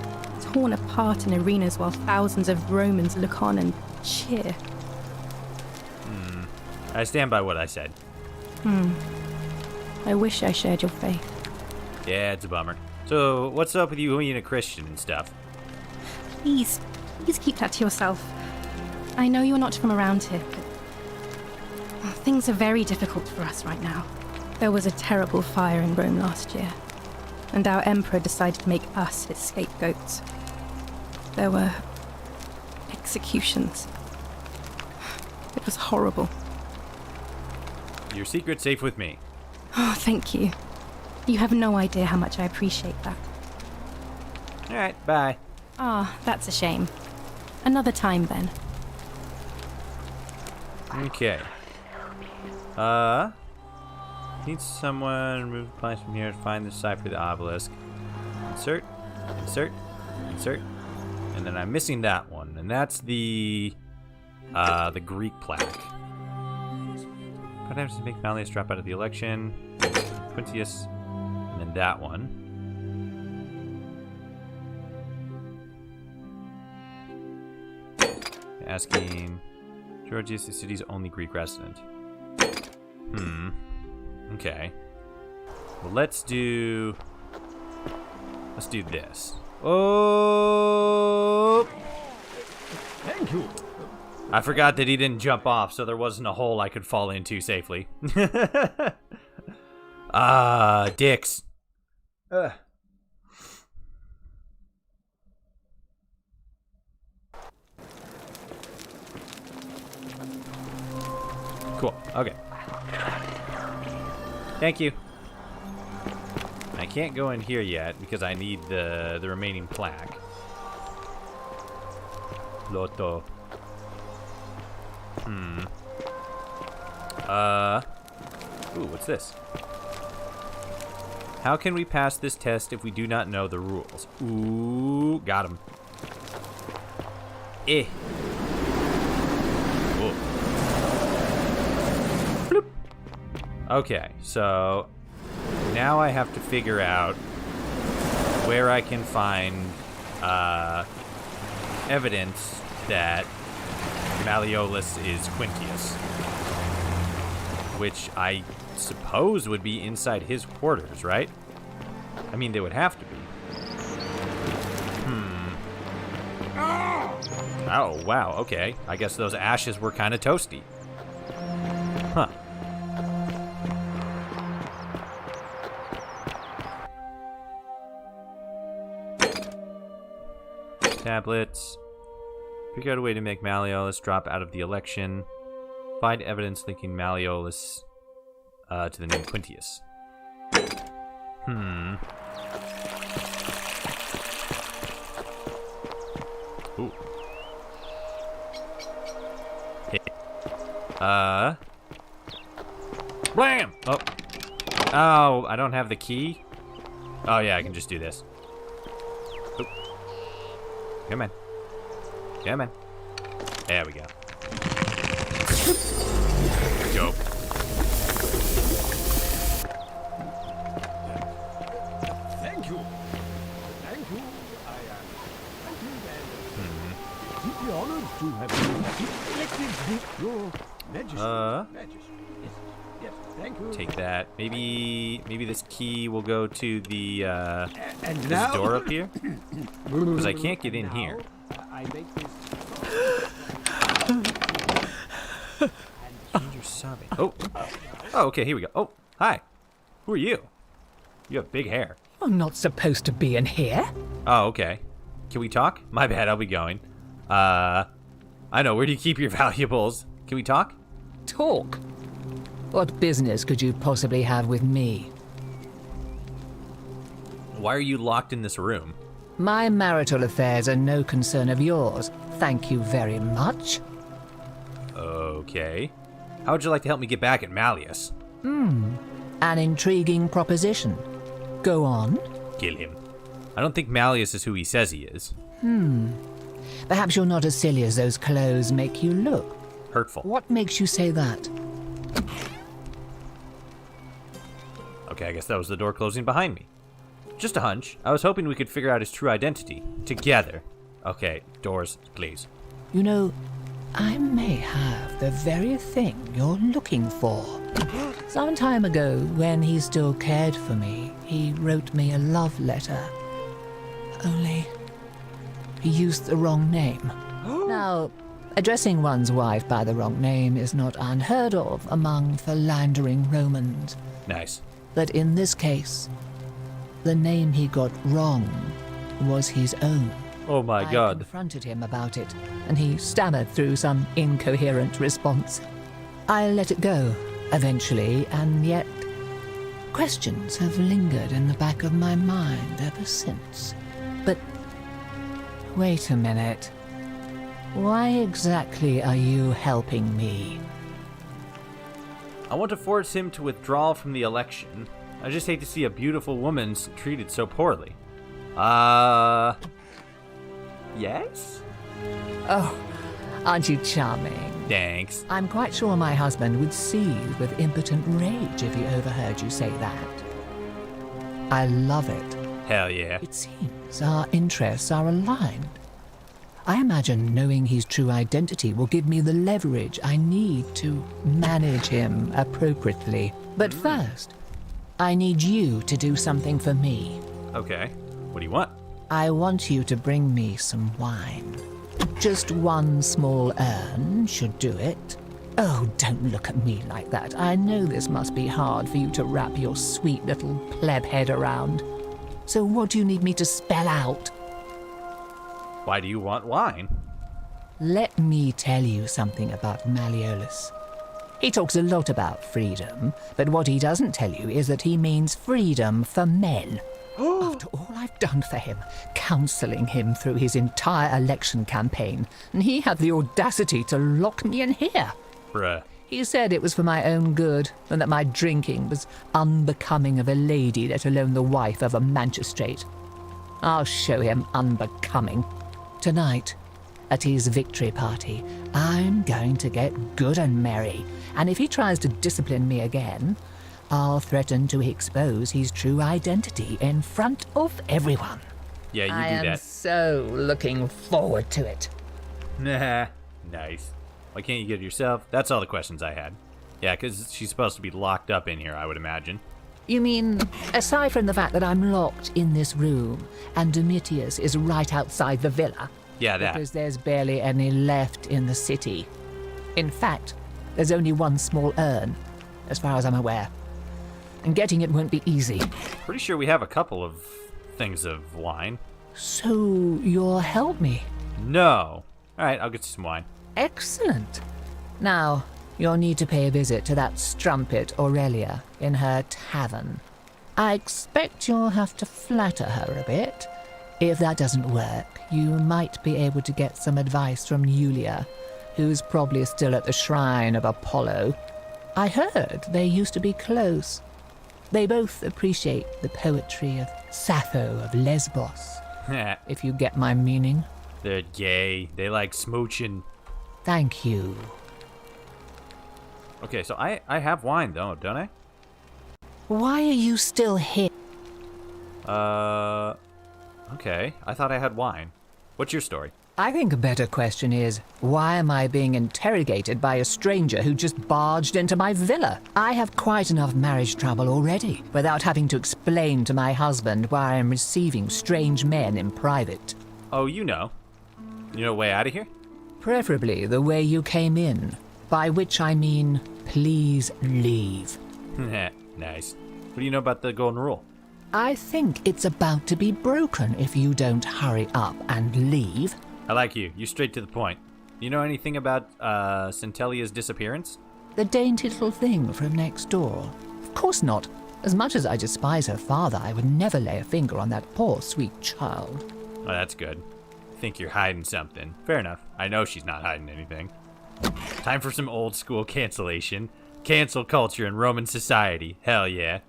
torn apart in arenas while thousands of Romans look on and cheer. I stand by what I said. I wish I shared your faith. Yeah, it's a bummer. So, what's up with you being a Christian and stuff? Please keep that to yourself. I know you're not from around here, but things are very difficult for us right now. There was a terrible fire in Rome last year, and our emperor decided to make us his scapegoats. There were executions. It was horrible. Your secret's safe with me. Oh, thank you. You have no idea how much I appreciate that. Alright, bye. That's a shame. Another time, then. Okay. Need someone remove the planks from here to find the cipher of the obelisk. Insert, insert, insert. And then I'm missing that one, and that's the Greek plaque. What happens to make Malleus drop out of the election? Quintius, and then that one. Asking, Georgius, the city's only Greek resident. Okay. Well, let's do this. Oh! Thank you. I forgot that he didn't jump off, so there wasn't a hole I could fall into safely. Dicks. Ugh. Cool. Okay. Thank you. I can't go in here yet because I need the remaining plaque. Lotto. Ooh, what's this? How can we pass this test if we do not know the rules? Ooh, got him. Whoa. Bloop. Okay, so now I have to figure out where I can find evidence that Malleolus is Quintius, which I suppose would be inside his quarters, right? I mean, they would have to be. Oh, wow, okay. I guess those ashes were kind of toasty. Huh. Tablets. Figure out a way to make Malleolus drop out of the election. Find evidence linking Malleolus to the name Quintius. Ooh. Blam! Oh, I don't have the key? Oh, yeah, I can just do this. Oop. Come on. Come on. There we go. Go. Thank you. Thank you. I am deeply honored to have been elected with your majesty. Yes, thank you. Take that. Maybe this key will go to the and this now, door up here, because I can't get in here. I make this. You're sobbing. Oh, okay. Here we go. Oh, hi. Who are you? You have big hair. I'm not supposed to be in here. Oh, okay. Can we talk? My bad. I'll be going. I know. Where do you keep your valuables? Can we talk? Talk? What business could you possibly have with me? Why are you locked in this room? My marital affairs are no concern of yours. Thank you very much. Okay. How would you like to help me get back at Malleus? An intriguing proposition. Go on. Kill him. I don't think Malleus is who he says he is. Perhaps you're not as silly as those clothes make you look. Hurtful. What makes you say that? Okay, I guess that was the door closing behind me. Just a hunch. I was hoping we could figure out his true identity. Together. Okay, doors, please. You know, I may have the very thing you're looking for. Some time ago, when he still cared for me, he wrote me a love letter. Only, he used the wrong name. Now, addressing one's wife by the wrong name is not unheard of among philandering Romans. Nice. But in this case, the name he got wrong was his own. Oh my God. I confronted him about it, and he stammered through some incoherent response. I let it go, eventually, and yet questions have lingered in the back of my mind ever since. But wait a minute. Why exactly are you helping me? I want to force him to withdraw from the election. I just hate to see a beautiful woman treated so poorly. Yes? Oh, aren't you charming? Thanks. I'm quite sure my husband would seethe with impotent rage if he overheard you say that. I love it. Hell yeah. It seems our interests are aligned. I imagine knowing his true identity will give me the leverage I need to manage him appropriately. But first, I need you to do something for me. Okay. What do you want? I want you to bring me some wine. Just one small urn should do it. Oh, don't look at me like that. I know this must be hard for you to wrap your sweet little pleb head around. So what do you need me to spell out? Why do you want wine? Let me tell you something about Malleolus. He talks a lot about freedom, but what he doesn't tell you is that he means freedom for men. After all I've done for him, counseling him through his entire election campaign, and he had the audacity to lock me in here. Bruh. He said it was for my own good, and that my drinking was unbecoming of a lady, let alone the wife of a magistrate. I'll show him unbecoming. Tonight, at his victory party, I'm going to get good and merry, and if he tries to discipline me again, I'll threaten to expose his true identity in front of everyone. Yeah, you do I am that. so looking forward to it. Nah. Nice. Why can't you get it yourself? That's all the questions I had. Yeah, because she's supposed to be locked up in here, I would imagine. You mean, aside from the fact that I'm locked in this room, and Domitius is right outside the villa? Yeah, that. Because there's barely any left in the city. In fact, there's only one small urn, as far as I'm aware. And getting it won't be easy. Pretty sure we have a couple of things of wine. So, you'll help me? No. Alright, I'll get you some wine. Excellent. Now, you'll need to pay a visit to that strumpet Aurelia in her tavern. I expect you'll have to flatter her a bit. If that doesn't work, you might be able to get some advice from Yulia, who's probably still at the shrine of Apollo. I heard they used to be close. They both appreciate the poetry of Sappho of Lesbos, if you get my meaning. They're gay. They like smooching. Thank you. Okay, so I have wine, though, don't I? Why are you still here? Okay. I thought I had wine. What's your story? I think a better question is, why am I being interrogated by a stranger who just barged into my villa? I have quite enough marriage trouble already, without having to explain to my husband why I am receiving strange men in private. Oh, you know. You know a way out of here? Preferably the way you came in, by which I mean, please leave. Nice. What do you know about the Golden Rule? I think it's about to be broken if you don't hurry up and leave. I like you. You're straight to the point. You know anything about Centelia's disappearance? The dainty little thing from next door. Of course not. As much as I despise her father, I would never lay a finger on that poor, sweet child. Oh, that's good. Think you're hiding something. Fair enough. I know she's not hiding anything. Time for some old school cancellation. Cancel culture in Roman society. Hell yeah.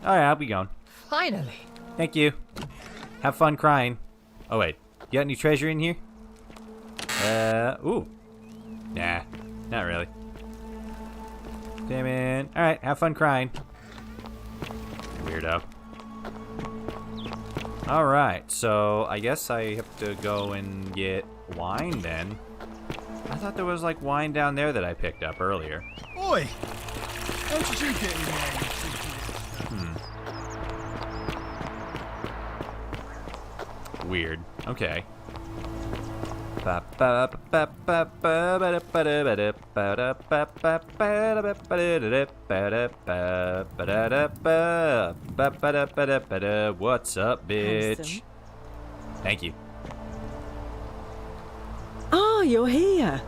Alright, I'll be going. Finally. Thank you. Have fun crying. Oh, wait. You got any treasure in here? Ooh. Nah, not really. Damn it. Alright, have fun crying. Weirdo. Alright, so I guess I have to go and get wine then. I thought there was like wine down there that I picked up earlier. Oi! How did you get in there? Weird. Okay. What's up, bitch? Thank you. Oh, you're here.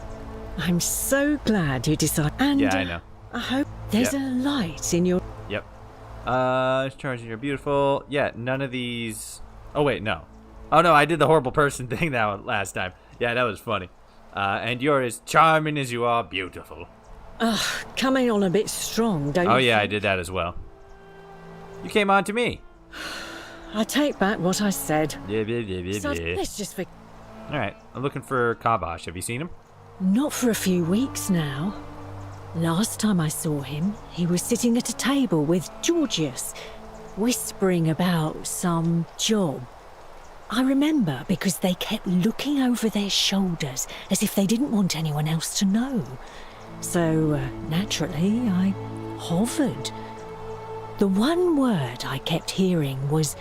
I'm so glad you decided. And Yeah, I know. I hope there's Yep. a light in your. Yep. Charging, you're beautiful. Yeah, none of these. Oh wait, no. Oh no, I did the horrible person thing that one last time. Yeah, that was funny. And you're as charming as you are beautiful. Ugh, coming on a bit strong, don't Oh you? yeah, I did that as well. You came on to me. I take back what I said. Yeah, yeah, yeah, yeah, So yeah. let's just forget. All right, I'm looking for Kabash. Have you seen him? Not for a few weeks now. Last time I saw him, he was sitting at a table with Georgius, whispering about some job. I remember because they kept looking over their shoulders as if they didn't want anyone else to know. So, naturally, I hovered. The one word I kept hearing was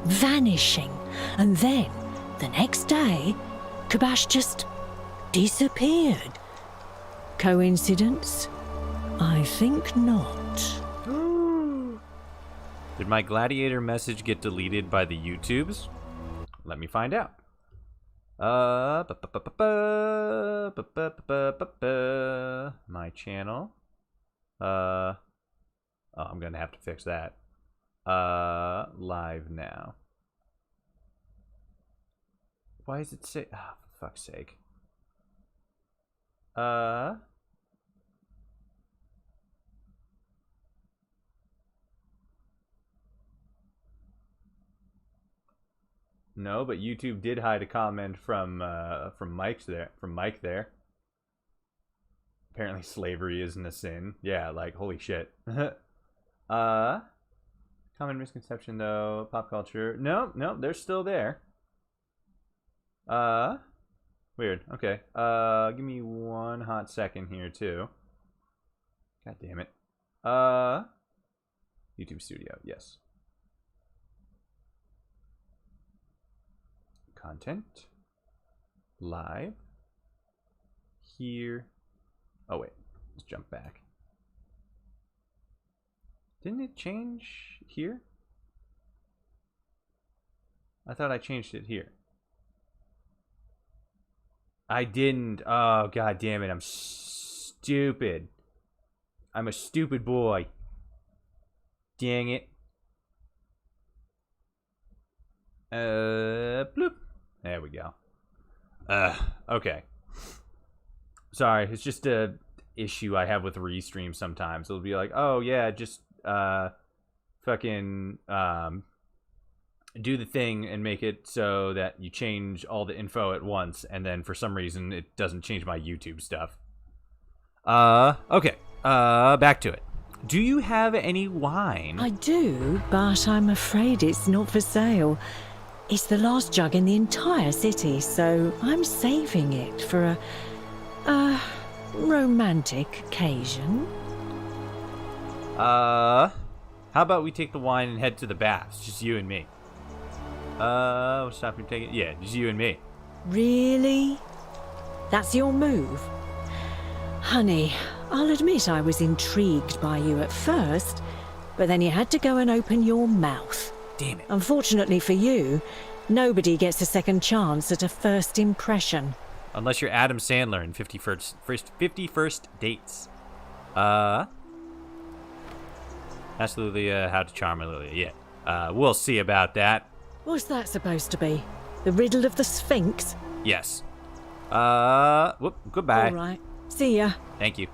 vanishing, and then, the next day, Kabash just disappeared. Coincidence? I think not. Did my gladiator message get deleted by the YouTubes? Let me find out. My channel. Oh, I'm gonna have to fix that. Live now. Why is it say? Oh, for fuck's sake. No, but YouTube did hide a comment from Mike there. Apparently slavery isn't a sin. Yeah, like holy shit. Common misconception though, pop culture. No, they're still there. Weird. Okay. Give me one hot second here too. God damn it. YouTube Studio, yes. Content. Live. Here. Oh wait, let's jump back. Didn't it change here? I thought I changed it here. I didn't. Oh, god damn it. I'm stupid. I'm a stupid boy. Dang it. Bloop. There we go. Okay. Sorry, it's just a issue I have with restream sometimes. It'll be like, oh yeah, just fucking do the thing and make it so that you change all the info at once, and then for some reason it doesn't change my YouTube stuff. Okay. Back to it. Do you have any wine? I do, but I'm afraid it's not for sale. It's the last jug in the entire city, so I'm saving it for a romantic occasion. How about we take the wine and head to the baths, just you and me? Stop you taking. Yeah, just you and me. Really? That's your move? Honey, I'll admit I was intrigued by you at first, but then you had to go and open your mouth. Damn it. Unfortunately for you, nobody gets a second chance at a first impression. Unless you're Adam Sandler in 51st Dates. Absolutely, How to Charm Lilia. Yeah. We'll see about that. What's that supposed to be? The riddle of the Sphinx? Yes. Goodbye. All right. See ya. Thank you.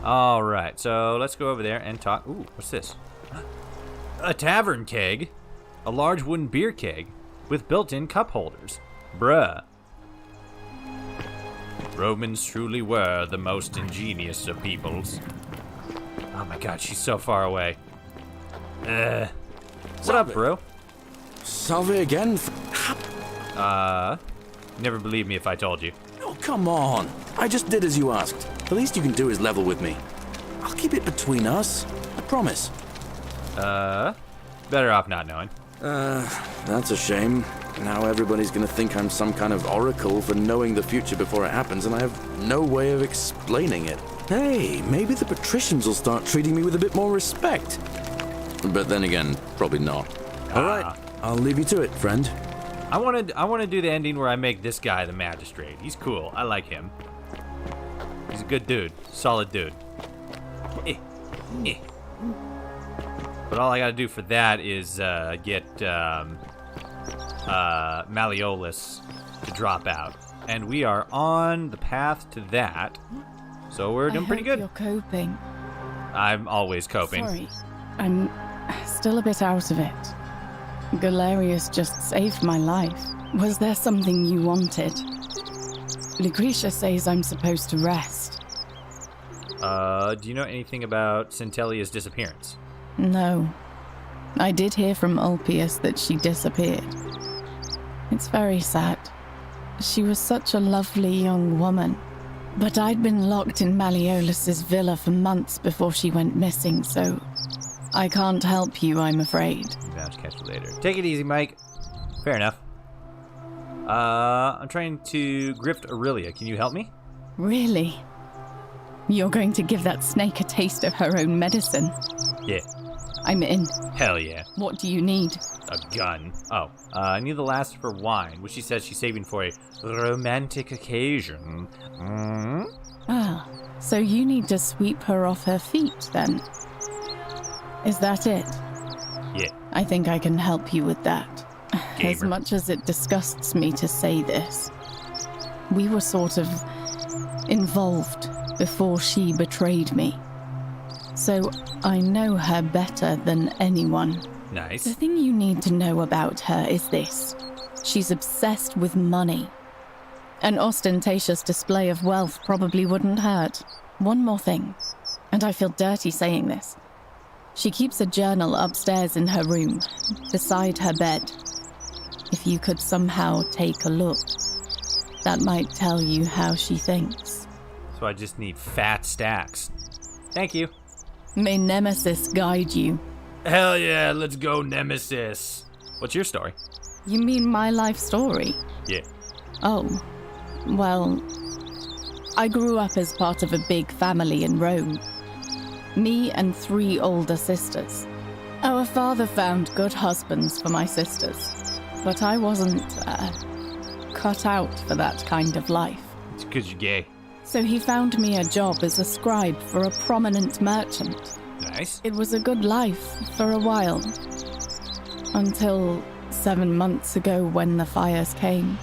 All right, so let's go over there and talk. Ooh, what's this? A tavern keg. A large wooden beer keg with built-in cup holders. Bruh. Romans truly were the most ingenious of peoples. Oh my god, she's so far away. What up, bro? Salve again? Never believe me if I told you. Oh, come on. I just did as you asked. The least you can do is level with me. I'll keep it between us. I promise. Better off not knowing. That's a shame. Now everybody's gonna think I'm some kind of oracle for knowing the future before it happens, and I have no way of explaining it. Hey, maybe the patricians will start treating me with a bit more respect. But then again, probably not. All right, I'll leave you to it, friend. I want to do the ending where I make this guy the magistrate. He's cool. I like him. He's a good dude. Solid dude. But all I gotta do for that is get Malleolus to drop out. And we are on the path to that. So we're doing pretty good. You're coping. I'm always coping. Sorry, I'm still a bit out of it. Galerius just saved my life. Was there something you wanted? Lucretia says I'm supposed to rest. Do you know anything about Centellia's disappearance? No. I did hear from Ulpius that she disappeared. It's very sad. She was such a lovely young woman. But I'd been locked in Malleolus's villa for months before she went missing, so I can't help you, I'm afraid. I'll catch you later. Take it easy, Mike. Fair enough. I'm trying to grift Aurelia. Can you help me? Really? You're going to give that snake a taste of her own medicine? Yeah. I'm in. Hell yeah. What do you need? A gun. Oh, I need the last for wine, which she says she's saving for a romantic occasion. Ah, so you need to sweep her off her feet, then? Is that it? Yeah. I think I can help you with that. Gamer. As much as it disgusts me to say this, we were sort of involved before she betrayed me. So I know her better than anyone. Nice. The thing you need to know about her is this. She's obsessed with money. An ostentatious display of wealth probably wouldn't hurt. One more thing, and I feel dirty saying this. She keeps a journal upstairs in her room, beside her bed. If you could somehow take a look, that might tell you how she thinks. So I just need fat stacks. Thank you. May Nemesis guide you. Hell yeah, let's go, Nemesis. What's your story? You mean my life story? Yeah. Oh, well, I grew up as part of a big family in Rome. Me and 3 older sisters. Our father found good husbands for my sisters, but I wasn't cut out for that kind of life. It's because you're gay. So he found me a job as a scribe for a prominent merchant. Nice. It was a good life for a while. Until 7 months ago when the fires came.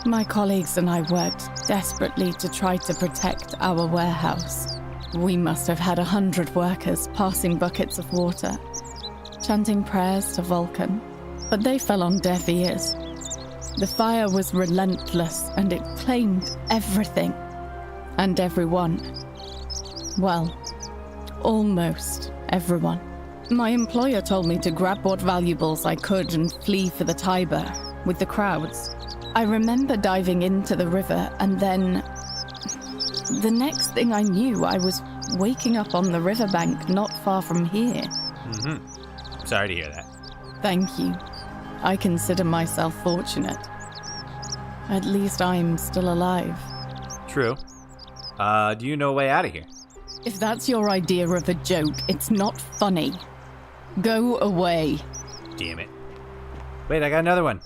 My colleagues and I worked desperately to try to protect our warehouse. We must have had 100 workers passing buckets of water, chanting prayers to Vulcan, but they fell on deaf ears. The fire was relentless, and it claimed everything and everyone. Well, almost everyone. My employer told me to grab what valuables I could and flee for the Tiber with the crowds. I remember diving into the river, and then the next thing I knew, I was waking up on the riverbank not far from here. Mm-hmm. Sorry to hear that. Thank you. I consider myself fortunate. At least I'm still alive. True. Do you know a way out of here? If that's your idea of a joke, it's not funny. Go away. Damn it. Wait, I got another one.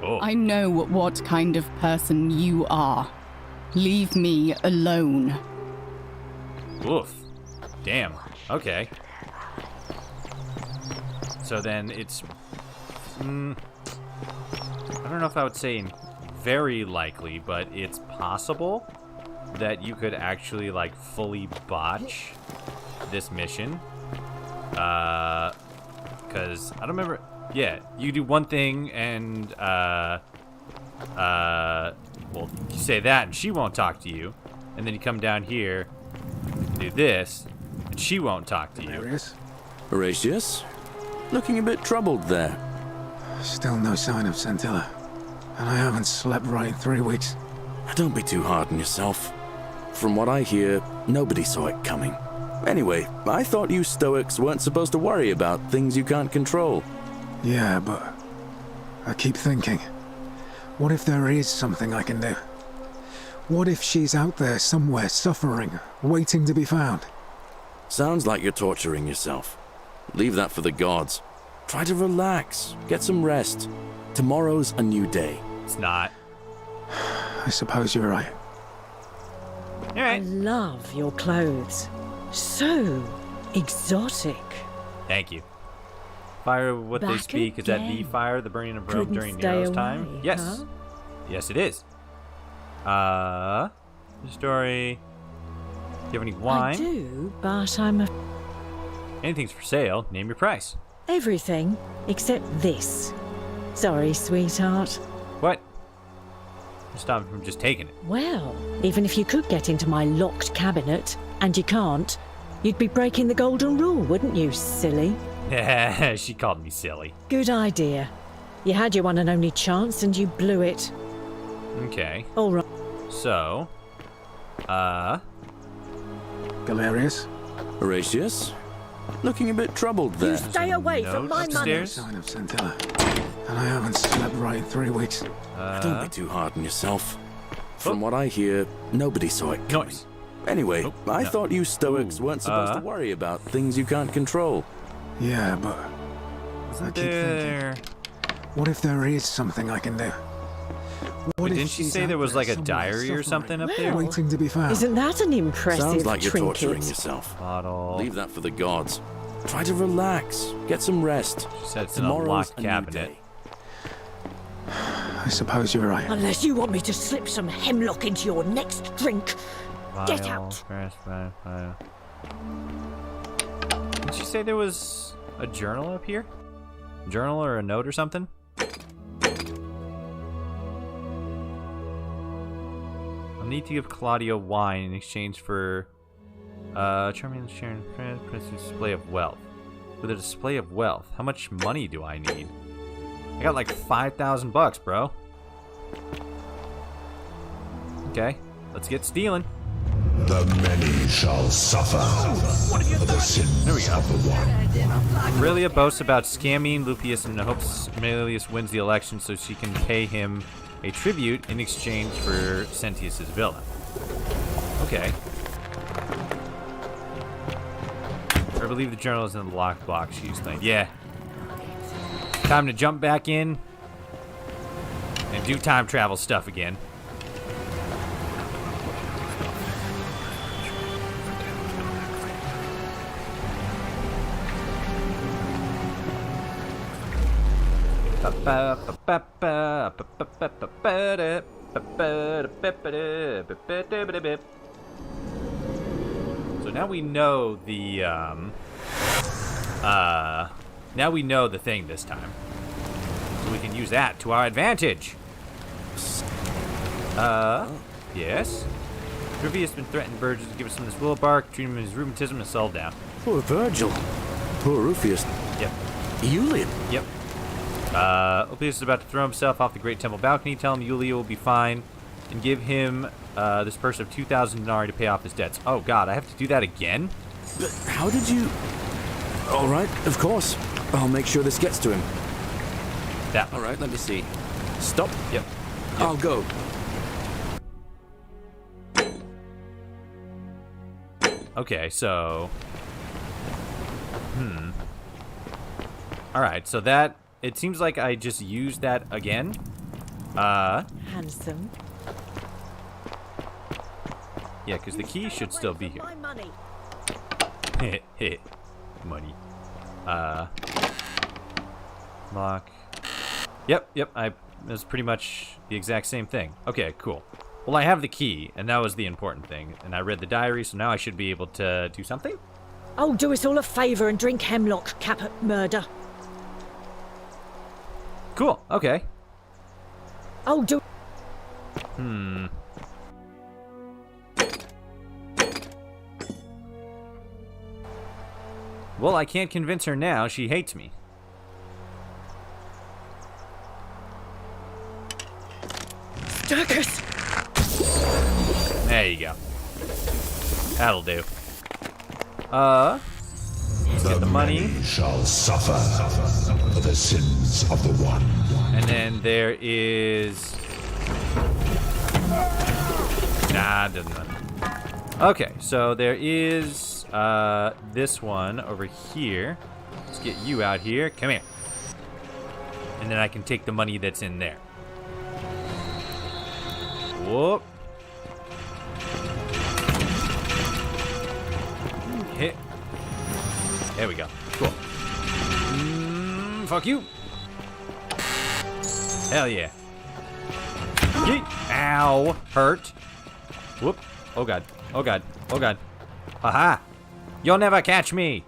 Oh. I know what kind of person you are. Leave me alone. Oof. Damn. Okay. So then it's... I don't know if I would say very likely, but it's possible that you could actually, like, fully botch this mission Because I don't remember. Yeah, you do one thing and, well, you say that and she won't talk to you. And then you come down here and do this, and she won't talk to you. Horatius? Looking a bit troubled there. Still no sign of Centilla. And I haven't slept right in 3 weeks. Don't be too hard on yourself. From what I hear, nobody saw it coming. Anyway, I thought you Stoics weren't supposed to worry about things you can't control. Yeah, but I keep thinking, what if there is something I can do? What if she's out there somewhere suffering, waiting to be found? Sounds like you're torturing yourself. Leave that for the gods. Try to relax, get some rest. Tomorrow's a new day. It's not. I suppose you're right. All right. I love your clothes. So exotic. Thank you. Fire what they Back speak. Is that the again. fire, the burning of Rome Couldn't during stay Nero's away, time? Yes. huh? Yes, it is. The story. Do you have any wine? I do, but I'm a... Anything's for sale. Name your price. everything except this. Sorry, sweetheart. What? Stop me from just taking it. Well, even if you could get into my locked cabinet, and you can't, you'd be breaking the golden rule, wouldn't you, silly? She called me silly. Good idea. You had your one and only chance and you blew it. Okay. All right. So, Galerius? Horatius? Looking a bit troubled there. You stay away from my money. Sign of Centilla. And I haven't slept right in 3 weeks. Don't be too hard on yourself. From what I hear, nobody saw it coming. Noise. Anyway, I thought you Stoics weren't supposed to worry about things you can't control. Yeah, but I keep thinking, what if there is something I can do? Wait, didn't she say there was like a diary or something up there? Waiting to be found. Isn't that an impressive Sounds like you're trinket? torturing yourself. Bottle. Leave that for the gods. Try to relax. Get some rest. She said it's in a Tomorrow's locked a new cabinet. day. I suppose you're right. Unless you want me to slip some hemlock into your next drink. Get Vial, out. first vial. Did she say there was a journal up here? Journal or a note or something? I'll need to give Claudio wine in exchange for charming Sharon display of wealth. With a display of wealth, how much money do I need? I got like $5,000, bro. Okay, let's get stealing. The many shall suffer for the sins of the one. Aurelia boasts about scamming Lupius and hopes Melius wins the election so she can pay him a tribute in exchange for Sentius's villa. Okay. I believe the journal is in the locked box she's thinking. Yeah. Time to jump back in and do time travel stuff again. So now we know the now we know the thing this time. So we can use that to our advantage. Yes. Trivia's been threatening Virgil to give us some of this willow bark, treat him in his rheumatism and settle down. Poor Virgil. Poor Rufius. Yep. Julian. Yep. Ulpius is about to throw himself off the Great Temple balcony. Tell him Yulia will be fine, and give him this purse of 2,000 denarii to pay off his debts. Oh God, I have to do that again? But how did you... All right, of course. I'll make sure this gets to him. That one. All right, let me see. Stop. Yep. I'll go. Okay, so... Alright, so that... It seems like I just used that again. Handsome. Yeah, because the key should still be here. My money. Money. Lock. Yep, that's pretty much the exact same thing. Okay, cool. Well, I have the key, and that was the important thing. And I read the diary, so now I should be able to do something? Oh, do us all a favour and drink hemlock, Caput Murder. Cool. Okay. Oh, do... Well, I can't convince her now. She hates me. Sturkus! There you go. That'll do. Let's get the money. Shall suffer for the sins of the one. And then there is... Nah, doesn't matter. Okay, so there is this one over here. Let's get you out here. Come here. And then I can take the money that's in there. Whoop. Hit. There we go. Cool. Fuck you. Hell yeah. Yeet. Ow. Hurt. Whoop. Oh god. Oh god. Oh god. Haha. You'll never catch me.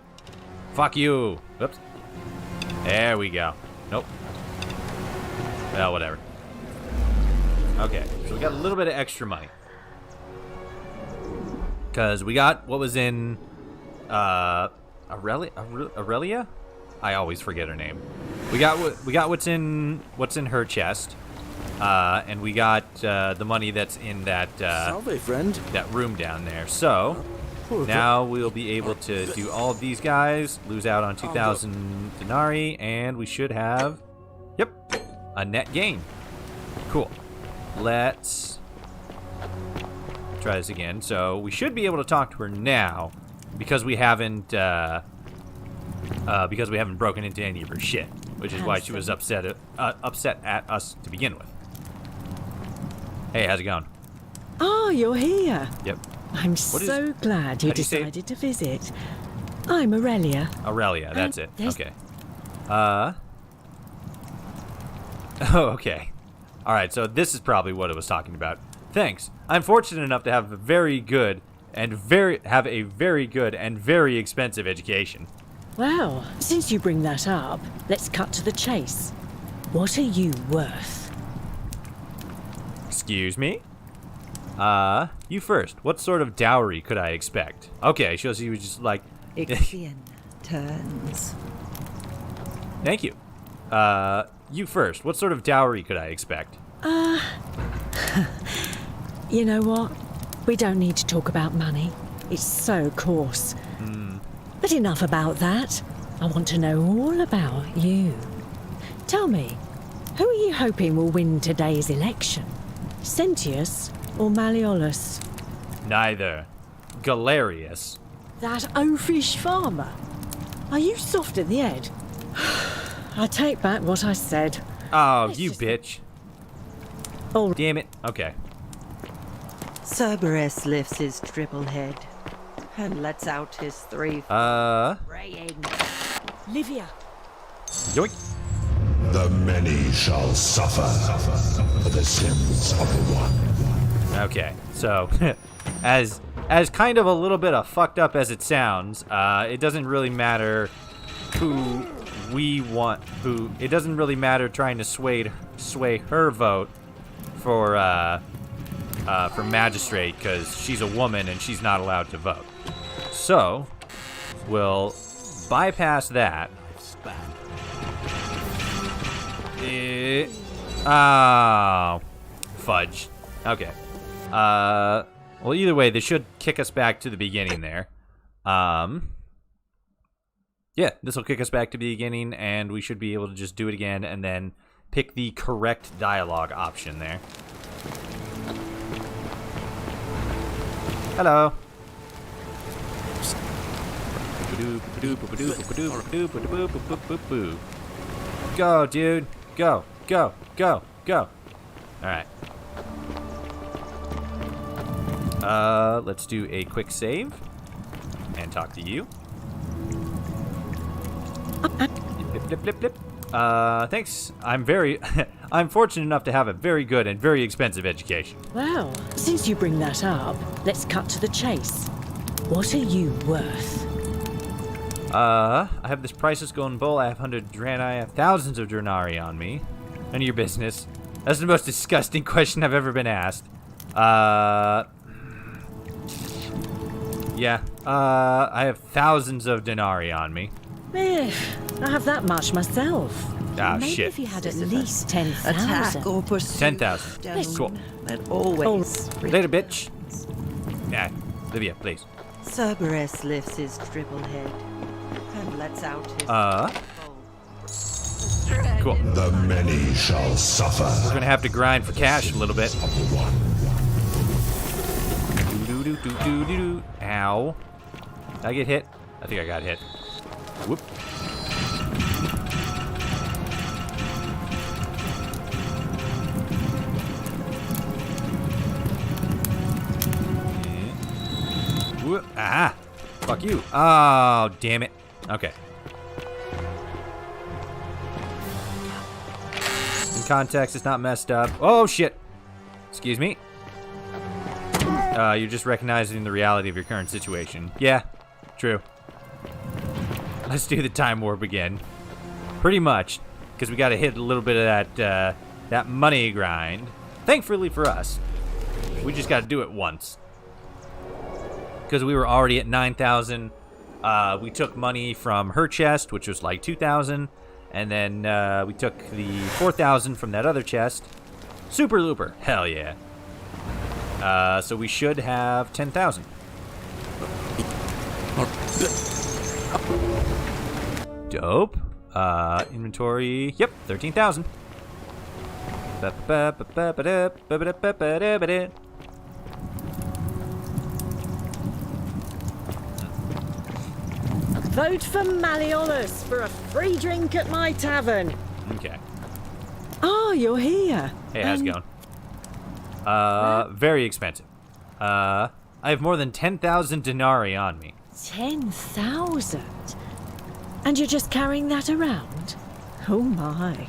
Fuck you. Whoops. There we go. Nope. Well, whatever. Okay. So we got a little bit of extra money. Because we got what was in Aurelia? I always forget her name. We got what's in her chest. And we got the money that's in that Salve, friend. That room down there. So now we'll be able to do all of these guys, lose out on 2,000 denarii, and we should have, yep, a net gain. Cool. Let's try this again. So we should be able to talk to her now because we haven't broken into any of her shit, which is why she was upset at us to begin with. Hey, how's it going? Oh, you're here. Yep. I'm so glad you decided to visit. I'm Aurelia. Aurelia, that's it. Okay. Oh, okay. All right, so this is probably what it was talking about. Thanks. I'm fortunate enough to have a very good and very expensive education. Well, since you bring that up, let's cut to the chase. What are you worth? Excuse me? You first. What sort of dowry could I expect? Okay, so she was just like... Ixion turns. Thank you. You first. What sort of dowry could I expect? You know what? We don't need to talk about money. It's so coarse. But enough about that. I want to know all about you. Tell me, who are you hoping will win today's election? Sentius or Malleolus? Neither. Galerius. That oafish farmer? Are you soft in the head? I take back what I said. Oh, you bitch. Oh, damn it. Okay. Cerberus lifts his triple head and lets out his three praying. Livia. Yoink. The many shall suffer for the sins of the one. Okay, so as kind of a little bit of fucked up as it sounds, it doesn't really matter who we want. It doesn't really matter trying to sway her vote for magistrate because she's a woman and she's not allowed to vote. So we'll bypass that. Oh, fudge. Okay. Well, either way, they should kick us back to the beginning there. Yeah, this will kick us back to the beginning, and we should be able to just do it again and then pick the correct dialogue option there. Hello. Go, dude. Go, go, go, go. Alright. Let's do a quick save and talk to you. Blip, blip, blip. Thanks. I'm fortunate enough to have a very good and very expensive education. Well, since you bring that up, let's cut to the chase. What are you worth? I have this priceless golden bowl. I have 100 Draenei. I have thousands of Draenei on me. None of your business. That's the most disgusting question I've ever been asked. Yeah. I have thousands of denarii on me. I have that much myself. Ah, Maybe shit. if you had at least 10,000. Attack or pursue 10,000. Cool. that always Later, bitch. Yeah, Livia, please. Cerberus lifts his triple head and lets out his Cool. The many shall suffer. We're gonna have to grind for cash a little bit. Do-do-do-do-do-do. Ow. Did I get hit? I think I got hit. Whoop. Whoop. Ah! Fuck you. Oh, damn it. Okay. In context, it's not messed up. Oh, shit. Excuse me. You're just recognizing the reality of your current situation. Yeah, true. Let's do the time warp again. Pretty much, because we got to hit a little bit of that money grind. Thankfully for us, we just got to do it once. Because we were already at 9,000. We took money from her chest, which was like 2,000. And then we took the 4,000 from that other chest. Super Looper. Hell yeah. So we should have 10,000. Dope. Inventory. Yep, 13,000. Vote for Malleolus for a free drink at my tavern. Okay. Oh, you're here. Hey, how's it going? Very expensive. I have more than 10,000 denarii on me. 10,000? And you're just carrying that around? Oh my.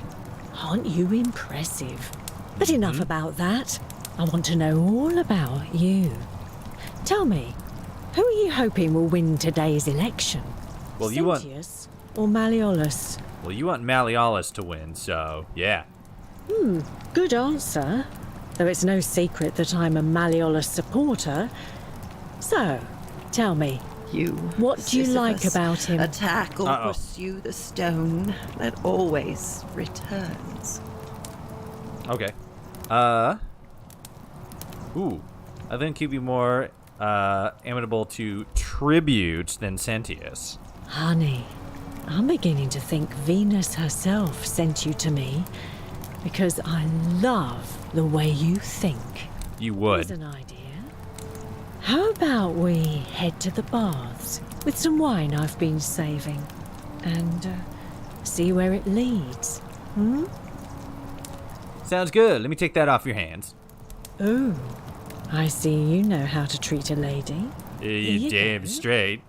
Aren't you impressive? But enough about that. I want to know all about you. Tell me, who are you hoping will win today's election? Well, you want... Sentius or Malleolus? Well, you want Malleolus to win, so yeah. Good answer. Though it's no secret that I'm a Malleolus supporter. So, tell me, what do you like about him? Attack or pursue the stone that always returns. Okay. Ooh. I think he'd be more amenable to tribute than Sentius. Honey, I'm beginning to think Venus herself sent you to me because I love the way you think. You would. Here's an idea. How about we head to the baths with some wine I've been saving and see where it leads? Sounds good. Let me take that off your hands. Ooh, I see you know how to treat a lady. You damn straight.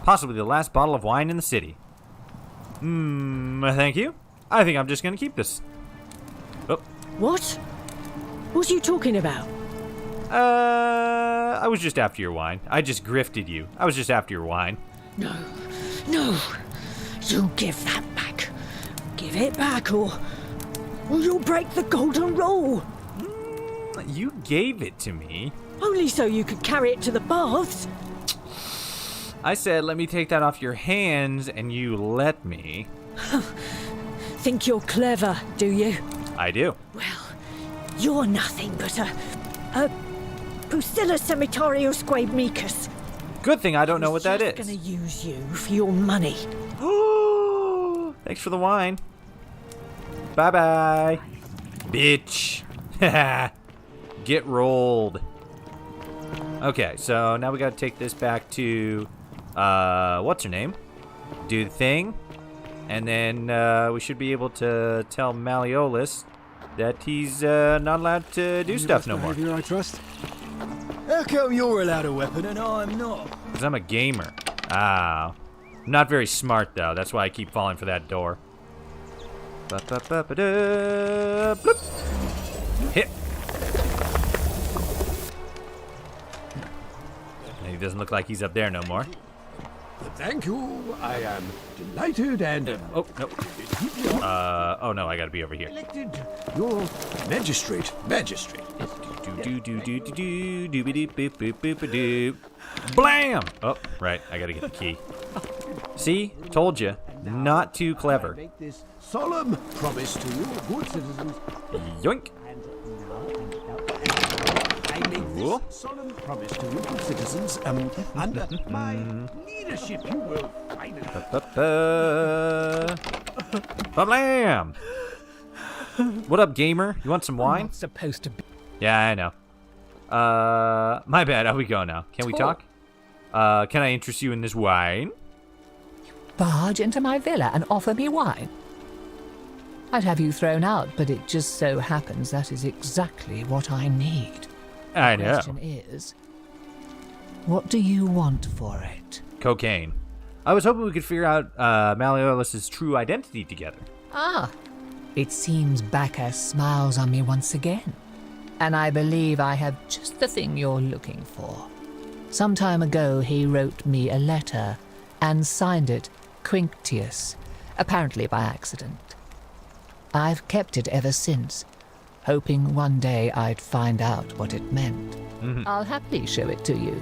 Possibly the last bottle of wine in the city. Thank you. I think I'm just gonna keep this. Oh. What? What are you talking about? I was just after your wine. I just grifted you. I was just after your wine. No. You give that back. Give it back or you'll break the golden rule. You gave it to me. Only so you could carry it to the baths. I said, let me take that off your hands, and you let me. Think you're clever, do you? I do. Well, you're nothing but a Pusilla Cemeterius Micus. Good thing I don't know what that is. Gonna use you for your money. Thanks for the wine. Bye-bye. Bitch. Get rolled. Okay, so now we gotta take this back to, what's her name? Do the thing. And then, we should be able to tell Malleolus that he's, not allowed to do stuff no more. I trust. How come you're allowed a weapon and I'm not? Because I'm a gamer. Ah. I'm not very smart, though. That's why I keep falling for that door. Ba-ba-ba-ba-da, bloop. Hit. He doesn't look like he's up there no more. Thank you. I am delighted and... oh, no. Oh, no, I gotta be over here. Elected your magistrate. Blam! Oh, right, I gotta get the key. See? Told you. Not too clever. Make this solemn promise to you, good citizens. Yoink! I make this solemn promise to you, good citizens. Under my leadership, you will finally... Blam! What up, gamer? You want some wine? I'm not supposed to be. Yeah, I know. My bad. How we go now? Can we talk? Can I interest you in this wine? Barge into my villa and offer me wine? I'd have you thrown out, but it just so happens that is exactly what I need. I The know. question is, what do you want for it? Cocaine. I was hoping we could figure out Malleolus' true identity together. Ah, it seems Bacchus smiles on me once again. And I believe I have just the thing you're looking for. Some time ago, he wrote me a letter and signed it Quinctius, apparently by accident. I've kept it ever since, hoping one day I'd find out what it meant. I'll happily show it to you.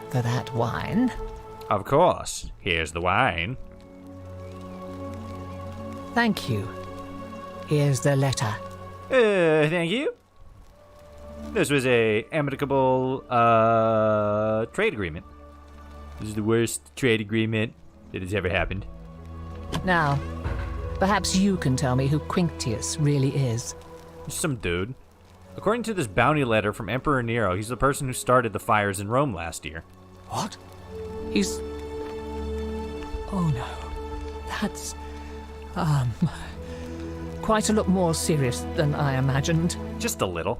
For that wine. Of course. Here's the wine. Thank you. Here's the letter. Thank you. This was a amicable trade agreement. This is the worst trade agreement that has ever happened. Now, perhaps you can tell me who Quinctius really is. Just some dude. According to this bounty letter from Emperor Nero, he's the person who started the fires in Rome last year. What? He's... Oh no. That's... quite a lot more serious than I imagined. Just a little.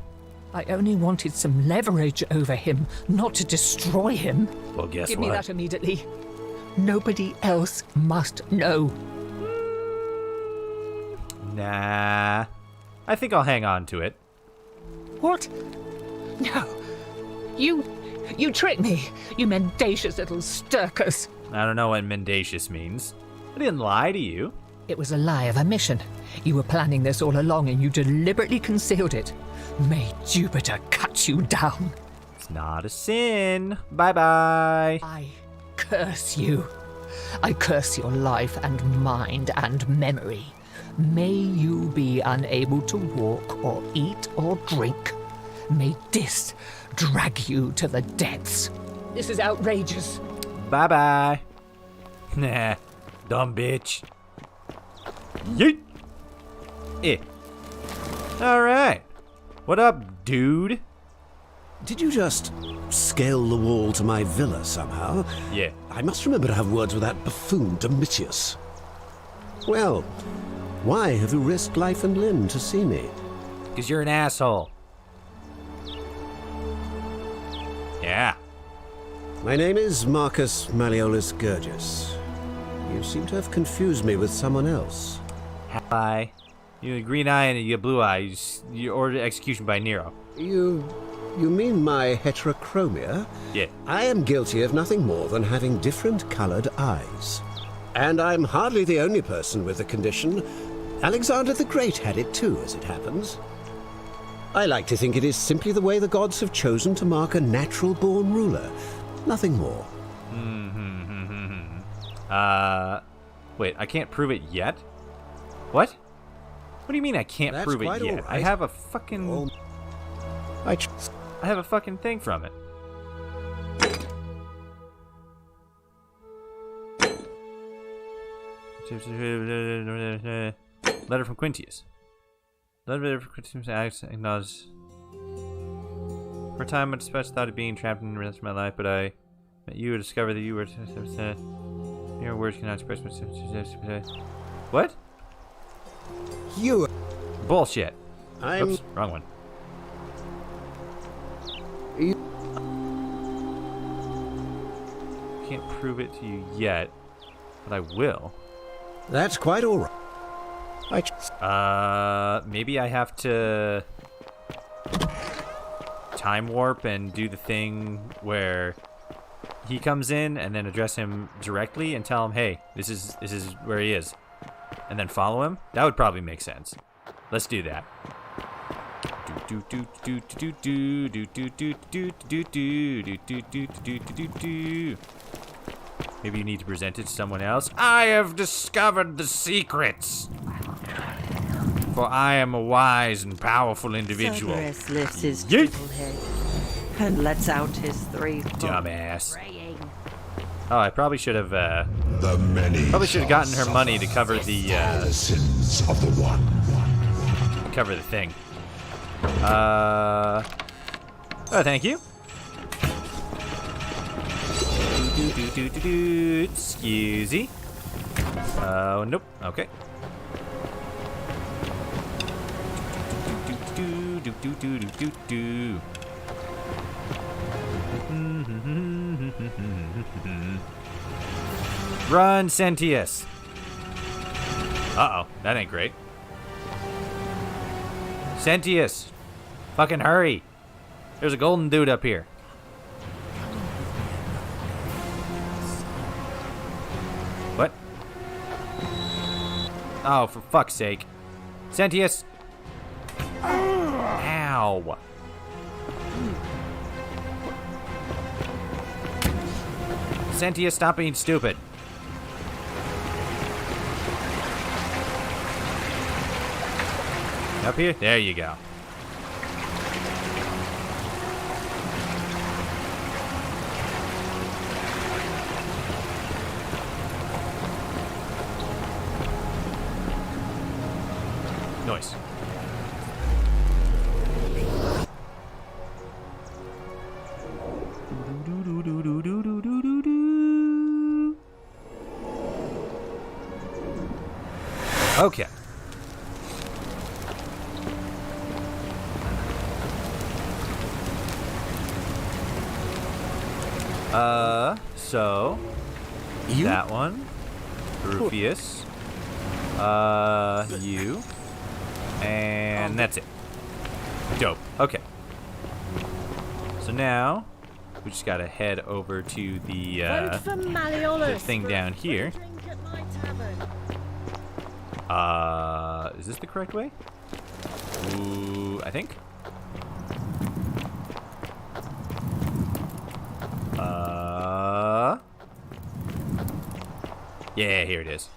I only wanted some leverage over him, not to destroy him. Well, guess Give what? me that immediately. Nobody else must know. Nah. I think I'll hang on to it. What? No. You tricked me, you mendacious little stirkers. I don't know what mendacious means. I didn't lie to you. It was a lie of omission. You were planning this all along and you deliberately concealed it. May Jupiter cut you down. It's not a sin. Bye-bye. I curse you. I curse your life and mind and memory. May you be unable to walk or eat or drink. May this drag you to the depths. This is outrageous. Bye-bye. Nah. Dumb bitch. Yeet. Alright. What up, dude? Did you just scale the wall to my villa somehow? Yeah. I must remember to have words with that buffoon Domitius. Well, why have you risked life and limb to see me? Because you're an asshole. Yeah. My name is Marcus Malleolus Gurgis. You seem to have confused me with someone else. Bye. You have a green eye and you have blue eye. You ordered execution by Nero. You mean my heterochromia? Yeah. I am guilty of nothing more than having different colored eyes. And I'm hardly the only person with the condition. Alexander the Great had it too, as it happens. I like to think it is simply the way the gods have chosen to mark a natural-born ruler. Nothing more. Wait, I can't prove it yet? What? What do you mean I can't That's prove it quite yet? all I right. have a fucking... I have a fucking thing from it. Letter from Quintius. Letter from Quintius. I acknowledge. For a time, I especially thought of being trapped in the rest of my life, but I met you and discovered that you were. Your words cannot express myself. What? You. Bullshit. I'm. Oops, wrong one. Can't prove it to you yet, but I will. That's quite all right. Maybe I have to time warp and do the thing where he comes in and then address him directly and tell him, hey, this is where he is. And then follow him? That would probably make sense. Let's do that. Maybe you need to present it to someone else. I have discovered the secrets. For I am a wise and powerful individual. Cerberus lifts his triple head and lets out his 3 Dumbass. Oh, I probably should have. The many probably should have gotten her money to cover the sins of the one. Cover the thing. Oh, thank you. Excusey. Oh, nope. Okay. Run, Sentius. Uh-oh, that ain't great. Sentius, fucking hurry. There's a golden dude up here. What? Oh, for fuck's sake. Sentius. Ow. Sentius, stop being stupid. Up here? There you go. Noise. Okay. So that one, Rufus, you, and that's it. Dope. Okay. So now we just gotta head over to the thing down here. Is this the correct way? Ooh, I think. Yeah, here it is.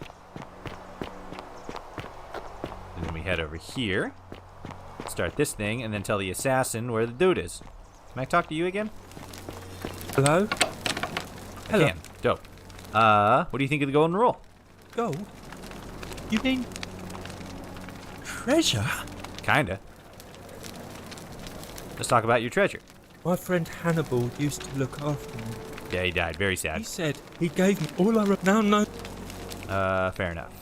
And then we head over here, start this thing, and then tell the assassin where the dude is. Can I talk to you again? Hello? I can. Dope. What do you think of the golden rule? Gold? You mean treasure? Kinda. Let's talk about your treasure. My friend Hannibal used to look after me. Yeah, he died. Very sad. He said he gave me all I now know. Fair enough.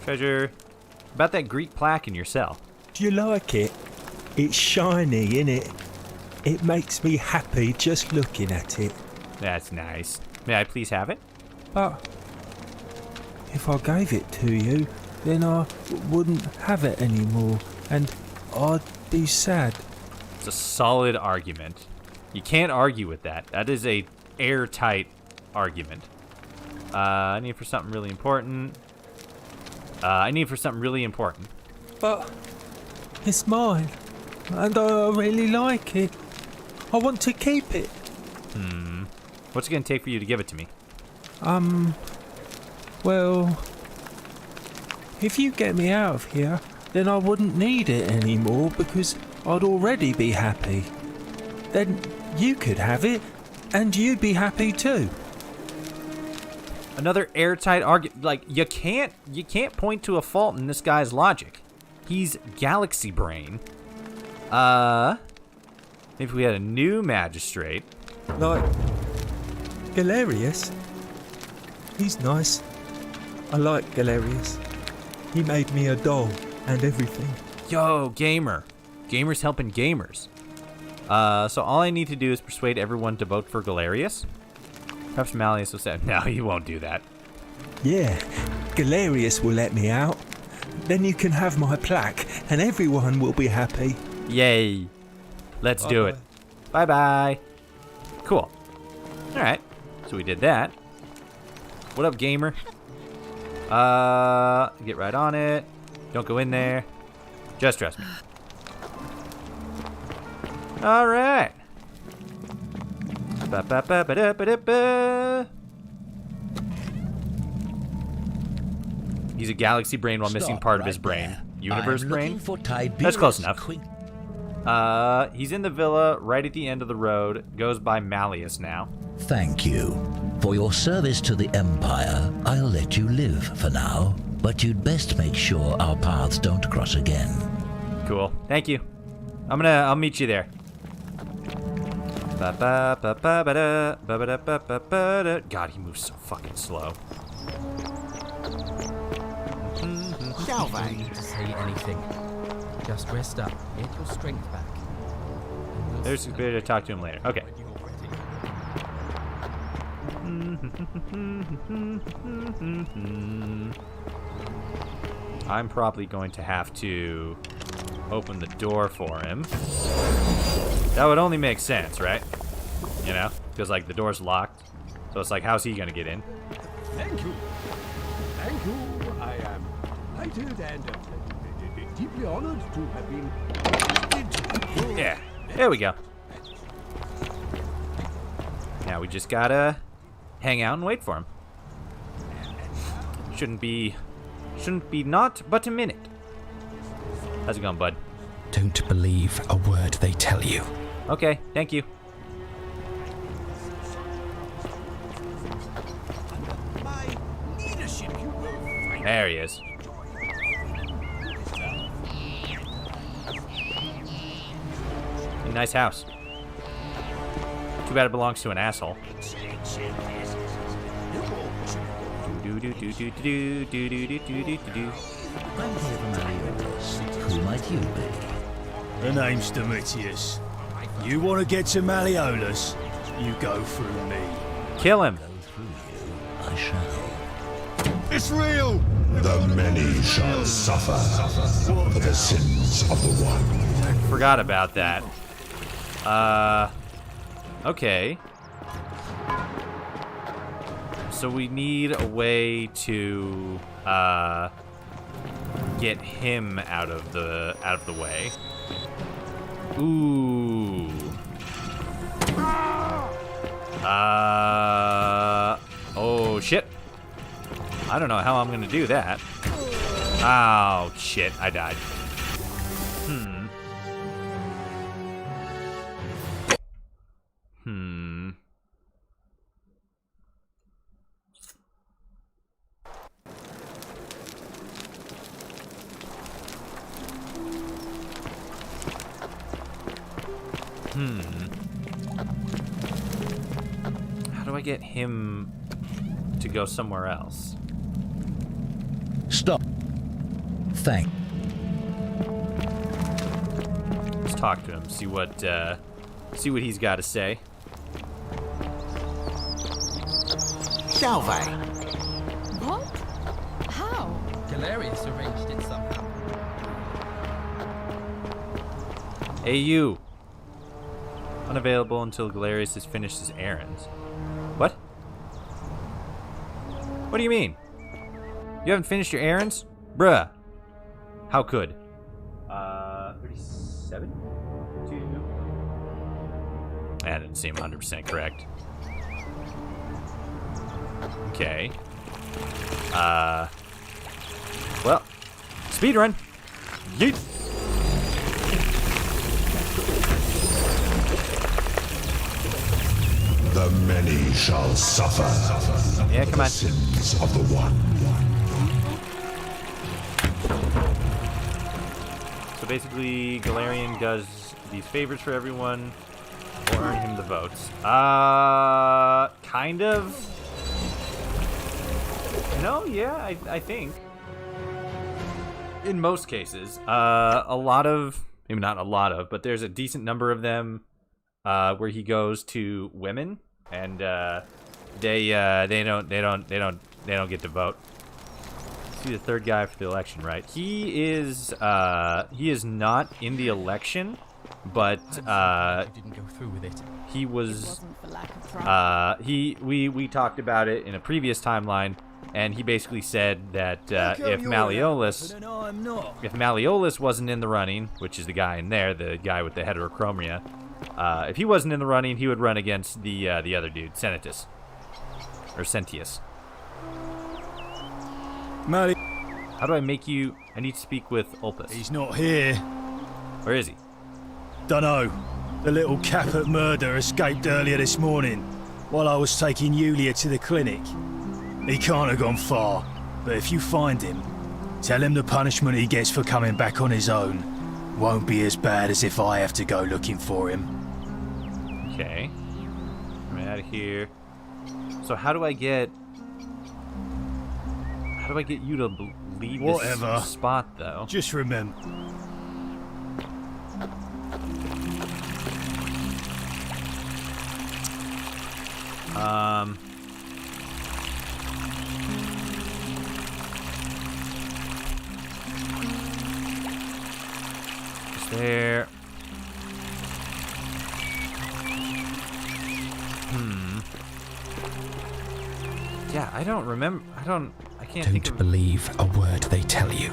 Treasure. About that Greek plaque in your cell. Do you like it? It's shiny, innit? It makes me happy just looking at it. That's nice. May I please have it? But if I gave it to you, then I wouldn't have it anymore, and I'd be sad. It's a solid argument. You can't argue with that. That is a airtight argument. I need for something really important. But it's mine, and I really like it. I want to keep it. What's it gonna take for you to give it to me? Well, if you get me out of here, then I wouldn't need it anymore because I'd already be happy. Then you could have it, and you'd be happy too. Another airtight argument. Like, you can't point to a fault in this guy's logic. He's galaxy brain. Maybe we had a new magistrate. Like Galerius. He's nice. I like Galerius. He made me a doll and everything. Yo, gamer. Gamers helping gamers. So all I need to do is persuade everyone to vote for Galerius? Perhaps Malleus will say, no, he won't do that. Yeah, Galerius will let me out. Then you can have my plaque and everyone will be happy. Yay. Let's do it. Bye-bye. Cool. Alright. So we did that. What up, gamer? Get right on it. Don't go in there. Just trust me. All right. Ba-ba-ba-ba-da-ba-da-ba. He's a galaxy brain while missing part of his brain. Universe brain? That's close enough. He's in the villa right at the end of the road. Goes by Malleus now. Thank you. For your service to the Empire, I'll let you live for now, but you'd best make sure our paths don't cross again. Cool. Thank you. I'll meet you there. God, he moves so fucking slow. You don't need to say anything. Just rest up. Get your strength back. There's a bit to talk to him later. Okay. I'm probably going to have to open the door for him. That would only make sense, right? You know? Because, like, the door's locked. So it's like, how's he gonna get in? Thank you. Thank you. I am delighted and deeply honored to have been... Yeah. There we go. Now we just gotta hang out and wait for him. Shouldn't be not but a minute. How's it going, bud? Don't believe a word they tell you. Okay, thank you. There he is. A nice house. Too bad it belongs to an asshole. I'm here from Malleolus. Who might you be? The name's Domitius. You want to get to Malleolus? You go through me. Kill him. I shall. It's real! The many shall suffer for the sins of the one. Forgot about that. Okay. So we need a way to get him out of the way. Ooh. Oh shit. I don't know how I'm gonna do that. Oh shit, I died. How do I get him to go somewhere else? Stop. Thank. Let's talk to him. See what he's got to say. Salve. What? How? Galerius arranged it somehow. Hey, you. Unavailable until Galerius has finished his errands. What? What do you mean? You haven't finished your errands? Bruh. How could? 37? 2. That didn't seem 100% correct. Okay. Well, speedrun. Yeet. The many shall suffer Yeah, come on. the sins of the one. So basically, Galerian does these favors for everyone. Will earn him the votes. Kind of. No, yeah, I think. In most cases, a lot of, maybe not a lot of, but there's a decent number of them where he goes to women, and they don't get to vote. See the third guy for the election, right? He is not in the election, but didn't go through with it. he was we talked about it in a previous timeline, and he basically said that if Malleolus wasn't in the running, which is the guy in there, the guy with the heterochromia, if he wasn't in the running, he would run against the other dude, Sentius. How do I make you? I need to speak with Ulpus. He's not here. Where is he? Dunno. The little Caput murder escaped earlier this morning, while I was taking Yulia to the clinic. He can't have gone far, but if you find him, tell him the punishment he gets for coming back on his own won't be as bad as if I have to go looking for him. Okay. I'm out of here. So how do I get you to leave Whatever. this spot, though? Just remember. Is there? Yeah, I don't remember. I can't think Don't of. believe a word they tell you.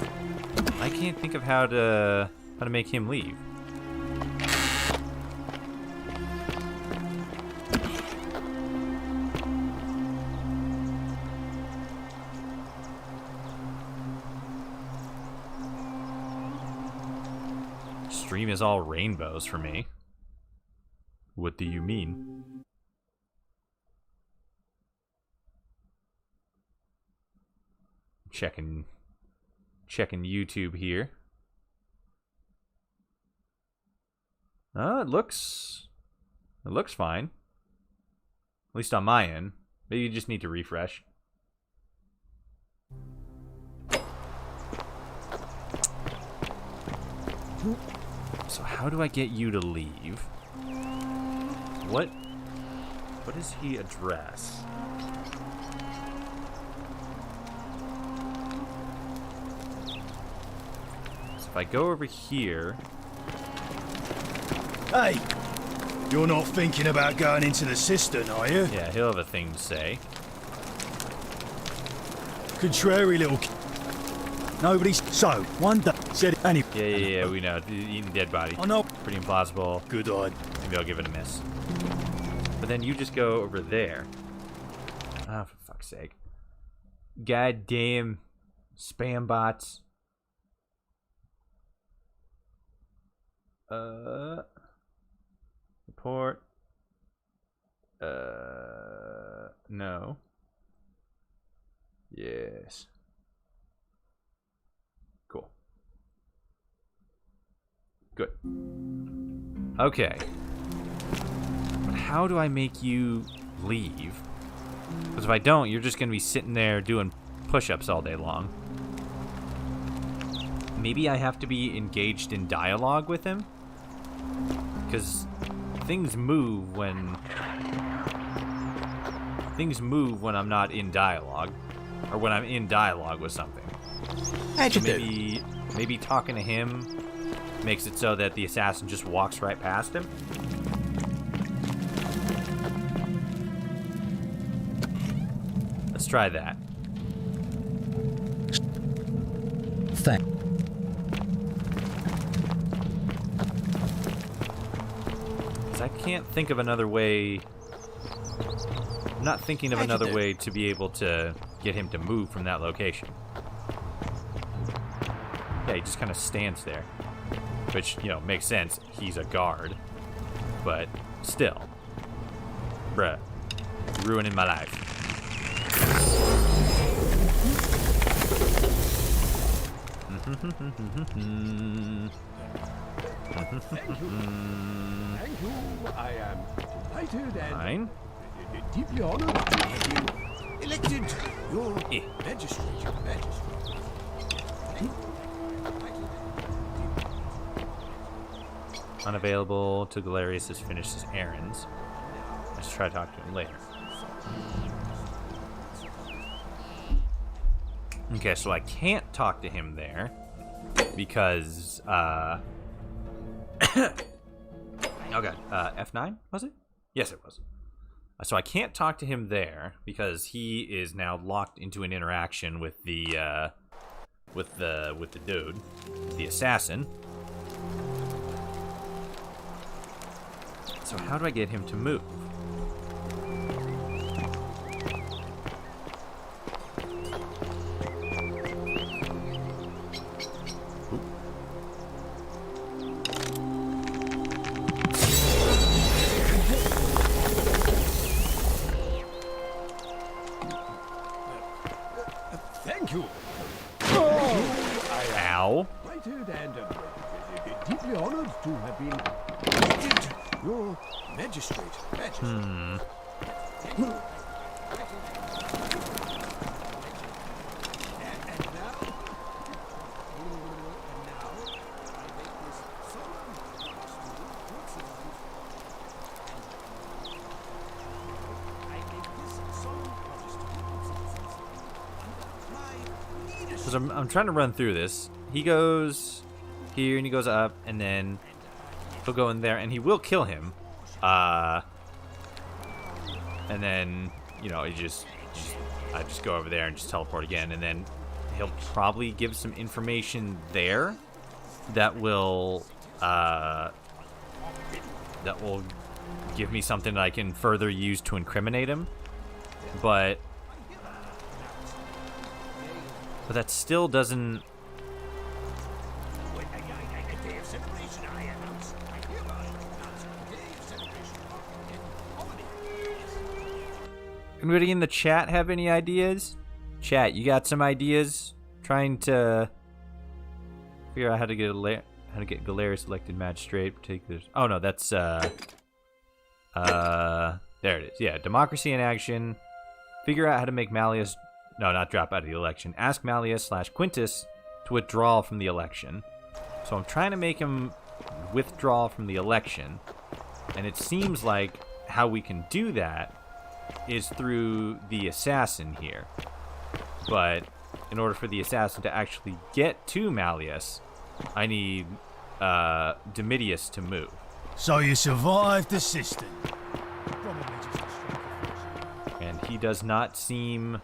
I can't think of how to make him leave. Stream is all rainbows for me. What do you mean? Checking YouTube here. It looks fine. At least on my end. Maybe you just need to refresh. So how do I get you to leave? What does he address? So if I go over here... Hey! You're not thinking about going into the cistern, are you? Yeah, he'll have a thing to say. Contrary little... Nobody's... So, one day... Said any... Yeah, we know. Eating dead body. I know. Pretty implausible. Good eye. Maybe I'll give it a miss. But then you just go over there. Ah, for fuck's sake. Goddamn spam bots. Report. No. Yes. Cool. Good. Okay. But how do I make you leave? Because if I don't, you're just going to be sitting there doing push-ups all day long. Maybe I have to be engaged in dialogue with him? Because things move when I'm not in dialogue. Or when I'm in dialogue with something. How'd you do? Maybe talking to him makes it so that the assassin just walks right past him. Let's try that. Because I can't think of another way. I'm not thinking of another way to be able to get him to move from that location. Yeah, he just kind of stands there. Which, you know, makes sense. He's a guard. But still. Bruh. Ruining my life. Thank you. I am delighted and Fine. deeply honored to have you elected your magistrate. Unavailable till Galerius has finished his errands. Let's try to talk to him later. Okay, so I can't talk to him there because Oh god, F9 was it? Yes, it was. So I can't talk to him there because he is now locked into an interaction with the dude, the assassin. So how do I get him to move? Thank you. Ow. Delighted and deeply honored to have been elected your magistrate. Because I'm trying to run through this. He goes here and he goes up, and then he'll go in there and he will kill him. And then, you know, I just go over there and just teleport again, and then he'll probably give some information there that will give me something that I can further use to incriminate him. But that still doesn't. Anybody in the chat have any ideas? Chat, you got some ideas? Trying to figure out how to get Galerius elected magistrate. Particulars. Oh no, that's there it is. Yeah, democracy in action. Figure out how to make Malleus. No, not drop out of the election. Ask Malleus/Quintus to withdraw from the election. So I'm trying to make him withdraw from the election. And it seems like how we can do that is through the assassin here. But in order for the assassin to actually get to Malleus, I need Domitius to move. So you survived the system. And he does not seem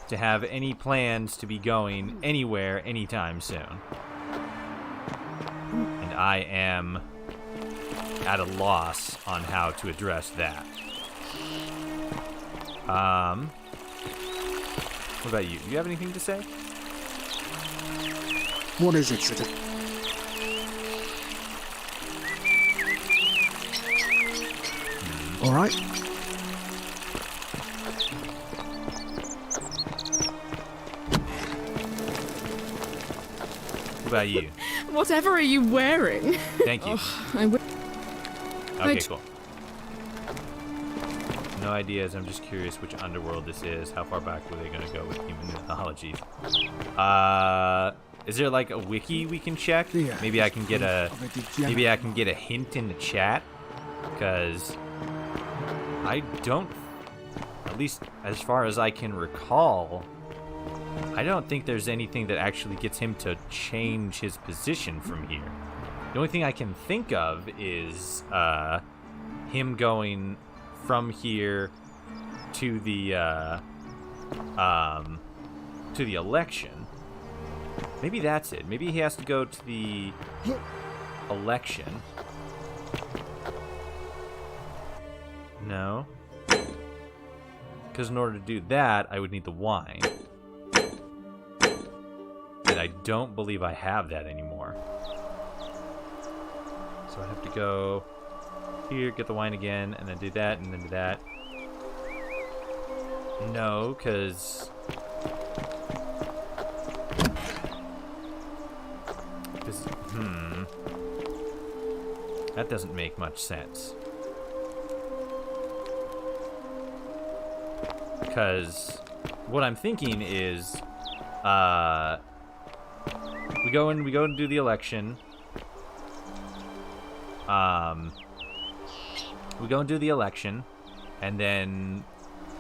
to have any plans to be going anywhere anytime soon. And I am at a loss on how to address that. What about you? Do you have anything to say? What is it, citizen? All right. What about you? Whatever are you wearing? Thank you. Okay, cool. No ideas. I'm just curious which underworld this is. How far back were they going to go with human mythology? Is there like a wiki we can check? Yeah. Maybe I can get a hint in the chat, because I don't, at least as far as I can recall, I don't think there's anything that actually gets him to change his position from here. The only thing I can think of is him going from here to the election. Maybe that's it. Maybe he has to go to the election. No. Because in order to do that, I would need the wine. And I don't believe I have that anymore. So I have to go here, get the wine again, and then do that, and then do that. No, because... That doesn't make much sense. Because what I'm thinking is, we go and do the election. We go and do the election, and then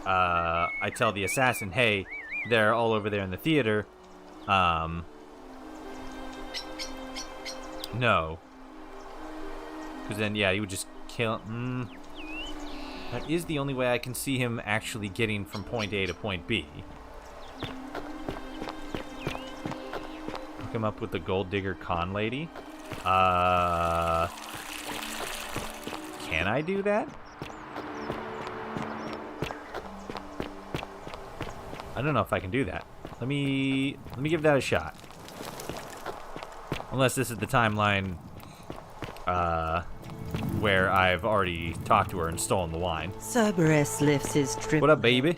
I tell the assassin, hey, they're all over there in the theater. No. Because then, yeah, he would just kill... That is the only way I can see him actually getting from point A to point B. Hook him up with the Gold Digger Con Lady. Can I do that? I don't know if I can do that. Let me give that a shot. Unless this is the timeline where I've already talked to her and stolen the wine. Cerberus lifts his trip. What up, baby?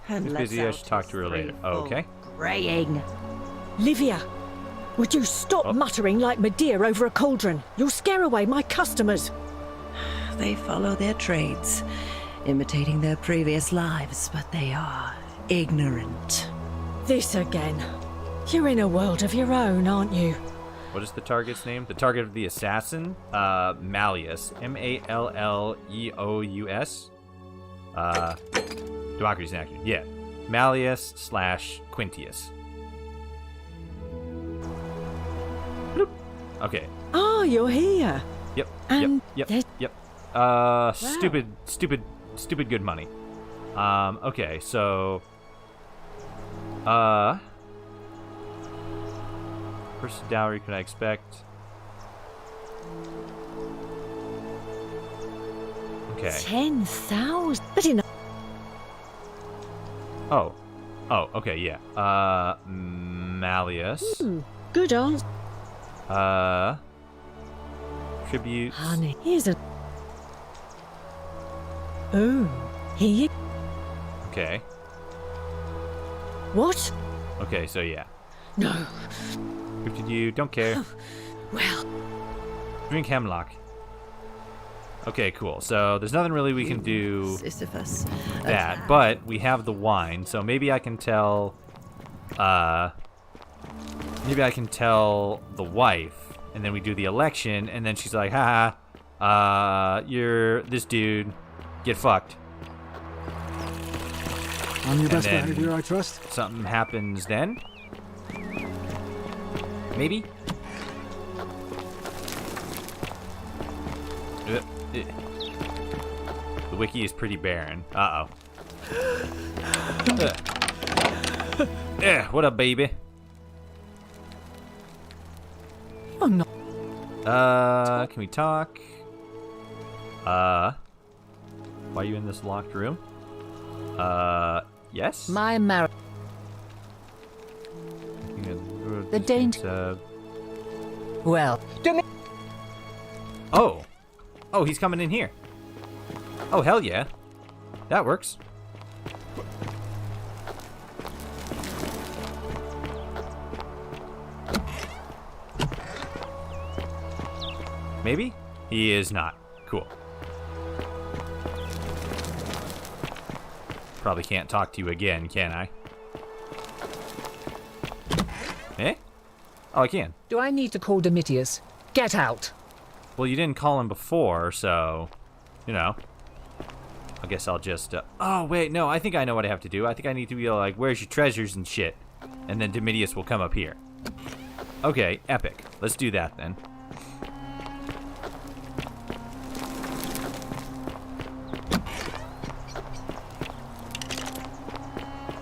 And Who's lets busy? I out should talk to her later. Oh, okay. Braying. Livia, would you stop muttering like Medea over a cauldron? You'll scare away my customers. They follow their trades, imitating their previous lives, but they are ignorant. This again. You're in a world of your own, aren't you? What is the target's name? The target of the assassin? Malleus. Malleous. Democracy's in action. Yeah. Malleus / Quintius. Bloop. Okay. Oh, you're here. Yep. And Yep. Stupid good money. Okay, so first dowry could I expect? Okay. 10,000. But enough. Oh, okay, yeah. Malleus. Good answer. Tributes. Honey, here's a. Oh, here. Okay. What? Okay, so yeah. No. Gifted you, don't care. Well. Drink hemlock. Okay, cool. So there's nothing really we can do Sisyphus. that, but we have the wine, so maybe I can tell the wife, and then we do the election, and then she's like, haha, you're this dude, get fucked. On your best then behavior, I trust. Something happens then. Maybe? The wiki is pretty barren. Uh-oh. What up, baby? I'm not. Can we talk? Why are you in this locked room? Yes? My marriage. The danger. Well. Oh, he's coming in here. Oh, hell yeah. That works. Maybe? He is not. Cool. Probably can't talk to you again, can I? Eh? Oh, I can. Do I need to call Domitius? Get out! Well, you didn't call him before, so, you know. I guess I'll just, oh, wait, no, I think I know what I have to do. I think I need to be like, where's your treasures and shit? And then Domitius will come up here. Okay, epic. Let's do that then.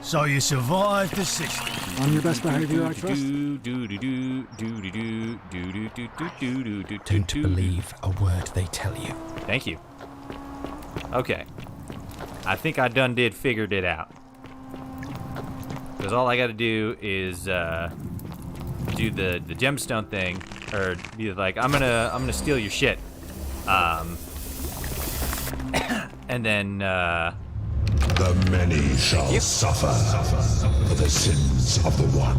So you survived the system. On your best behavior, I trust. Don't believe a word they tell you. Thank you. Okay. I think I done figured it out. Because all I gotta do is do the gemstone thing, or be like, I'm gonna steal your shit. And then the many shall suffer for the sins of the one.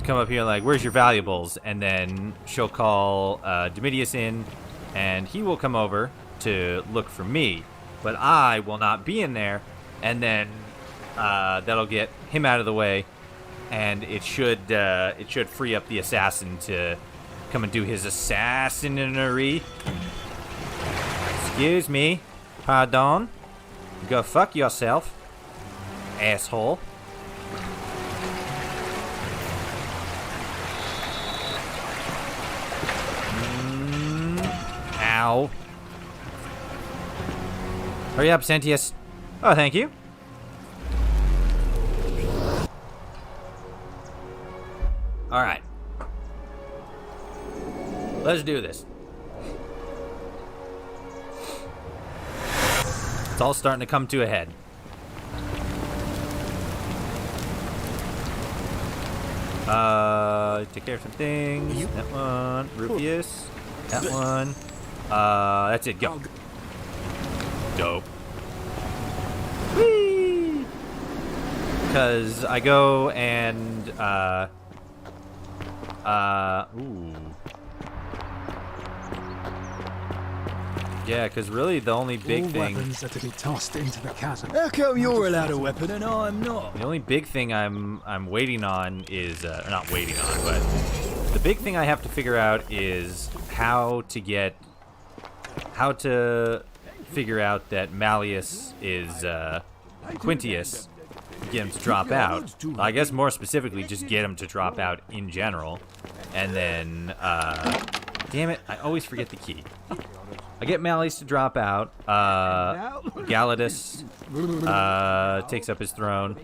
Come up here like, where's your valuables? And then she'll call Domitius in, and he will come over to look for me, but I will not be in there. And then that'll get him out of the way, and it should free up the assassin to come and do his assassinanery. Excuse me. Pardon? Go fuck yourself, asshole. Ow. Hurry up, Sentius. Oh, thank you. Alright. Let's do this. It's all starting to come to a head. Take care of some things. That one. Rufius. That one. That's it. Go. Dope. Whee! Because I go and, ooh. Yeah, because really the only big thing... weapons are to be tossed into the chasm. How come you're allowed a weapon and I'm not? The only big thing I'm waiting on is, or not waiting on, but the big thing I have to figure out is how to figure out that Malleus is, Quintius, get him to drop out. I guess more specifically, just get him to drop out in general. And then, damn it, I always forget the key. I get Malleus to drop out. Galladus takes up his throne,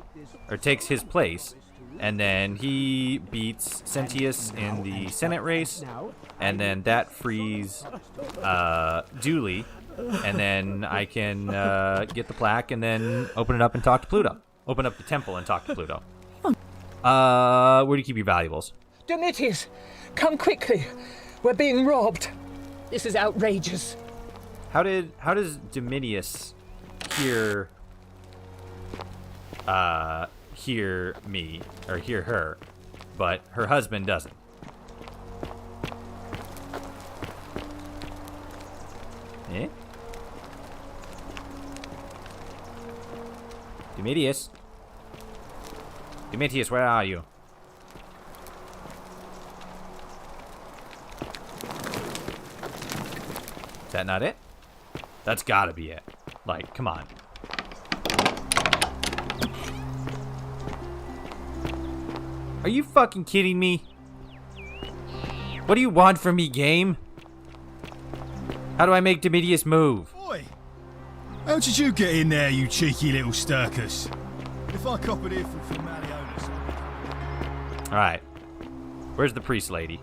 or takes his place, and then he beats Sentius in the Senate race, and then that frees Dooley, and then I can get the plaque and then open it up and talk to Pluto. Open up the temple and talk to Pluto. Where do you keep your valuables? Domitius, come quickly. We're being robbed. This is outrageous. How does Domitius hear me or hear her, but her husband doesn't? Eh? Domitius? Domitius, where are you? Is that not it? That's gotta be it. Like, come on. Are you fucking kidding me? What do you want from me, game? How do I make Domitius move? Boy, how did you get in there, you cheeky little Sturkus? If I cop it here from Malleolus, Alright. Where's the priest lady?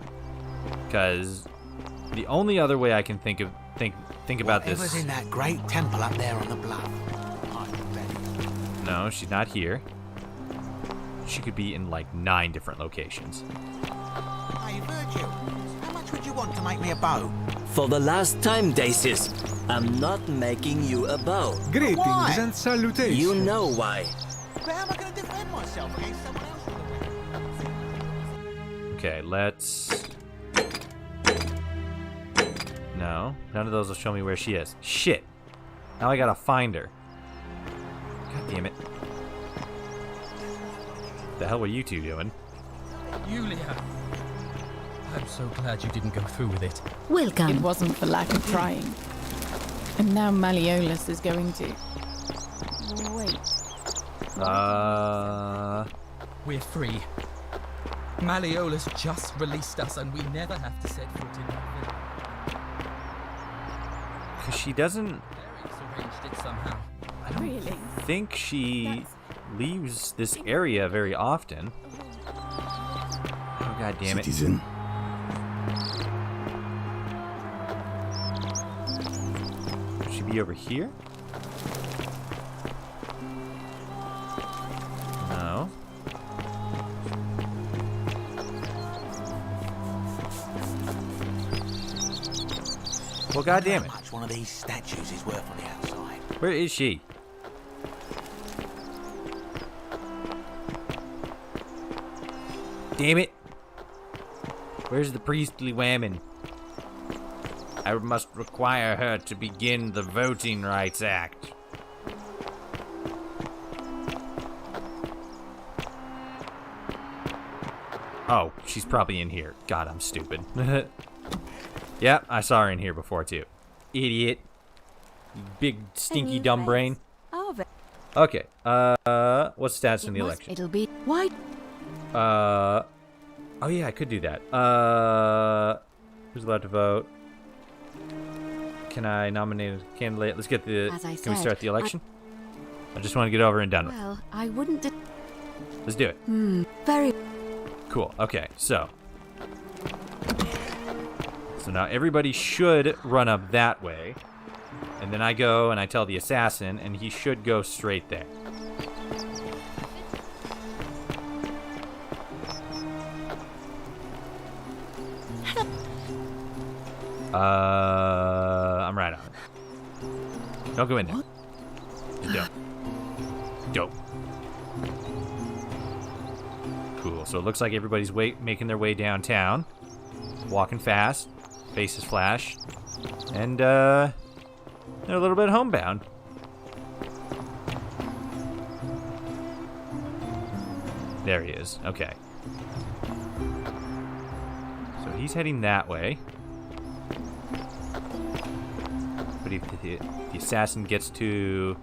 Because the only other way I can think about this... Whatever's in that great temple up there on the bluff. No, she's not here. She could be in like 9 different locations. Hey, Virgil, how much would you want to make me a bow? For the last time, Dacius, I'm not making you a bow. Greetings Why? and salutations. You know why. But how am I going to defend myself against someone else with a weapon? Okay, let's... No, none of those will show me where she is. Shit. Now I gotta find her. God damn it. The hell were you two doing? Yulia! I'm so glad you didn't go through with it. Welcome. It wasn't for lack of trying. And now Malleolus is going to... Wait. We're free. Malleolus just released us and we never have to set foot in that village. Because she doesn't... Eric's arranged it somehow. I don't think she leaves this area very often. Oh, god damn it. Citizen. Should she be over here? No. Well, god damn it. How much one of these statues is worth on the outside? Where is she? Damn it. Where's the priestly woman? I must require her to begin the Voting Rights Act. Oh, she's probably in here. God, I'm stupid. Yeah, I saw her in here before too. Idiot. Big stinky dumb brain. Okay. What's the stats in the election? It'll be why. Oh yeah, I could do that. Who's allowed to vote? can I nominate a candidate? Let's get the. As I Can we said, start the election? I just want to get over and done with. Well, I wouldn't. Let's do it. Very. Cool. Okay, so now everybody should run up that way, and then I go and I tell the assassin, and he should go straight there. I'm right on it. Don't go in there. Just don't. Cool. So it looks like everybody's making their way downtown, walking fast, faces flash, and they're a little bit homebound. There he is. Okay. So he's heading that way. But if the assassin gets to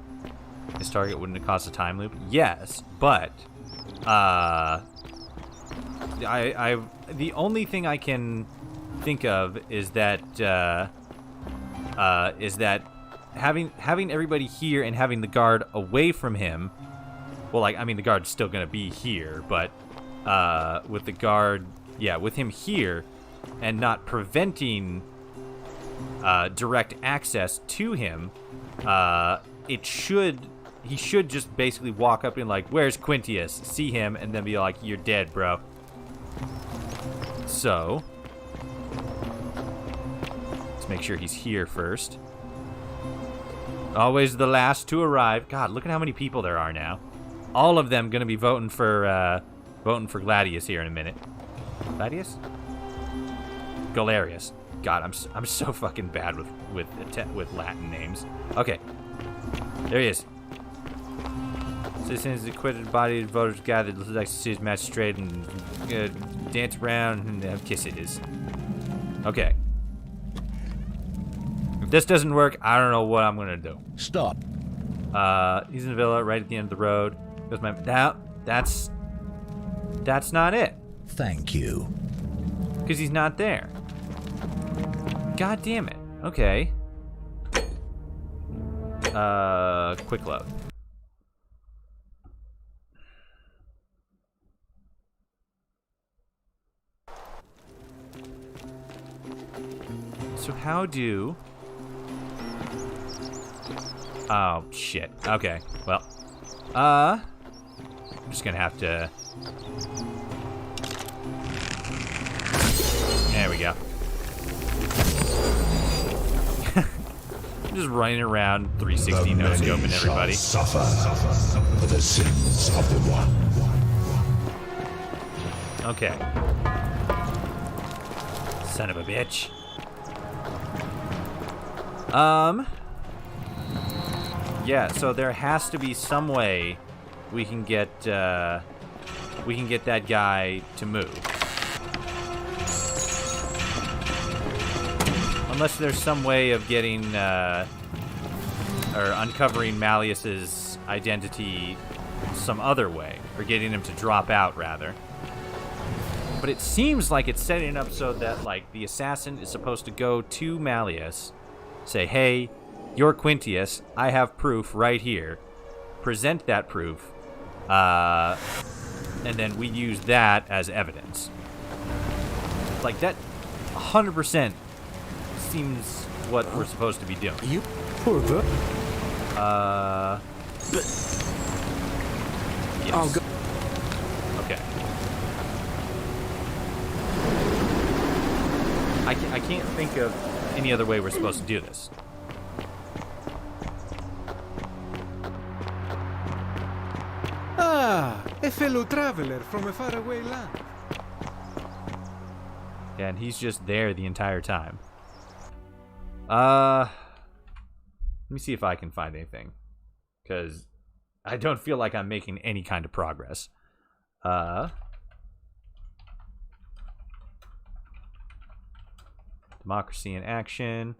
his target, wouldn't it cause a time loop? Yes, but the only thing I can think of is that having everybody here and having the guard away from him. Well, like, I mean, the guard's still gonna be here, but with the guard, yeah, with him here and not preventing direct access to him, he should just basically walk up and like, where's Quintius? See him, and then be like, you're dead, bro. So let's make sure he's here first. Always the last to arrive. God, look at how many people there are now. All of them gonna be voting for Gladius here in a minute. Gladius? Galerius. God, I'm so fucking bad with Latin names. Okay, there he is. Citizens, acquitted, bodied, voters gathered. Let's like to see his magistrate and dance around and have kisses. Okay. If this doesn't work, I don't know what I'm gonna do. Stop. He's in the villa right at the end of the road. Goes my that's not it. Thank you. Because he's not there. God damn it. Okay. Quick load. So how do... Oh, shit. Okay. Well, I'm just gonna have to... There we go. Just running around 360 no scoping everybody. Suffer for the sins of the one. Okay. Son of a bitch. Yeah, so there has to be some way we can get that guy to move. Unless there's some way of getting, or uncovering Malleus's identity some other way, or getting him to drop out, rather. But it seems like it's setting up so that, like, the assassin is supposed to go to Malleus, say, hey, you're Quintius, I have proof right here, present that proof, and then we use that as evidence. Like, that 100% seems what we're supposed to be doing. You poor girl. Yes. I'll go. Okay. I can't think of any other way we're supposed to do this. Ah, a fellow traveler from a faraway land. Yeah, and he's just there the entire time. Let me see if I can find anything, because I don't feel like I'm making any kind of progress. Democracy in action.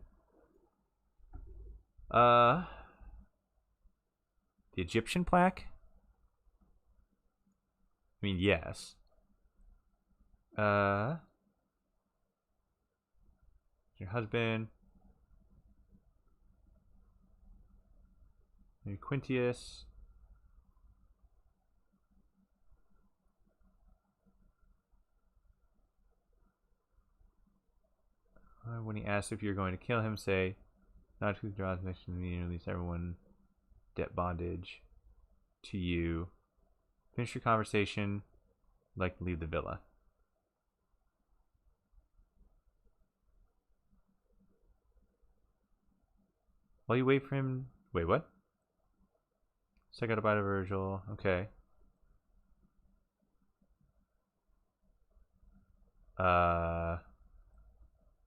The Egyptian plaque? I mean, yes. Your husband. Maybe Quintius. When he asks if you're going to kill him, say, not who draws next to me, release everyone debt bondage to you. Finish your conversation. Like to leave the villa. While you wait for him. Wait, what? So I got a bite of Virgil. Okay.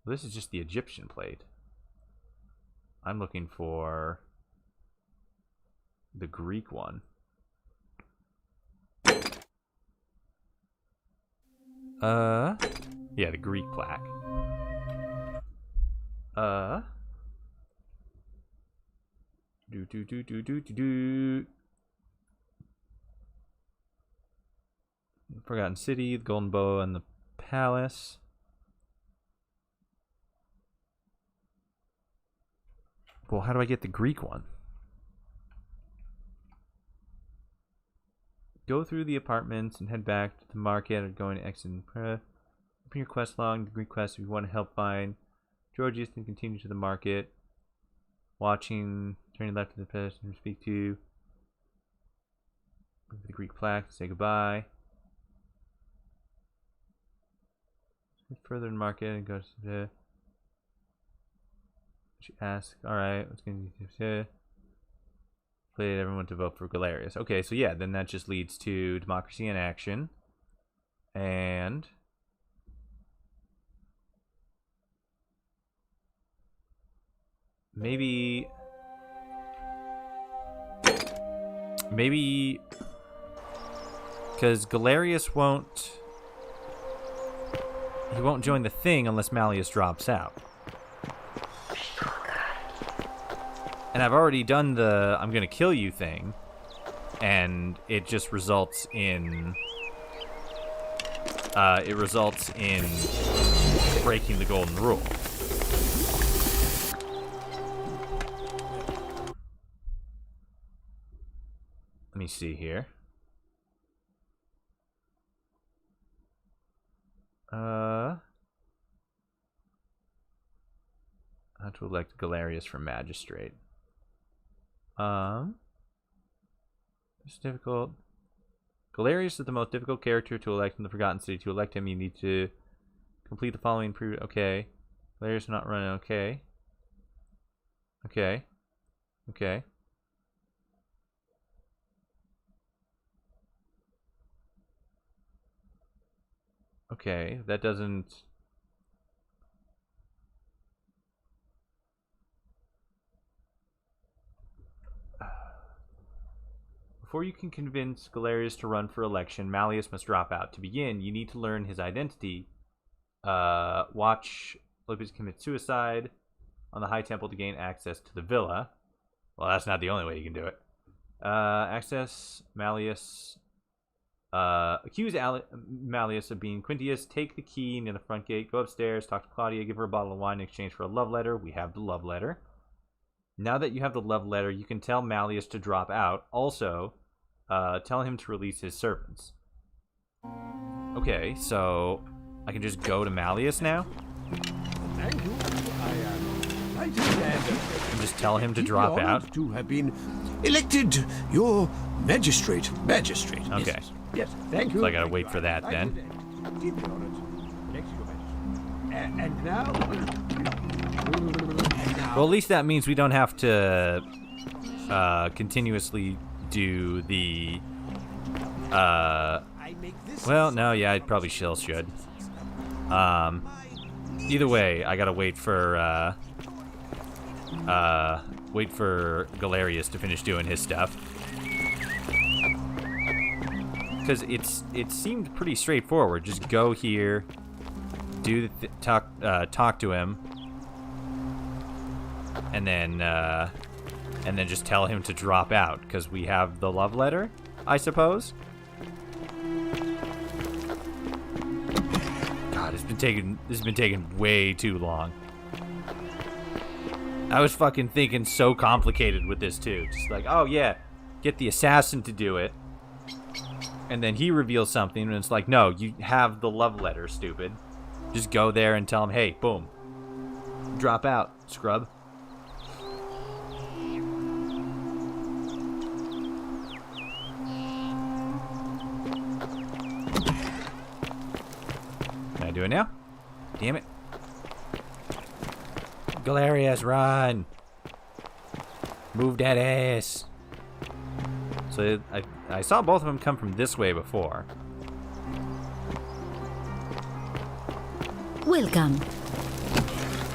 This is just the Egyptian plate. I'm looking for the Greek one. Yeah, the Greek plaque. Forgotten City, the Golden Bow, and the Palace. Well, how do I get the Greek one? Go through the apartments and head back to the market or going to exit. Open your quest log, the Greek quest if you want to help find Georgius, then continue to the market. Watching, turning left to the person to speak to. Look at the Greek plaque, say goodbye. Get further in market and go to the. She asks, alright, what's going to do? Played everyone to vote for Galerius. Okay, so yeah, then that just leads to democracy in action. And maybe because Galerius won't join the thing unless Malleus drops out. And I've already done the I'm gonna kill you thing, and it just results in breaking the golden rule. Let me see here. How to elect Galerius for magistrate. It's difficult. Galerius is the most difficult character to elect in the Forgotten City. To elect him, you need to complete the following okay. Galerius not running. Okay. Okay. Okay. Okay, that doesn't. Before you can convince Galerius to run for election, Malleus must drop out. To begin, you need to learn his identity. Watch Lopez commit suicide on the High Temple to gain access to the villa. Well, that's not the only way you can do it. Access Malleus. Accuse Malleus of being Quintius. Take the key near the front gate. Go upstairs. Talk to Claudia. Give her a bottle of wine in exchange for a love letter. We have the love letter. Now that you have the love letter, you can tell Malleus to drop out. Also, tell him to release his servants. Okay, so I can just go to Malleus now? Thank you. I and just tell him to drop out? To have been elected your magistrate. Magistrate. Okay. Yes, thank you. So I gotta wait for that then. And now... Well, at least that means we don't have to continuously do the... well, no, yeah, I probably still should. Either way, I gotta wait for Galerius to finish doing his stuff. Because it seemed pretty straightforward. Just go here, do the talk to him, and then just tell him to drop out because we have the love letter, I suppose. God, this has been taking way too long. I was fucking thinking so complicated with this too. Just like, oh yeah, get the assassin to do it. And then he reveals something and it's like, no, you have the love letter, stupid. Just go there and tell him, hey, boom. Drop out, scrub. Can I do it now? Damn it. Galerius, run! Move that ass. So I saw both of them come from this way before. Welcome.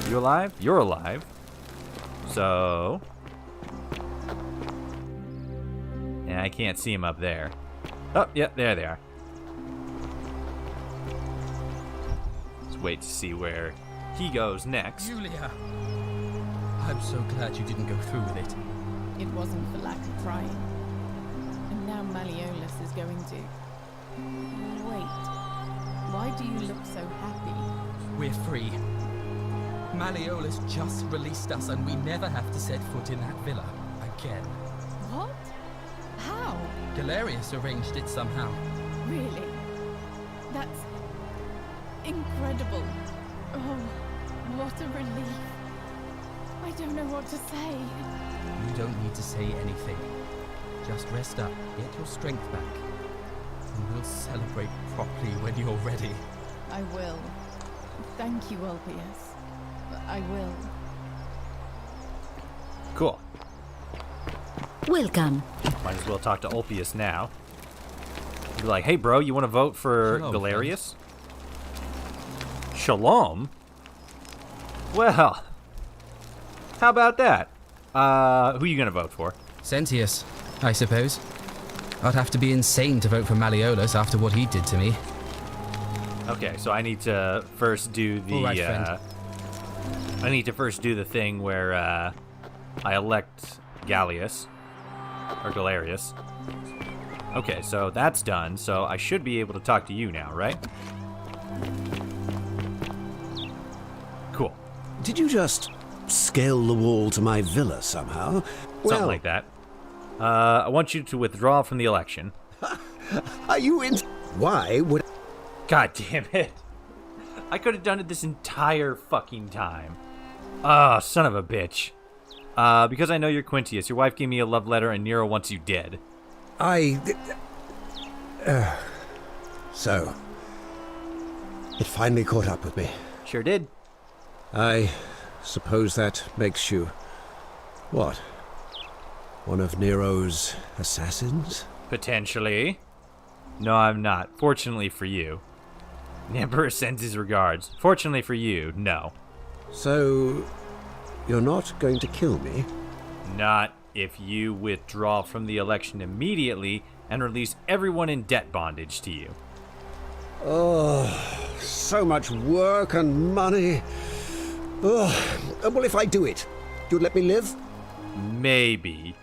You alive? You're alive. So... Yeah, I can't see him up there. Oh, yep, there they are. Let's wait to see where he goes next. Julia! I'm so glad you didn't go through with it. It wasn't for lack of trying. And now Malleolus is going to... Wait. Why do you look so happy? We're free. Malleolus just released us and we never have to set foot in that villa again. What? How? Galerius arranged it somehow. Really? That's... incredible. Oh, what a relief. I don't know what to say. You don't need to say anything. Just rest up, get your strength back, and we'll celebrate properly when you're ready. I will. Thank you, Ulpius. I will. Cool. Welcome. Might as well talk to Ulpius now. Be like, hey bro, you want to vote for Shalom, Galerius? Shalom? Well, how about that? Who you gonna vote for? Sentius, I suppose. I'd have to be insane to vote for Malleolus after what he did to me. Okay, so I need to first do the. All right, friend. I need to first do the thing where I elect Gallius or Galerius. Okay, so that's done. So I should be able to talk to you now, right? Cool. Did you just scale the wall to my villa somehow? Something like that. I want you to withdraw from the election. Are you in? Why would? God damn it! I could have done it this entire fucking time. Ah, son of a bitch. Because I know you're Quintius. Your wife gave me a love letter, and Nero wants you dead. So, it finally caught up with me. Sure did. I suppose that makes you what? One of Nero's assassins? Potentially. No, I'm not. Fortunately for you. The Emperor sends his regards. Fortunately for you, no. So, you're not going to kill me? Not if you withdraw from the election immediately and release everyone in debt bondage to you. Oh, so much work and money. Oh, well, if I do it, you'd let me live? Maybe.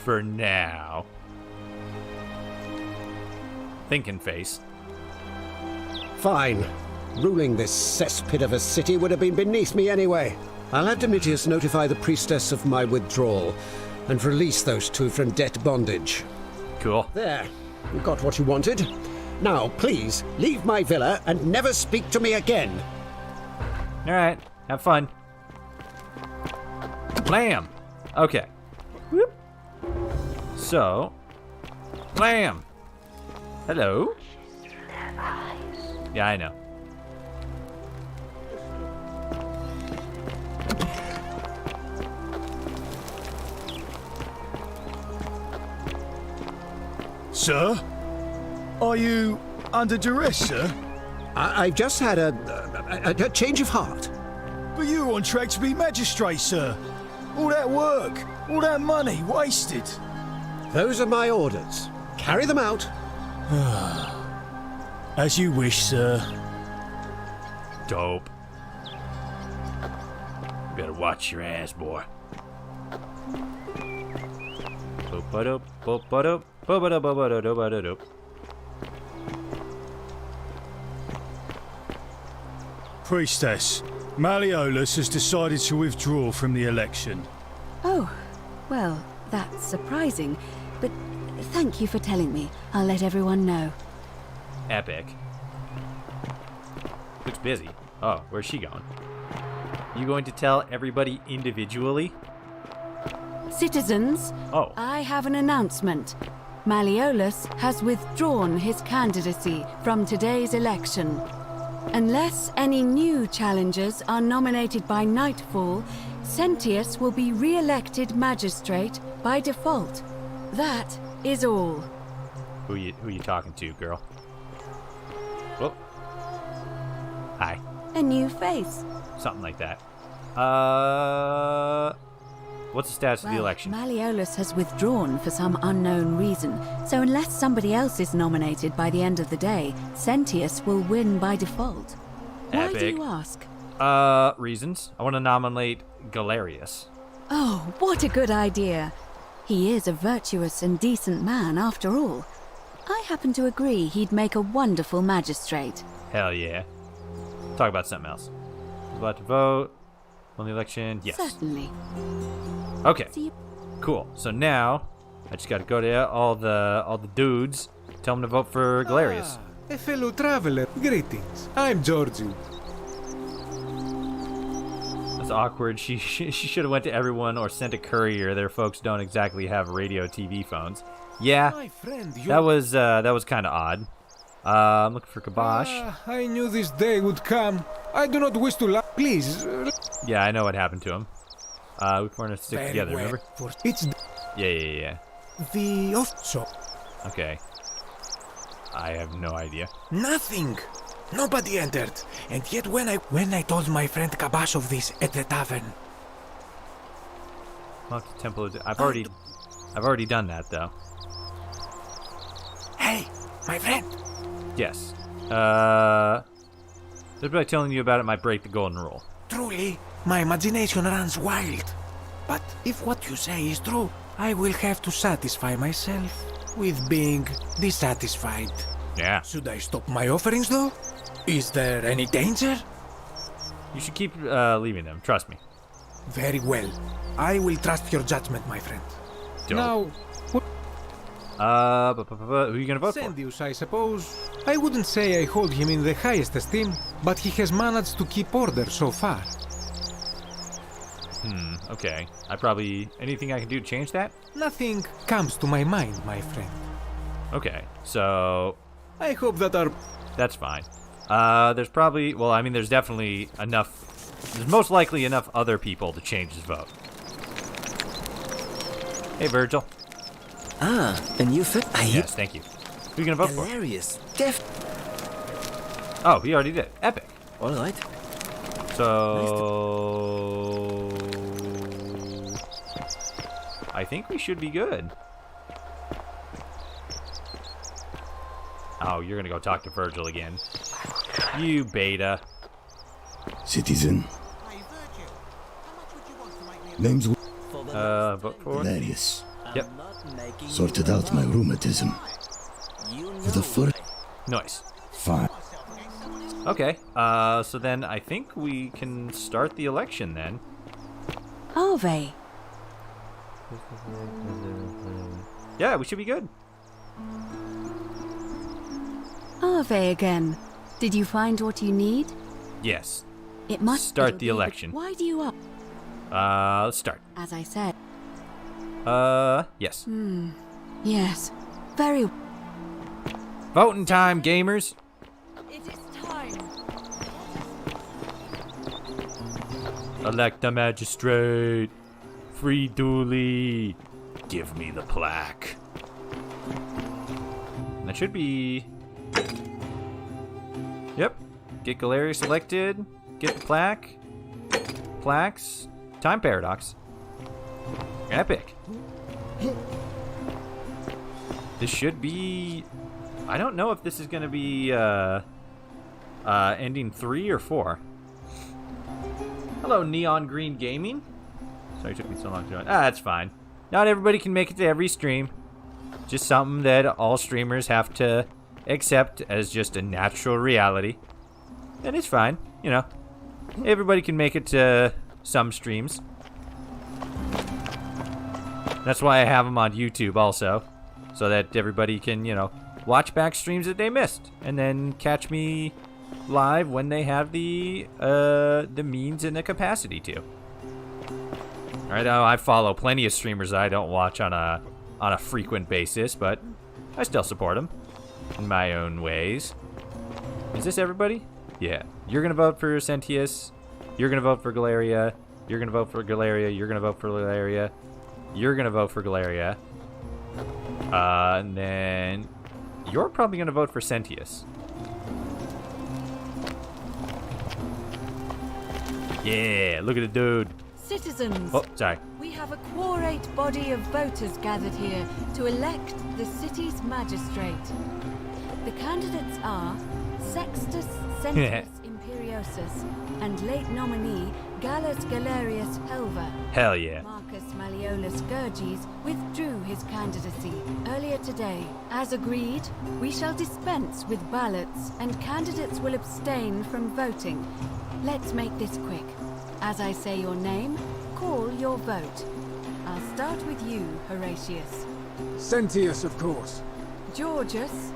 For now. Thinking face. Fine. Ruling this cesspit of a city would have been beneath me anyway. I'll have Domitius notify the priestess of my withdrawal and release those two from debt bondage. Cool. There. You got what you wanted. Now, please, leave my villa and never speak to me again. Alright, have fun. Blam! Okay. Whoop. So, blam! Hello? Yeah, I know. Sir? Are you under duress, sir? I've just had a change of heart. But you were on track to be magistrate, sir. All that work, all that money wasted. Those are my orders. Carry them out. As you wish, sir. Dope. You better watch your ass, boy. Priestess, Malleolus has decided to withdraw from the election. Oh, well, that's surprising, but thank you for telling me. I'll let everyone know. Epic. Looks busy. Oh, where's she going? You going to tell everybody individually? Citizens, I have an announcement. Malleolus has withdrawn his candidacy from today's election. Unless any new challengers are nominated by nightfall, Sentius will be re-elected magistrate by default. That is all. Who you talking to, girl? Whoop. Hi. A new face. Something like that. What's the status of the election? Malleolus has withdrawn for some unknown reason, so unless somebody else is nominated by the end of the day, Sentius will win by default. Why do you ask? Reasons. I want to nominate Galerius. Oh, what a good idea. He is a virtuous and decent man after all. I happen to agree he'd make a wonderful magistrate. Hell yeah. Talk about something else. About to vote on the election? Yes. Certainly. Okay. Cool. So now I just got to go to all the dudes, tell them to vote for Galerius. A fellow traveler. Greetings. I'm Georgie. That's awkward. She should have went to everyone or sent a courier. Their folks don't exactly have radio TV phones. Yeah. My friend, that was kind of odd. I'm looking for Kabosh. I knew this day would come. I do not wish to lie. Please. Yeah, I know what happened to him. We formed a stick together, remember? It's Yeah. the off-shop. Okay. I have no idea. Nothing. Nobody entered. And yet when I told my friend Kabash of this at the tavern. Locked the temple. I've already done that though. Hey, my friend. Yes. Just by telling you about it might break the golden rule. Truly, my imagination runs wild. But if what you say is true, I will have to satisfy myself with being dissatisfied. Yeah. Should I stop my offerings though? Is there any danger? You should keep leaving them. Trust me. Very well. I will trust your judgment, my friend. Dope. Now, who are you gonna vote for? Sendius, I suppose. I wouldn't say I hold him in the highest esteem, but he has managed to keep order so far. Okay. Anything I can do to change that? Nothing comes to my mind, my friend. Okay, so... I hope that That's fine. There's definitely enough... There's most likely enough other people to change his vote. Hey, Virgil. Ah, a new fit. Yes, thank you. Who are you gonna vote for? Galerius. Oh, he already did. Epic. All right. So... I think we should be good. Oh, you're gonna go talk to Virgil again. You beta. Citizen. Name's vote for Galerius. Yep. Sorted out my rheumatism. For the first. Nice. Fine. Okay. So then I think we can start the election then. Are they? Yeah, we should be good. Are they again? Did you find what you need? Yes. It must start the election. Why do you up? Let's start. As I said. Yes. Yes. Very. Voting time, gamers. It is time. Elect a magistrate. Free Dooley. Give me the plaque. And that should be... Yep. Get Galerius elected. Get the plaque. Plaques. Time paradox. Epic. This should be... I don't know if this is going to be ending 3 or 4. Hello, Neon Green Gaming. Sorry it took me so long to join. That's fine. Not everybody can make it to every stream. Just something that all streamers have to accept as just a natural reality. And it's fine, you know. everybody can make it to some streams. That's why I have them on YouTube also, so that everybody can, you know, watch back streams that they missed, and then catch me live when they have the means and the capacity to. All right, I follow plenty of streamers that I don't watch on a frequent basis, but I still support them in my own ways. Is this everybody? Yeah. You're gonna vote for Sentius. You're gonna vote for Galeria. You're gonna vote for Galeria. You're gonna vote for Galeria. You're gonna vote for Galeria. And then you're probably gonna vote for Sentius. Yeah, look at the dude. Citizens, Oh, sorry. we have a quorate body of voters gathered here to elect the city's magistrate. The candidates are Sextus Sentius Imperiosus and late nominee Gallus Galerius Helva. Hell yeah. Marcus Malleolus Gurges withdrew his candidacy earlier today. As agreed, we shall dispense with ballots and candidates will abstain from voting. Let's make this quick. As I say your name, call your vote. I'll start with you, Horatius. Sentius, of course. Georgius.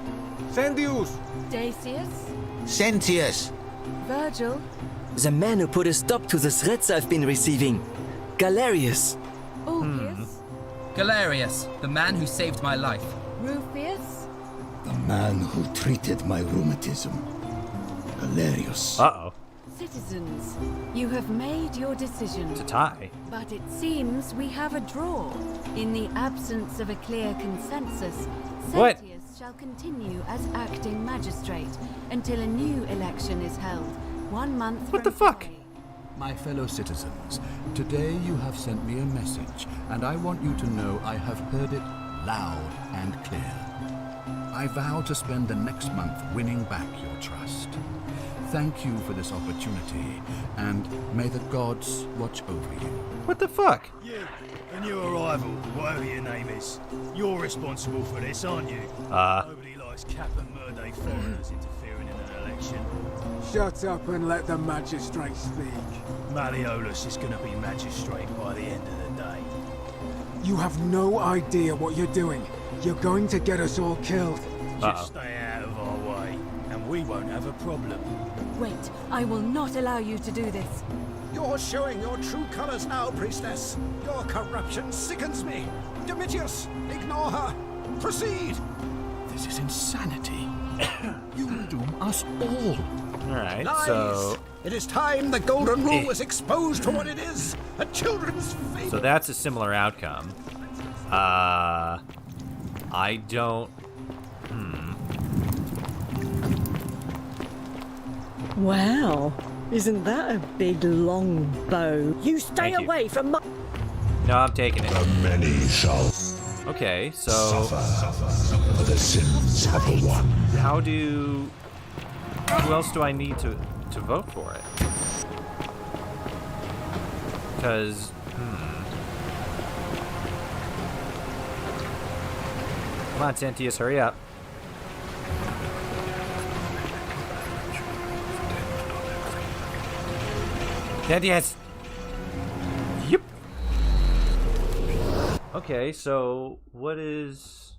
Sentius. Dacius. Sentius. Virgil. The man who put a stop to the threats I've been receiving. Galerius. Ulpius. Galerius, the man who saved my life. Rufius. The man who treated my rheumatism. Galerius. Uh-oh. Citizens, you have made your decision. It's a tie. But it seems we have a draw. In the absence of a clear consensus, What? Sentius shall continue as acting magistrate until a new election is held, 1 month What the fuck? My fellow citizens, today you have sent me a message, and I want you to know I have heard it loud and clear. I vow to spend the next month winning back your trust. Thank you for this opportunity, and may the gods watch over you. What the fuck? You, the new arrival, whatever your name is, you're responsible for this, aren't you? Nobody likes Cap and Murday foreigners interfering in an election. Shut up and let the magistrate speak. Malleolus is going to be magistrate by the end of the day. You have no idea what you're doing. You're going to get us all killed. Just stay out of our way, and we won't have a problem. Wait, I will not allow you to do this. You're showing your true colors now, priestess. Your corruption sickens me. Domitius, ignore her. Proceed. This is insanity. You will doom us all. Alright, Lies. so... It is time the Golden Rule was exposed for what it is. A children's fable. So that's a similar outcome. I don't... Wow, isn't that a big long bow? You stay Thank you. away from my... No, I'm taking it. The many shall Okay, so... suffer for the sins of the one. How do... Who else do I need to vote for it? Because... Come on, Sentius, hurry up. Sentius! Yep. Okay, so what is...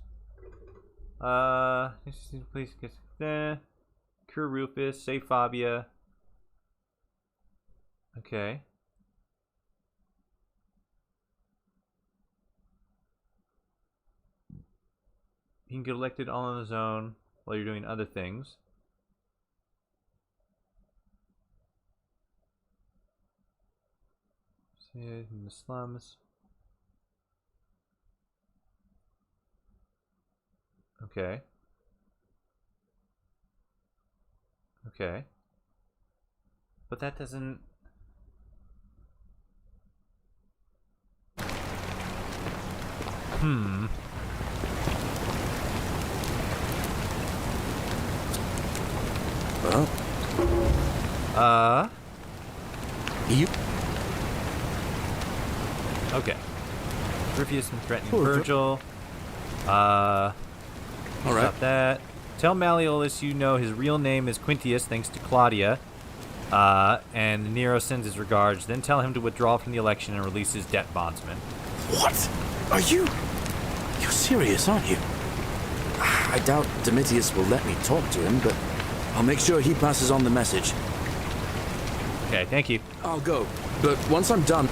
Please get... Cure Rufus, save Fabia. Okay. He can get elected all on his own while you're doing other things. See it in the slums. Okay. Okay. But that doesn't... Well. You. Okay. Rufius and threatening Virgil. Alright. Stop that. Tell Malleolus you know his real name is Quintius thanks to Claudia. And Nero sends his regards. Then tell him to withdraw from the election and release his debt bondsman. What? Are you... You're serious, aren't you? I doubt Domitius will let me talk to him, but I'll make sure he passes on the message. Okay, thank you. I'll go, but once I'm done...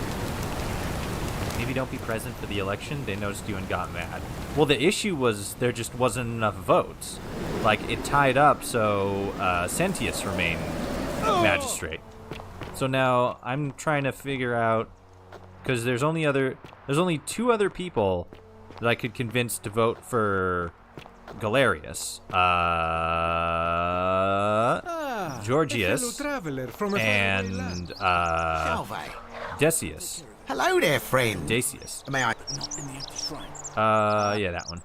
Maybe don't be present for the election. They noticed you and got mad. Well, the issue was there just wasn't enough votes. Like, it tied up, so Sentius remained magistrate. So now I'm trying to figure out, because there's only 2 other people that I could convince to vote for Galerius. Georgius and Decius. Hello there, friend. Decius. May I? Yeah, that one.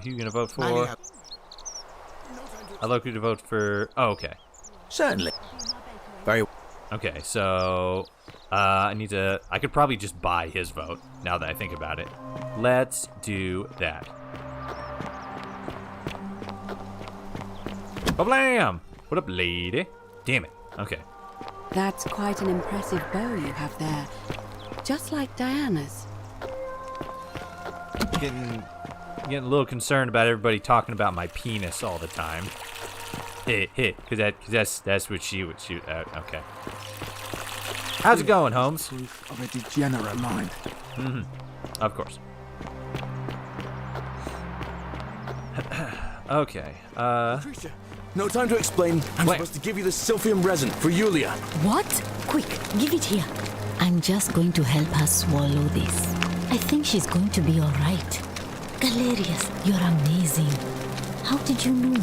Who you gonna vote for? I'd like you to vote for... Oh, okay. Certainly. Very Okay, so... I could probably just buy his vote, now that I think about it. Let's do that. Ba-blam! What up, lady? Damn it. Okay. That's quite an impressive bow you have there. Just like Diana's. Getting a little concerned about everybody talking about my penis all the time. Cause that's what she would shoot at. Okay. How's it going, Holmes? Proof of a degenerate mind. Mm-hmm. Of course. Okay. Lucretia, no time to explain. I'm supposed to give you the Sylphium resin for Yulia. What? Quick, give it here. I'm just going to help her swallow this. I think she's going to be all right. Galerius, you're amazing. How did you know?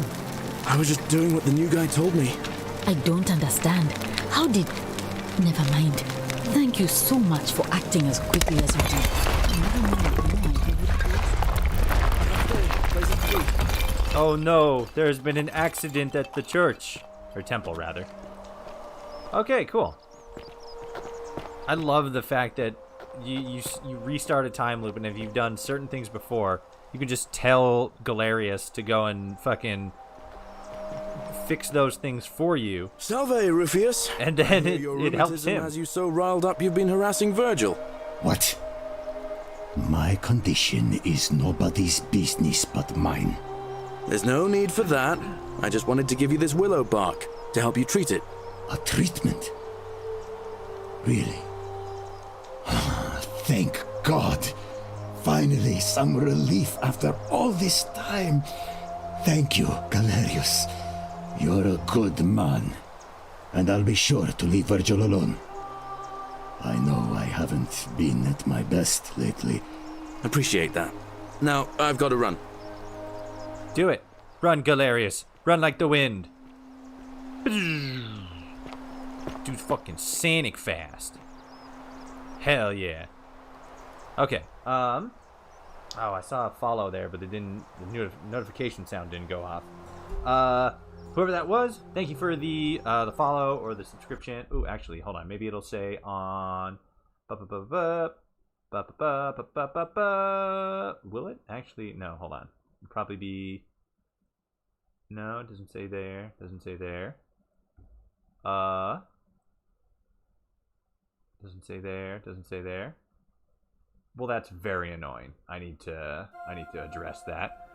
I was just doing what the new guy told me. I don't understand. How did... Never mind. Thank you so much for acting as quickly as you did. Oh no, there's been an accident at the church. Or temple, rather. Okay, cool. I love the fact that you restart a time loop, and if you've done certain things before, you can just tell Galerius to go and fucking fix those things for you. Salve, Rufius. And then it helps him. Has you so riled up you've been harassing Virgil. What? My condition is nobody's business but mine. There's no need for that. I just wanted to give you this willow bark to help you treat it. A treatment? Really? Thank God. Finally, some relief after all this time. Thank you, Galerius. You're a good man. And I'll be sure to leave Virgil alone. I know I haven't been at my best lately. Appreciate that. Now, I've got to run. Do it. Run, Galerius. Run like the wind. Dude's fucking Sonic fast. Hell yeah. Okay. Oh, I saw a follow there, but it didn't. The notification sound didn't go off. Whoever that was, thank you for the follow or the subscription. Ooh, actually, hold on. Maybe it'll say on. Will it? Actually, no. Hold on. It'll probably be. No, it doesn't say there. Doesn't say there. Doesn't say there. Doesn't say there. Well, that's very annoying. I need to address that.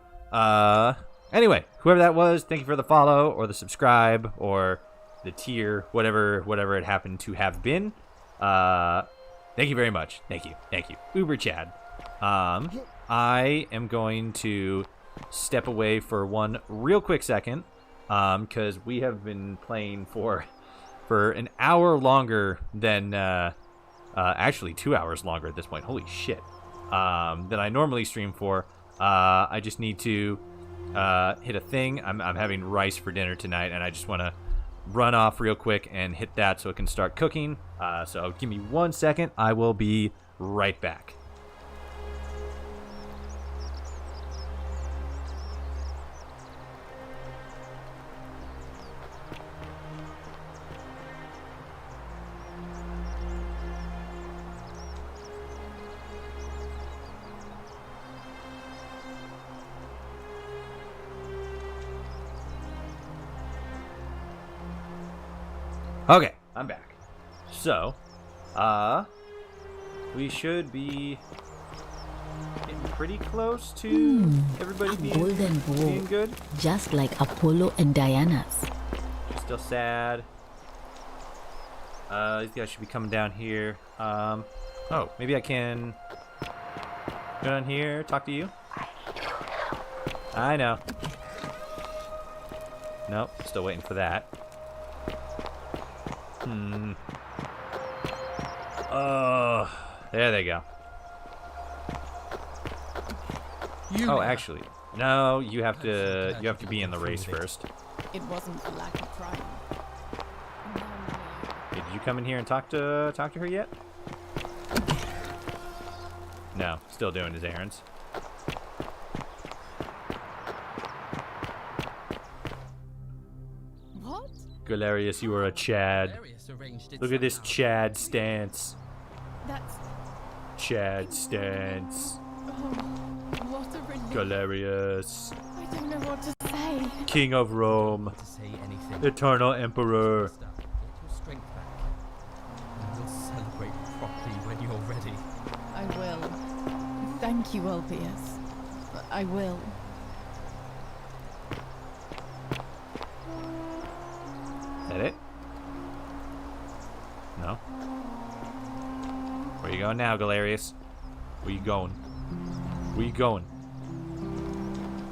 Anyway, whoever that was, thank you for the follow or the subscribe or the tier, whatever it happened to have been. Thank you very much. Thank you. Uber Chad. I am going to step away for one real quick second, because we have been playing for an hour longer than actually 2 hours longer at this point. Holy shit. Than I normally stream for. I just need to hit a thing. I'm having rice for dinner tonight, and I just want to run off real quick and hit that so it can start cooking. So give me 1 second. I will be right back. Okay, I'm back. So, we should be getting pretty close to everybody A being golden bow, good. just like Apollo and Diana's. Still sad. These guys should be coming down here. Oh, maybe I can go down here, talk to you. I know. Nope, still waiting for that. Oh, there they go. Oh, actually, no. You have to be in the race first. It wasn't for lack of trying. Did you come in here and talk to her yet? No, still doing his errands. What? Galerius, you are a Chad. Look at this Chad stance. That's... Chad stance. Oh, what a relief. Galerius. I don't know what to say. King of Rome. Eternal Emperor. We'll celebrate properly when you're ready. I will. Thank you, Ulpius. I will. Is that it? No? Where you going now, Galerius? Where you going? Where you going?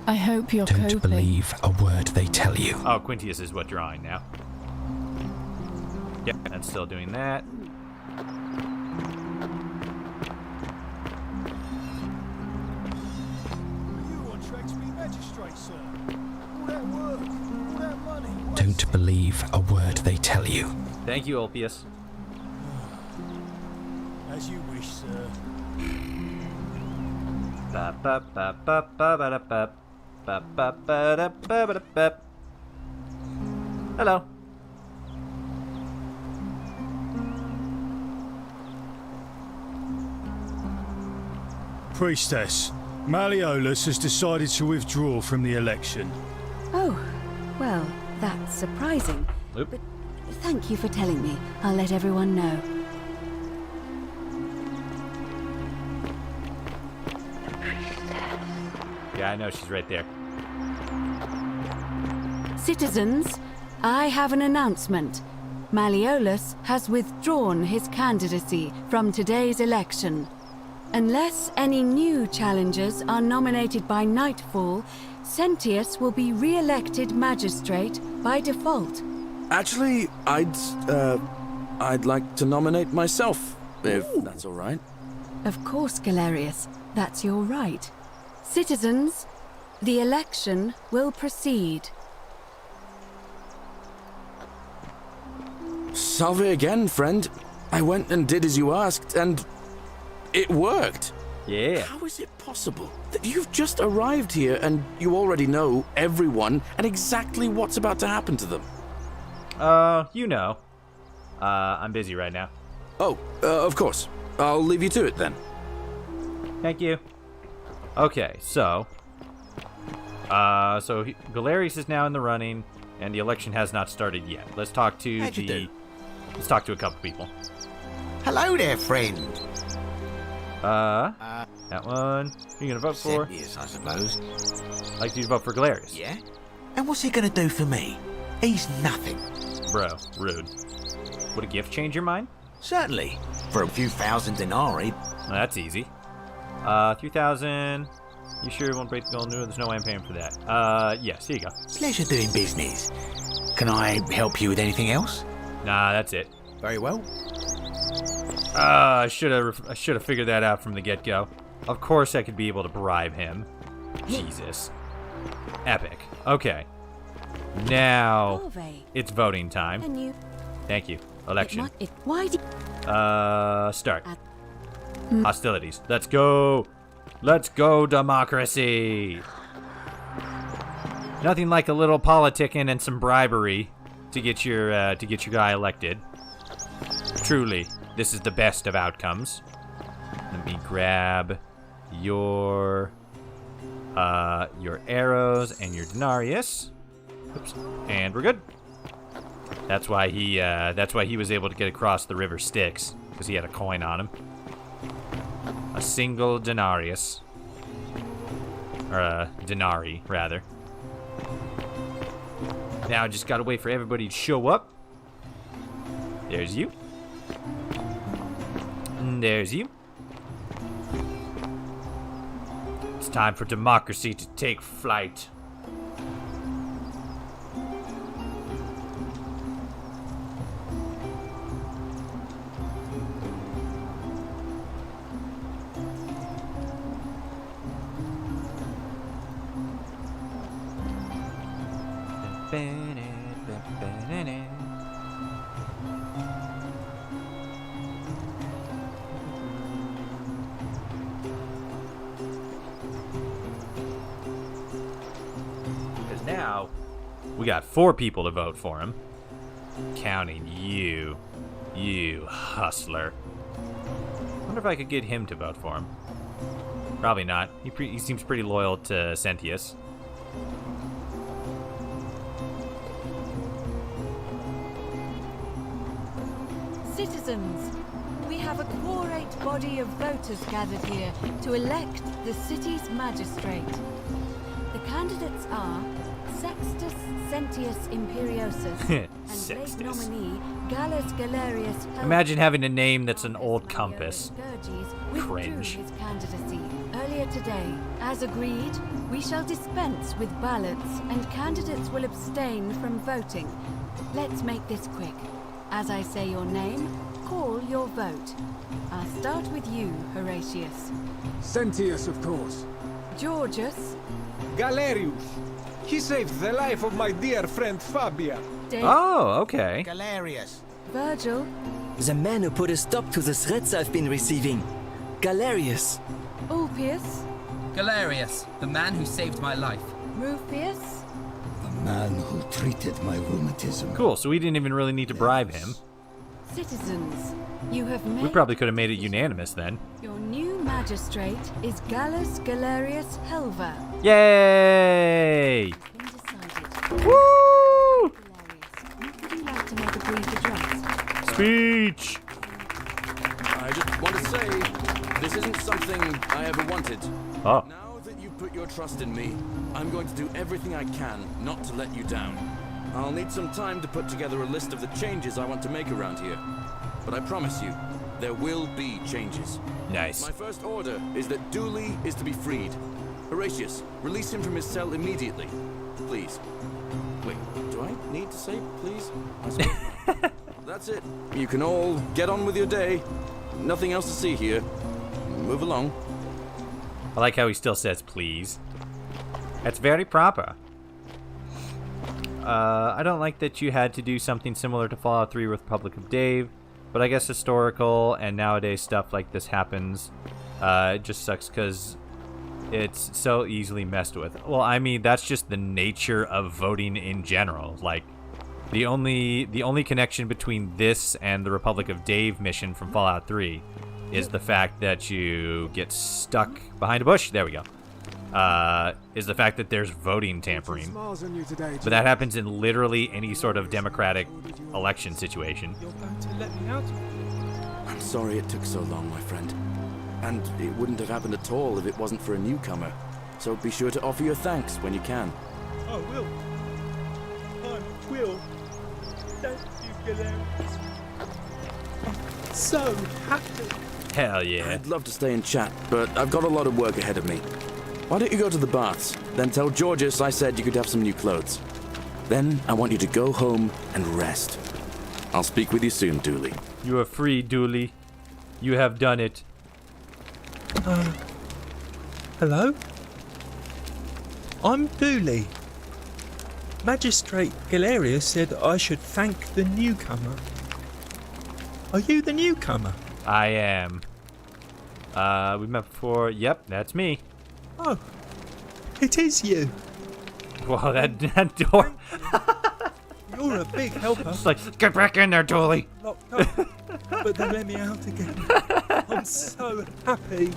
I hope you're Don't coping. believe a word they tell you. Oh, Quintius is what drawing now. Yep, and still doing that. Don't believe a word they tell you. Thank you, Ulpius. As you wish, sir. Ba ba ba ba ba ba da ba ba ba ba da ba ba da ba. Hello. Priestess, Malleolus has decided to withdraw from the election. Oh, well, that's surprising. Oop. But thank you for telling me. I'll let everyone know. Yeah, I know she's right there. Citizens, I have an announcement. Malleolus has withdrawn his candidacy from today's election. Unless any new challengers are nominated by nightfall, Sentius will be re-elected magistrate by default. Actually, I'd like to nominate myself, if that's all right. Of course, Galerius. That's your right. Citizens, the election will proceed. Salve again, friend. I went and did as you asked, and it worked. Yeah. How is it possible that you've just arrived here and you already know everyone and exactly what's about to happen to them? You know. I'm busy right now. Oh, of course. I'll leave you to it then. Thank you. Okay, so Galerius is now in the running, and the election has not started yet. Let's talk to Let's talk to a couple people. Hello there, friend. That one. Who you gonna vote for? Yes, I suppose. I'd like you to vote for Galerius. Yeah? And what's he gonna do for me? He's nothing. Bro, rude. Would a gift change your mind? Certainly. For a few thousand denarii. Well, that's easy. 3,000. You sure you won't break the golden rule? There's no way I'm paying for that. Yes, here you go. Pleasure doing business. Can I help you with anything else? Nah, that's it. Very well. I should have figured that out from the get-go. Of course I could be able to bribe him. Jesus. Epic. Okay. Now it's voting time. Thank you. Election. Start. Hostilities. Let's go. Let's go, democracy. Nothing like a little politicking and some bribery to get your guy elected. Truly, this is the best of outcomes. Let me grab your arrows and your denarius. Oops. And we're good. That's why he was able to get across the river Styx, because he had a coin on him. A single denarius. Or a denarii, rather. Now I just gotta wait for everybody to show up. There's you. And there's you. It's time for democracy to take flight. Because now we got 4 people to vote for him, counting you, you hustler. Wonder if I could get him to vote for him. Probably not. He seems pretty loyal to Sentius. Citizens, we have a quorate body of voters gathered here to elect the city's magistrate. The candidates are Sextus Sentius Imperiosus and late nominee Gallus Galerius. Imagine having a name that's an old compass. Cringe. His candidacy earlier today. As agreed, we shall dispense with ballots and candidates will abstain from voting. Let's make this quick. As I say your name, call your vote. I'll start with you, Horatius. Sentius, of course. Georgius. Galerius. He saved the life of my dear friend Fabia. Oh, okay. Galerius. Virgil. The man who put a stop to the threats I've been receiving. Galerius. Ulpius. Galerius, the man who saved my life. Rufius. Man who treated my rheumatism. Cool, so we didn't even really need to bribe him. Citizens, you have made... We probably could have made it unanimous then. Your new magistrate is Gallus Galerius Helva. Yay! Woo! Would you like to make a brief address? Speech! I just want to say, this isn't something I ever wanted. Oh. Now that you've put your trust in me, I'm going to do everything I can not to let you down. I'll need some time to put together a list of the changes I want to make around here. But I promise you, there will be changes. Nice. My first order is that Dooley is to be freed. Horatius, release him from his cell immediately. Please. Wait, do I need to say please? I suppose. That's it. You can all get on with your day. Nothing else to see here. Move along. I like how he still says please. That's very proper. I don't like that you had to do something similar to Fallout 3 with Republic of Dave, but I guess historical and nowadays stuff like this happens. It just sucks because it's so easily messed with. Well, I mean, that's just the nature of voting in general. Like, the only connection between this and the Republic of Dave mission from Fallout 3 is the fact that you get stuck behind a bush. There we go. Is the fact that there's voting tampering. But that happens in literally any sort of democratic election situation. I'm sorry it took so long, my friend. And it wouldn't have happened at all if it wasn't for a newcomer. So be sure to offer your thanks when you can. I will. I will. Thank you, Galerius. I'm so happy. Hell yeah. I'd love to stay and chat, but I've got a lot of work ahead of me. Why don't you go to the baths? Then tell Georgius I said you could have some new clothes. Then I want you to go home and rest. I'll speak with you soon, Dooley. You are free, Dooley. You have done it. Hello? I'm Dooley. Magistrate Galerius said I should thank the newcomer. Are you the newcomer? I am. We met before. Yep, that's me. Oh, it is you. Whoa, that door. You're a big helper. It's like, get back in there, Dooley. Locked up, but they let me out again. I'm so happy.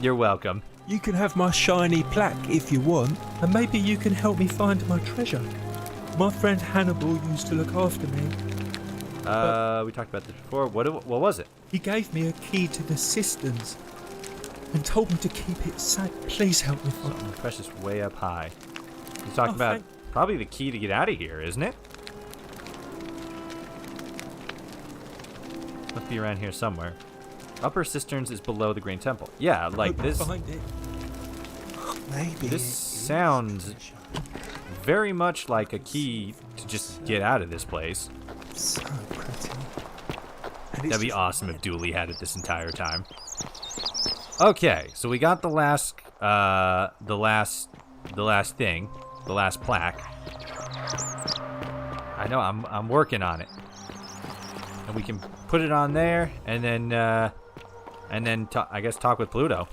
You're welcome. You can have my shiny plaque if you want, and maybe you can help me find my treasure. My friend Hannibal used to look after me. We talked about this before. What was it? He gave me a key to the cisterns and told me to keep it safe. Please help me find it. Precious way up high. He's talking about probably the key to get out of here, isn't it? Must be around here somewhere. Upper cisterns is below the Green Temple. Yeah, like this. Find it. Maybe this sounds very much like a key to just get out of this place. So pretty. That'd be awesome if Dooley had it this entire time. Okay, so we got the last thing, the last plaque. I know, I'm working on it, and we can put it on there, and then I guess talk with Pluto,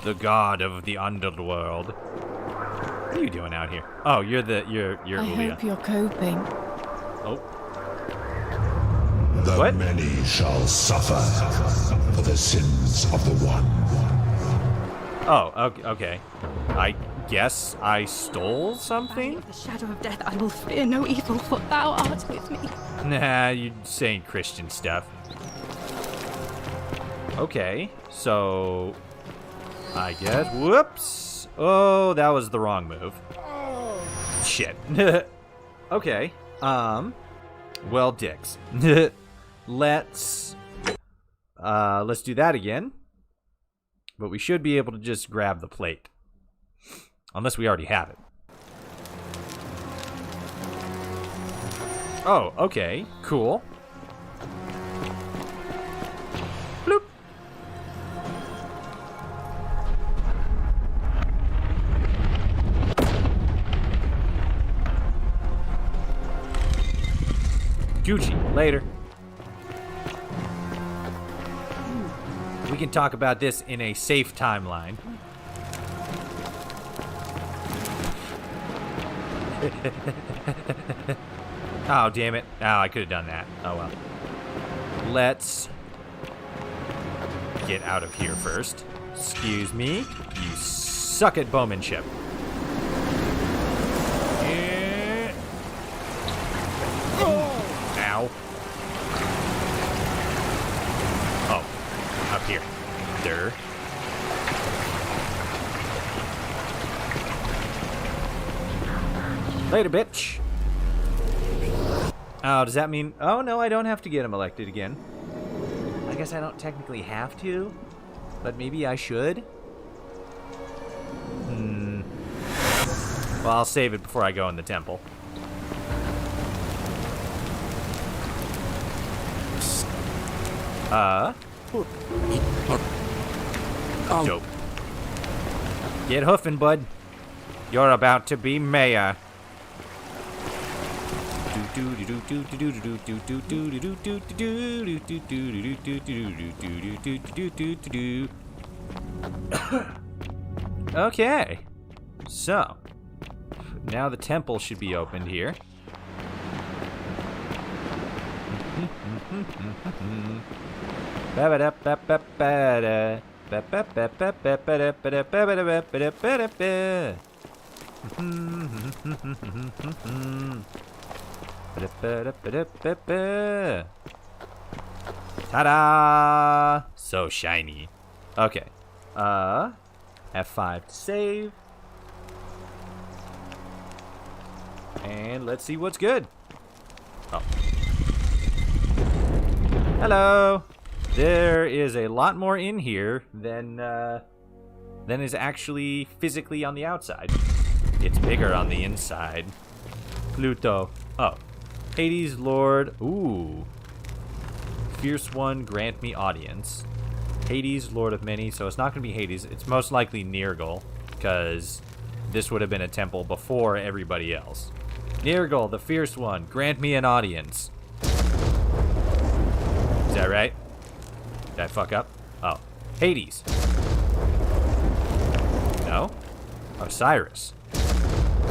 the god of the underworld. What are you doing out here? Oh, you're I Ulia. hope you're coping. Oh. The What? many shall suffer for the sins of the one. Oh, okay. I guess I stole something? The shadow of death, I will fear no evil, for thou art with me. Nah, you're saying Christian stuff. Okay, so I guess. Whoops! Oh, that was the wrong move. Shit. Okay. Well, dicks. Let's do that again. But we should be able to just grab the plate. Unless we already have it. Oh, okay. Cool. Bloop. Gucci, later. We can talk about this in a safe timeline. Oh, damn it. Oh, I could have done that. Oh, well. Let's get out of here first. Excuse me. You suck at bowmanship. Ow. Oh, up here. There. Later, bitch. Oh, does that mean... Oh, no, I don't have to get him elected again. I guess I don't technically have to, but maybe I should. Well, I'll save it before I go in the temple. Dope. Get hoofing, bud. You're about to be mayor. Okay. So, now the temple should be opened here. Ta-da! So shiny. Okay. F5 to save. And let's see what's good. Oh. Hello. There is a lot more in here than is actually physically on the outside. It's bigger on the inside. Pluto. Oh. Hades Lord. Ooh. Fierce One, grant me audience. Hades, Lord of Many. So it's not going to be Hades. It's most likely Nirgal, because this would have been a temple before everybody else. Nirgal, the Fierce One, grant me an audience. Is that right? Did I fuck up? Oh. Hades. No? Osiris.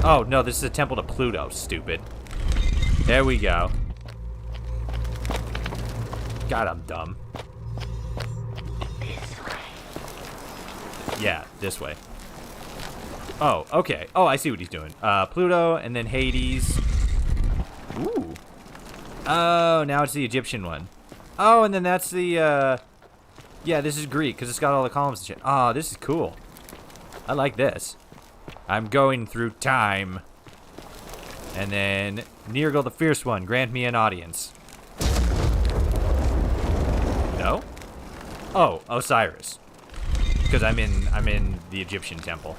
Oh, no, this is a temple to Pluto, stupid. There we go. God, I'm dumb. This way. Yeah, this way. Oh, okay. Oh, I see what he's doing. Pluto, and then Hades. Ooh. Oh, now it's the Egyptian one. Oh, and then that's the, yeah, this is Greek, because it's got all the columns and shit. Oh, this is cool. I like this. I'm going through time. And then, Nergal the Fierce One, grant me an audience. No? Oh, Osiris. Because I'm in the Egyptian temple.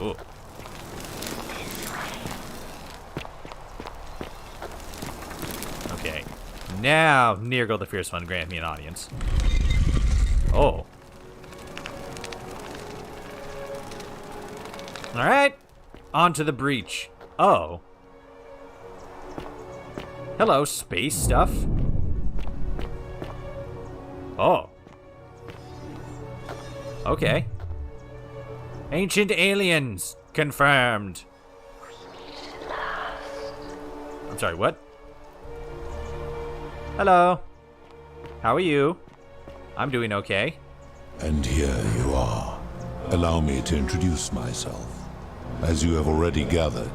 Ooh. Okay. Now, Nergal the Fierce One, grant me an audience. Oh. Alright. On to the breach. Oh. Hello, space stuff. Oh. Okay. Ancient aliens confirmed. I'm sorry, what? Hello. How are you? I'm doing okay. And here you are. Allow me to introduce myself. As you have already gathered,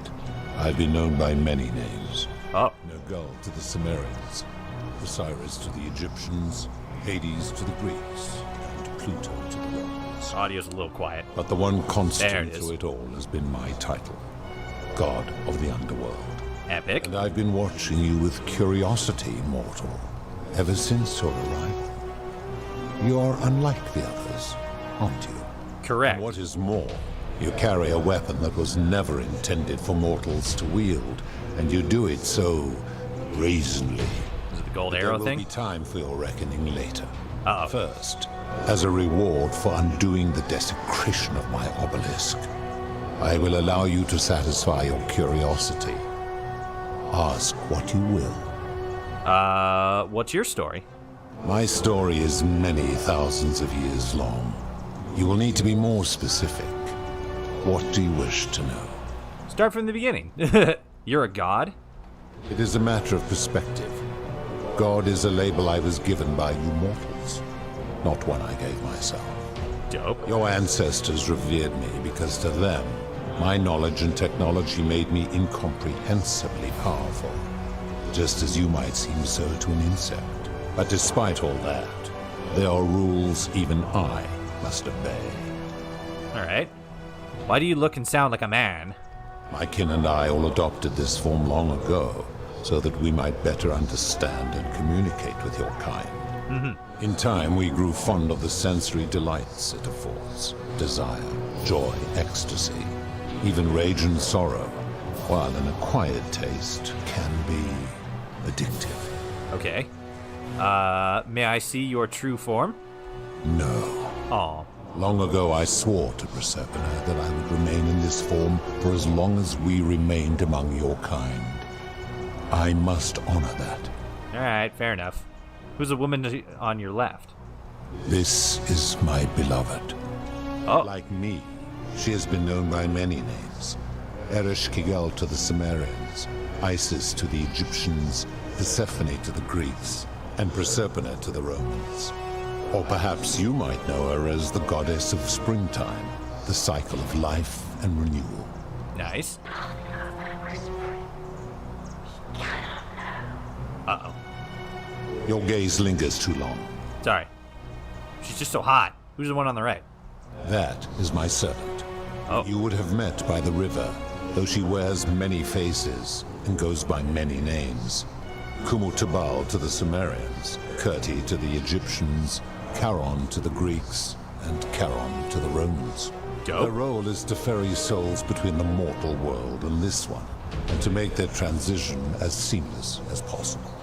I've been known by many names. Oh. Nergal to the Sumerians, Osiris to the Egyptians, Hades to the Greeks, and Pluto to the Romans. Audio's a little quiet. But the one constant through it all has been my title, God of the Underworld. Epic. And I've been watching you with curiosity, mortal, ever since your arrival. You are unlike the others, aren't you? Correct. And what is more, you carry a weapon that was never intended for mortals to wield, and you do it so brazenly. Is it the gold arrow thing? There will be time for your reckoning later. Uh-oh. First, as a reward for undoing the desecration of my obelisk, I will allow you to satisfy your curiosity. Ask what you will. What's your story? My story is many thousands of years long. You will need to be more specific. What do you wish to know? Start from the beginning. You're a god? It is a matter of perspective. God is a label I was given by you mortals, not one I gave myself. Dope. Your ancestors revered me because to them, my knowledge and technology made me incomprehensibly powerful, just as you might seem so to an insect. But despite all that, there are rules even I must obey. Alright. Why do you look and sound like a man? My kin and I all adopted this form long ago, so that we might better understand and communicate with your kind. Mm-hmm. In time, we grew fond of the sensory delights it affords. Desire, joy, ecstasy, even rage and sorrow, while an acquired taste can be addictive. Okay. May I see your true form? No. Aw. Long ago, I swore to Proserpina that I would remain in this form for as long as we remained among your kind. I must honor that. Alright, fair enough. Who's the woman on your left? This is my beloved. Oh. Like me, she has been known by many names. Ereshkigal to the Sumerians, Isis to the Egyptians, Persephone to the Greeks, and Proserpina to the Romans. Or perhaps you might know her as the goddess of springtime, the cycle of life and renewal. Nice. Uh-oh. Your gaze lingers too long. Sorry. She's just so hot. Who's the one on the right? That is my servant. Oh. You would have met by the river, though she wears many faces and goes by many names. Kumutabal to the Sumerians, Kirti to the Egyptians, Charon to the Greeks, and Charon to the Romans. Dope. Their role is to ferry souls between the mortal world and this one, and to make their transition as seamless as possible.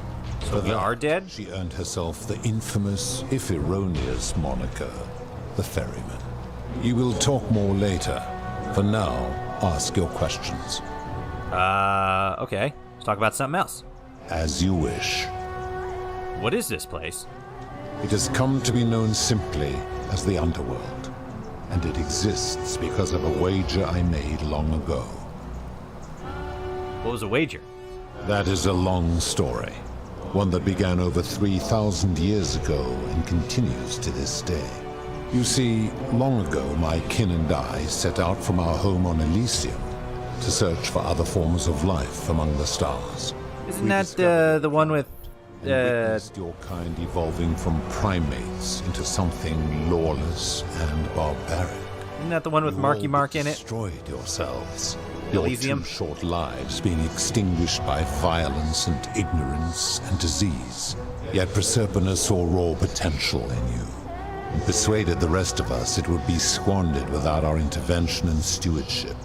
So they are dead? She earned herself the infamous, if erroneous, moniker, the Ferryman. You will talk more later. For now, ask your questions. Okay. Let's talk about something else. As you wish. What is this place? It has come to be known simply as the Underworld, and it exists because of a wager I made long ago. What was the wager? That is a long story, one that began over 3,000 years ago and continues to this day. You see, long ago my kin and I set out from our home on Elysium to search for other forms of life among the stars. Isn't that the one with... witnessed your kind evolving from primates into something lawless and barbaric. Isn't that the one with Marky Mark in it? Destroyed yourselves. Elysium? Your 2 short lives being extinguished by violence and ignorance and disease. Yet Proserpina saw raw potential in you, and persuaded the rest of us it would be squandered without our intervention and stewardship.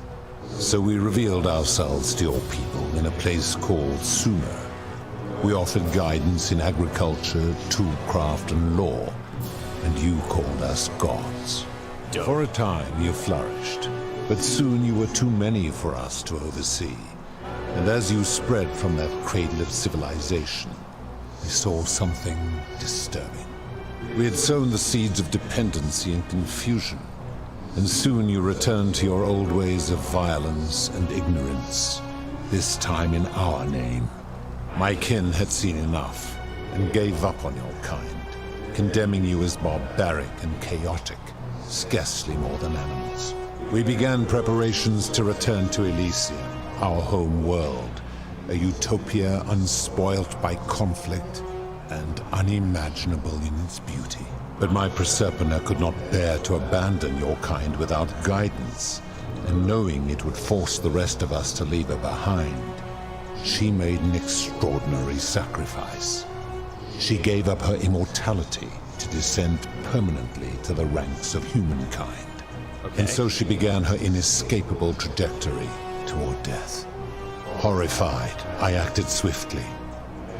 So we revealed ourselves to your people in a place called Sumer. We offered guidance in agriculture, toolcraft, and law, and you called us gods. For a time you flourished, but soon you were too many for us to oversee. And as you spread from that cradle of civilization, we saw something disturbing. We had sown the seeds of dependency and confusion, and soon you returned to your old ways of violence and ignorance, this time in our name. My kin had seen enough, and gave up on your kind, condemning you as barbaric and chaotic, scarcely more than animals. We began preparations to return to Elysium, our home world, a utopia unspoilt by conflict and unimaginable in its beauty. But my Proserpina could not bear to abandon your kind without guidance, and knowing it would force the rest of us to leave her behind, she made an extraordinary sacrifice. She gave up her immortality to descend permanently to the ranks of humankind. And so she began her inescapable trajectory toward death. Horrified, I acted swiftly.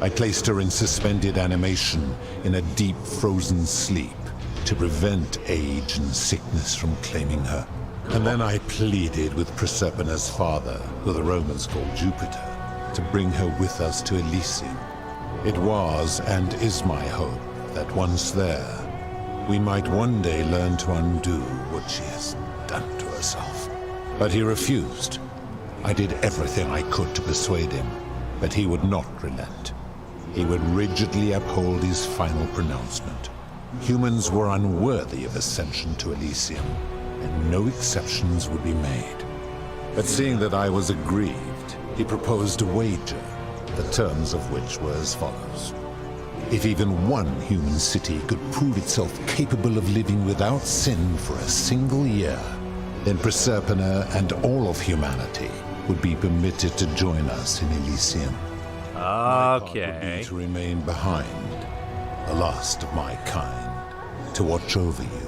I placed her in suspended animation in a deep frozen sleep to prevent age and sickness from claiming her. And then I pleaded with Proserpina's father, who the Romans called Jupiter, to bring her with us to Elysium. It was and is my hope that once there, we might one day learn to undo what she has done to herself. But he refused. I did everything I could to persuade him, but he would not relent. He would rigidly uphold his final pronouncement. Humans were unworthy of ascension to Elysium, and no exceptions would be made. But seeing that I was aggrieved, he proposed a wager, the terms of which were as follows. If even one human city could prove itself capable of living without sin for a single year, then Proserpina and all of humanity would be permitted to join us in Elysium. Okay. My part would be to remain behind, the last of my kind, to watch over you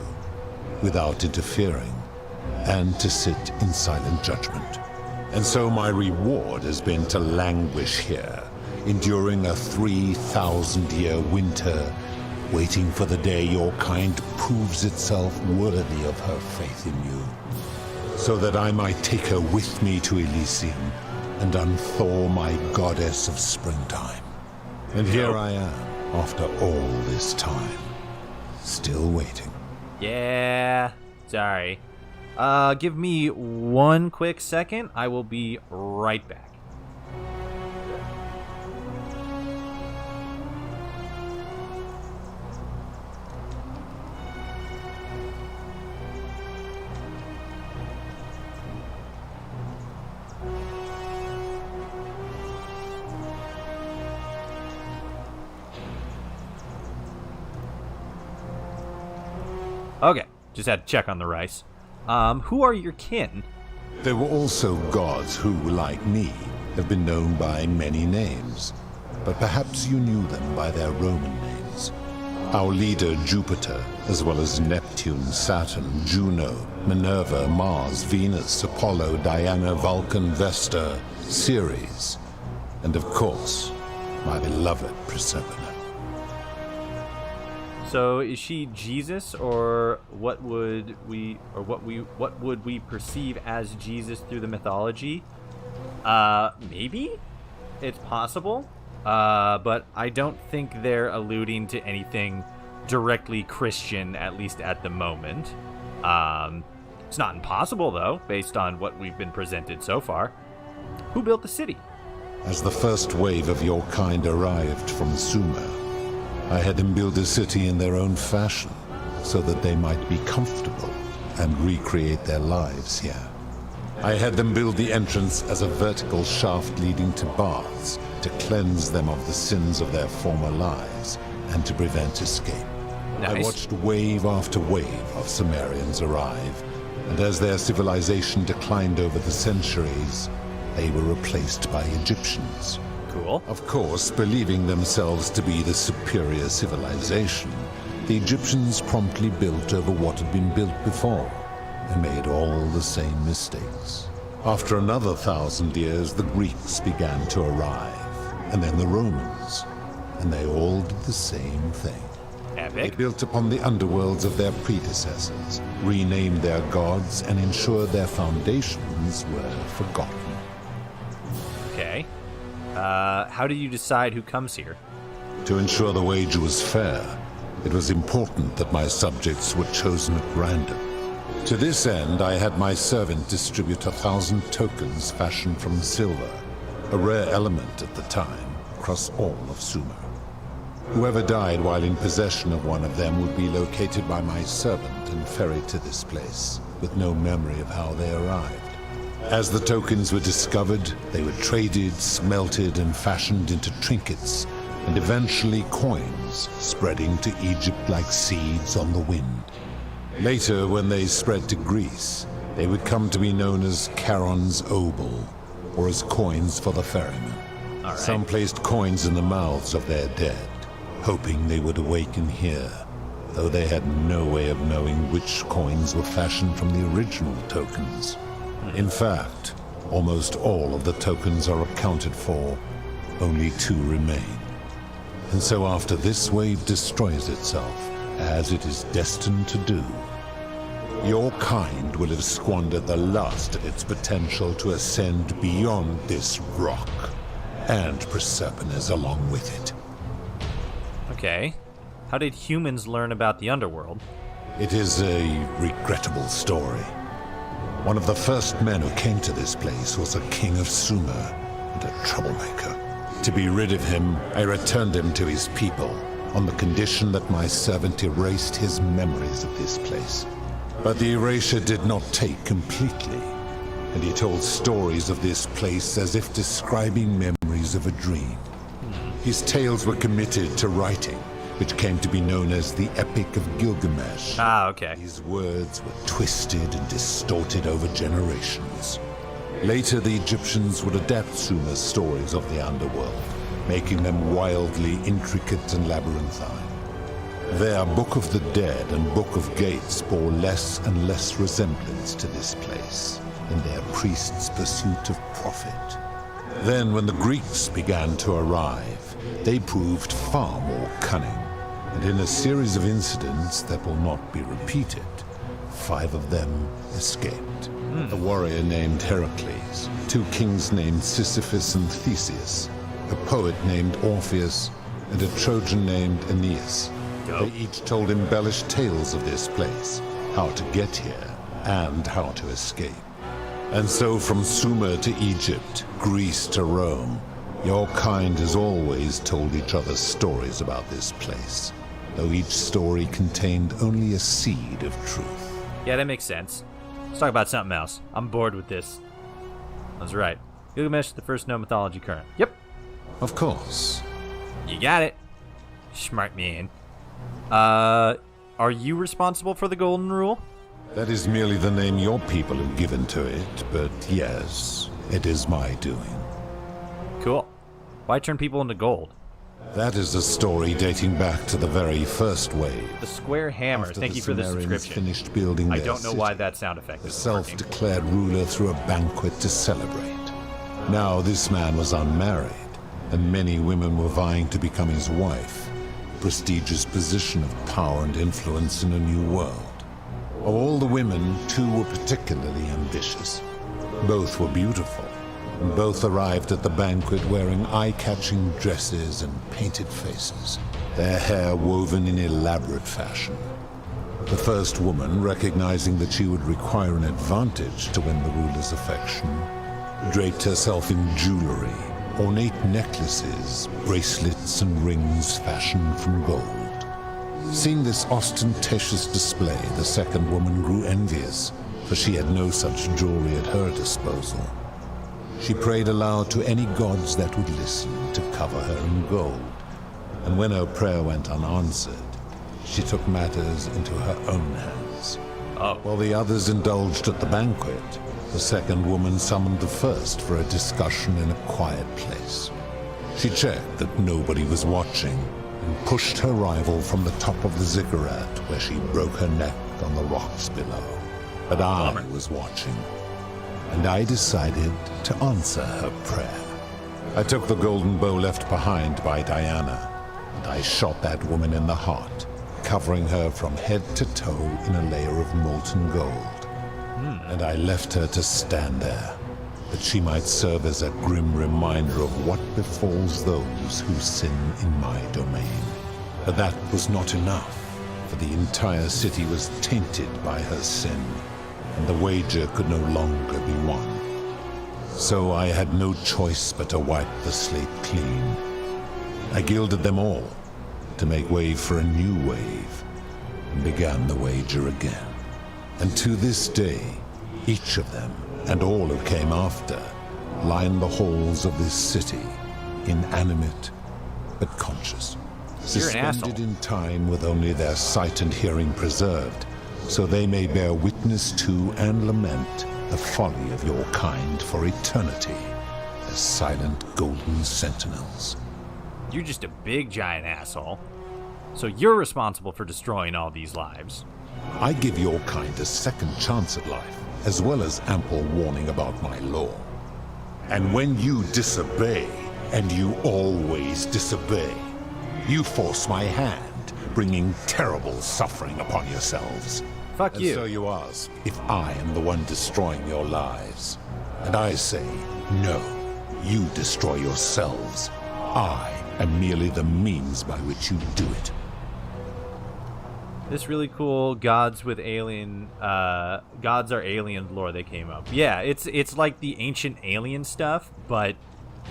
without interfering, and to sit in silent judgment. And so my reward has been to languish here, enduring a 3,000-year winter, waiting for the day your kind proves itself worthy of her faith in you, so that I might take her with me to Elysium and unthaw my goddess of springtime. And here I am, after all this time, still waiting. Yeah, sorry. Give me one quick second. I will be right back. Okay, just had to check on the rice. Who are your kin? There were also gods who, like me, have been known by many names, but perhaps you knew them by their Roman names. Our leader Jupiter, as well as Neptune, Saturn, Juno, Minerva, Mars, Venus, Apollo, Diana, Vulcan, Vesta, Ceres, and of course, my beloved Proserpina. So is she Jesus, or what would we perceive as Jesus through the mythology? Maybe it's possible, but I don't think they're alluding to anything directly Christian, at least at the moment. It's not impossible though, based on what we've been presented so far. Who built the city? As the first wave of your kind arrived from Sumer, I had them build a city in their own fashion, so that they might be comfortable and recreate their lives here. I had them build the entrance as a vertical shaft leading to baths to cleanse them of the sins of their former lives and to prevent escape. Nice. I watched wave after wave of Sumerians arrive, and as their civilization declined over the centuries, they were replaced by Egyptians. Cool. Of course, believing themselves to be the superior civilization, the Egyptians promptly built over what had been built before and made all the same mistakes. After another 1,000 years, the Greeks began to arrive, and then the Romans, and they all did the same thing. They built upon the underworlds of their predecessors, renamed their gods, and ensured their foundations were forgotten. Okay. How do you decide who comes here? To ensure the wager was fair, it was important that my subjects were chosen at random. To this end, I had my servant distribute 1,000 tokens fashioned from silver, a rare element at the time, across all of Sumer. Whoever died while in possession of one of them would be located by my servant and ferried to this place, with no memory of how they arrived. As the tokens were discovered, they were traded, smelted, and fashioned into trinkets, and eventually coins, spreading to Egypt like seeds on the wind. Later, when they spread to Greece, they would come to be known as Charon's obol, or as coins for the ferryman. Right. Some placed coins in the mouths of their dead, hoping they would awaken here, though they had no way of knowing which coins were fashioned from the original tokens. In fact, almost all of the tokens are accounted for, only 2 remain. And so after this wave destroys itself, as it is destined to do, your kind will have squandered the last of its potential to ascend beyond this rock, and Proserpines along with it. Okay. How did humans learn about the underworld? It is a regrettable story. One of the first men who came to this place was a king of Sumer and a troublemaker. To be rid of him, I returned him to his people on the condition that my servant erased his memories of this place. But the erasure did not take completely, and he told stories of this place as if describing memories of a dream. His tales were committed to writing, which came to be known as the Epic of Gilgamesh. Ah, okay. His words were twisted and distorted over generations. Later, the Egyptians would adapt Sumer's stories of the underworld, making them wildly intricate and labyrinthine. Their Book of the Dead and Book of Gates bore less and less resemblance to this place in their priests' pursuit of profit. Then, when the Greeks began to arrive, they proved far more cunning, and in a series of incidents that will not be repeated, 5 of them escaped. A warrior named Heracles, 2 kings named Sisyphus and Theseus, a poet named Orpheus, and a Trojan named Aeneas. They each told embellished tales of this place, how to get here, and how to escape. And so from Sumer to Egypt, Greece to Rome, your kind has always told each other stories about this place, though each story contained only a seed of truth. Yeah, that makes sense. Let's talk about something else. I'm bored with this. That's right. Gilgamesh, the first known mythology current. Yep. Of course. You got it. Smart man. Are you responsible for the Golden Rule? That is merely the name your people have given to it, but yes, it is my doing. Cool. Why turn people into gold? That is a story dating back to the very first wave. The square hammer. After Thank you for the Sumerians subscription. finished building I their don't know why city, that sound effect the is working. self-declared ruler threw a banquet to celebrate. Now this man was unmarried, and many women were vying to become his wife, a prestigious position of power and influence in a new world. Of all the women, 2 were particularly ambitious. Both were beautiful, and both arrived at the banquet wearing eye-catching dresses and painted faces, their hair woven in elaborate fashion. The first woman, recognizing that she would require an advantage to win the ruler's affection, draped herself in jewelry, ornate necklaces, bracelets, and rings fashioned from gold. Seeing this ostentatious display, the second woman grew envious, for she had no such jewelry at her disposal. She prayed aloud to any gods that would listen to cover her in gold, and when her prayer went unanswered, she took matters into her own hands. While the others indulged at the banquet, the second woman summoned the first for a discussion in a quiet place. She checked that nobody was watching and pushed her rival from the top of the ziggurat, where she broke her neck on the rocks below. But I was watching, and I decided to answer her prayer. I took the golden bow left behind by Diana, and I shot that woman in the heart, covering her from head to toe in a layer of molten gold. And I left her to stand there, that she might serve as a grim reminder of what befalls those who sin in my domain. But that was not enough, for the entire city was tainted by her sin, and the wager could no longer be won. So I had no choice but to wipe the slate clean. I gilded them all to make way for a new wave, and began the wager again. And to this day, each of them, and all who came after, line the halls of this city, inanimate but conscious, suspended in time with only their sight and hearing preserved, so they may bear witness to and lament the folly of your kind for eternity, as silent golden sentinels. You're just a big giant asshole. So you're responsible for destroying all these lives. I give your kind a second chance at life, as well as ample warning about my law. And when you disobey, and you always disobey, you force my hand, bringing terrible suffering upon yourselves. Fuck you. And so you ask if I am the one destroying your lives. And I say, no, you destroy yourselves. I am merely the means by which you do it. This really cool gods are alien lore they came up. Yeah, it's like the ancient alien stuff, but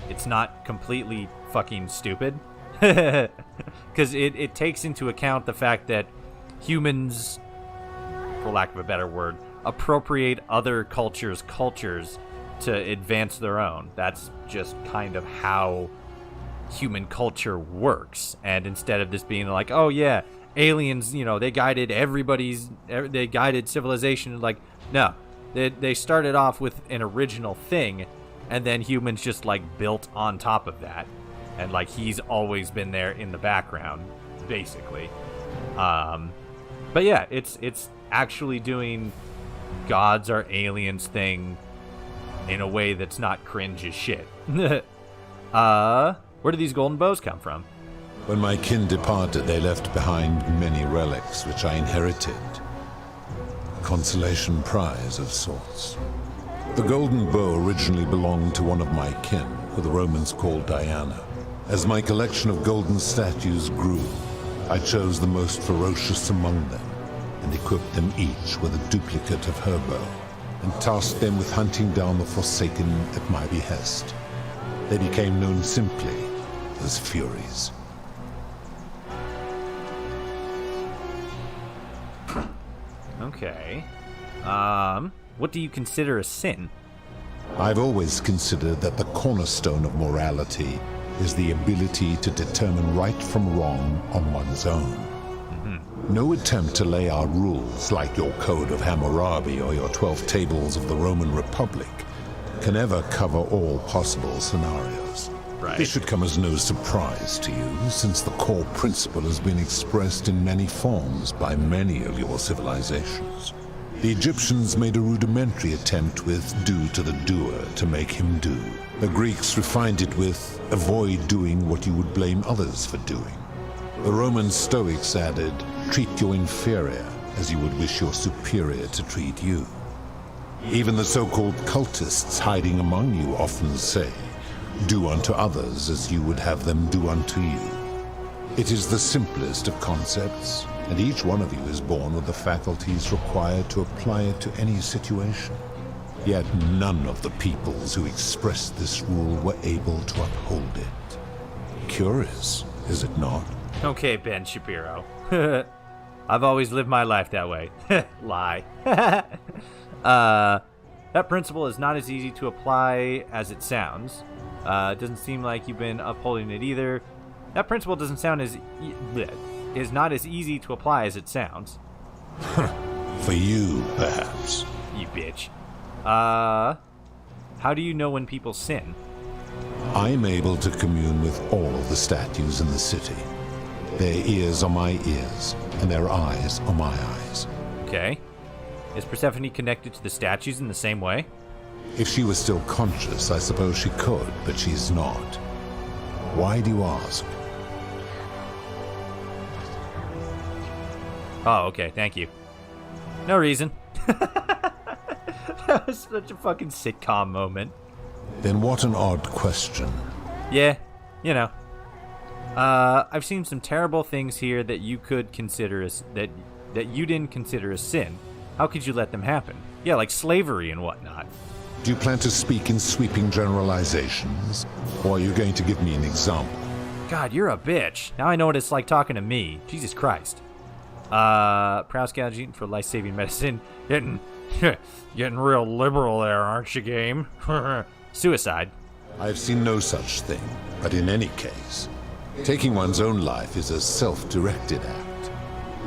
it's not completely fucking stupid. Because it takes into account the fact that humans, for lack of a better word, appropriate other cultures to advance their own. That's just kind of how human culture works. And instead of this being like, oh yeah, aliens, they guided they guided civilization, like, no, they started off with an original thing, and then humans just like built on top of that, and like he's always been there in the background, basically. But yeah, it's actually doing gods are aliens thing in a way that's not cringe as shit. Where do these golden bows come from? When my kin departed, they left behind many relics which I inherited. A consolation prize of sorts. The golden bow originally belonged to one of my kin, who the Romans called Diana. As my collection of golden statues grew, I chose the most ferocious among them, and equipped them each with a duplicate of her bow, and tasked them with hunting down the Forsaken at my behest. They became known simply as Furies. Okay. What do you consider a sin? I've always considered that the cornerstone of morality is the ability to determine right from wrong on one's own. No attempt to lay out rules like your Code of Hammurabi or your 12 Tables of the Roman Republic can ever cover all possible scenarios. Right. This should come as no surprise to you, since the core principle has been expressed in many forms by many of your civilizations. The Egyptians made a rudimentary attempt with do to the doer to make him do. The Greeks refined it with avoid doing what you would blame others for doing. The Roman Stoics added, treat your inferior as you would wish your superior to treat you. Even the so-called cultists hiding among you often say, do unto others as you would have them do unto you. It is the simplest of concepts, and each one of you is born with the faculties required to apply it to any situation. Yet none of the peoples who expressed this rule were able to uphold it. Curious, is it not? Okay, Ben Shapiro. I've always lived my life that way. Lie. That principle is not as easy to apply as it sounds. It doesn't seem like you've been upholding it either. That principle doesn't sound is not as easy to apply as it sounds. For you, perhaps. You bitch. How do you know when people sin? I'm able to commune with all the statues in the city. Their ears are my ears, and their eyes are my eyes. Okay. Is Persephone connected to the statues in the same way? If she was still conscious, I suppose she could, but she's not. Why do you ask? Oh, okay, thank you. No reason. That was such a fucking sitcom moment. Then what an odd question. Yeah, you know. I've seen some terrible things here that you could consider as that you didn't consider a sin. How could you let them happen? Yeah, like slavery and whatnot. Do you plan to speak in sweeping generalizations, or are you going to give me an example? God, you're a bitch. Now I know what it's like talking to me. Jesus Christ. Price gouging for life-saving medicine. Getting real liberal there, aren't you, game? Suicide. I've seen no such thing, but in any case, taking one's own life is a self-directed act.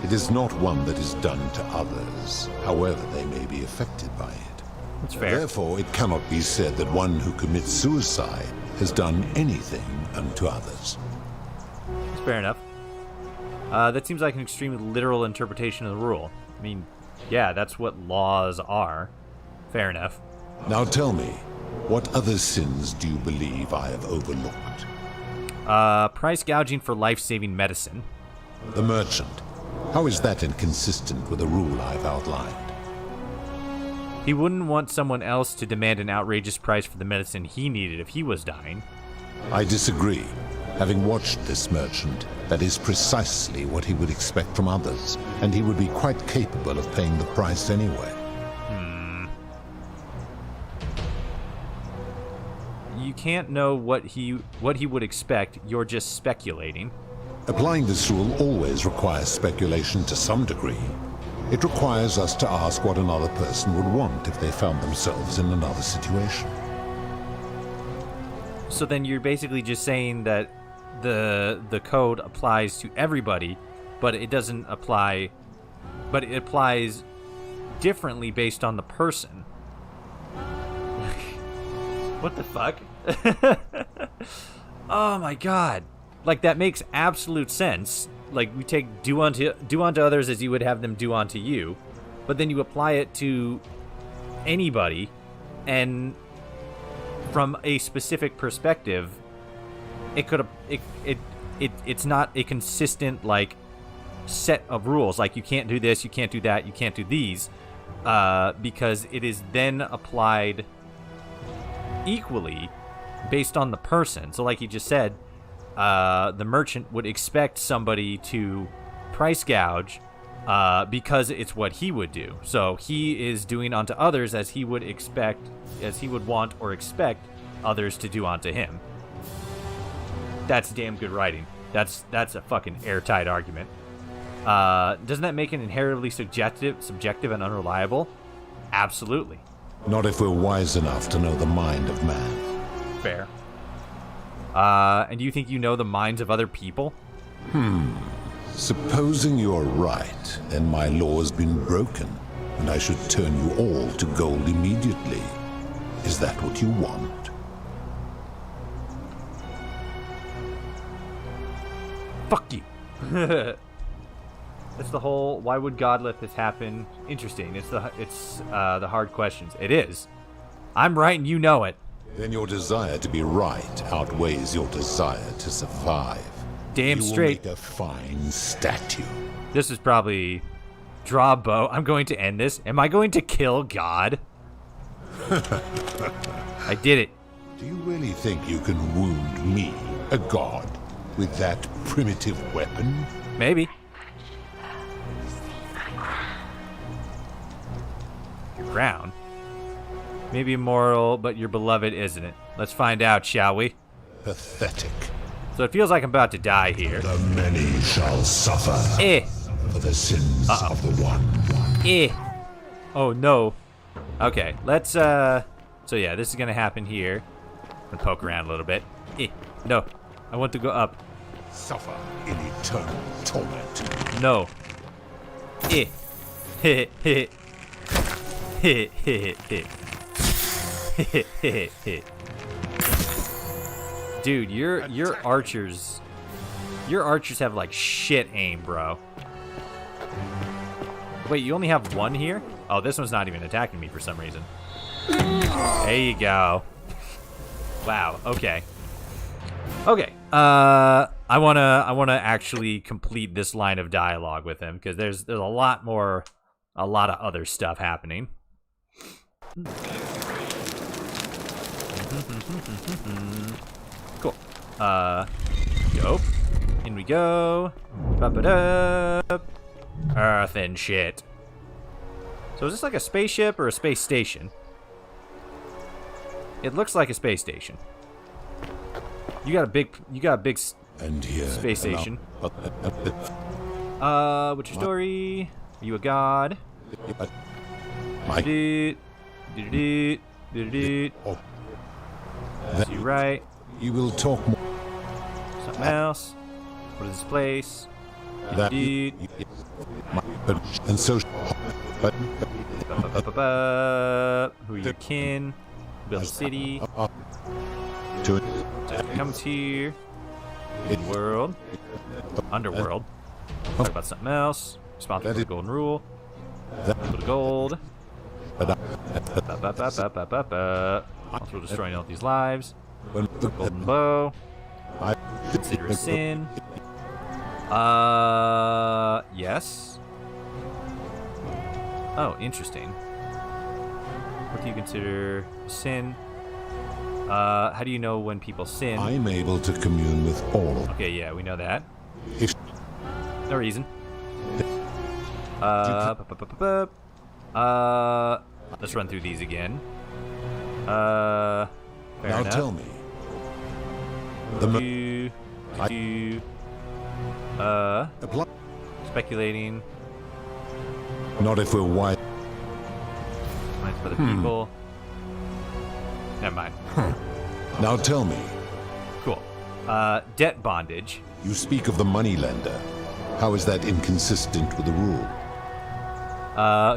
It is not one that is done to others, however they may be affected by it. That's fair. Therefore, it cannot be said that one who commits suicide has done anything unto others. That's fair enough. That seems like an extremely literal interpretation of the rule. I mean, yeah, that's what laws are. Fair enough. Now tell me, what other sins do you believe I have overlooked? Price gouging for life-saving medicine. The merchant. How is that inconsistent with the rule I've outlined? He wouldn't want someone else to demand an outrageous price for the medicine he needed if he was dying. I disagree. Having watched this merchant, that is precisely what he would expect from others, and he would be quite capable of paying the price anyway. You can't know what he would expect, you're just speculating. Applying this rule always requires speculation to some degree. It requires us to ask what another person would want if they found themselves in another situation. So then you're basically just saying that the code applies to everybody, but it doesn't apply, but it applies differently based on the person. What the fuck? Oh my god. Like, that makes absolute sense. Like, we take do unto others as you would have them do unto you, but then you apply it to anybody, and from a specific perspective, it's not a consistent, like, set of rules. Like, you can't do this, you can't do that, you can't do these, because it is then applied equally based on the person. So like you just said, the merchant would expect somebody to price gouge because it's what he would do. So he is doing unto others as he would want or expect others to do unto him. That's damn good writing. That's a fucking airtight argument. Doesn't that make it inherently subjective and unreliable? Absolutely. Not if we're wise enough to know the mind of man. Fair. And do you think you know the minds of other people? Supposing you're right, then my law has been broken, and I should turn you all to gold immediately. Is that what you want? Fuck you. That's the whole, why would God let this happen? Interesting. It's the hard questions. It is. I'm right and you know it. Then your desire to be right outweighs your desire to survive. Damn straight. You will make a fine statue. This is probably draw a bow. I'm going to end this. Am I going to kill God? I did it. Do you really think you can wound me, a god, with that primitive weapon? Maybe. Your crown? Maybe immortal, but your beloved isn't it? Let's find out, shall we? Pathetic. So it feels like I'm about to die here. The many shall suffer for the sins of the one. Oh no. Okay, let's so yeah, this is gonna happen here. I'm gonna poke around a little bit. No. I want to go up. Suffer in eternal torment. No. Dude, your archers have like shit aim, bro. Wait, you only have one here? Oh, this one's not even attacking me for some reason. There you go. Wow, okay. Okay. I wanna actually complete this line of dialogue with him, because there's a lot of other stuff happening. Cool. Dope. In we go. Ba-ba-da. Earth and shit. So is this like a spaceship or a space station? It looks like a space station. You got a big and here, space station. What's your story? Are you a god? That's you right. You will talk more. Something else. What is this place? That and so. Who are your kin? Build a city. Comes here. World. Underworld. Talk about something else. Responsible for the golden rule. Put gold. Also destroying all these lives. Golden bow. Consider a sin. Yes. Oh, interesting. What do you consider sin? How do you know when people sin? I'm able to commune with all. Okay, yeah, we know that. No reason. Let's run through these again. Fair now enough. tell me. Speculating. Not if we're white. Mine's for the people. Never mind. Now tell me. Cool. Debt bondage. You speak of the moneylender. How is that inconsistent with the rule?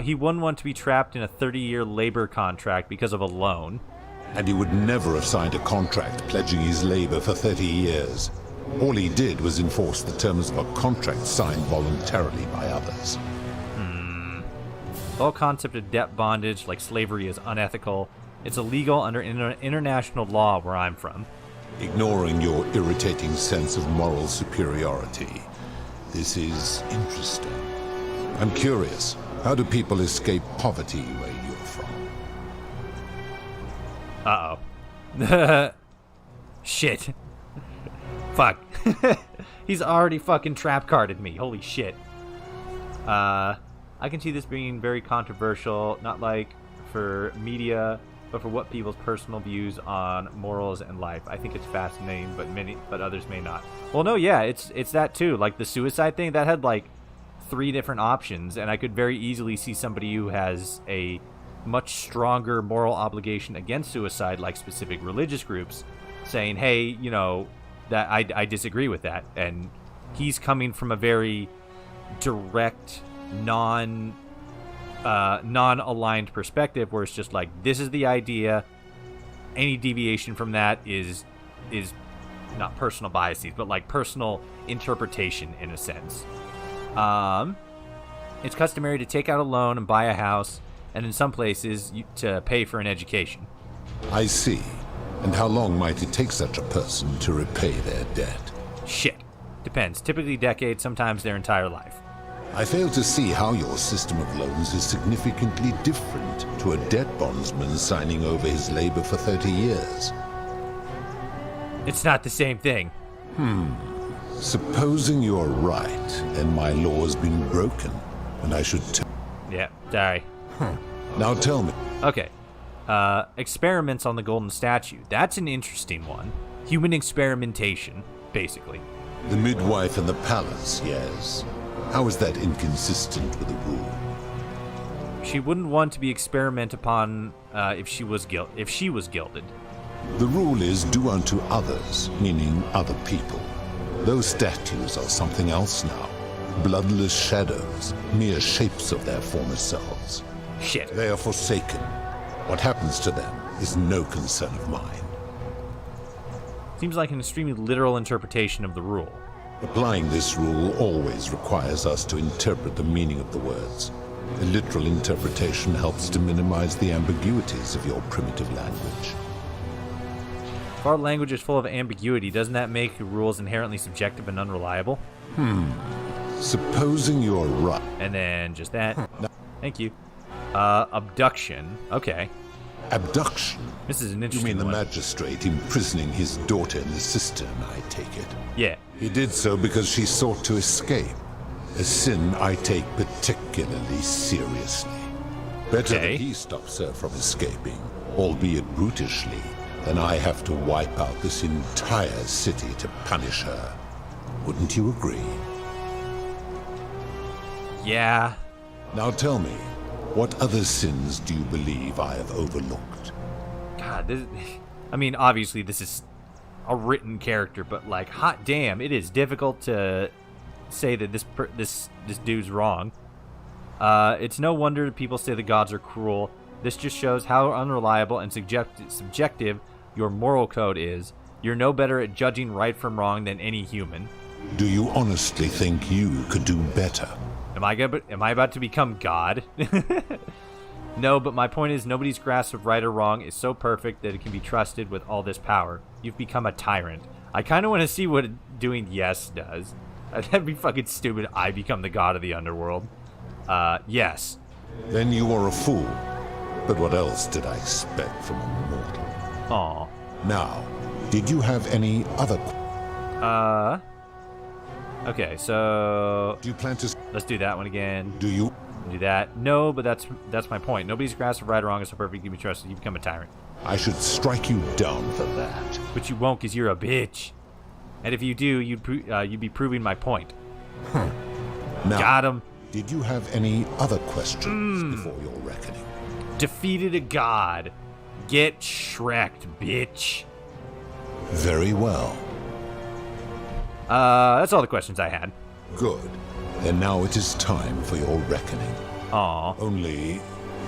He wouldn't want to be trapped in a 30-year labor contract because of a loan. And he would never have signed a contract pledging his labor for 30 years. All he did was enforce the terms of a contract signed voluntarily by others. The whole concept of debt bondage, like slavery, is unethical. It's illegal under international law where I'm from. Ignoring your irritating sense of moral superiority, this is interesting. I'm curious, how do people escape poverty where you're from? Uh-oh. Shit. Fuck. He's already fucking trap carded me. Holy shit. I can see this being very controversial, not like for media, but for what people's personal views on morals and life. I think it's fascinating, but others may not. Well, no, yeah, it's that too. Like the suicide thing, that had like 3 different options, and I could very easily see somebody who has a much stronger moral obligation against suicide, like specific religious groups, saying, hey, you know, that I disagree with that. And he's coming from a very direct, non-aligned perspective, where it's just like, this is the idea. Any deviation from that is not personal biases, but like personal interpretation in a sense. It's customary to take out a loan and buy a house, and in some places to pay for an education. I see. And how long might it take such a person to repay their debt? Shit. Depends. Typically decades, sometimes their entire life. I fail to see how your system of loans is significantly different to a debt bondsman signing over his labor for 30 years. It's not the same thing. Supposing you're right, and my law's been broken, and I should Yeah, sorry. Now tell me. Okay. Experiments on the golden statue. That's an interesting one. Human experimentation. basically. The midwife in the palace, yes. How is that inconsistent with the rule? She wouldn't want to be experimented upon if she was gilded. The rule is do unto others, meaning other people. Those statues are something else now. Bloodless shadows, mere shapes of their former selves. Shit. They are forsaken. What happens to them is no concern of mine. Seems like an extremely literal interpretation of the rule. Applying this rule always requires us to interpret the meaning of the words. A literal interpretation helps to minimize the ambiguities of your primitive language. If our language is full of ambiguity, doesn't that make rules inherently subjective and unreliable? Supposing you're right. And then just that. Thank you. Abduction. Okay. Abduction? This is an interesting You mean one. the magistrate imprisoning his daughter in the cistern, I take it? Yeah. He did so because she sought to escape. A sin I take particularly seriously. Better that he stops her from escaping, albeit brutishly, than I have to wipe out this entire city to punish her. Wouldn't you agree? Yeah. Now tell me, what other sins do you believe I have overlooked? God, I mean, obviously this is a written character, but like, hot damn, it is difficult to say that this dude's wrong. It's no wonder that people say the gods are cruel. This just shows how unreliable and subjective your moral code is. You're no better at judging right from wrong than any human. Do you honestly think you could do better? Am I about to become God? No, but my point is nobody's grasp of right or wrong is so perfect that it can be trusted with all this power. You've become a tyrant. I kind of want to see what doing yes does. That'd be fucking stupid. I become the god of the underworld. Yes. Then you are a fool. But what else did I expect from a mortal? Aw. Now, did you have any other... Okay, so... Do you plan to... Let's do that one again. Do you... Do that. No, but that's my point. Nobody's grasp of right or wrong is so perfect you can be trusted. You become a tyrant. I should strike you down for that. But you won't, because you're a bitch. And if you do, you'd be proving my point. Now, got him. Did you have any other questions before your reckoning? Defeated a god. Get Shrek'd, bitch. Very well. That's all the questions I had. Good. Then now it is time for your reckoning. Aw. Only,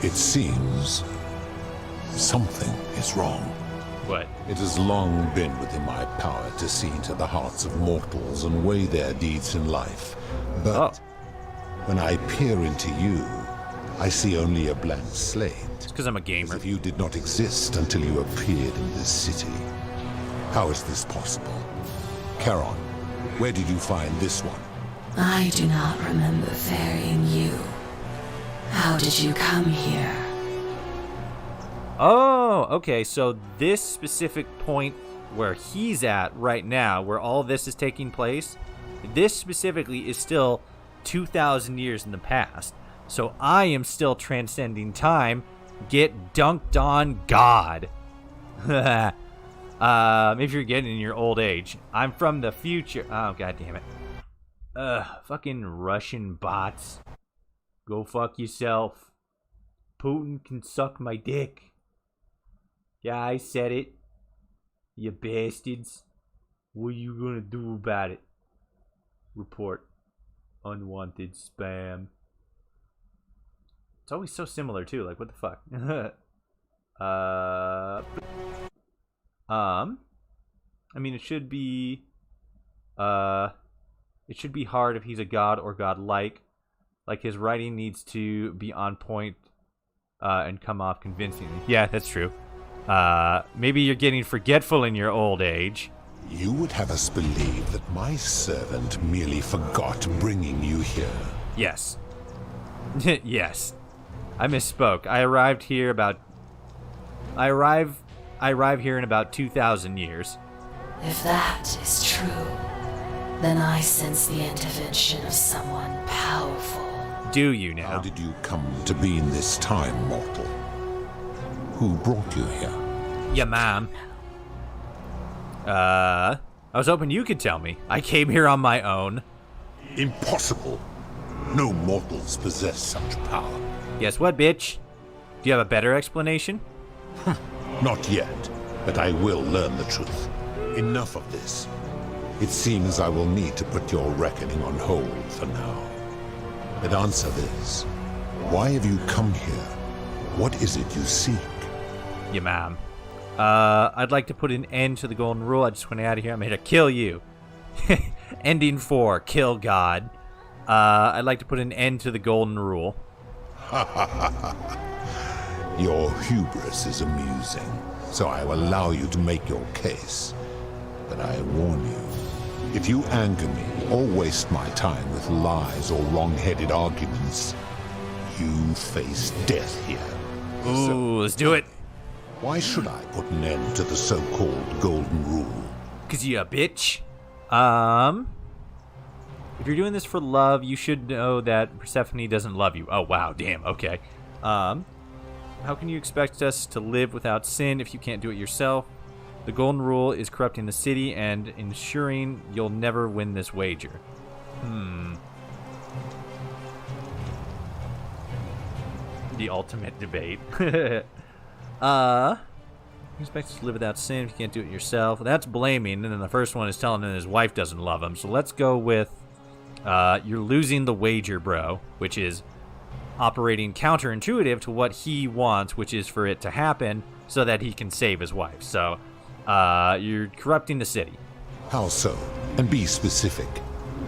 it seems, something is wrong. What? It has long been within my power to see into the hearts of mortals and weigh their deeds in life. But when I peer into you, I see only a blank slate. It's because I'm a gamer. As if you did not exist until you appeared in this city. How is this possible? Charon, where did you find this one? I do not remember ferrying you. How did you come here? Oh, okay, so this specific point where he's at right now, where all this is taking place, this specifically is still 2,000 years in the past. So I am still transcending time. Get dunked on, God. If you're getting in your old age. I'm from the future. Oh, God damn it. Fucking Russian bots. Go fuck yourself. Putin can suck my dick. Yeah, I said it. You bastards. What are you gonna do about it? Report unwanted spam. It's always so similar too, like what the fuck? I mean it should be hard if he's a god or godlike. Like his writing needs to be on point and come off convincingly. Yeah, that's true. Maybe you're getting forgetful in your old age. You would have us believe that my servant merely forgot bringing you here. Yes. Yes. I misspoke. I arrive here in about 2,000 years. If that is true, then I sense the intervention of someone powerful. Do you now? How did you come to be in this time, mortal? Who brought you here? Yeah, ma'am. I was hoping you could tell me. I came here on my own. Impossible. No mortals possess such power. Guess what, bitch? Do you have a better explanation? Not yet, but I will learn the truth. Enough of this. It seems I will need to put your reckoning on hold for now. But answer this. Why have you come here? What is it you seek? Yeah, ma'am. I'd like to put an end to the golden rule. I just went out of here. I'm here to kill you. Ending 4, kill God. I'd like to put an end to the golden rule. Your hubris is amusing, so I will allow you to make your case. But I warn you, if you anger me or waste my time with lies or wrong-headed arguments, you face death here. Ooh, let's do it. Why should I put an end to the so-called golden rule? 'Cause you a bitch. If you're doing this for love, you should know that Persephone doesn't love you. Oh, wow, damn, okay. How can you expect us to live without sin if you can't do it yourself? The golden rule is corrupting the city and ensuring you'll never win this wager. The ultimate debate. You expect us to live without sin if you can't do it yourself. That's blaming, and then the first one is telling him his wife doesn't love him. So let's go with you're losing the wager, bro, which is operating counterintuitive to what he wants, which is for it to happen so that he can save his wife. So you're corrupting the city. How so? And be specific.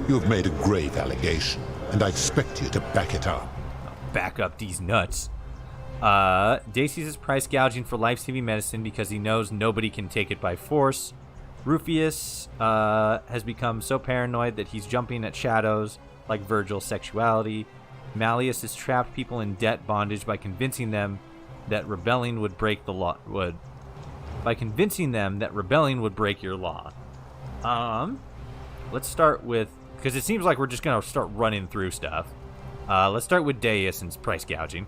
You have made a grave allegation, and I expect you to back it up. Back up these nuts. Dacius is price gouging for life-saving medicine because he knows nobody can take it by force. Rufius has become so paranoid that he's jumping at shadows like Virgil's sexuality. Malleus has trapped people in debt bondage by convincing them that rebelling would break the law. By convincing them that rebelling would break your law. Let's start with, because it seems like we're just gonna start running through stuff. Let's start with Deus and price gouging.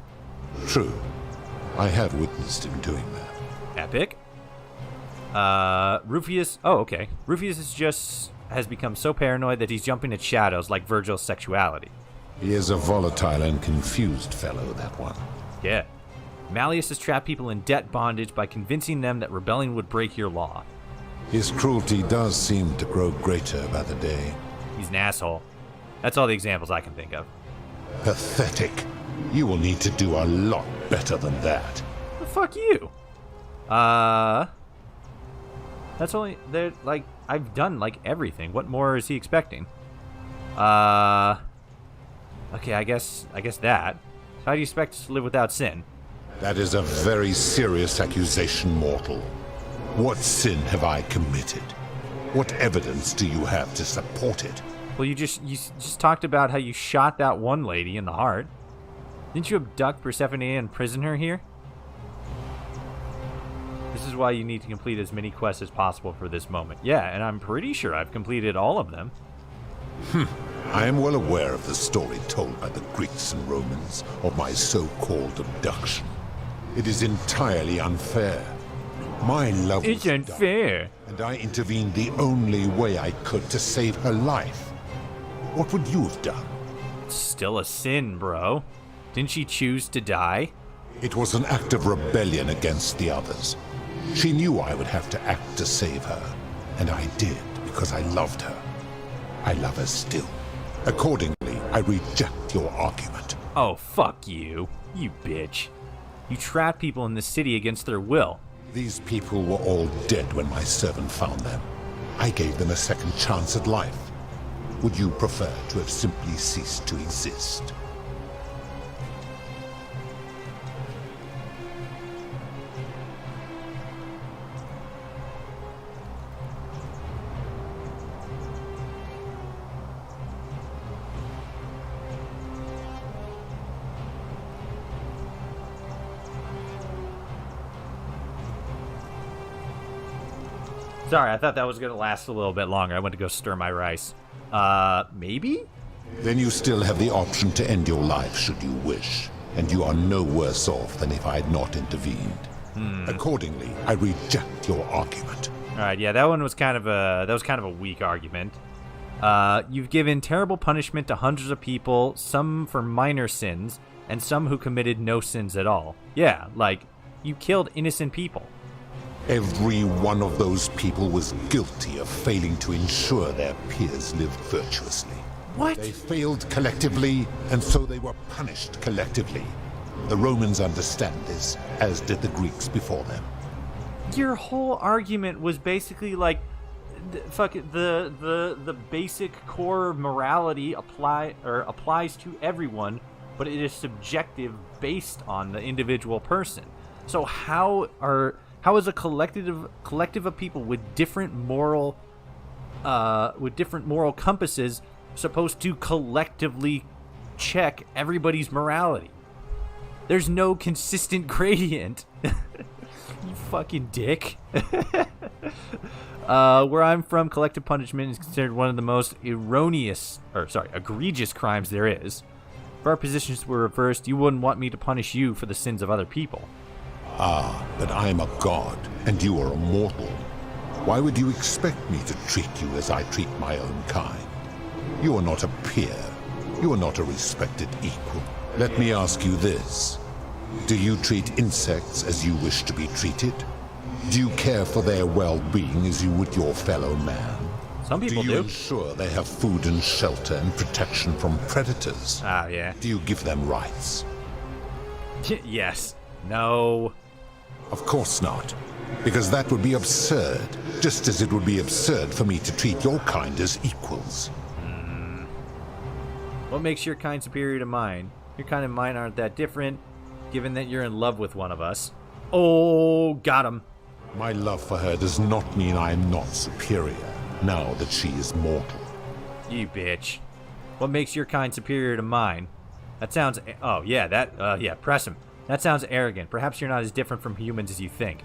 True. I have witnessed him doing that. Epic. Rufius. Oh, okay. Rufius has become so paranoid that he's jumping at shadows like Virgil's sexuality. He is a volatile and confused fellow, that one. Yeah. Malleus has trapped people in debt bondage by convincing them that rebelling would break your law. His cruelty does seem to grow greater by the day. He's an asshole. That's all the examples I can think of. Pathetic. You will need to do a lot better than that. Well, fuck you. That's only, they're like, I've done like everything. What more is he expecting? Okay, I guess that. How do you expect us to live without sin? That is a very serious accusation, mortal. What sin have I committed? What evidence do you have to support it? Well, you just talked about how you shot that one lady in the heart. Didn't you abduct Persephone and imprison her here? This is why you need to complete as many quests as possible for this moment. Yeah, and I'm pretty sure I've completed all of them. I am well aware of the story told by the Greeks and Romans of my so-called abduction. It is entirely unfair. My love was It's unfair. done, and I intervened the only way I could to save her life. What would you have done? It's still a sin, bro. Didn't she choose to die? It was an act of rebellion against the others. She knew I would have to act to save her, and I did because I loved her. I love her still. Accordingly, I reject your argument. Oh, fuck you. You bitch. You trapped people in the city against their will. These people were all dead when my servant found them. I gave them a second chance at life. Would you prefer to have simply ceased to exist? Sorry, I thought that was going to last a little bit longer. I went to go stir my rice. Maybe? Then you still have the option to end your life should you wish, and you are no worse off than if I had not intervened. Accordingly, I reject your argument. All right, yeah, that was kind of a weak argument. You've given terrible punishment to hundreds of people, some for minor sins, and some who committed no sins at all. Yeah, like, you killed innocent people. Every one of those people was guilty of failing to ensure their peers lived virtuously. What? They failed collectively, and so they were punished collectively. The Romans understand this, as did the Greeks before them. Your whole argument was basically like, the basic core morality applies to everyone, but it is subjective based on the individual person. So how is a collective of people with different moral compasses supposed to collectively check everybody's morality? There's no consistent gradient. You fucking dick. Where I'm from, collective punishment is considered one of the most egregious crimes there is. If our positions were reversed, you wouldn't want me to punish you for the sins of other people. Ah, but I'm a god, and you are a mortal. Why would you expect me to treat you as I treat my own kind? You are not a peer. You are not a respected equal. Let me ask you this. Do you treat insects as you wish to be treated? Do you care for their well-being as you would your fellow man? Some people do. Do you ensure they have food and shelter and protection from predators? Ah, yeah. Do you give them rights? Yes. No. Of course not. Because that would be absurd, just as it would be absurd for me to treat your kind as equals. What makes your kind superior to mine? Your kind and mine aren't that different, given that you're in love with one of us. Oh, got him. My love for her does not mean I am not superior, now that she is mortal. You bitch. What makes your kind superior to mine? That sounds... Oh, yeah, press him. That sounds arrogant. Perhaps you're not as different from humans as you think.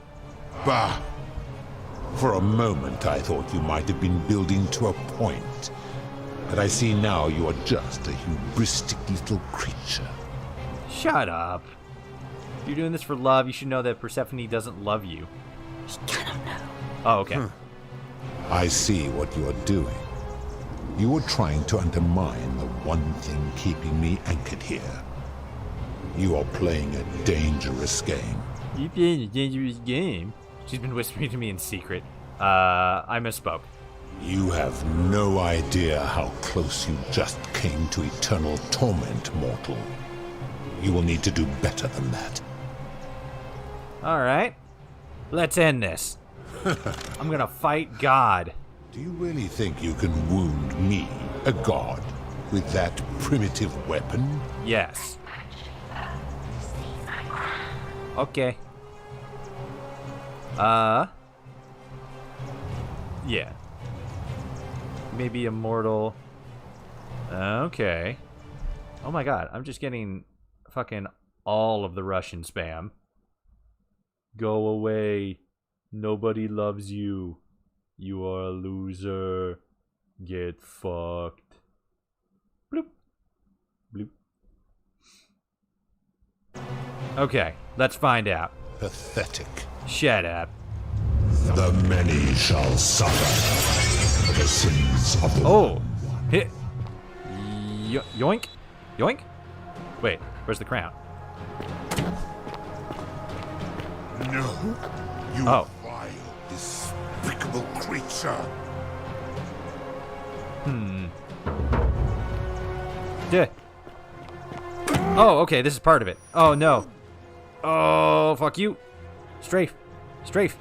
Bah! For a moment I thought you might have been building to a point. But I see now you are just a hubristic little creature. Shut up. If you're doing this for love, you should know that Persephone doesn't love you. He cannot know. Oh, okay. I see what you are doing. You are trying to undermine the one thing keeping me anchored here. You are playing a dangerous game. You're playing a dangerous game? She's been whispering to me in secret. I misspoke. You have no idea how close you just came to eternal torment, mortal. You will need to do better than that. Alright. Let's end this. I'm gonna fight God. Do you really think you can wound me, a god, with that primitive weapon? Yes. Okay. Yeah. Maybe immortal. Okay. Oh my god, I'm just getting fucking all of the Russian spam. Go away. Nobody loves you. You are a loser. Get fucked. Bloop. Bloop. Okay, let's find out. Pathetic. Shut up. The many shall suffer for the sins of the Oh! Hit. Yoink? Yoink? Wait, where's the crown? No, you vile, despicable creature. Yeah. Oh, okay, this is part of it. Oh, no. Oh, fuck you. Strafe. Strafe.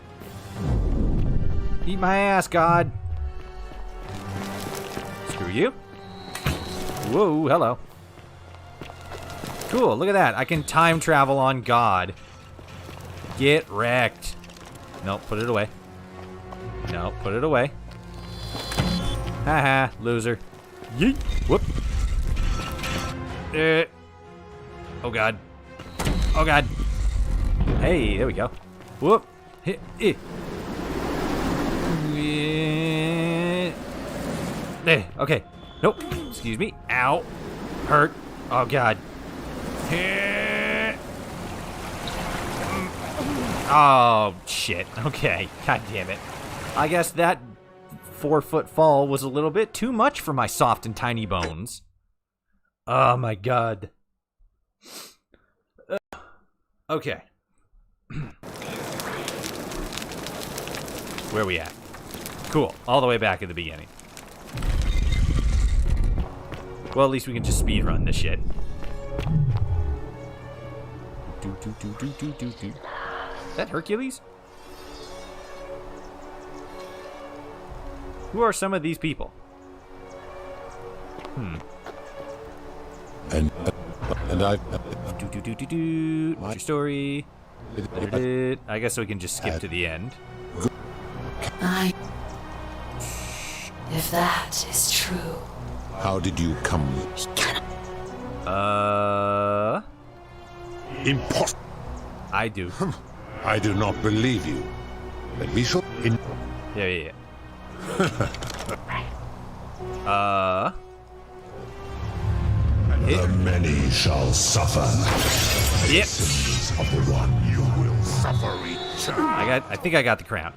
Eat my ass, God. Screw you. Whoa, hello. Cool, look at that. I can time travel on God. Get wrecked. Nope, put it away. No, put it away. Haha, loser. Yeet. Whoop. Oh, God. Oh, God. Hey, there we go. Whoop. Okay. Nope. Excuse me. Ow. Hurt. Oh, God. Oh, shit. Okay. God damn it. I guess that 4-foot fall was a little bit too much for my soft and tiny bones. Oh my god. Okay. Where are we at? Cool. All the way back at the beginning. Well, at least we can just speed run this shit. Is that Hercules? Who are some of these people? And I. What's your story? I guess we can just skip to the end. If that is true. How did you come? Impossible. I do. I do not believe you. But we shall. Yeah. The many shall suffer. Yep. Sins of the one you will suffer eternally. I think I got the crown.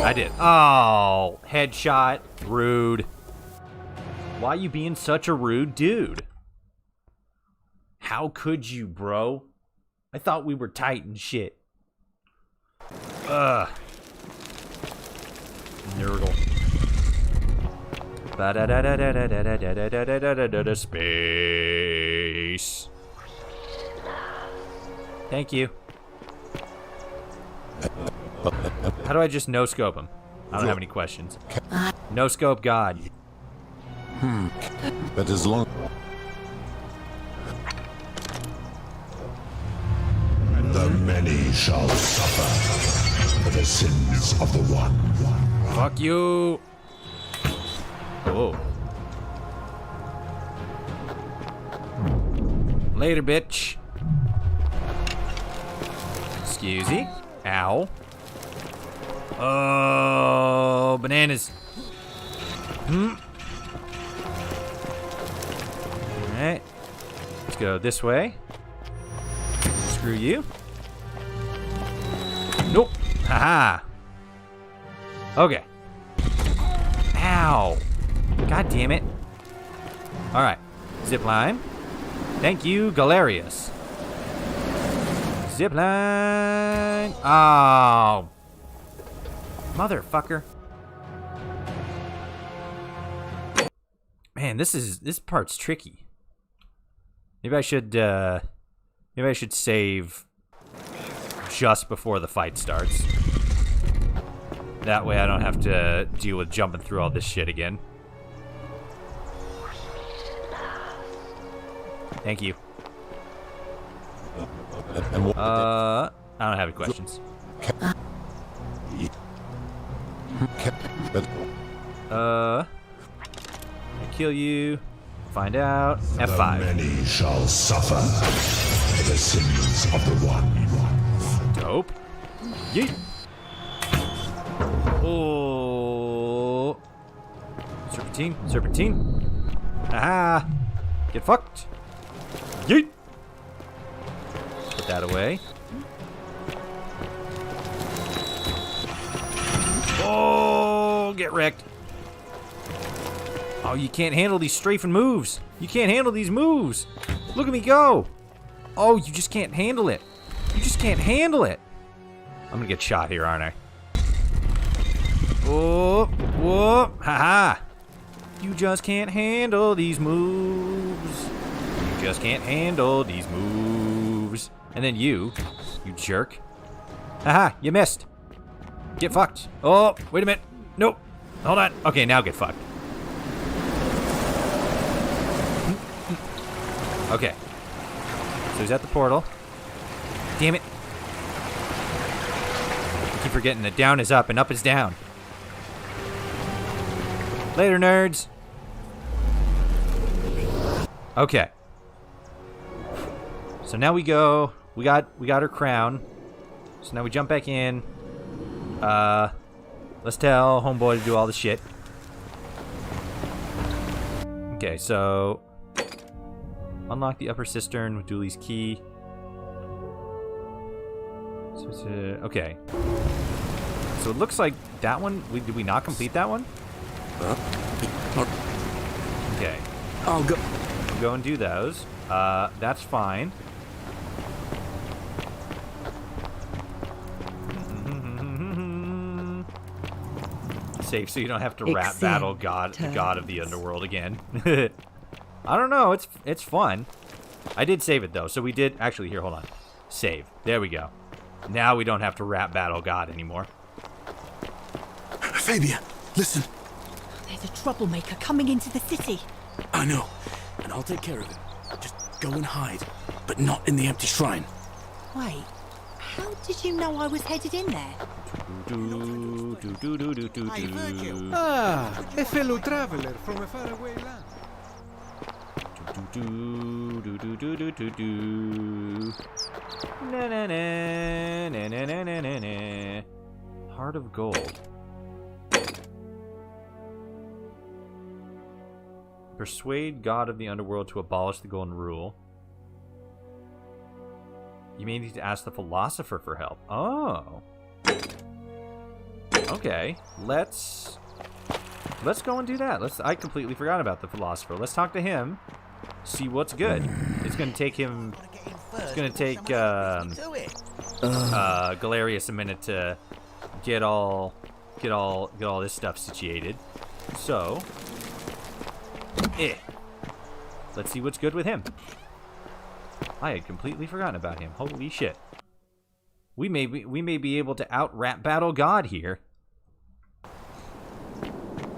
I did. Oh, headshot. Rude. Why you being such a rude dude? How could you, bro? I thought we were tight and shit. Nurgle. Space. Thank you. How do I just no-scope him? I don't have any questions. No-scope God. But as long... The many shall suffer for the sins of the one. Fuck you. Oh. Later, bitch. Excuse me. Ow. Oh, bananas. Alright. Let's go this way. Screw you. Nope. Haha. Okay. Ow. God damn it. Alright. Zip line. Thank you, Galerius. Zip line. Oh. Motherfucker. Man, this part's tricky. Maybe I should save just before the fight starts. That way I don't have to deal with jumping through all this shit again. Thank you. I don't have any questions. I kill you. Find out. F5. The many shall suffer for the sins of the one. Dope. Yeet. Oh. Serpentine. Serpentine. Aha. Get fucked. Yeet. Put that away. Oh, get wrecked. Oh, you can't handle these strafing moves. You can't handle these moves. Look at me go. Oh, you just can't handle it. You just can't handle it. I'm gonna get shot here, aren't I? Oh, whoa, haha. You just can't handle these moves. You just can't handle these moves. And then you jerk. Haha, you missed. Get fucked. Oh, wait a minute. Nope. Hold on. Okay, now get fucked. Okay. So he's at the portal. Damn it. I keep forgetting that down is up and up is down. Later, nerds. Okay. So now we go. We got her crown. So now we jump back in. Let's tell homeboy to do all the shit. Okay, so unlock the upper cistern with Dooley's key. Okay. So it looks like that one, did we not complete that one? Okay. I'll go. Go and do those. That's fine. Save so you don't have to rap battle the god of the underworld again. I don't know, it's fun. I did save it though, so we did actually here, hold on. Save. There we go. Now we don't have to rap battle god anymore. Fabia, listen. There's a troublemaker coming into the city. I know, and I'll take care of it. Just go and hide, but not in the empty shrine. Wait, how did you know I was headed in there? Ah, a fellow traveler from a faraway land. Heart of gold. Persuade God of the Underworld to abolish the Golden Rule. You may need to ask the Philosopher for help. Oh. Okay. Let's go and do that. I completely forgot about the Philosopher. Let's talk to him. See what's good. It's gonna take him. It's gonna take Galerius a minute to get all this stuff situated. So. Let's see what's good with him. I had completely forgotten about him. Holy shit. We may be able to out-rap battle God here.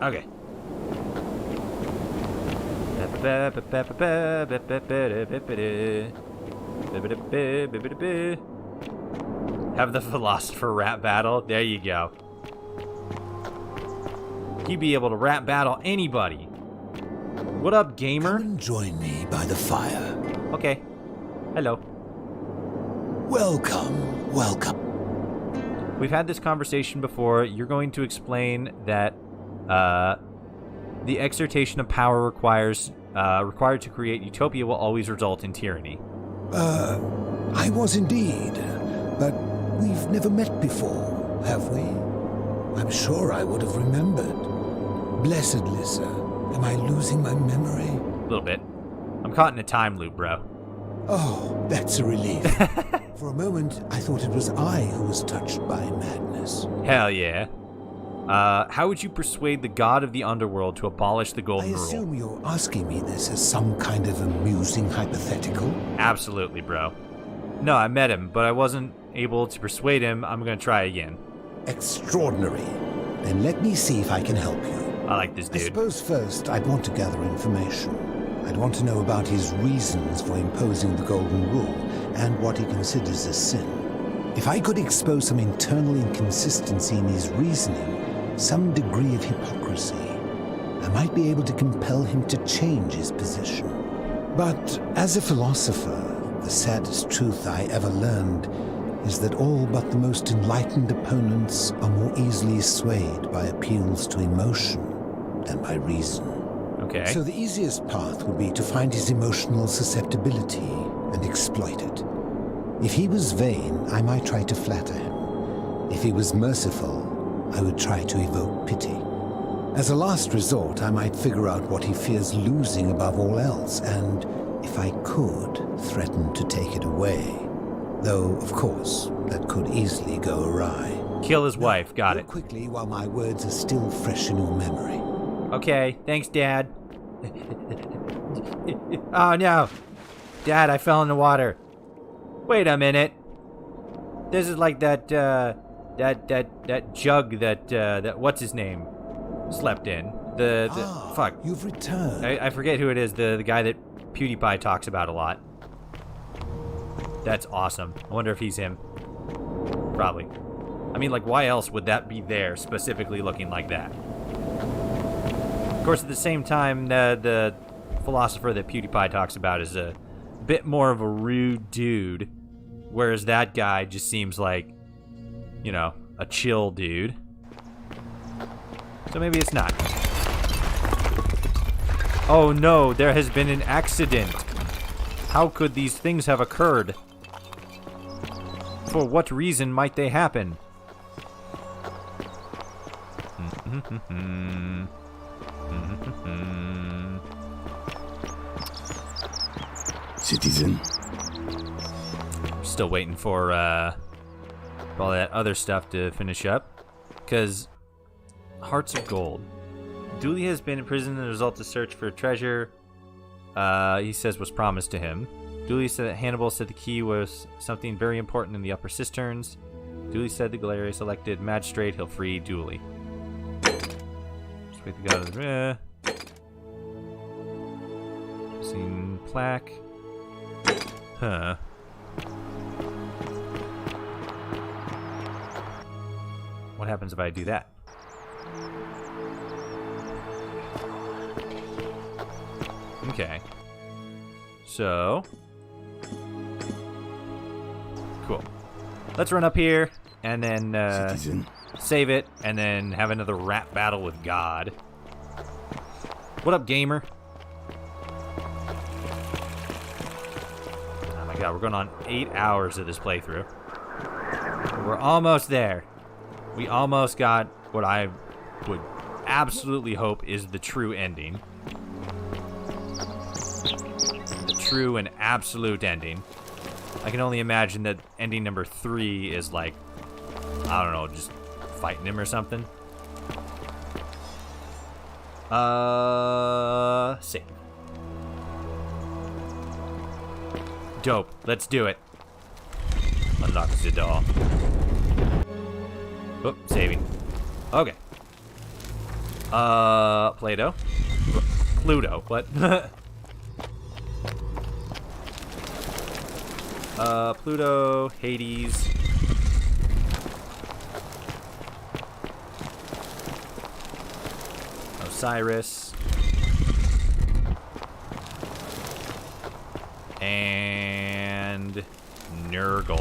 Okay. Have the Philosopher rap battle. There you go. He'd be able to rap battle anybody. What up, gamer? Come and join me by the fire. Okay. Hello. Welcome, welcome. We've had this conversation before. You're going to explain that the exertion of power required to create utopia will always result in tyranny. I was indeed, but we've never met before, have we? I'm sure I would have remembered. Blessed Lissa, am I losing my memory? A little bit. I'm caught in a time loop, bro. Oh, that's a relief. For a moment, I thought it was I who was touched by madness. Hell yeah. How would you persuade the god of the underworld to abolish the Golden Rule? I assume you're asking me this as some kind of amusing hypothetical? Absolutely, bro. No, I met him, but I wasn't able to persuade him. I'm gonna try again. Extraordinary. Then let me see if I can help you. I like this dude. I suppose first I'd want to gather information. I'd want to know about his reasons for imposing the Golden Rule and what he considers a sin. If I could expose some internal inconsistency in his reasoning, some degree of hypocrisy, I might be able to compel him to change his position. But as a philosopher, the saddest truth I ever learned is that all but the most enlightened opponents are more easily swayed by appeals to emotion than by reason. Okay. So the easiest path would be to find his emotional susceptibility and exploit it. If he was vain, I might try to flatter him. If he was merciful, I would try to evoke pity. As a last resort, I might figure out what he fears losing above all else, and, if I could, threaten to take it away. Though, of course, that could easily go awry. Kill his wife, got it. Quickly while my words are still fresh in your memory. Okay, thanks, Dad. Oh no. Dad, I fell in the water. Wait a minute. This is like that jug that what's his name slept in. Fuck. You've returned. I forget who it is. The guy that PewDiePie talks about a lot. That's awesome. I wonder if he's him. Probably. I mean, like, why else would that be there specifically looking like that? Of course, at the same time, the philosopher that PewDiePie talks about is a bit more of a rude dude, whereas that guy just seems like, you know, a chill dude. So maybe it's not. Oh no, there has been an accident. How could these things have occurred? For what reason might they happen? Citizen. Still waiting for all that other stuff to finish up. Because Hearts of Gold. Dooley has been in prison as a result of search for a treasure he says was promised to him. Dooley said that Hannibal said the key was something very important in the upper cisterns. Dooley said the Galerius elected magistrate, he'll free Dooley. Just wait to go to the seen plaque. Huh. What happens if I do that? Okay. So. Cool. Let's run up here and then save it and then have another rap battle with God. What up, gamer? Oh my god, we're going on 8 hours of this playthrough. We're almost there. We almost got what I would absolutely hope is the true ending. The true and absolute ending. I can only imagine that ending number 3 is like, I don't know, just fighting him or something. Save. Dope. Let's do it. Unlock the door. Oh, saving. Okay. Plato. Pluto. What? Pluto, Hades. Osiris. And Nurgle.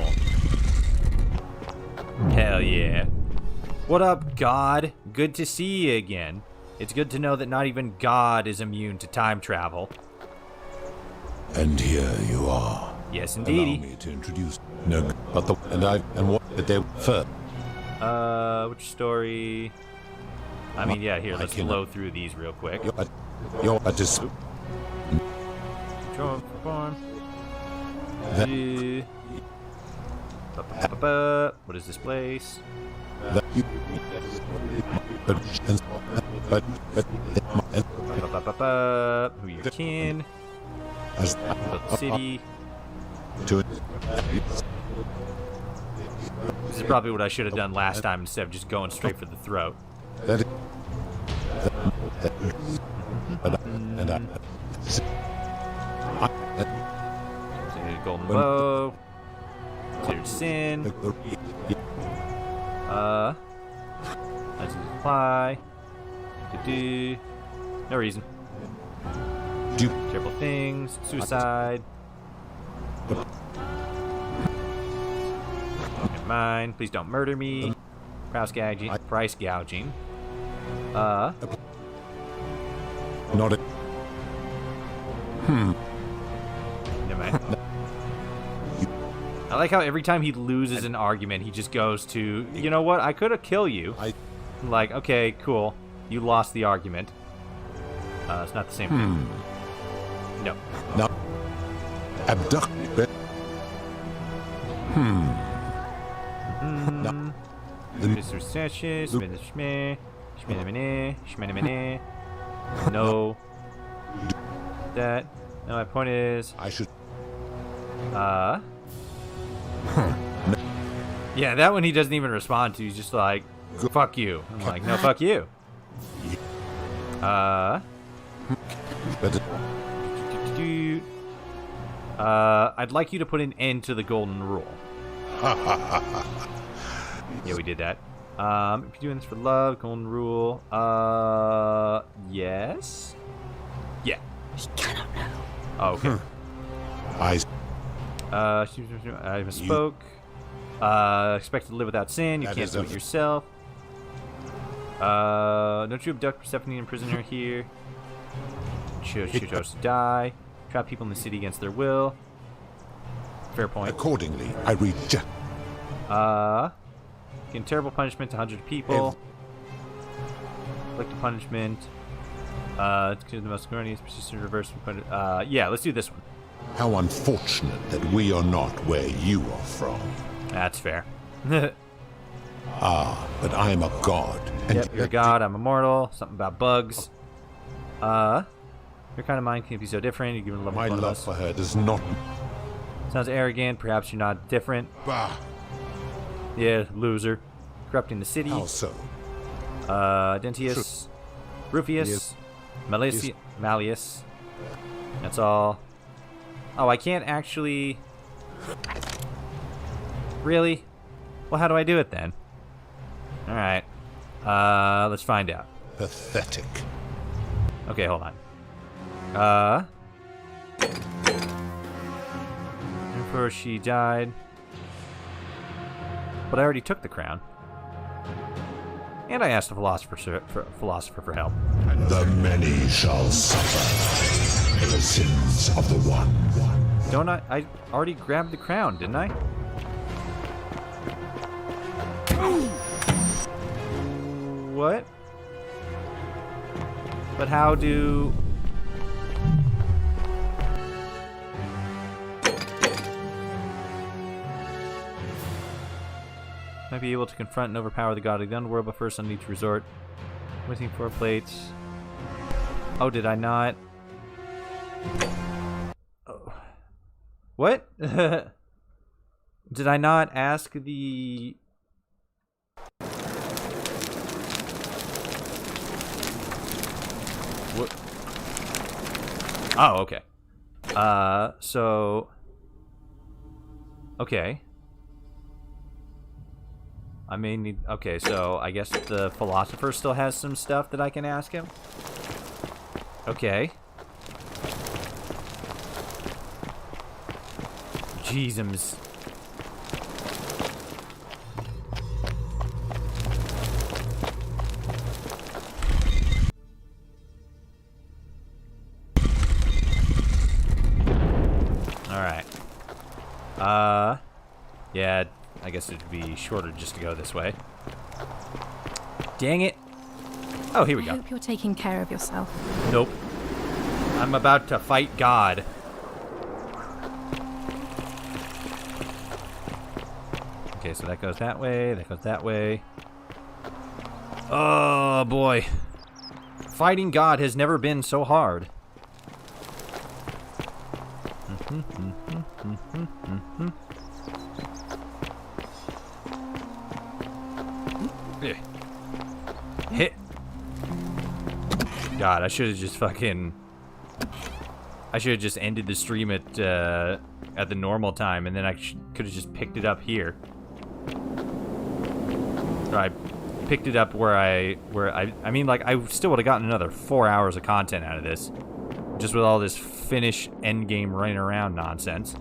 Hell yeah. What up, God? Good to see you again. It's good to know that not even God is immune to time travel. And here you are. Yes, indeed. Allow me to introduce what they first. Which story? I mean, yeah, here, let's blow through these real quick. You're at this. What is this place? Who your kin? Built the city. This is probably what I should have done last time instead of just going straight for the throat. Golden bow. Cleared sin. That's a supply. No reason. Terrible things. Suicide. Never mind. Please don't murder me. Price gouging. Price gouging. Not it. Never mind. I like how every time he loses an argument, he just goes to, you know what, I could have killed you. I'm like, okay, cool. You lost the argument. It's not the same thing. No. No. Abduct. No. Mr. Sanchez, no. That. No, my point is. I should. Yeah, that one he doesn't even respond to. He's just like, fuck you. I'm like, no, fuck you. I'd like you to put an end to the golden rule. Yeah, we did that. If you're doing this for love, golden rule. Yes. Yeah. We cannot know. Oh, okay. I misspoke. Expect to live without sin. You can't do it yourself. Don't you abduct Persephone and imprison her here? She chose to die. Trap people in the city against their will. Fair point. Accordingly, I reject. Getting terrible punishment to 100 people. Inflict a punishment. It's the most erroneous, persistent reverse. Yeah, let's do this one. How unfortunate that we are not where you are from. That's fair. Ah, but I am a god. And yep, you're a god, I'm immortal. Something about bugs. Your kind of mind can't be so different. You're given a level my love for her does not... Sounds arrogant. Perhaps you're not different. Bah. Yeah, loser. Corrupting the city. How so? Dentius. Rufius. Malleus. That's all. Oh, I can't actually... Really? Well, how do I do it then? Alright. Let's find out. Pathetic. Okay, hold on. Before she died. But I already took the crown. And I asked the philosopher for help. The many shall suffer for the sins of the one. Don't I already grabbed the crown, didn't I? What? But how do... Might be able to confront and overpower the god of the underworld, but first I need to resort. Waiting for plates. Oh, did I not? Oh. What? Did I not ask the... What? Oh, okay. So... Okay. I may need... Okay, so I guess the philosopher still has some stuff that I can ask him. Okay. Jeezums. Alright. Yeah, I guess it'd be shorter just to go this way. Dang it. Oh, here we go. I hope you're taking care of yourself. Nope. I'm about to fight God. Okay, so that goes that way, that goes that way. Oh, boy. Fighting God has never been so hard. Hit. God, I should have just fucking... I should have just ended the stream at the normal time, and then I could have just picked it up here. Or I picked it up where I mean, like, I still would have gotten another 4 hours of content out of this. Just with all this finish endgame running around nonsense.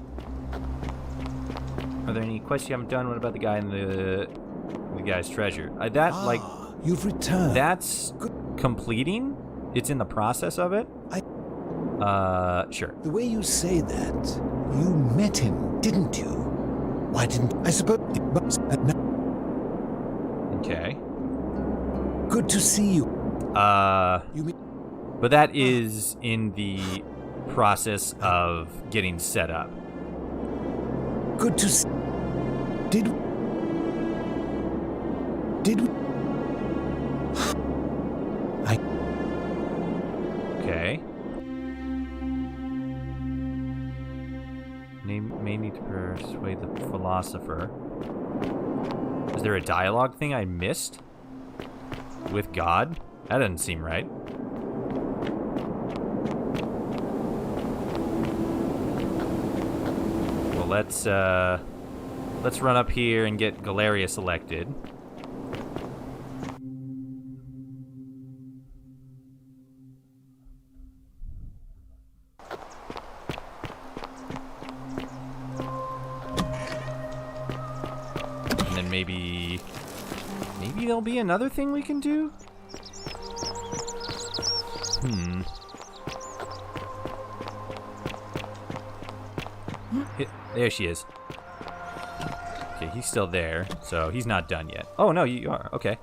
Are there any quests you haven't done? What about the guy in the guy's treasure? You've returned. That's completing? It's in the process of it? Sure. The way you say that, you met him, didn't you? Why didn't I suppose? Okay. Good to see you. But that is in the process of getting set up. Good to see. Did Okay. May need to persuade the philosopher. Is there a dialogue thing I missed? With God? That doesn't seem right. Well, let's run up here and get Galerius elected. And then maybe there'll be another thing we can do? There she is. Okay, he's still there, so he's not done yet. Oh, no, you are. Okay.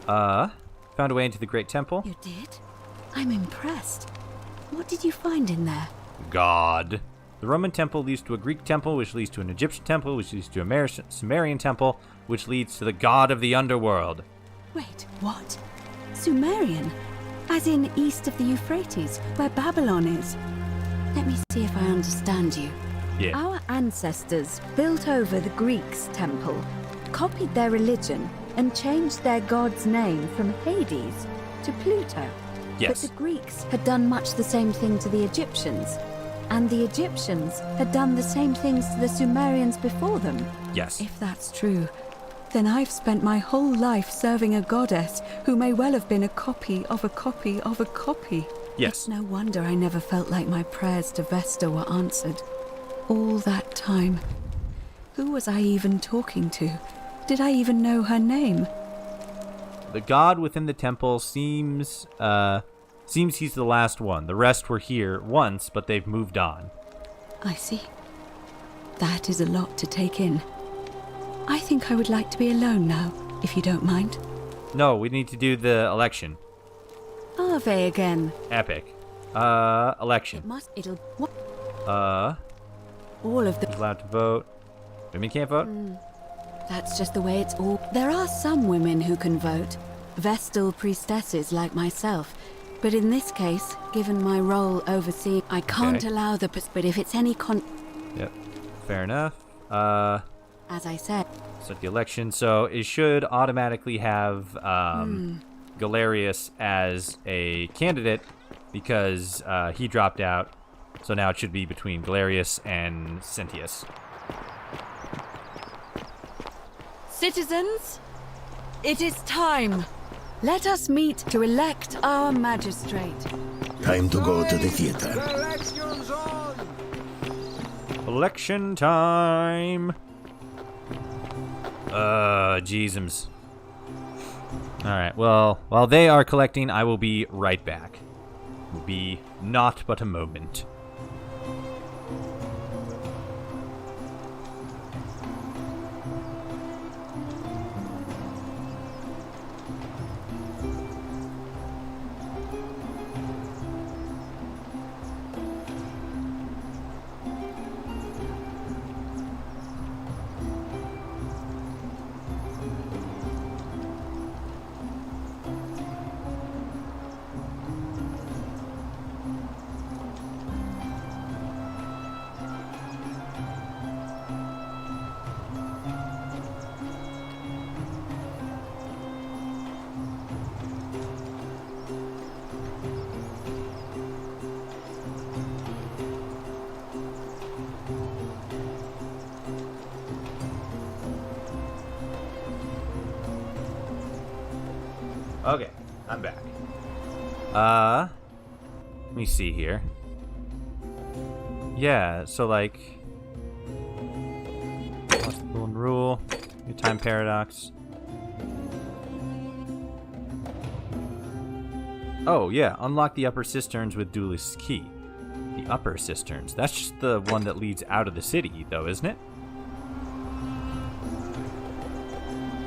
Found a way into the Great Temple. You did? I'm impressed. What did you find in there? God. The Roman temple leads to a Greek temple, which leads to an Egyptian temple, which leads to a Sumerian temple, which leads to the god of the underworld. Wait, what? Sumerian? As in east of the Euphrates, where Babylon is? Let me see if I understand you. Yeah. Our ancestors built over the Greeks' temple, copied their religion, and changed their god's name from Hades to Pluto. Yes. But the Greeks had done much the same thing to the Egyptians, and the Egyptians had done the same things to the Sumerians before them. Yes. If that's true, then I've spent my whole life serving a goddess who may well have been a copy of a copy of a copy. Yes. It's no wonder I never felt like my prayers to Vesta were answered. All that time. Who was I even talking to? Did I even know her name? The god within the temple seems he's the last one. The rest were here once, but they've moved on. I see. That is a lot to take in. I think I would like to be alone now, if you don't mind. No, we need to do the election. Ave again. Epic. Election. What? All of the... Allowed to vote. Women can't vote? That's just the way it's all... There are some women who can vote. Vestal priestesses like myself. But in this case, given my role overseeing, I can't allow the... But if it's any Yep. Fair enough. As I said... Start the election. So it should automatically have Galerius as a candidate because he dropped out. So now it should be between Galerius and Sentius. Citizens, it is time. Let us meet to elect our magistrate. Time to go to the theater. Elections on! Election time. Jeezums. Alright, well, while they are collecting, I will be right back. Will be not but a moment. Okay, I'm back. Let me see here. Yeah, so like... Possible and rule. Your time paradox. Oh, yeah, unlock the upper cisterns with Duelist's Key. The upper cisterns. That's just the one that leads out of the city, though, isn't it?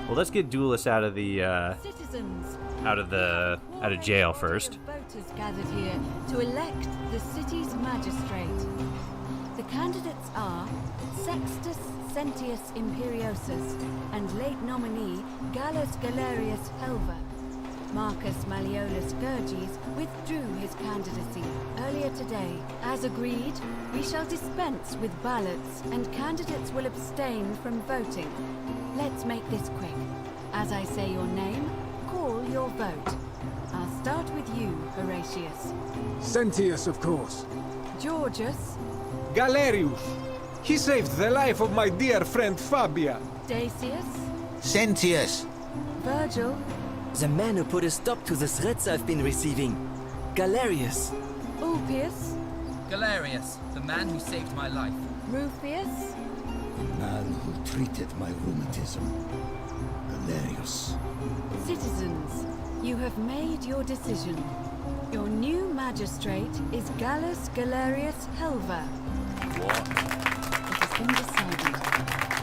Well, let's get Duelist out of the, Citizens, out of jail first. voters gathered here to elect the city's magistrate. The candidates are Sextus Sentius Imperiosus and late nominee Gallus Galerius Helver. Marcus Malleolus Gurges withdrew his candidacy earlier today. As agreed, we shall dispense with ballots and candidates will abstain from voting. Let's make this quick. As I say your name, call your vote. I'll start with you, Horatius. Sentius, of course. Georgius. Galerius. He saved the life of my dear friend Fabia. Dacius. Sentius. Virgil. The man who put a stop to the threats I've been receiving. Galerius. Ulpius. Galerius, the man who saved my life. Rufius. The man who treated my rheumatism. Galerius. Citizens, you have made your decision. Your new magistrate is Gallus Galerius Helver. What? It has been decided.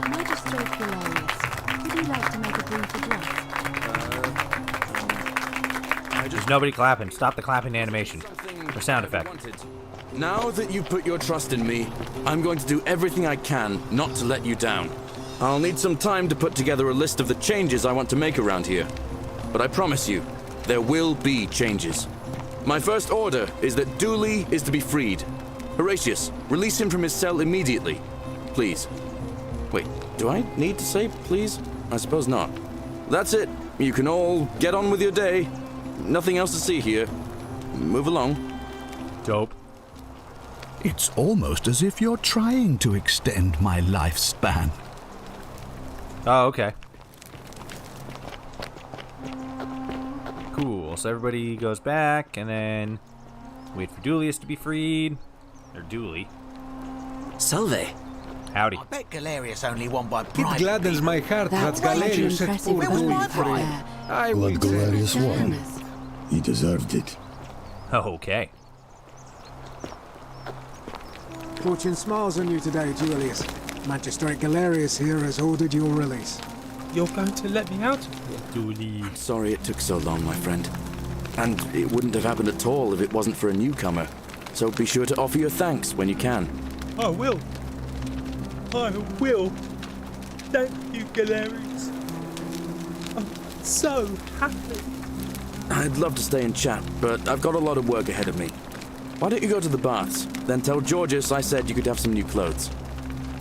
Magistrate Galerius, would you like to make a brief address? There's nobody clapping. Stop the clapping animation. Or sound effect. Now that you've put your trust in me, I'm going to do everything I can not to let you down. I'll need some time to put together a list of the changes I want to make around here. But I promise you, there will be changes. My first order is that Dooley is to be freed. Horatius, release him from his cell immediately. Please. Wait, do I need to say please? I suppose not. That's it. You can all get on with your day. Nothing else to see here. Move along. Dope. It's almost as if you're trying to extend my lifespan. Oh, okay. Cool. So everybody goes back, and then wait for Dulius to be freed. Or Dooley. Salve. Howdy. I bet Galerius only won by It bribe. gladdens my heart that Galerius set poor Where was Dooley my free. bribe? I Well, will Galerius won. He deserved it. Okay. Fortune smiles on you today, Julius. Magistrate Galerius here has ordered your release. You're going to let me out of here? Dooley. I'm sorry it took so long, my friend. And it wouldn't have happened at all if it wasn't for a newcomer. So be sure to offer your thanks when you can. I will. I will. Thank you, Galerius. I'm so happy. I'd love to stay and chat, but I've got a lot of work ahead of me. Why don't you go to the baths? Then tell Georgius I said you could have some new clothes.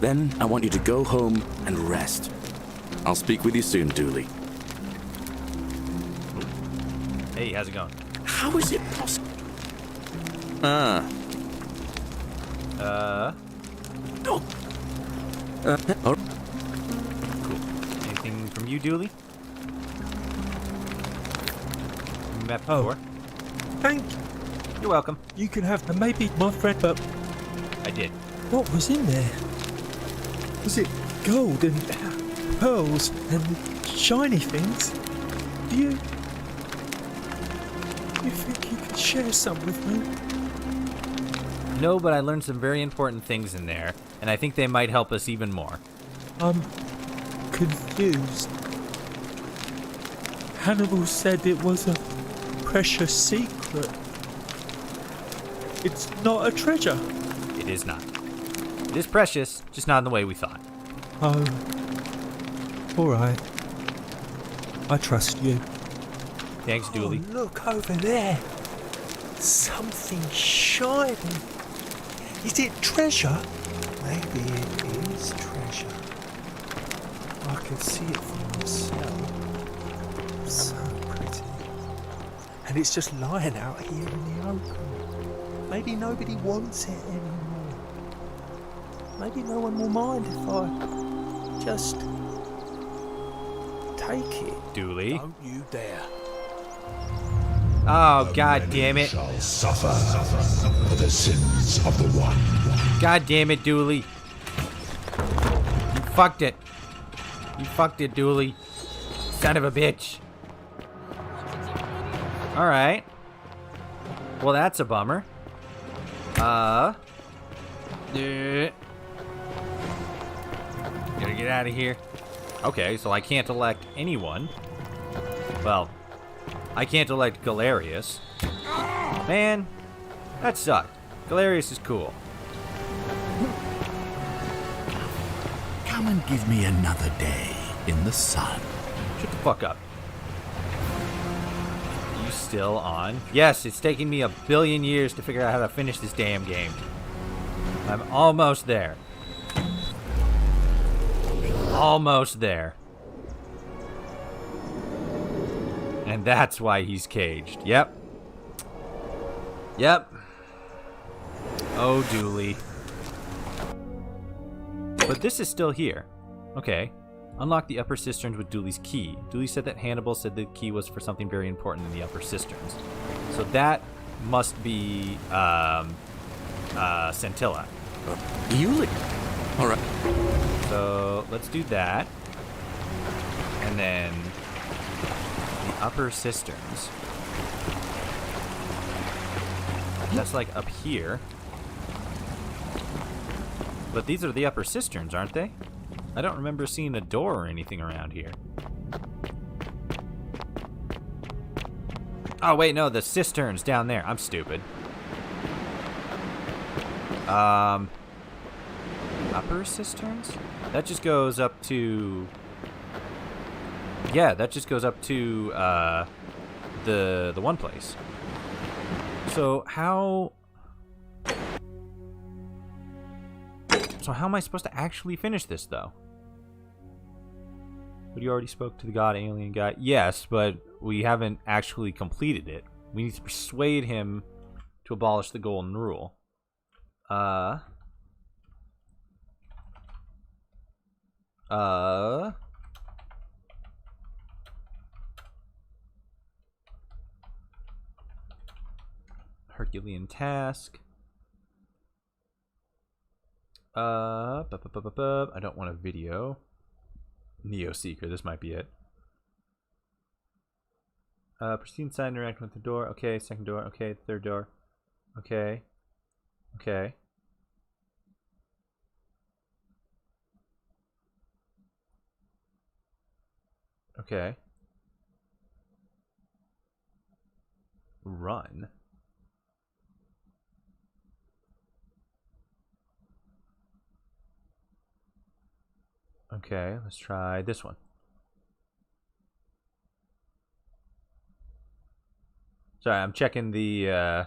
Then I want you to go home and rest. I'll speak with you soon, Dooley. Hey, how's it going? How is it possible? Oh. Cool. Anything from you, Dooley? You met before? Thank you. You're welcome. You can have maybe my friend, but I did. what was in there? Was it gold and pearls and shiny things? Do you think you could share some with me? No, but I learned some very important things in there, and I think they might help us even more. I'm confused. Hannibal said it was a precious secret. It's not a treasure. It is not. It is precious, just not in the way we thought. Oh. Alright. I trust you. Thanks, Dooley. Oh, look over there. Something shining. Is it treasure? Maybe it is treasure. I can see it for myself. So pretty. And it's just lying out here in the open. Maybe nobody wants it anymore. Maybe no one will mind if I just take it. Dooley. Don't you dare. Oh, god damn it. Shall suffer for the sins of the one. God damn it, Dooley. You fucked it. You fucked it, Dooley. Son of a bitch. Alright. Well, that's a bummer. Gotta get out of here. Okay, so I can't elect anyone. Well, I can't elect Galerius. Man, that sucked. Galerius is cool. Come and give me another day in the sun. Shut the fuck up. You still on? Yes, it's taking me 1 billion years to figure out how to finish this damn game. I'm almost there. Almost there. And that's why he's caged. Yep. Yep. Oh, Dooley. But this is still here. Okay. Unlock the upper cisterns with Dooley's key. Dooley said that Hannibal said the key was for something very important in the upper cisterns. So that must be Scintilla. Dooley. All right. So let's do that. And then the upper cisterns. That's like up here. But these are the upper cisterns, aren't they? I don't remember seeing a door or anything around here. Oh, wait, no, the cistern's down there. I'm stupid. Upper cisterns? That just goes up to... Yeah, that just goes up to, the one place. So, how... So how am I supposed to actually finish this, though? But you already spoke to the god alien guy. Yes, but we haven't actually completed it. We need to persuade him to abolish the golden rule. Herculean task. I don't want a video. Neo Seeker, this might be it. Proceed inside and interact with the door. Okay, second door. Okay, third door. Okay. Okay. Okay. Run. Okay, let's try this one. Sorry, I'm checking the I'm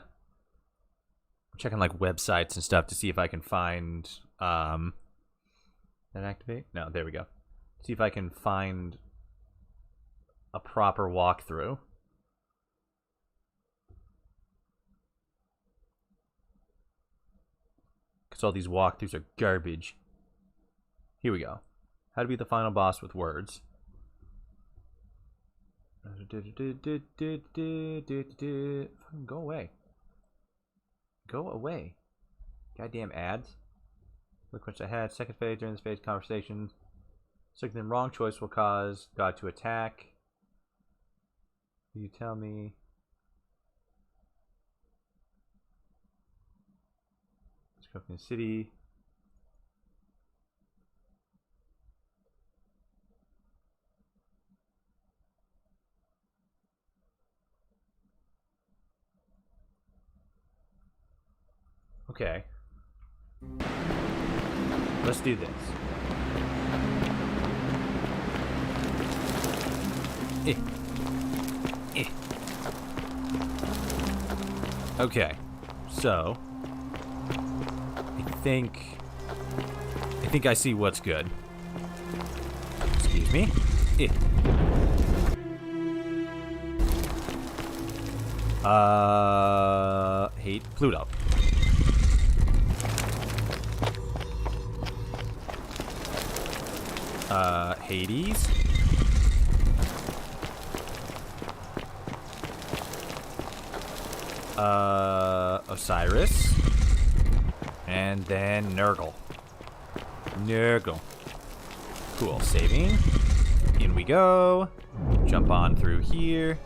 checking like websites and stuff to see if I can find that activate? No, there we go. See if I can find a proper walkthrough. Because all these walkthroughs are garbage. Here we go. How to beat the final boss with words. Go away. Go away. Goddamn ads. Look which I had. Second phase, during this phase, conversations. Selecting the wrong choice will cause God to attack. You tell me. Let's go from the city. Okay. Let's do this. Okay. So, I think I see what's good. Excuse me. Hate Pluto. Hades. Osiris. And then Nurgle. Nurgle. Cool. Saving. In we go. Jump on through here.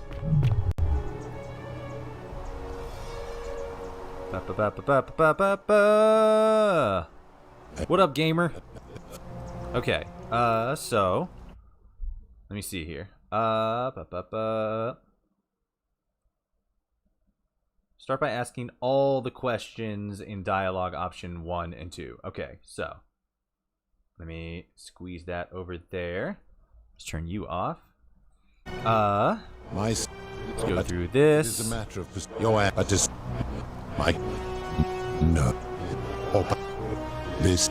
What up, gamer? Okay. So let me see here. Start by asking all the questions in dialogue option 1 and 2. Okay, so let me squeeze that over there. Let's turn you off. Let's go through this. It is a matter of your just my no. This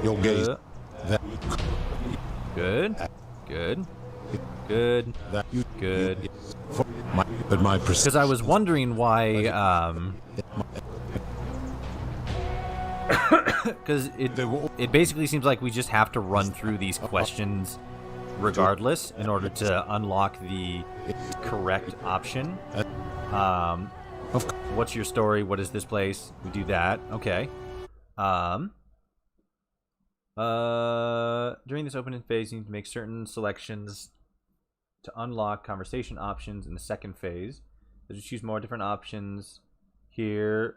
your gaze. Good. Good. Good. Good. But my because I was wondering why because it basically seems like we just have to run through these questions regardless in order to unlock the correct option. What's your story? What is this place? We do that. Okay. During this opening phase, you need to make certain selections to unlock conversation options in the second phase. So just choose more different options here,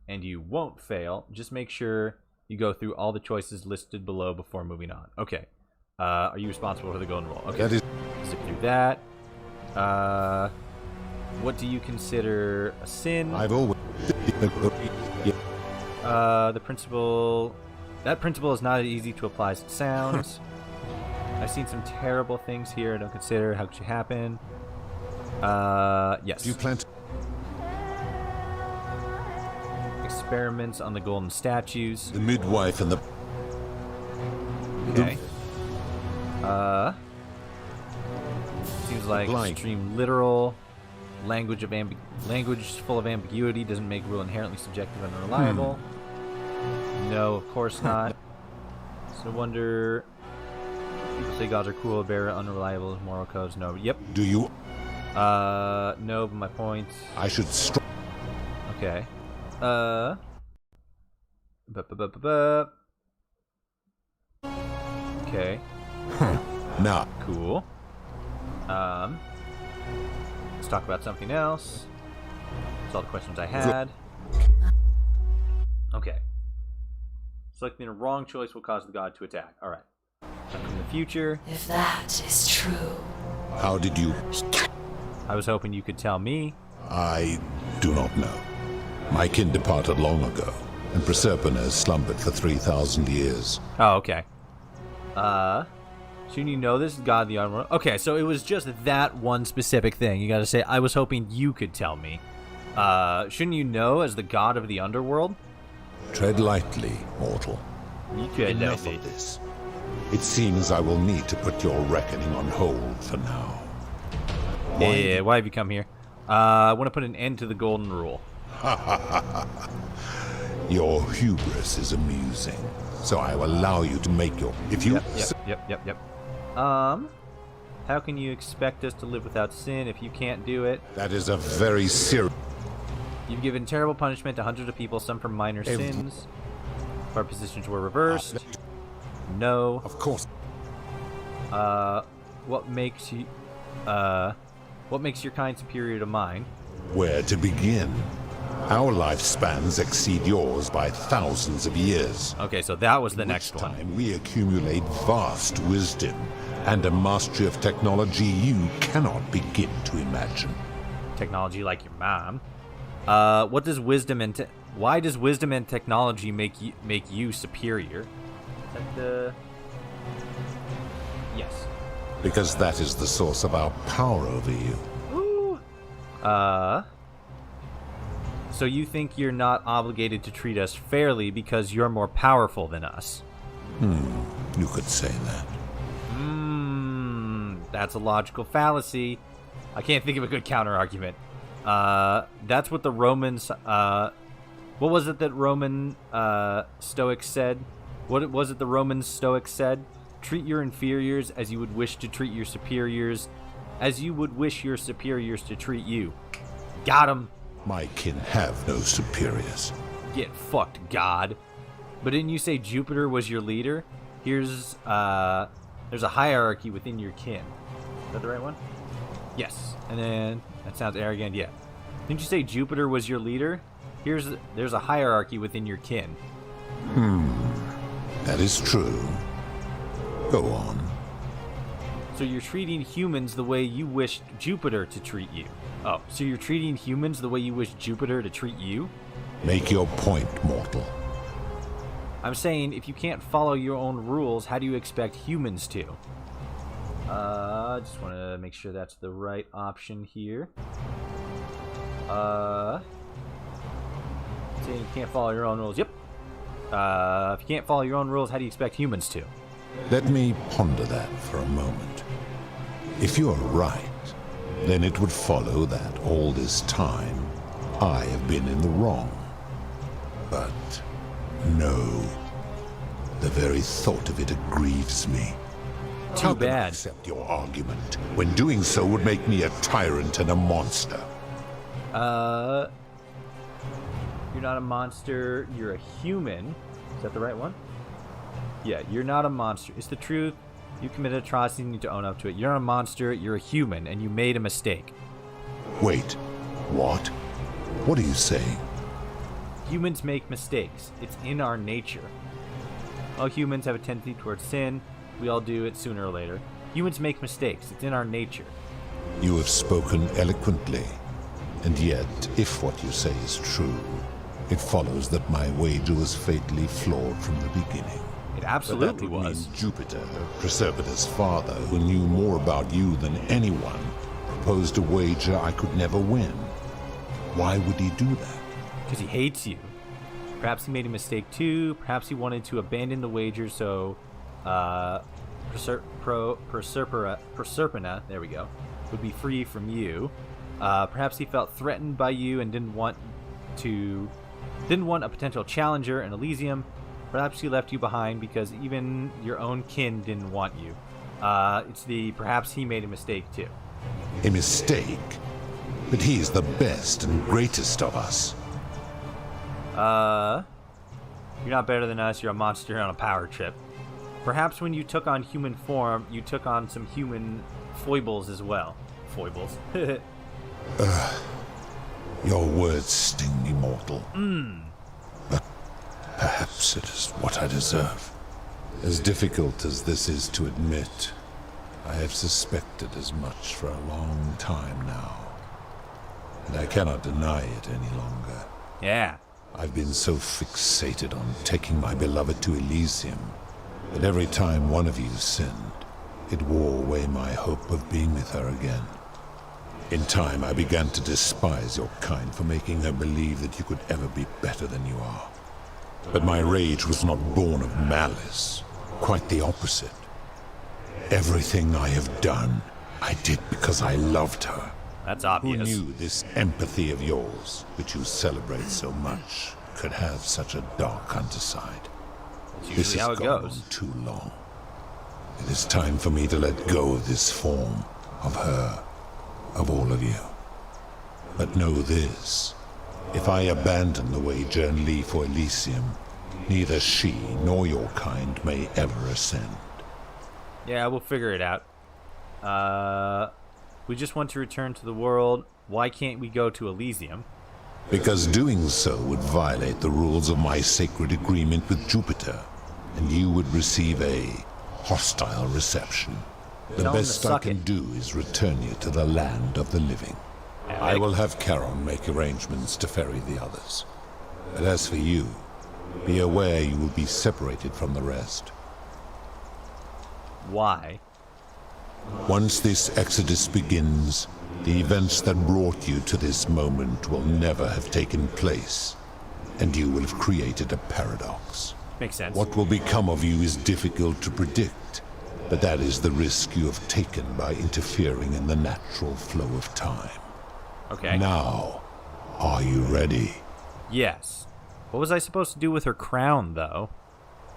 and you won't fail. Just make sure you go through all the choices listed below before moving on. Okay. Are you responsible for the golden rule? Okay. Zip through that. What do you consider a sin? I've always... The principle... That principle is not as easy to apply as it sounds. I've seen some terrible things here I don't consider. How could you happen? Yes. Do you plan to... Experiments on the golden statues. The midwife and the... Okay. Seems like extreme literal. Language full of ambiguity doesn't make rule inherently subjective and unreliable. No, of course not. So wonder. People say gods are cool, bare, unreliable, moral codes. No. Yep. Do you? No, but my point. I should. Okay. Okay. Nah. Cool. Let's talk about something else. That's all the questions I had. Okay. Selecting a wrong choice will cause the god to attack. Alright. In the future. If that is true. How did you... I was hoping you could tell me. I do not know. My kin departed long ago, and Proserpina has slumbered for 3,000 years. Oh, okay. Shouldn't you know this? God of the Underworld. Okay, so it was just that one specific thing. You gotta say, I was hoping you could tell me. Shouldn't you know as the god of the Underworld? Tread lightly, mortal. You could Enough of this. It seems I will need to put your reckoning on hold for now. Yeah, why have you come here? I want to put an end to the golden rule. Your hubris is amusing, so I will allow you to make your... If you... Yep. How can you expect us to live without sin if you can't do it? That is a very serious... You've given terrible punishment to hundreds of people, some for minor sins. If our positions were reversed. No. Of course. What makes you... what makes your kind superior to mine? Where to begin? Our lifespans exceed yours by thousands of years. Okay, so that was the next one. Time we accumulate vast wisdom and a mastery of technology you cannot begin to imagine. Technology like your mom. What does wisdom and why does wisdom and technology make you superior? Is that yes. Because that is the source of our power over you. Ooh. So you think you're not obligated to treat us fairly because you're more powerful than us? You could say that. That's a logical fallacy. I can't think of a good counter-argument. That's what the Romans, what was it that Roman, Stoics said? What was it the Roman Stoics said? Treat your inferiors as you would wish to treat your superiors, as you would wish your superiors to treat you. Got him. My kin have no superiors. Get fucked, God. But didn't you say Jupiter was your leader? There's a hierarchy within your kin. Is that the right one? Yes. And then, that sounds arrogant, yeah. Didn't you say Jupiter was your leader? There's a hierarchy within your kin. That is true. Go on. So you're treating humans the way you wished Jupiter to treat you. Oh, so you're treating humans the way you wish Jupiter to treat you? Make your point, mortal. I'm saying, if you can't follow your own rules, how do you expect humans to? Just want to make sure that's the right option here. Saying you can't follow your own rules. Yep. If you can't follow your own rules, how do you expect humans to? Let me ponder that for a moment. If you are right, then it would follow that all this time I have been in the wrong. But no, the very thought of it grieves me. Too bad. Can I accept your argument when doing so would make me a tyrant and a monster? You're not a monster, you're a human. Is that the right one? Yeah, you're not a monster. It's the truth. You committed atrocity, you need to own up to it. You're not a monster, you're a human, and you made a mistake. Wait, what? What are you saying? Humans make mistakes. It's in our nature. All humans have a tendency towards sin. We all do it sooner or later. Humans make mistakes. It's in our nature. You have spoken eloquently. And yet, if what you say is true, it follows that my wager was fatally flawed from the beginning. It absolutely But that would was. mean Jupiter, Proserpina's father, who knew more about you than anyone, proposed a wager I could never win. Why would he do that? Because he hates you. Perhaps he made a mistake too. Perhaps he wanted to abandon the wager so Proserpina, there we go, would be free from you. Perhaps he felt threatened by you and didn't want a potential challenger in Elysium. Perhaps he left you behind because even your own kin didn't want you. Perhaps he made a mistake too. A mistake? But he is the best and greatest of us. You're not better than us. You're a monster on a power trip. Perhaps when you took on human form, you took on some human foibles as well. Foibles. Your words sting me, mortal. But perhaps it is what I deserve. As difficult as this is to admit, I have suspected as much for a long time now. And I cannot deny it any longer. Yeah. I've been so fixated on taking my beloved to Elysium that every time one of you sinned, it wore away my hope of being with her again. In time, I began to despise your kind for making her believe that you could ever be better than you are. But my rage was not born of malice, quite the opposite. Everything I have done, I did because I loved her. That's obvious. Who knew this empathy of yours, which you celebrate so much, could have such a dark underside? This how has it gone goes. on too long. It is time for me to let go of this form, of her, of all of you. But know this, if I abandon the wager and leave for Elysium, neither she nor your kind may ever ascend. Yeah, we'll figure it out. We just want to return to the world. Why can't we go to Elysium? Because doing so would violate the rules of my sacred agreement with Jupiter, and you would receive a hostile reception. The Tell him to best I suck can it. do is return you to the land of the living. I will have Charon make arrangements to ferry the others. But as for you, be aware you will be separated from the rest. Why? Once this exodus begins, the events that brought you to this moment will never have taken place, and you will have created a paradox. Makes sense. What will become of you is difficult to predict, but that is the risk you have taken by interfering in the natural flow of time. Okay. Now, are you ready? Yes. What was I supposed to do with her crown, though?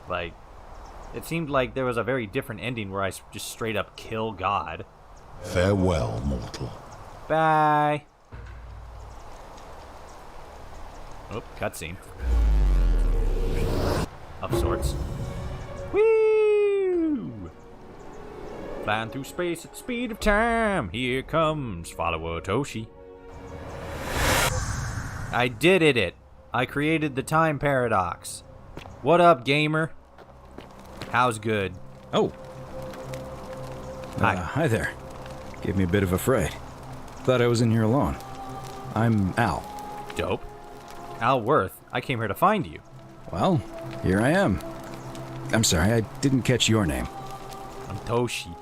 Like, it seemed like there was a very different ending where I just straight up kill God. Farewell, mortal. Bye. Oh, cutscene. Of sorts. Woo! Flying through space at the speed of time. Here comes follower Toshi. I did it. I created the time paradox. What up, gamer? How's good? Oh. Hi. Hi there. Gave me a bit of a fright. Thought I was in here alone. I'm Al. Dope. Al Worth, I came here to find you. Well, here I am. I'm sorry, I didn't catch your name. I'm Toshi.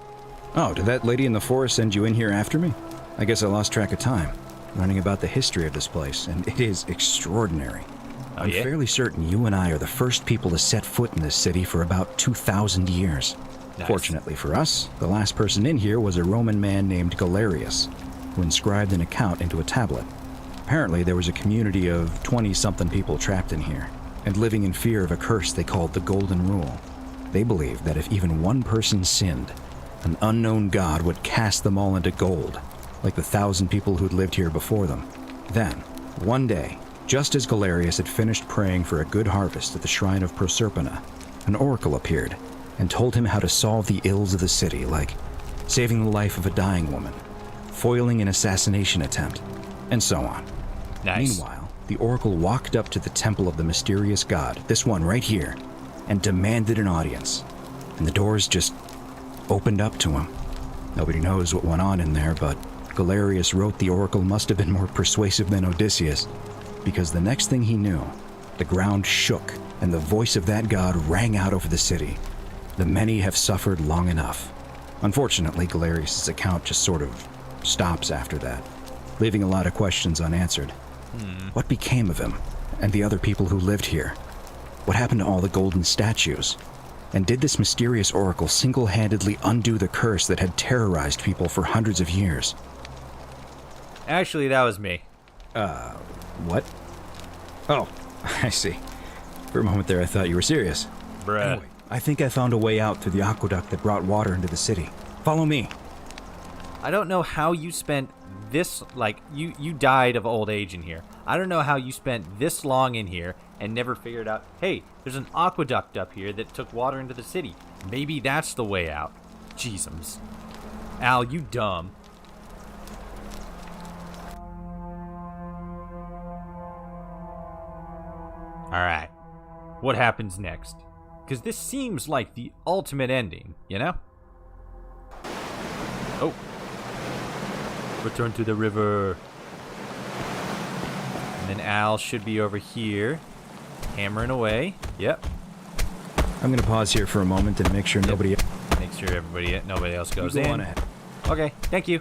Oh, did that lady in the forest send you in here after me? I guess I lost track of time, learning about the history of this place, and it is extraordinary. I'm fairly certain you and I are the first people to set foot in this city for about 2,000 years. Nice. Fortunately for us, the last person in here was a Roman man named Galerius, who inscribed an account into a tablet. Apparently, there was a community of 20-something people trapped in here, and living in fear of a curse they called the Golden Rule. They believed that if even one person sinned, an unknown god would cast them all into gold, like the 1,000 people who'd lived here before them. Then, one day, just as Galerius had finished praying for a good harvest at the shrine of Proserpina, an oracle appeared and told him how to solve the ills of the city, like saving the life of a dying woman, foiling an assassination attempt, and so on. Nice. Meanwhile, the oracle walked up to the temple of the mysterious god, this one right here, and demanded an audience. And the doors just opened up to him. Nobody knows what went on in there, but Galerius wrote the oracle must have been more persuasive than Odysseus, because the next thing he knew, the ground shook and the voice of that god rang out over the city. The many have suffered long enough. Unfortunately, Galerius' account just sort of stops after that, leaving a lot of questions unanswered. What became of him and the other people who lived here? What happened to all the golden statues? And did this mysterious oracle single-handedly undo the curse that had terrorized people for hundreds of years? Actually, that was me. What? Oh, I see. For a moment there, I thought you were serious. Bruh. Anyway, I think I found a way out through the aqueduct that brought water into the city. Follow me. I don't know how you spent this, like, you died of old age in here. I don't know how you spent this long in here and never figured out, hey, there's an aqueduct up here that took water into the city. Maybe that's the way out. Jeezums. Al, you dumb. Alright. What happens next? Because this seems like the ultimate ending, you know? Oh. Return to the river. And then Al should be over here, hammering away. Yep. I'm gonna pause here for a moment and make sure nobody... Make sure nobody else goes You go in. on ahead. Okay, thank you.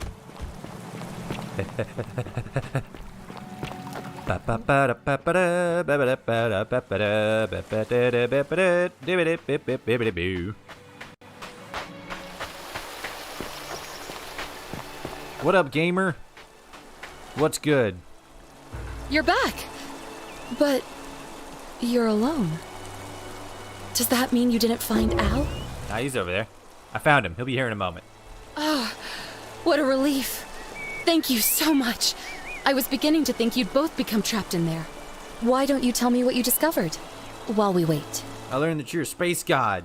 What up, gamer? What's good? You're back! But you're alone. Does that mean you didn't find Al? Nah, he's over there. I found him. He'll be here in a moment. Oh, what a relief. Thank you so much. I was beginning to think you'd both become trapped in there. Why don't you tell me what you discovered while we wait? I learned that you're a space god.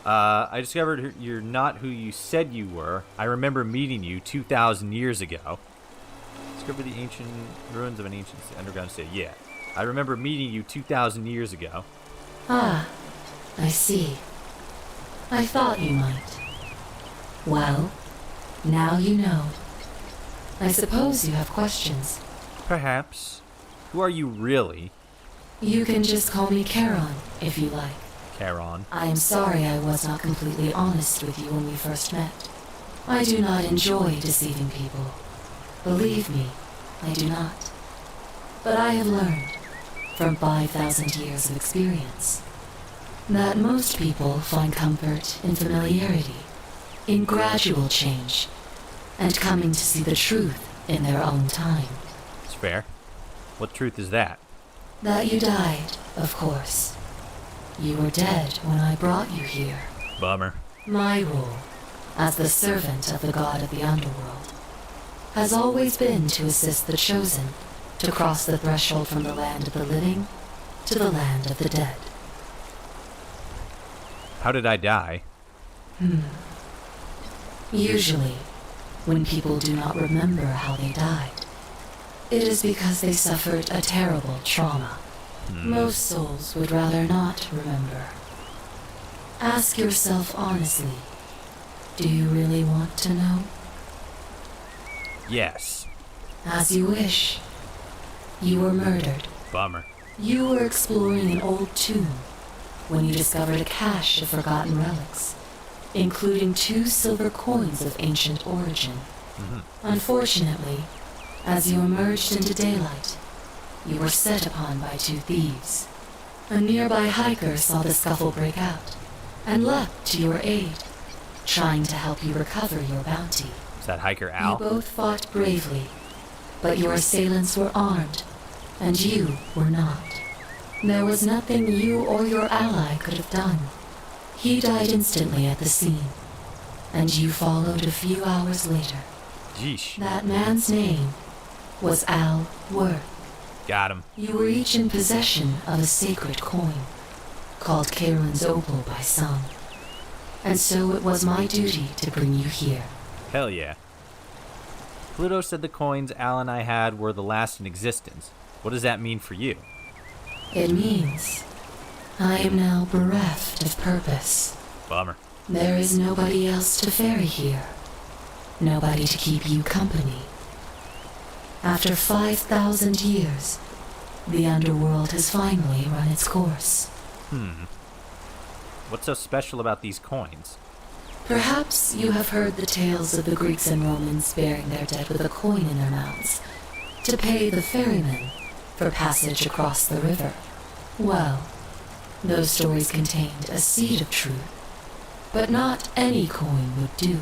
I discovered you're not who you said you were. I remember meeting you 2,000 years ago. Discover the ancient ruins of an ancient underground city. Yeah, I remember meeting you 2,000 years ago. Ah, I see. I thought you might. Well, now you know. I suppose you have questions. Perhaps. Who are you really? You can just call me Charon, if you like. Charon. I am sorry I was not completely honest with you when we first met. I do not enjoy deceiving people. Believe me, I do not. But I have learned, from 5,000 years of experience, that most people find comfort in familiarity, in gradual change, and coming to see the truth in their own time. It's fair. What truth is that? That you died, of course. You were dead when I brought you here. Bummer. My role, as the servant of the god of the underworld, has always been to assist the chosen to cross the threshold from the land of the living to the land of the dead. How did I die? Usually, when people do not remember how they died, it is because they suffered a terrible trauma. Most souls would rather not remember. Ask yourself honestly, do you really want to know? Yes. As you wish. You were murdered. Bummer. You were exploring an old tomb when you discovered a cache of forgotten relics, including 2 silver coins of ancient origin. Unfortunately, as you emerged into daylight, you were set upon by 2 thieves. A nearby hiker saw the scuffle break out and leapt to your aid, trying to help you recover your bounty. Is that hiker Al? You both fought bravely, but your assailants were armed, and you were not. There was nothing you or your ally could have done. He died instantly at the scene, and you followed a few hours later. Yeesh. That man's name was Al Worth. Got him. You were each in possession of a sacred coin, called Charon's Opal by some. And so it was my duty to bring you here. Hell yeah. Pluto said the coins Al and I had were the last in existence. What does that mean for you? It means I am now bereft of purpose. Bummer. There is nobody else to ferry here. Nobody to keep you company. After 5,000 years, the underworld has finally run its course. What's so special about these coins? Perhaps you have heard the tales of the Greeks and Romans burying their dead with a coin in their mouths to pay the ferryman for passage across the river. Well, those stories contained a seed of truth, but not any coin would do.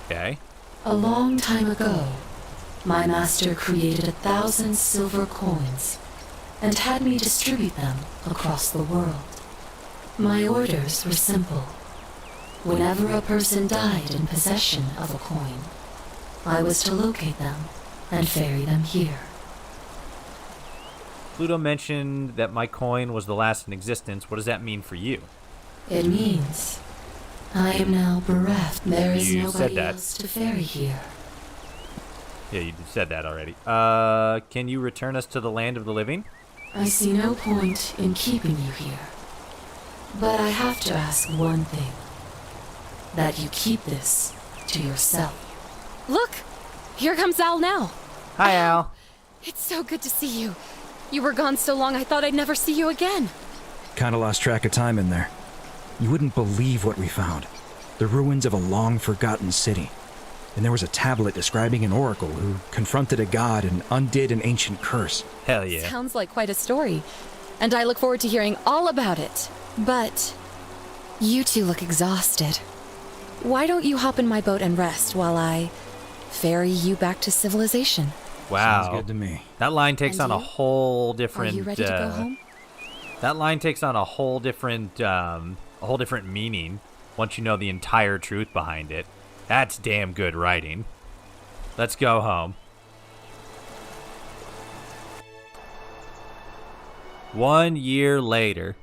Okay. A long time ago, my master created 1,000 silver coins and had me distribute them across the world. My orders were simple. Whenever a person died in possession of a coin, I was to locate them and ferry them here. Pluto mentioned that my coin was the last in existence. What does that mean for you? It means I am now bereft. There is You said nobody that. else to ferry here. Yeah, you said that already. Can you return us to the land of the living? I see no point in keeping you here. But I have to ask one thing. That you keep this to yourself. Look! Here comes Al now. Hi, Al. It's so good to see you. You were gone so long I thought I'd never see you again. Kinda lost track of time in there. You wouldn't believe what we found. The ruins of a long-forgotten city. And there was a tablet describing an oracle who confronted a god and undid an ancient curse. Hell yeah. Sounds like quite a story. And I look forward to hearing all about it. But you two look exhausted. Why don't you hop in my boat and rest while I ferry you back to civilization? Wow. Sounds good to me. That line takes And on a you? whole different. Are you ready to go home? That line takes on a whole different meaning once you know the entire truth behind it. That's damn good writing. Let's go home. 1 year later.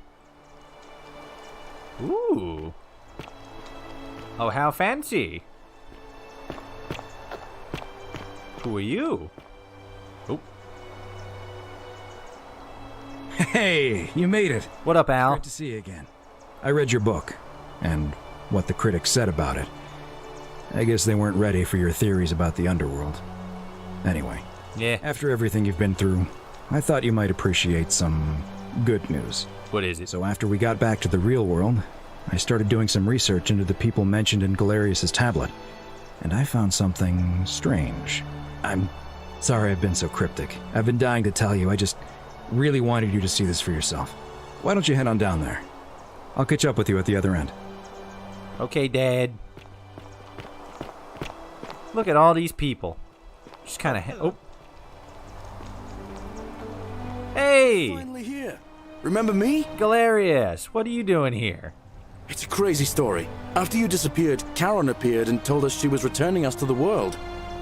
Ooh. Oh, how fancy. Who are you? Oh. Hey, you made it. What up, Al? Great to see you again. I read your book, and what the critics said about it. I guess they weren't ready for your theories about the underworld. Anyway, yeah. After everything you've been through, I thought you might appreciate some good news. What is it? So after we got back to the real world, I started doing some research into the people mentioned in Galerius' tablet, and I found something strange. I'm sorry I've been so cryptic. I've been dying to tell you. I just really wanted you to see this for yourself. Why don't you head on down there? I'll catch up with you at the other end. Okay, Dad. Look at all these people. Just kind of. Oh. Hey! Finally here. Remember me? Galerius, what are you doing here? It's a crazy story. After you disappeared, Charon appeared and told us she was returning us to the world.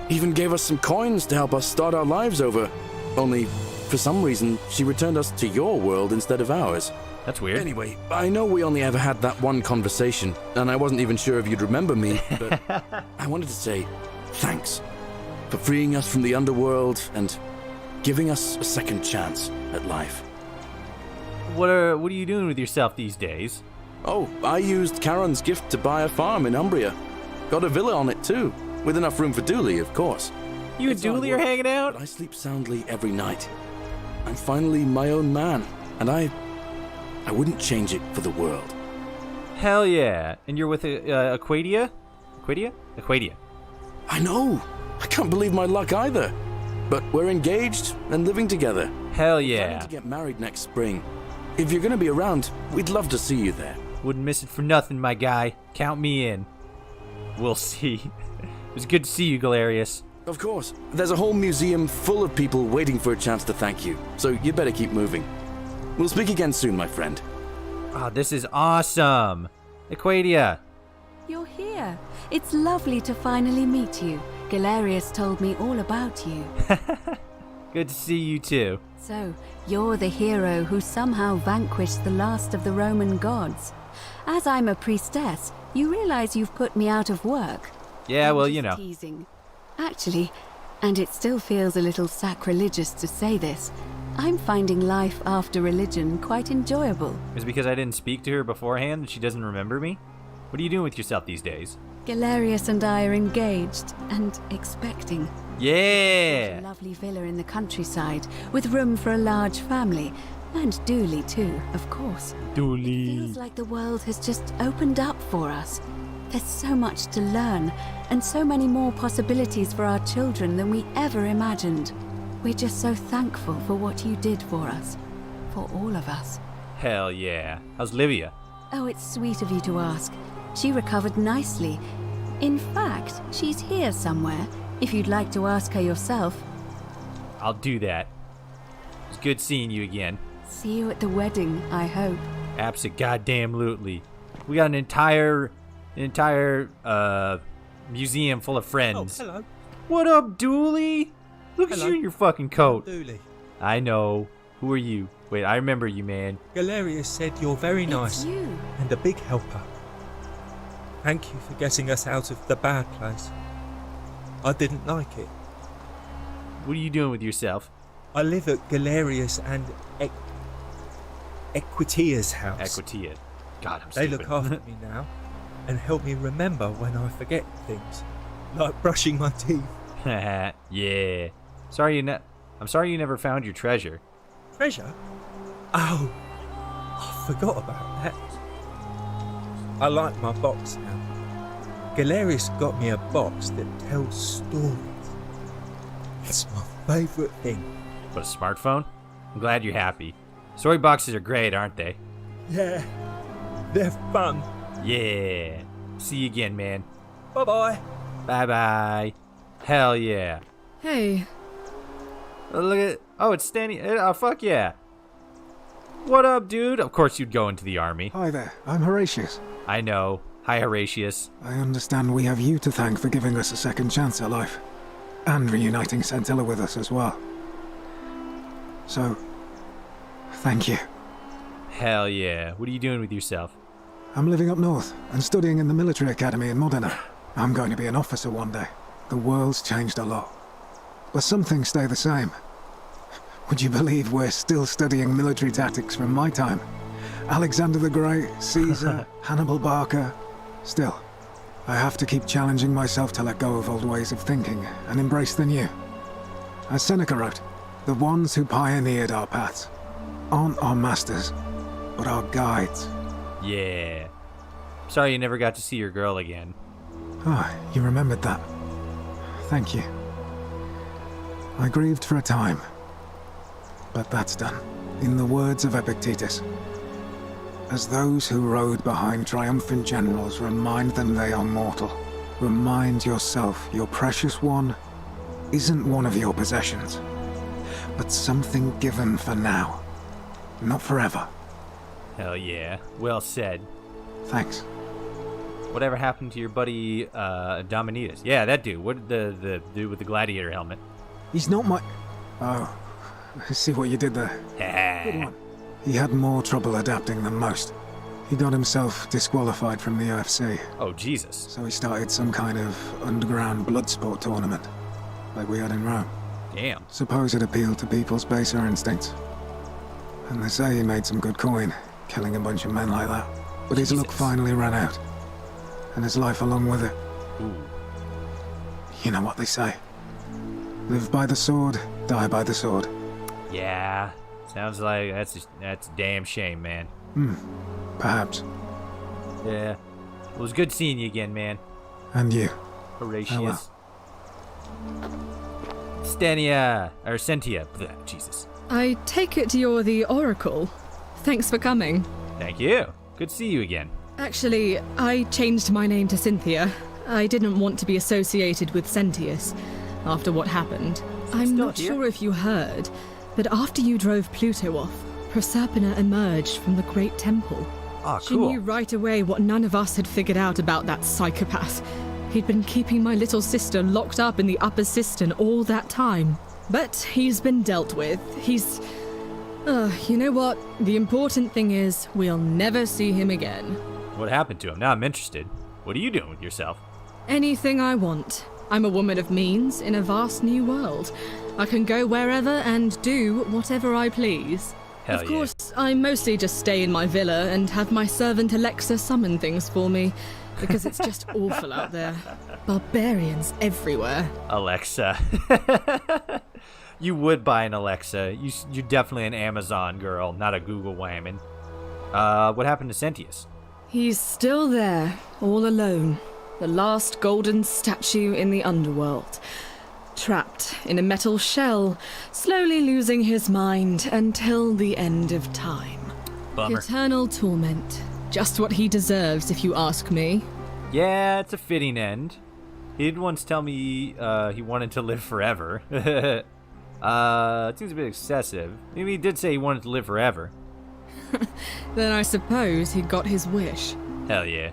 Even gave us some coins to help us start our lives over. Only, for some reason, she returned us to your world instead of ours. That's weird. Anyway, I know we only ever had that one conversation, and I wasn't even sure if you'd remember me, but I wanted to say thanks for freeing us from the underworld and giving us a second chance at life. What are you doing with yourself these days? Oh, I used Charon's gift to buy a farm in Umbria. Got a villa on it too, with enough room for Dooley, of course. You and Dooley are hanging out? But I sleep soundly every night. I'm finally my own man, and I wouldn't change it for the world. Hell yeah. And you're with Aquadia? Aquadia. I know. I can't believe my luck either. But we're engaged and living together. Hell We're yeah. planning to get married next spring. If you're going to be around, we'd love to see you there. Wouldn't miss it for nothing, my guy. Count me in. We'll see. It was good to see you, Galerius. Of course. There's a whole museum full of people waiting for a chance to thank you. So you'd better keep moving. We'll speak again soon, my friend. Oh, this is awesome. Aquadia. You're here. It's lovely to finally meet you. Galerius told me all about you. Good to see you too. So, you're the hero who somehow vanquished the last of the Roman gods. As I'm a priestess, you realize you've put me out of work. Yeah, well, you Just know. Teasing. Actually, and it still feels a little sacrilegious to say this, I'm finding life after religion quite enjoyable. Is it because I didn't speak to her beforehand that she doesn't remember me? What are you doing with yourself these days? Galerius and I are engaged and expecting. Yeah. A lovely villa in the countryside with room for a large family. And Dooley too, of course. Dooley. It feels like the world has just opened up for us. There's so much to learn, and so many more possibilities for our children than we ever imagined. We're just so thankful for what you did for us. For all of us. Hell yeah. How's Livia? Oh, it's sweet of you to ask. She recovered nicely. In fact, she's here somewhere, if you'd like to ask her yourself. I'll do that. It's good seeing you again. See you at the wedding, I hope. Abso-goddamn-lutely. We got an entire museum full of friends. Oh, hello. What up, Dooley? Look at Hello. you in your fucking coat. Dooley. I know. Who are you? Wait, I remember you, man. Galerius said you're very nice you. and a big helper. Thank you for getting us out of the bad place. I didn't like it. What are you doing with yourself? I live at Galerius and Equitia's house. Equitia. God, I'm They stupid. look after me now and help me remember when I forget things, like brushing my teeth. Yeah. I'm sorry you never found your treasure. Treasure? Oh, I forgot about that. I like my box now. Galerius got me a box that tells stories. It's my favourite thing. What, a smartphone? I'm glad you're happy. Story boxes are great, aren't they? Yeah, they're fun. Yeah. See you again, man. Bye-bye. Bye-bye. Hell yeah. Hey. Look at... Oh, it's Stanny. Oh, fuck yeah. What up, dude? Of course you'd go into the army. Hi there, I'm Horatius. I know. Hi, Horatius. I understand we have you to thank for giving us a second chance at life. And reuniting Scintilla with us as well. So, thank you. Hell yeah. What are you doing with yourself? I'm living up north and studying in the military academy in Modena. I'm going to be an officer one day. The world's changed a lot. But some things stay the same. Would you believe we're still studying military tactics from my time? Alexander the Great, Caesar, Hannibal Barca. Still, I have to keep challenging myself to let go of old ways of thinking and embrace the new. As Seneca wrote, the ones who pioneered our paths aren't our masters, but our guides. Yeah. Sorry you never got to see your girl again. Ah, you remembered that. Thank you. I grieved for a time, but that's done. In the words of Epictetus, as those who rode behind triumphant generals remind them they are mortal, remind yourself your precious one isn't one of your possessions, but something given for now, not forever. Hell yeah. Well said. Thanks. Whatever happened to your buddy, Dominitas? Yeah, that dude. What did the dude with the gladiator helmet? He's not my... Oh, I see what you did there. Good one. He had more trouble adapting than most. He got himself disqualified from the UFC. Oh, Jesus. So he started some kind of underground blood sport tournament, like we had in Rome. Damn. Suppose it appealed to people's baser instincts. And they say he made some good coin, killing a bunch of men like that. But his luck finally ran out. And his life along with it. Ooh. You know what they say. Live by the sword, die by the sword. Yeah. Sounds like that's a damn shame, man. Perhaps. Yeah. It was good seeing you again, man. And you. Horatius. Stania. Or Sentia. Blech, Jesus. I take it you're the Oracle. Thanks for coming. Thank you. Good to see you again. Actually, I changed my name to Cynthia. I didn't want to be associated with Sentius after what happened. I'm not sure if you heard, but after you drove Pluto off, Proserpina emerged from the Great Temple. Ah, She knew right away what none of us had figured out about that psychopath. He'd been keeping my little sister locked up in the upper cistern all that time. But he's been dealt with. He's... you know what? The important thing is, we'll never see him again. What happened to him? Now I'm interested. What are you doing with yourself? Anything I want. I'm a woman of means in a vast new world. I can go wherever and do whatever I please. Hell Of course, I mostly just stay in my villa and have my servant Alexa summon things for me. because it's just awful out there. Barbarians everywhere. Alexa. You would buy an Alexa. You're definitely an Amazon girl, not a Google whammon. What happened to Sentius? He's still there, all alone. The last golden statue in the underworld. Trapped in a metal shell, slowly losing his mind until the end of time. Bummer. Eternal torment. Just what he deserves, if you ask me. Yeah, it's a fitting end. He did once tell me he wanted to live forever. It seems a bit excessive. Maybe he did say he wanted to live forever. Then I suppose he got his wish. Hell yeah.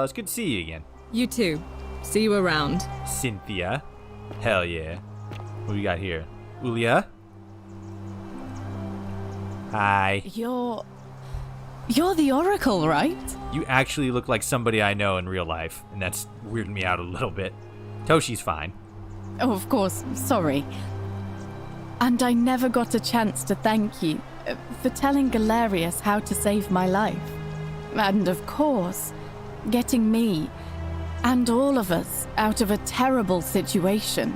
It's good to see you again. You too. See you around. Cynthia. Hell yeah. What do we got here? Ulia? Hi. You're the Oracle, right? You actually look like somebody I know in real life, and that's weirding me out a little bit. Toshi's fine. Oh, of course. Sorry. And I never got a chance to thank you for telling Galerius how to save my life. And of course, getting me and all of us out of a terrible situation.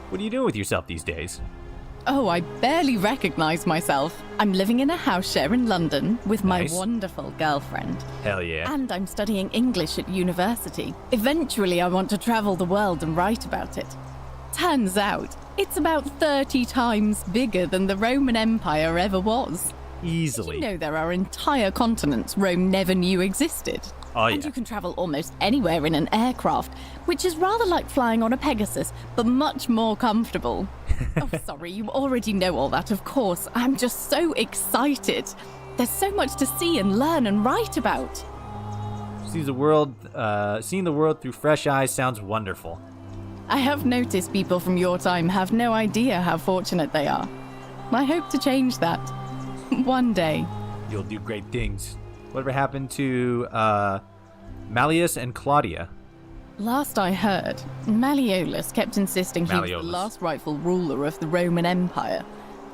What are you doing with yourself these days? Oh, I barely recognize myself. I'm living in a house share in London with Nice. my wonderful girlfriend. Hell yeah. And I'm studying English at university. Eventually, I want to travel the world and write about it. Turns out, it's about 30 times bigger than the Roman Empire ever was. Easily. Did you know there are entire continents Rome never knew existed? Oh, And yeah. you can travel almost anywhere in an aircraft, which is rather like flying on a Pegasus, but much more comfortable. Oh, sorry, you already know all that, of course. I'm just so excited. There's so much to see and learn and write about. Seeing the world through fresh eyes sounds wonderful. I have noticed people from your time have no idea how fortunate they are. I hope to change that. One day. You'll do great things. Whatever happened to Malleus and Claudia? Last I heard, Malleolus kept insisting he was the Malleolus. last rightful ruler of the Roman Empire,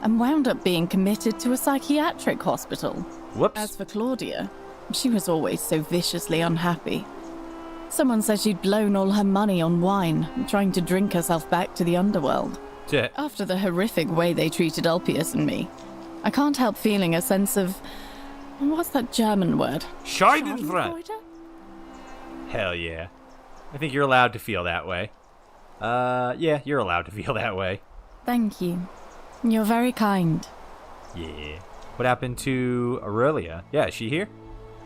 and wound up being committed to a psychiatric hospital. Whoops. As for Claudia, she was always so viciously unhappy. Someone said she'd blown all her money on wine, trying to drink herself back to the underworld. Yeah. After the horrific way they treated Ulpius and me, I can't help feeling a sense of... what's that German word? Schadenfreude. Hell yeah. I think you're allowed to feel that way. Yeah, you're allowed to feel that way. Thank you. You're very kind. Yeah. What happened to Aurelia? Yeah, is she here?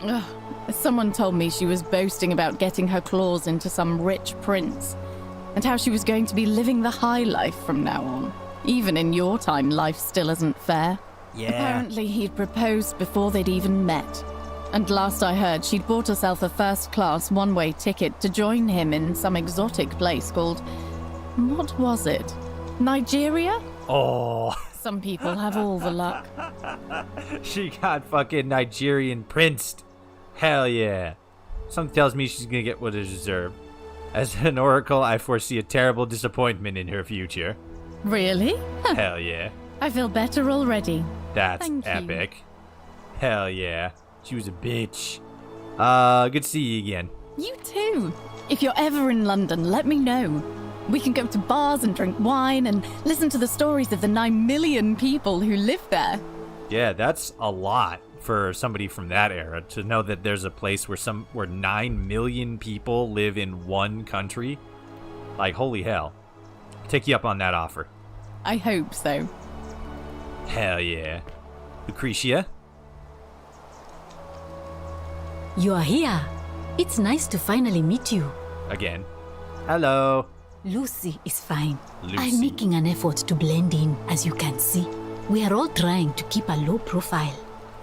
Ugh. Someone told me she was boasting about getting her claws into some rich prince, and how she was going to be living the high life from now on. Even in your time, life still isn't fair. Yeah. Apparently he'd proposed before they'd even met. And last I heard, she'd bought herself a first-class one-way ticket to join him in some exotic place called... what was it? Nigeria? Oh. Some people have all the luck. She got fucking Nigerian princed. Hell yeah. Something tells me she's gonna get what it deserves. As an oracle, I foresee a terrible disappointment in her future. Really? Hell yeah. I feel better already. That's Thank you. epic. Hell yeah. She was a bitch. Good to see you again. You too. If you're ever in London, let me know. We can go to bars and drink wine and listen to the stories of the 9 million people who live there. Yeah, that's a lot for somebody from that era to know that there's a place where 9 million people live in one country. Like, holy hell. Take you up on that offer. I hope so. Hell yeah. Lucretia? You are here. It's nice to finally meet you. Again. Hello. Lucy is fine. Lucy. I'm making an effort to blend in, as you can see. We are all trying to keep a low profile.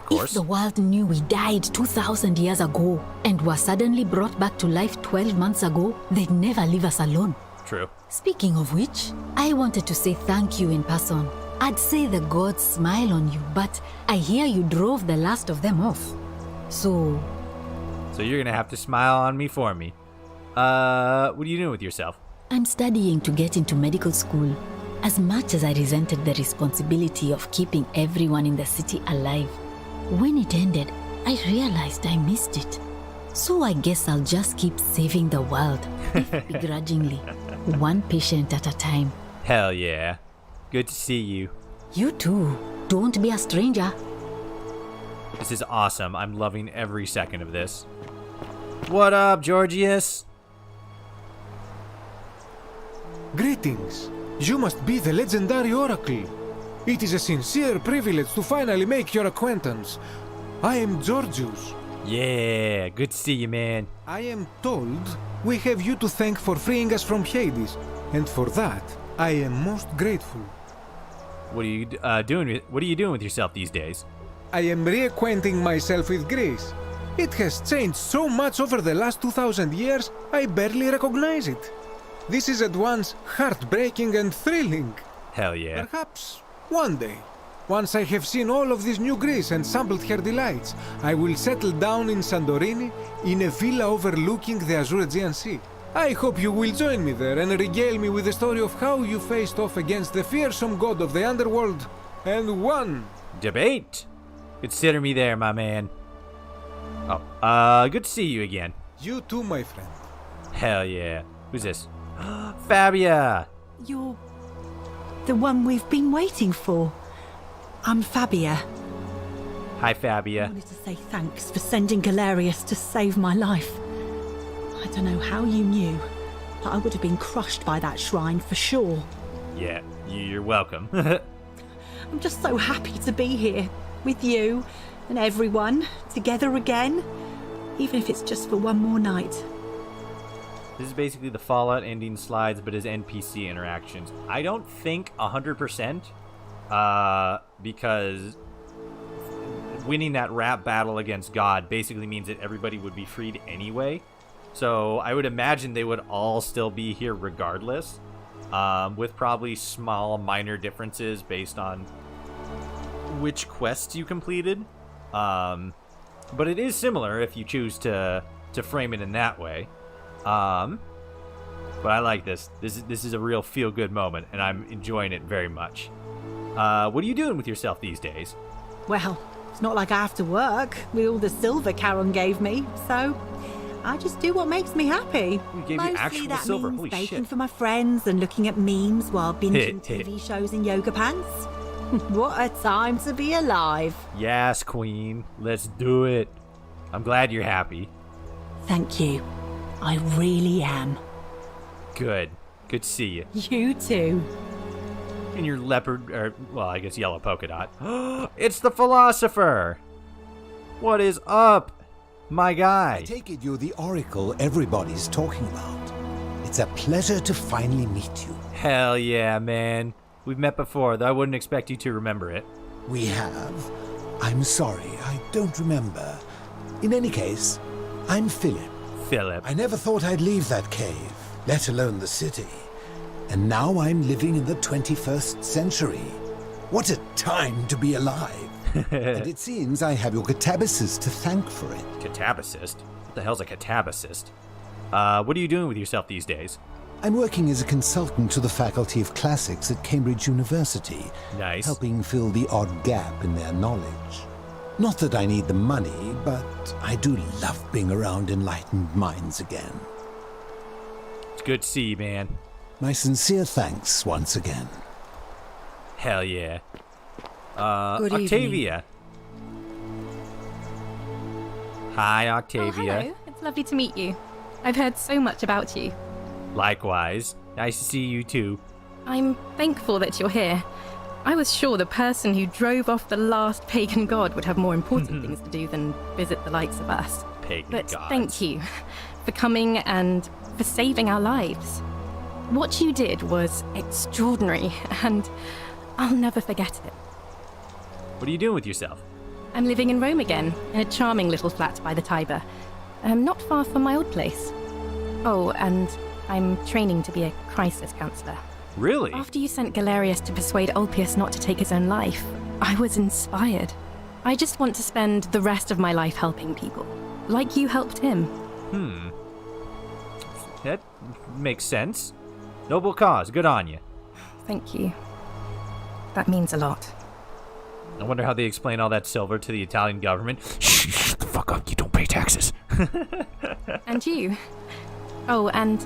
course. If the world knew we died 2,000 years ago and were suddenly brought back to life 12 months ago, they'd never leave us alone. True. Speaking of which, I wanted to say thank you in person. I'd say the gods smile on you, but I hear you drove the last of them off. So you're gonna have to smile on me for me. What are you doing with yourself? I'm studying to get into medical school. As much as I resented the responsibility of keeping everyone in the city alive, when it ended, I realized I missed it. So I guess I'll just keep saving the world, if begrudgingly, one patient at a time. Hell yeah. Good to see you. You too. Don't be a stranger. This is awesome. I'm loving every second of this. What up, Georgius? Greetings. You must be the legendary Oracle. It is a sincere privilege to finally make your acquaintance. I am Georgius. Yeah, good to see you, man. I am told we have you to thank for freeing us from Hades, and for that, I am most grateful. What are you doing? What are you doing with yourself these days? I am reacquainting myself with Greece. It has changed so much over the last 2,000 years, I barely recognize it. This is at once heartbreaking and thrilling. Hell yeah. Perhaps one day, once I have seen all of this new Greece and sampled her delights, I will settle down in Santorini in a villa overlooking the Azure Aegean Sea. I hope you will join me there and regale me with the story of how you faced off against the fearsome god of the underworld and won. Debate. Consider me there, my man. Oh, good to see you again. You too, my friend. Hell yeah. Who's this? Fabia! You're the one we've been waiting for. I'm Fabia. Hi, I Fabia. wanted to say thanks for sending Galerius to save my life. I don't know how you knew, but I would have been crushed by that shrine for sure. Yeah, you're welcome. I'm just so happy to be here with you and everyone together again, even if it's just for one more night. This is basically the Fallout ending slides, but as NPC interactions. I don't think 100%, because winning that rap battle against God basically means that everybody would be freed anyway. So I would imagine they would all still be here regardless, with probably small minor differences based on which quests you completed. But it is similar if you choose to frame it in that way. But I like this. This is a real feel-good moment, and I'm enjoying it very much. What are you doing with yourself these days? Well, it's not like I have to work with all the silver Charon gave me, so I just do what makes me happy. We gave you Mostly actual that silver. means Holy baking shit. for my friends and looking at memes while binging TV shows in yoga pants. What a time to be alive. Yes, queen. Let's do it. I'm glad you're happy. Thank you. I really am. Good. Good to see you. You too. And your leopard, or, well, I guess yellow polka dot. It's the philosopher! What is up, my guy? I take it you're the oracle everybody's talking about. It's a pleasure to finally meet you. Hell yeah, man. We've met before, though I wouldn't expect you to remember it. We have. I'm sorry, I don't remember. In any case, I'm Philip. Philip. I never thought I'd leave that cave, let alone the city. And now I'm living in the 21st century. What a time to be alive. And it seems I have your catabasis to thank for it. Catabasist? What the hell's a catabasist? What are you doing with yourself these days? I'm working as a consultant to the Faculty of Classics at Cambridge University. Nice. Helping fill the odd gap in their knowledge. Not that I need the money, but I do love being around enlightened minds again. It's good to see you, man. My sincere thanks once again. Hell yeah. Good Octavia. Hi, Octavia. Oh, hello. It's lovely to meet you. I've heard so much about you. Likewise. Nice to see you too. I'm thankful that you're here. I was sure the person who drove off the last pagan god would have more important things to do than visit the likes of us. Pagan But gods. thank you for coming and for saving our lives. What you did was extraordinary, and I'll never forget it. What are you doing with yourself? I'm living in Rome again, in a charming little flat by the Tiber. Not far from my old place. Oh, and I'm training to be a crisis counselor. Really? After you sent Galerius to persuade Ulpius not to take his own life, I was inspired. I just want to spend the rest of my life helping people, like you helped him. That makes sense. Noble cause. Good on you. Thank you. That means a lot. I wonder how they explain all that silver to the Italian government. Shh, the fuck up. You don't pay taxes. And you. Oh, and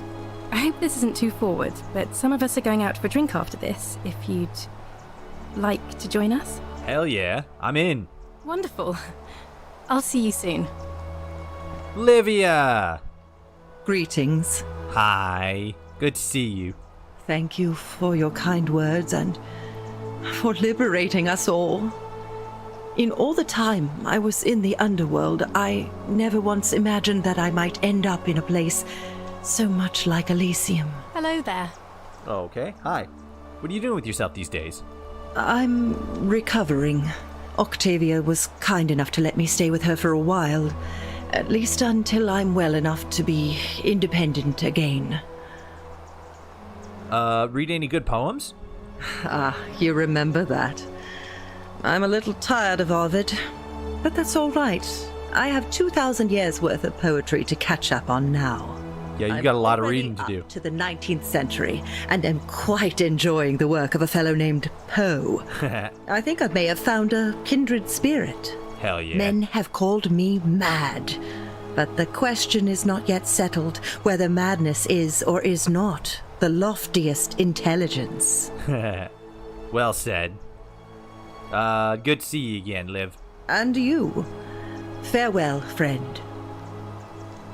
I hope this isn't too forward, but some of us are going out for a drink after this, if you'd like to join us. Hell yeah, I'm in. Wonderful. I'll see you soon. Livia! Greetings. Hi. Good to see you. Thank you for your kind words and for liberating us all. In all the time I was in the underworld, I never once imagined that I might end up in a place so much like Elysium. Hello there. Okay, hi. What are you doing with yourself these days? I'm recovering. Octavia was kind enough to let me stay with her for a while, at least until I'm well enough to be independent again. Read any good poems? Ah, you remember that. I'm a little tired of Ovid, but that's all right. I have 2,000 years worth of poetry to catch up on now. Yeah, I'm got a lot of already reading to up do. to the 19th century, and am quite enjoying the work of a fellow named Poe. I think I may have found a kindred spirit. Hell yeah. Men have called me mad, but the question is not yet settled whether madness is or is not the loftiest intelligence. Well said. Good to see you again, Liv. And you. Farewell, friend.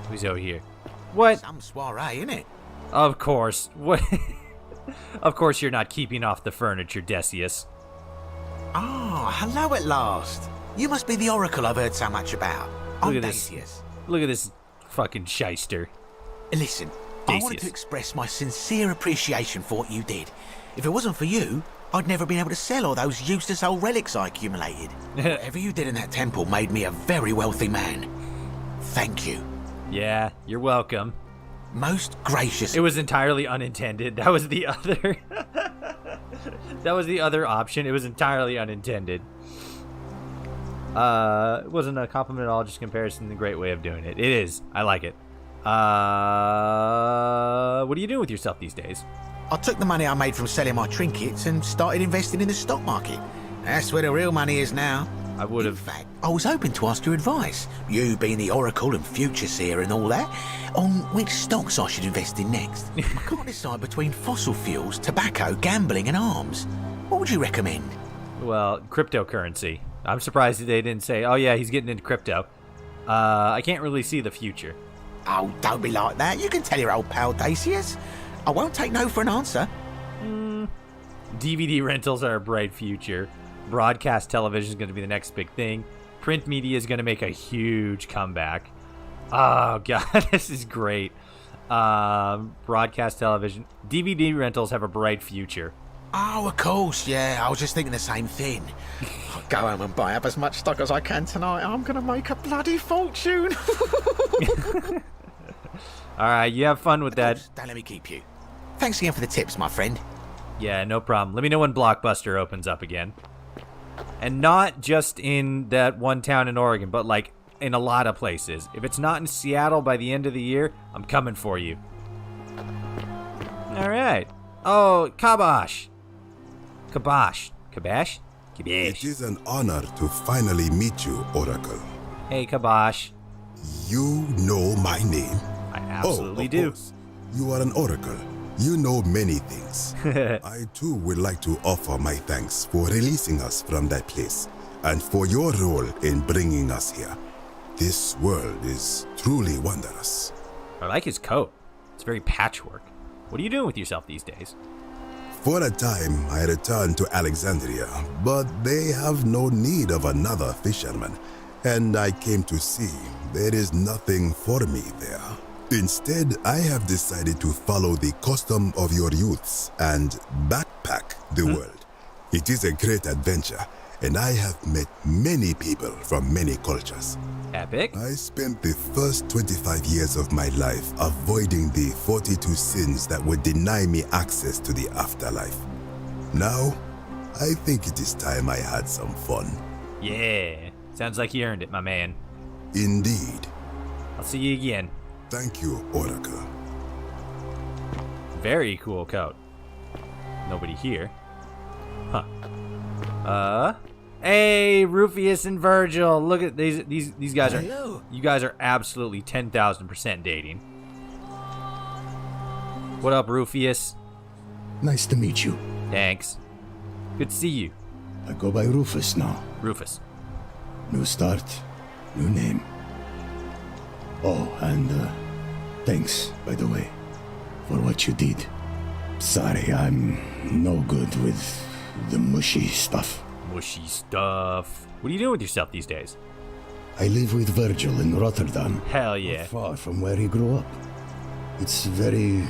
Who's over here? What? Some soiree, innit? Of course. What? Of course you're not keeping off the furniture, Decius. Ah, hello at last. You must be the oracle I've heard so much about. Look at this. Look at this fucking shyster. Listen, I wanted to express my sincere appreciation for what you did. If it wasn't for you, I'd never been able to sell all those useless old relics I accumulated. Whatever you did in that temple made me a very wealthy man. Thank you. Yeah, you're welcome. Most gracious. It was entirely unintended. That was the other... that was the other option. It was entirely unintended. It wasn't a compliment at all, just comparison, the great way of doing it. It is. I like it. What are you doing with yourself these days? I took the money I made from selling my trinkets and started investing in the stock market. That's where the real money is now. I would have... In fact, I was hoping to ask your advice, you being the oracle and future seer and all that, on which stocks I should invest in next. I can't decide between fossil fuels, tobacco, gambling and arms. What would you recommend? Well, cryptocurrency. I'm surprised they didn't say, oh yeah, he's getting into crypto. I can't really see the future. Oh, don't be like that. You can tell your old pal Dacius. I won't take no for an answer. DVD rentals are a bright future. Broadcast television is going to be the next big thing. Print media is going to make a huge comeback. Oh, God, this is great. Broadcast television. DVD rentals have a bright future. Oh, of course, yeah. I was just thinking the same thing. I'll go home and buy up as much stock as I can tonight. I'm going to make a bloody fortune. All right, you have fun with that. Don't let me keep you. Thanks again for the tips, my friend. Yeah, no problem. Let me know when Blockbuster opens up again. And not just in that one town in Oregon, but like in a lot of places. If it's not in Seattle by the end of the year, I'm coming for you. All right. Oh, Kabash. Kabash. Kabash? Kabash. It is an honor to finally meet you, Oracle. Hey, Kabash. You know my name? I absolutely do. Course. You are an Oracle. You know many things. I too would like to offer my thanks for releasing us from that place and for your role in bringing us here. This world is truly wondrous. I like his coat. It's very patchwork. What are you doing with yourself these days? For a time, I returned to Alexandria, but they have no need of another fisherman, and I came to see there is nothing for me there. Instead, I have decided to follow the custom of your youths and backpack the world. It is a great adventure, and I have met many people from many cultures. Epic. I spent the first 25 years of my life avoiding the 42 sins that would deny me access to the afterlife. Now, I think it is time I had some fun. Yeah. Sounds like you earned it, my man. Indeed. I'll see you again. Thank you, Oracle. Very cool coat. Nobody here. Huh. Hey, Rufius and Virgil. Look at these guys are. Hello. You guys are absolutely 10,000% dating. What up, Rufius? Nice to meet you. Thanks. Good to see you. I go by Rufus now. Rufus. New start, new name. Oh, and thanks, by the way, for what you did. Sorry, I'm no good with the mushy stuff. Mushy stuff. What are you doing with yourself these days? I live with Virgil in Rotterdam. Hell yeah. Not far from where he grew up. It's very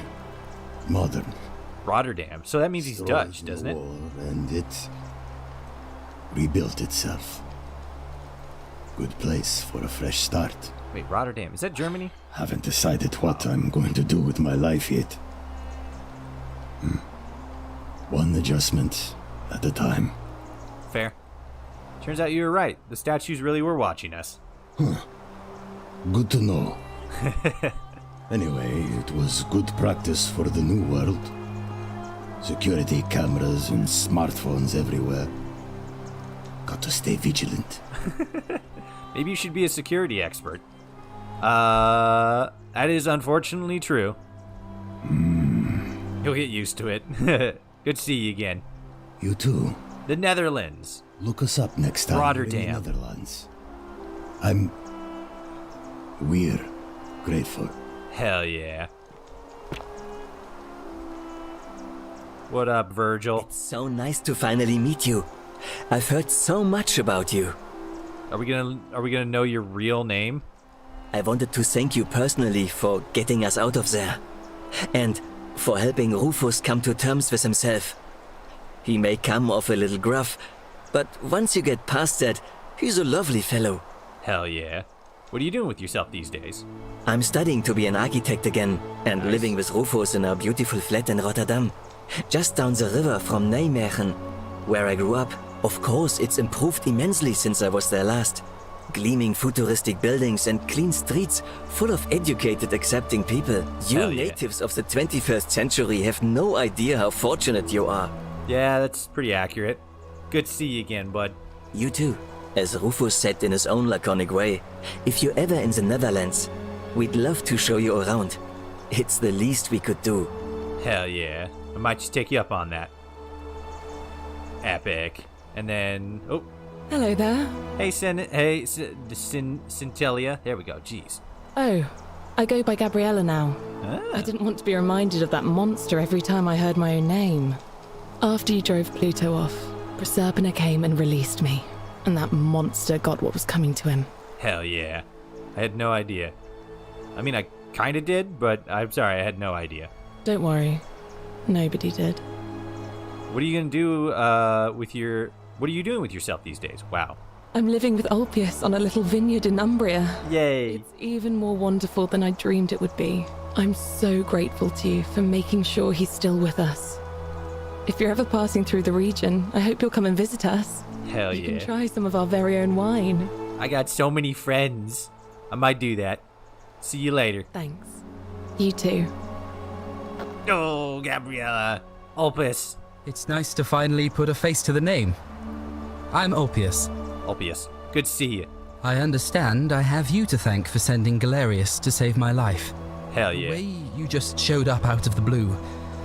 modern. Rotterdam. So that means he's Dutch, doesn't it? And it rebuilt itself. Good place for a fresh start. Wait, Rotterdam. Is that Germany? Haven't decided what I'm going to do with my life yet. One adjustment at a time. Fair. Turns out you were right. The statues really were watching us. Good to know. Anyway, it was good practice for the new world. Security cameras and smartphones everywhere. Got to stay vigilant. Maybe you should be a security expert. That is unfortunately true. You'll get used to it. Good to see you again. You too. The Netherlands. Look us up next time. Rotterdam. In the Netherlands. We're grateful. Hell yeah. What up, Virgil? It's so nice to finally meet you. I've heard so much about you. Are we gonna know your real name? I wanted to thank you personally for getting us out of there. And for helping Rufus come to terms with himself. He may come off a little gruff, but once you get past that, he's a lovely fellow. Hell yeah. What are you doing with yourself these days? I'm studying to be an architect again, and living with Rufus in our beautiful flat in Rotterdam. Just down the river from Nijmegen, where I grew up. Of course, it's improved immensely since I was there last. Gleaming futuristic buildings and clean streets full of educated, accepting people. You natives of the 21st century have no idea how fortunate you are. Yeah, that's pretty accurate. Good to see you again, bud. You too. As Rufus said in his own laconic way, if you're ever in the Netherlands, we'd love to show you around. It's the least we could do. Hell yeah. I might just take you up on that. Epic. And then, oh. Hello there. Hey, Centellia. There we go. Jeez. Oh, I go by Gabriella now. I didn't want to be reminded of that monster every time I heard my own name. After you drove Pluto off, Proserpina came and released me, and that monster got what was coming to him. Hell yeah. I had no idea. I mean, I kinda did, but I'm sorry, I had no idea. Don't worry. Nobody did. What are you gonna do what are you doing with yourself these days? Wow. I'm living with Ulpius on a little vineyard in Umbria. Yay. It's even more wonderful than I dreamed it would be. I'm so grateful to you for making sure he's still with us. If you're ever passing through the region, I hope you'll come and visit us. Hell yeah. You can try some of our very own wine. I got so many friends. I might do that. See you later. Thanks. You too. Oh, Gabriella. Ulpius. It's nice to finally put a face to the name. I'm Ulpius. Ulpius. Good to see you. I understand I have you to thank for sending Galerius to save my life. Hell yeah. The way you just showed up out of the blue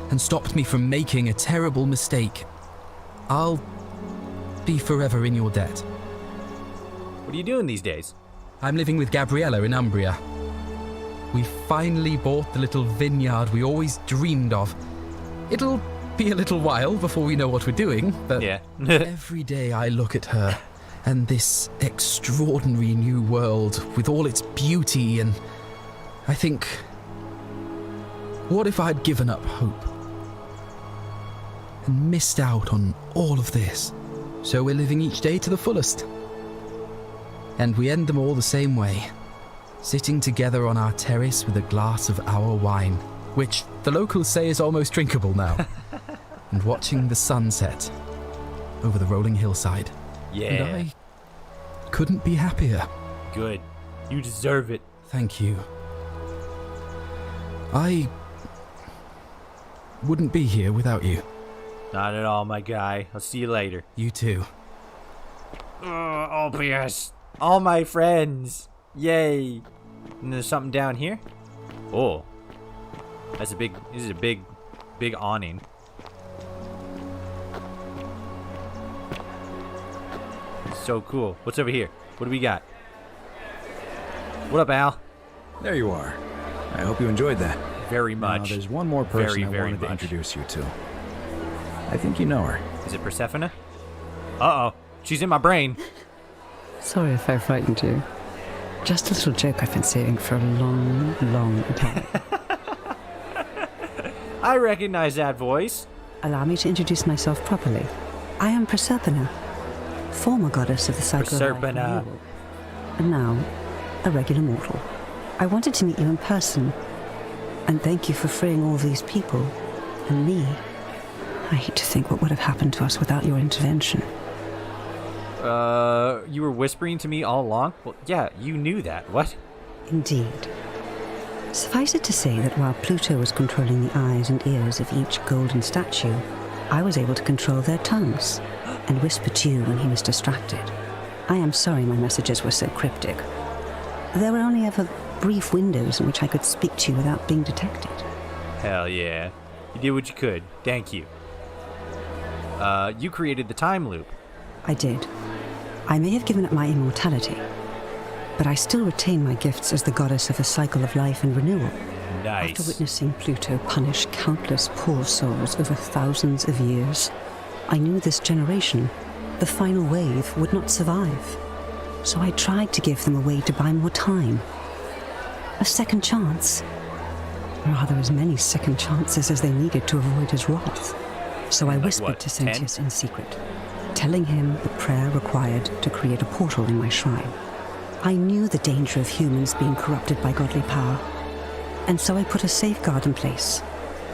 and stopped me from making a terrible mistake. I'll be forever in your debt. What are you doing these days? I'm living with Gabriella in Umbria. We finally bought the little vineyard we always dreamed of. It'll be a little while before we know what we're doing, but yeah. Every day I look at her and this extraordinary new world with all its beauty, and I think, what if I'd given up hope and missed out on all of this? So we're living each day to the fullest. And we end them all the same way, sitting together on our terrace with a glass of our wine, which the locals say is almost drinkable now, and watching the sunset over the rolling hillside. Yeah. And I couldn't be happier. Good. You deserve it. Thank you. I wouldn't be here without you. Not at all, my guy. I'll see you later. You too. Ulpius. All my friends. Yay. And there's something down here. Oh. This is a big awning. It's so cool. What's over here? What do we got? What up, Al? There you are. I hope you enjoyed that. Very much. Now, there's one more person I wanted to introduce you to. I think you know her. Is it Persephone? Uh-oh. She's in my brain. Sorry if I frightened you. Just a little joke I've been saving for a long, long time. I recognize that voice. Allow me to introduce myself properly. I am Proserpina, former goddess of the cycle of life and renewal, and now a regular mortal. I wanted to meet you in person, and thank you for freeing all these people, and me. I hate to think what would have happened to us without your intervention. You were whispering to me all along? Well, yeah, you knew that. What? Indeed. Suffice it to say that while Pluto was controlling the eyes and ears of each golden statue, I was able to control their tongues and whisper to you when he was distracted. I am sorry my messages were so cryptic. There were only ever brief windows in which I could speak to you without being detected. Hell yeah. You did what you could. Thank you. You created the time loop. I did. I may have given up my immortality, but I still retain my gifts as the goddess of the cycle of life and renewal. Nice. After witnessing Pluto punish countless poor souls over thousands of years, I knew this generation, the final wave, would not survive. So I tried to give them a way to buy more time. A second chance. Rather, as many second chances as they needed to avoid his wrath. So I whispered to Sentius in secret, telling him the prayer required to create a portal in my shrine. I knew the danger of humans being corrupted by godly power, and so I put a safeguard in place.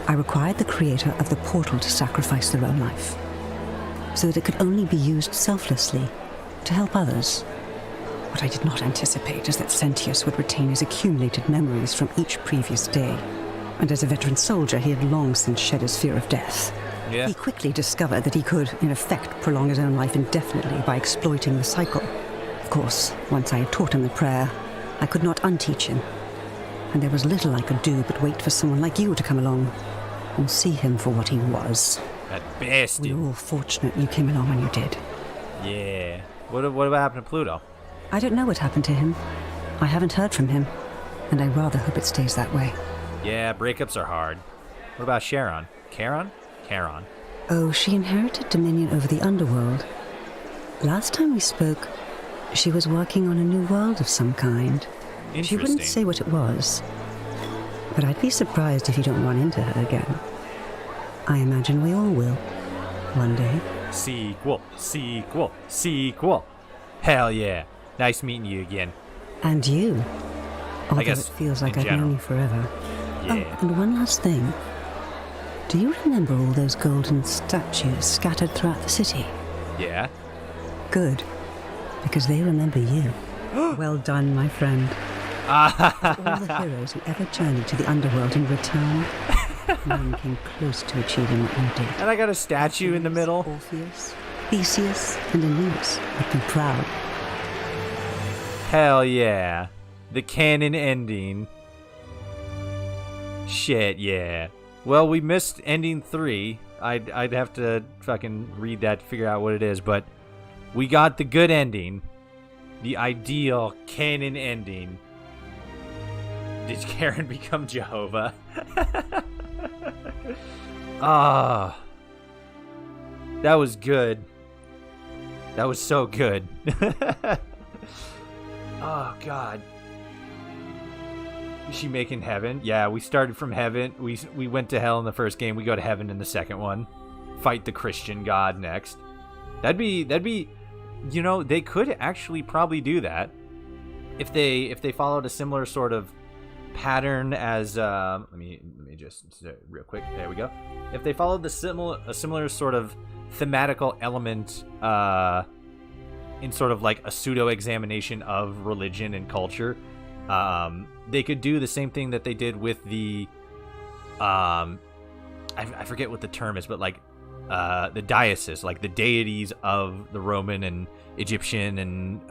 I required the creator of the portal to sacrifice their own life, so that it could only be used selflessly to help others. What I did not anticipate is that Sentius would retain his accumulated memories from each previous day, and as a veteran soldier, he had long since shed his fear of death. Yeah. He quickly discovered that he could, in effect, prolong his own life indefinitely by exploiting the cycle. Of course, once I had taught him the prayer, I could not unteach him, and there was little I could do but wait for someone like you to come along and see him for what he was. That bastard. We were all fortunate you came along when you did. Yeah. What happened to Pluto? I don't know what happened to him. I haven't heard from him, and I rather hope it stays that way. Yeah, breakups are hard. What about Charon? Charon? Oh, she inherited dominion over the underworld. Last time we spoke, she was working on a new world of some kind. She wouldn't say what it was, but I'd be surprised if you don't run into her again. I imagine we all will, one day. Sequel. Hell yeah. Nice meeting you again. And you. Although I guess it feels like in I've general. known you forever. Yeah. Oh, and one last thing. Do you remember all those golden statues scattered throughout the city? Yeah. Good, because they remember you. Well done, my friend. All the heroes who ever journeyed to the underworld in return, none came close to achieving what you did. And I got a statue in the middle. Orpheus, Theseus, and Aeneas would be proud. Hell yeah. The canon ending. Shit, yeah. Well, we missed ending 3. I'd have to fucking read that to figure out what it is, but we got the good ending. The ideal canon ending. Did Karen become Jehovah? Ah. That was good. That was so good. Oh, God. Is she making heaven? Yeah, we started from heaven. We went to hell in the first game. We go to heaven in the second one. Fight the Christian god next. That'd be, you know, they could actually probably do that if they followed a similar sort of pattern as let me just real quick. There we go. If they followed a similar sort of thematical element in sort of like a pseudo examination of religion and culture. They could do the same thing that they did with the I forget what the term is, but like the diocese, like the deities of the Roman and Egyptian and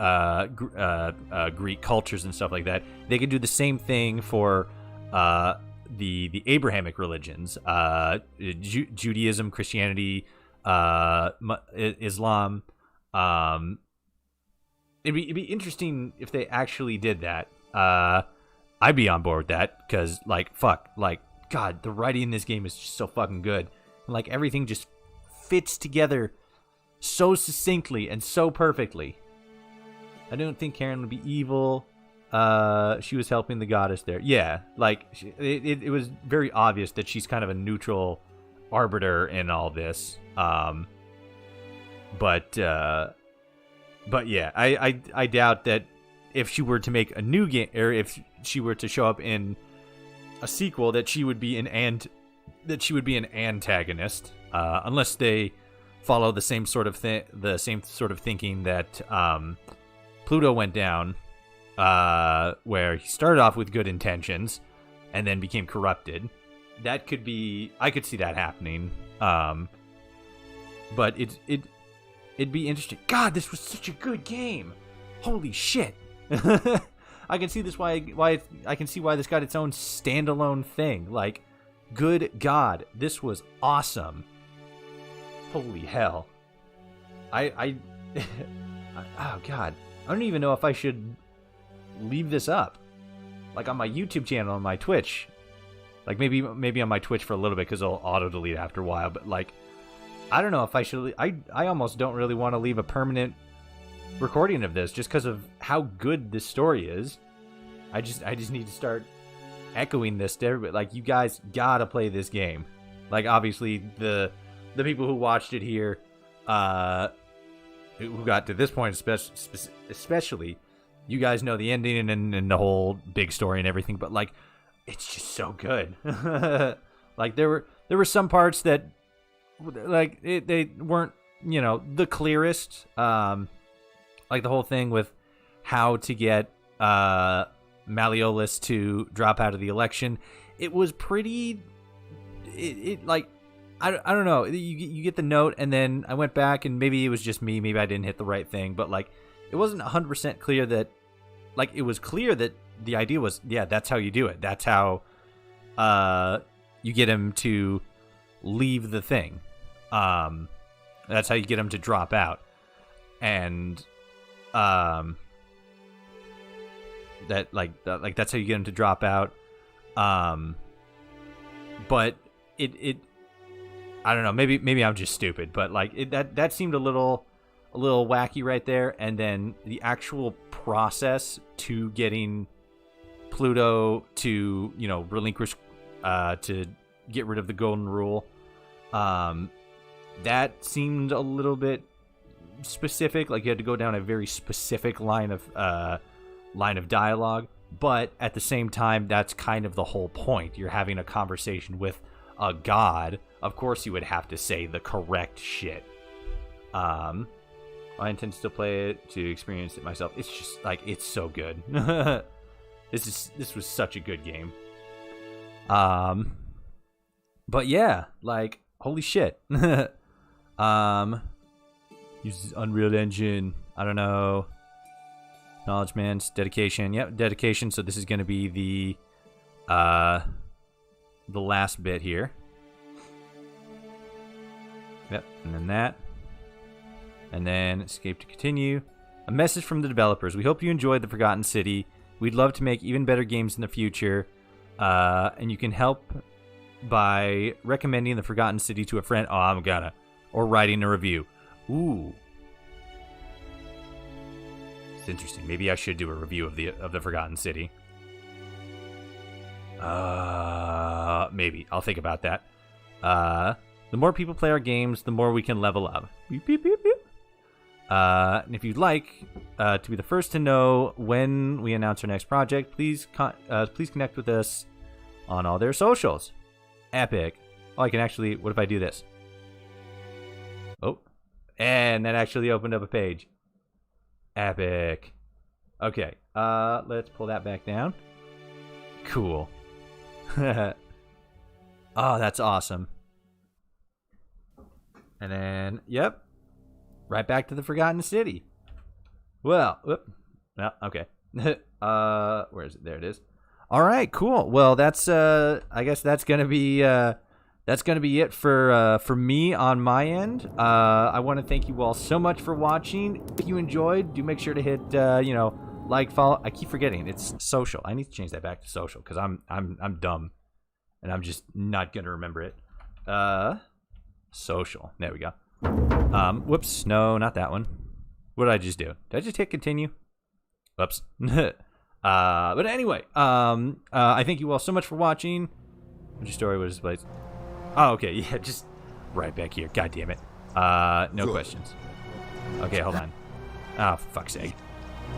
Greek cultures and stuff like that. They could do the same thing for the Abrahamic religions, Judaism, Christianity, Islam. It'd be interesting if they actually did that. I'd be on board with that because, God, the writing in this game is just so fucking good. Like, everything just fits together so succinctly and so perfectly. I don't think Karen would be evil. She was helping the goddess there. Yeah, it was very obvious that she's kind of a neutral arbiter in all this. But yeah, I doubt that if she were to make a new game, or if she were to show up in a sequel, that she would be an antagonist, unless they follow the same sort of thinking that Pluto went down, where he started off with good intentions and then became corrupted. I could see that happening. But it'd be interesting. God, this was such a good game. Holy shit. I can see I can see why this got its own standalone thing. Like, good God, this was awesome. Holy hell. Oh God, I don't even know if I should leave this up, like on my YouTube channel, on my Twitch. Like maybe on my Twitch for a little bit, because it'll auto delete after a while. But like, I don't know if I should. I almost don't really want to leave a permanent recording of this, just because of how good this story is. I just need to start echoing this to everybody. Like, you guys gotta play this game. Like, obviously the people who watched it here, who got to this point, especially, you guys know the ending and the whole big story and everything. But like, it's just so good. Like, there were some parts that, like, they weren't, the clearest. Like the whole thing with how to get Malleolus to drop out of the election. It was pretty. Like, I don't know. You get the note, and then I went back, and maybe it was just me. Maybe I didn't hit the right thing, but like, it wasn't 100% clear that. Like, it was clear that the idea was, yeah, that's how you do it. That's how you get him to leave the thing. That's how you get him to drop out, and that's how you get him to drop out. But it I don't know. Maybe I'm just stupid, but like, that seemed a little wacky right there. And then the actual process to getting Pluto to, relinquish, to get rid of the golden rule, that seemed a little bit specific. Like, you had to go down a very specific line of dialogue. But at the same time, that's kind of the whole point. You're having a conversation with a god. Of course you would have to say the correct shit. I intend to still play it to experience it myself. It's just, like, it's so good. This was such a good game. But yeah, like, holy shit. Uses Unreal Engine. I don't know. Acknowledgements, dedication. Yep, dedication. So this is going to be the last bit here. Yep, and then that. And then escape to continue. A message from the developers. We hope you enjoyed The Forgotten City. We'd love to make even better games in the future. And you can help by recommending The Forgotten City to a friend. Oh, I'm gonna. Or writing a review. Ooh. It's interesting. Maybe I should do a review of the Forgotten City. Maybe. I'll think about that. The more people play our games, the more we can level up. Beep, beep, beep, beep. And if you'd like to be the first to know when we announce our next project, please connect with us on all their socials. Epic. Oh, I can actually... What if I do this? Oh. And that actually opened up a page. Epic. Okay. Let's pull that back down. Cool. Oh, that's awesome. And then, yep, right back to the Forgotten City. Well, no, okay. Where is it? There it is. All right, cool. Well, that's I guess that's gonna be it for me on my end. I want to thank you all so much for watching. If you enjoyed, do make sure to hit like, follow. I keep forgetting it's social. I need to change that back to social because I'm dumb, and I'm just not gonna remember it. Social. There we go. Whoops. No, not that one. What did I just do? Did I just hit continue? Whoops. But anyway, I thank you all so much for watching. What's your story? What is this place? Oh, okay. Yeah, just right back here. God damn it. No questions. Okay, hold on. Oh, for fuck's sake.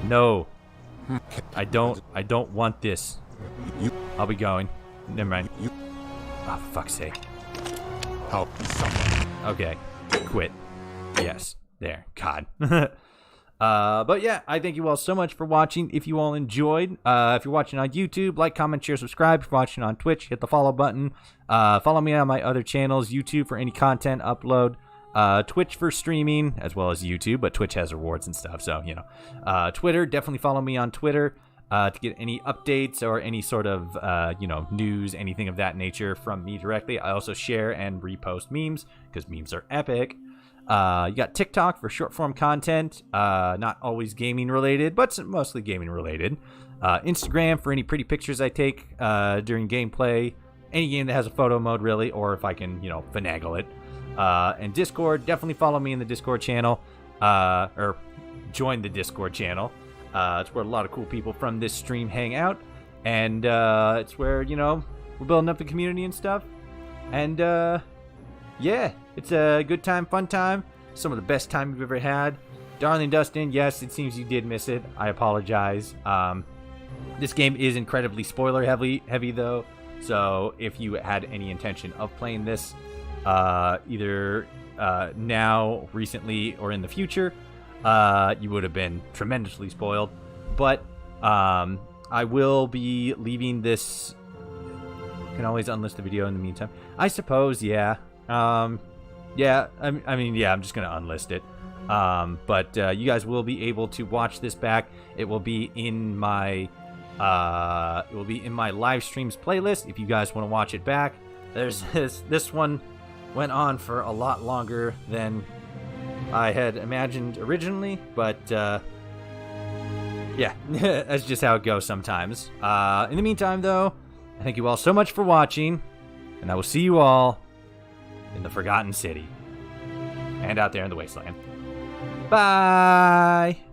No. I don't want this. I'll be going. Never mind. Oh, for fuck's sake. Help someone. Okay. Quit. Yes. There. God. But yeah, I thank you all so much for watching. If you all enjoyed, if you're watching on YouTube, like, comment, share, subscribe. If you're watching on Twitch, hit the follow button. Follow me on my other channels, YouTube for any content upload, Twitch for streaming, as well as YouTube, but Twitch has rewards and stuff, so, you know. Twitter, definitely follow me on Twitter to get any updates or any sort of, news, anything of that nature from me directly. I also share and repost memes, because memes are epic. You got TikTok for short form content, not always gaming related, but mostly gaming related. Instagram for any pretty pictures I take during gameplay, any game that has a photo mode really, or if I can, finagle it. And Discord, definitely follow me in the Discord channel, or join the Discord channel. It's where a lot of cool people from this stream hang out, and it's where, we're building up the community and stuff. And yeah, it's a good time, fun time. Some of the best time we've ever had. Darling Dustin, yes, it seems you did miss it. I apologize. This game is incredibly spoiler heavy though. So if you had any intention of playing this, either now, recently, or in the future, you would have been tremendously spoiled. But I will be leaving this. You can always unlist the video in the meantime. I suppose, yeah. Yeah, I mean, yeah, I'm just gonna unlist it. But you guys will be able to watch this back. It will be in my live streams playlist if you guys want to watch it back. There's this one went on for a lot longer than I had imagined originally, but yeah, that's just how it goes sometimes. In the meantime, though, I thank you all so much for watching, and I will see you all in the Forgotten City and out there in the wasteland. Bye!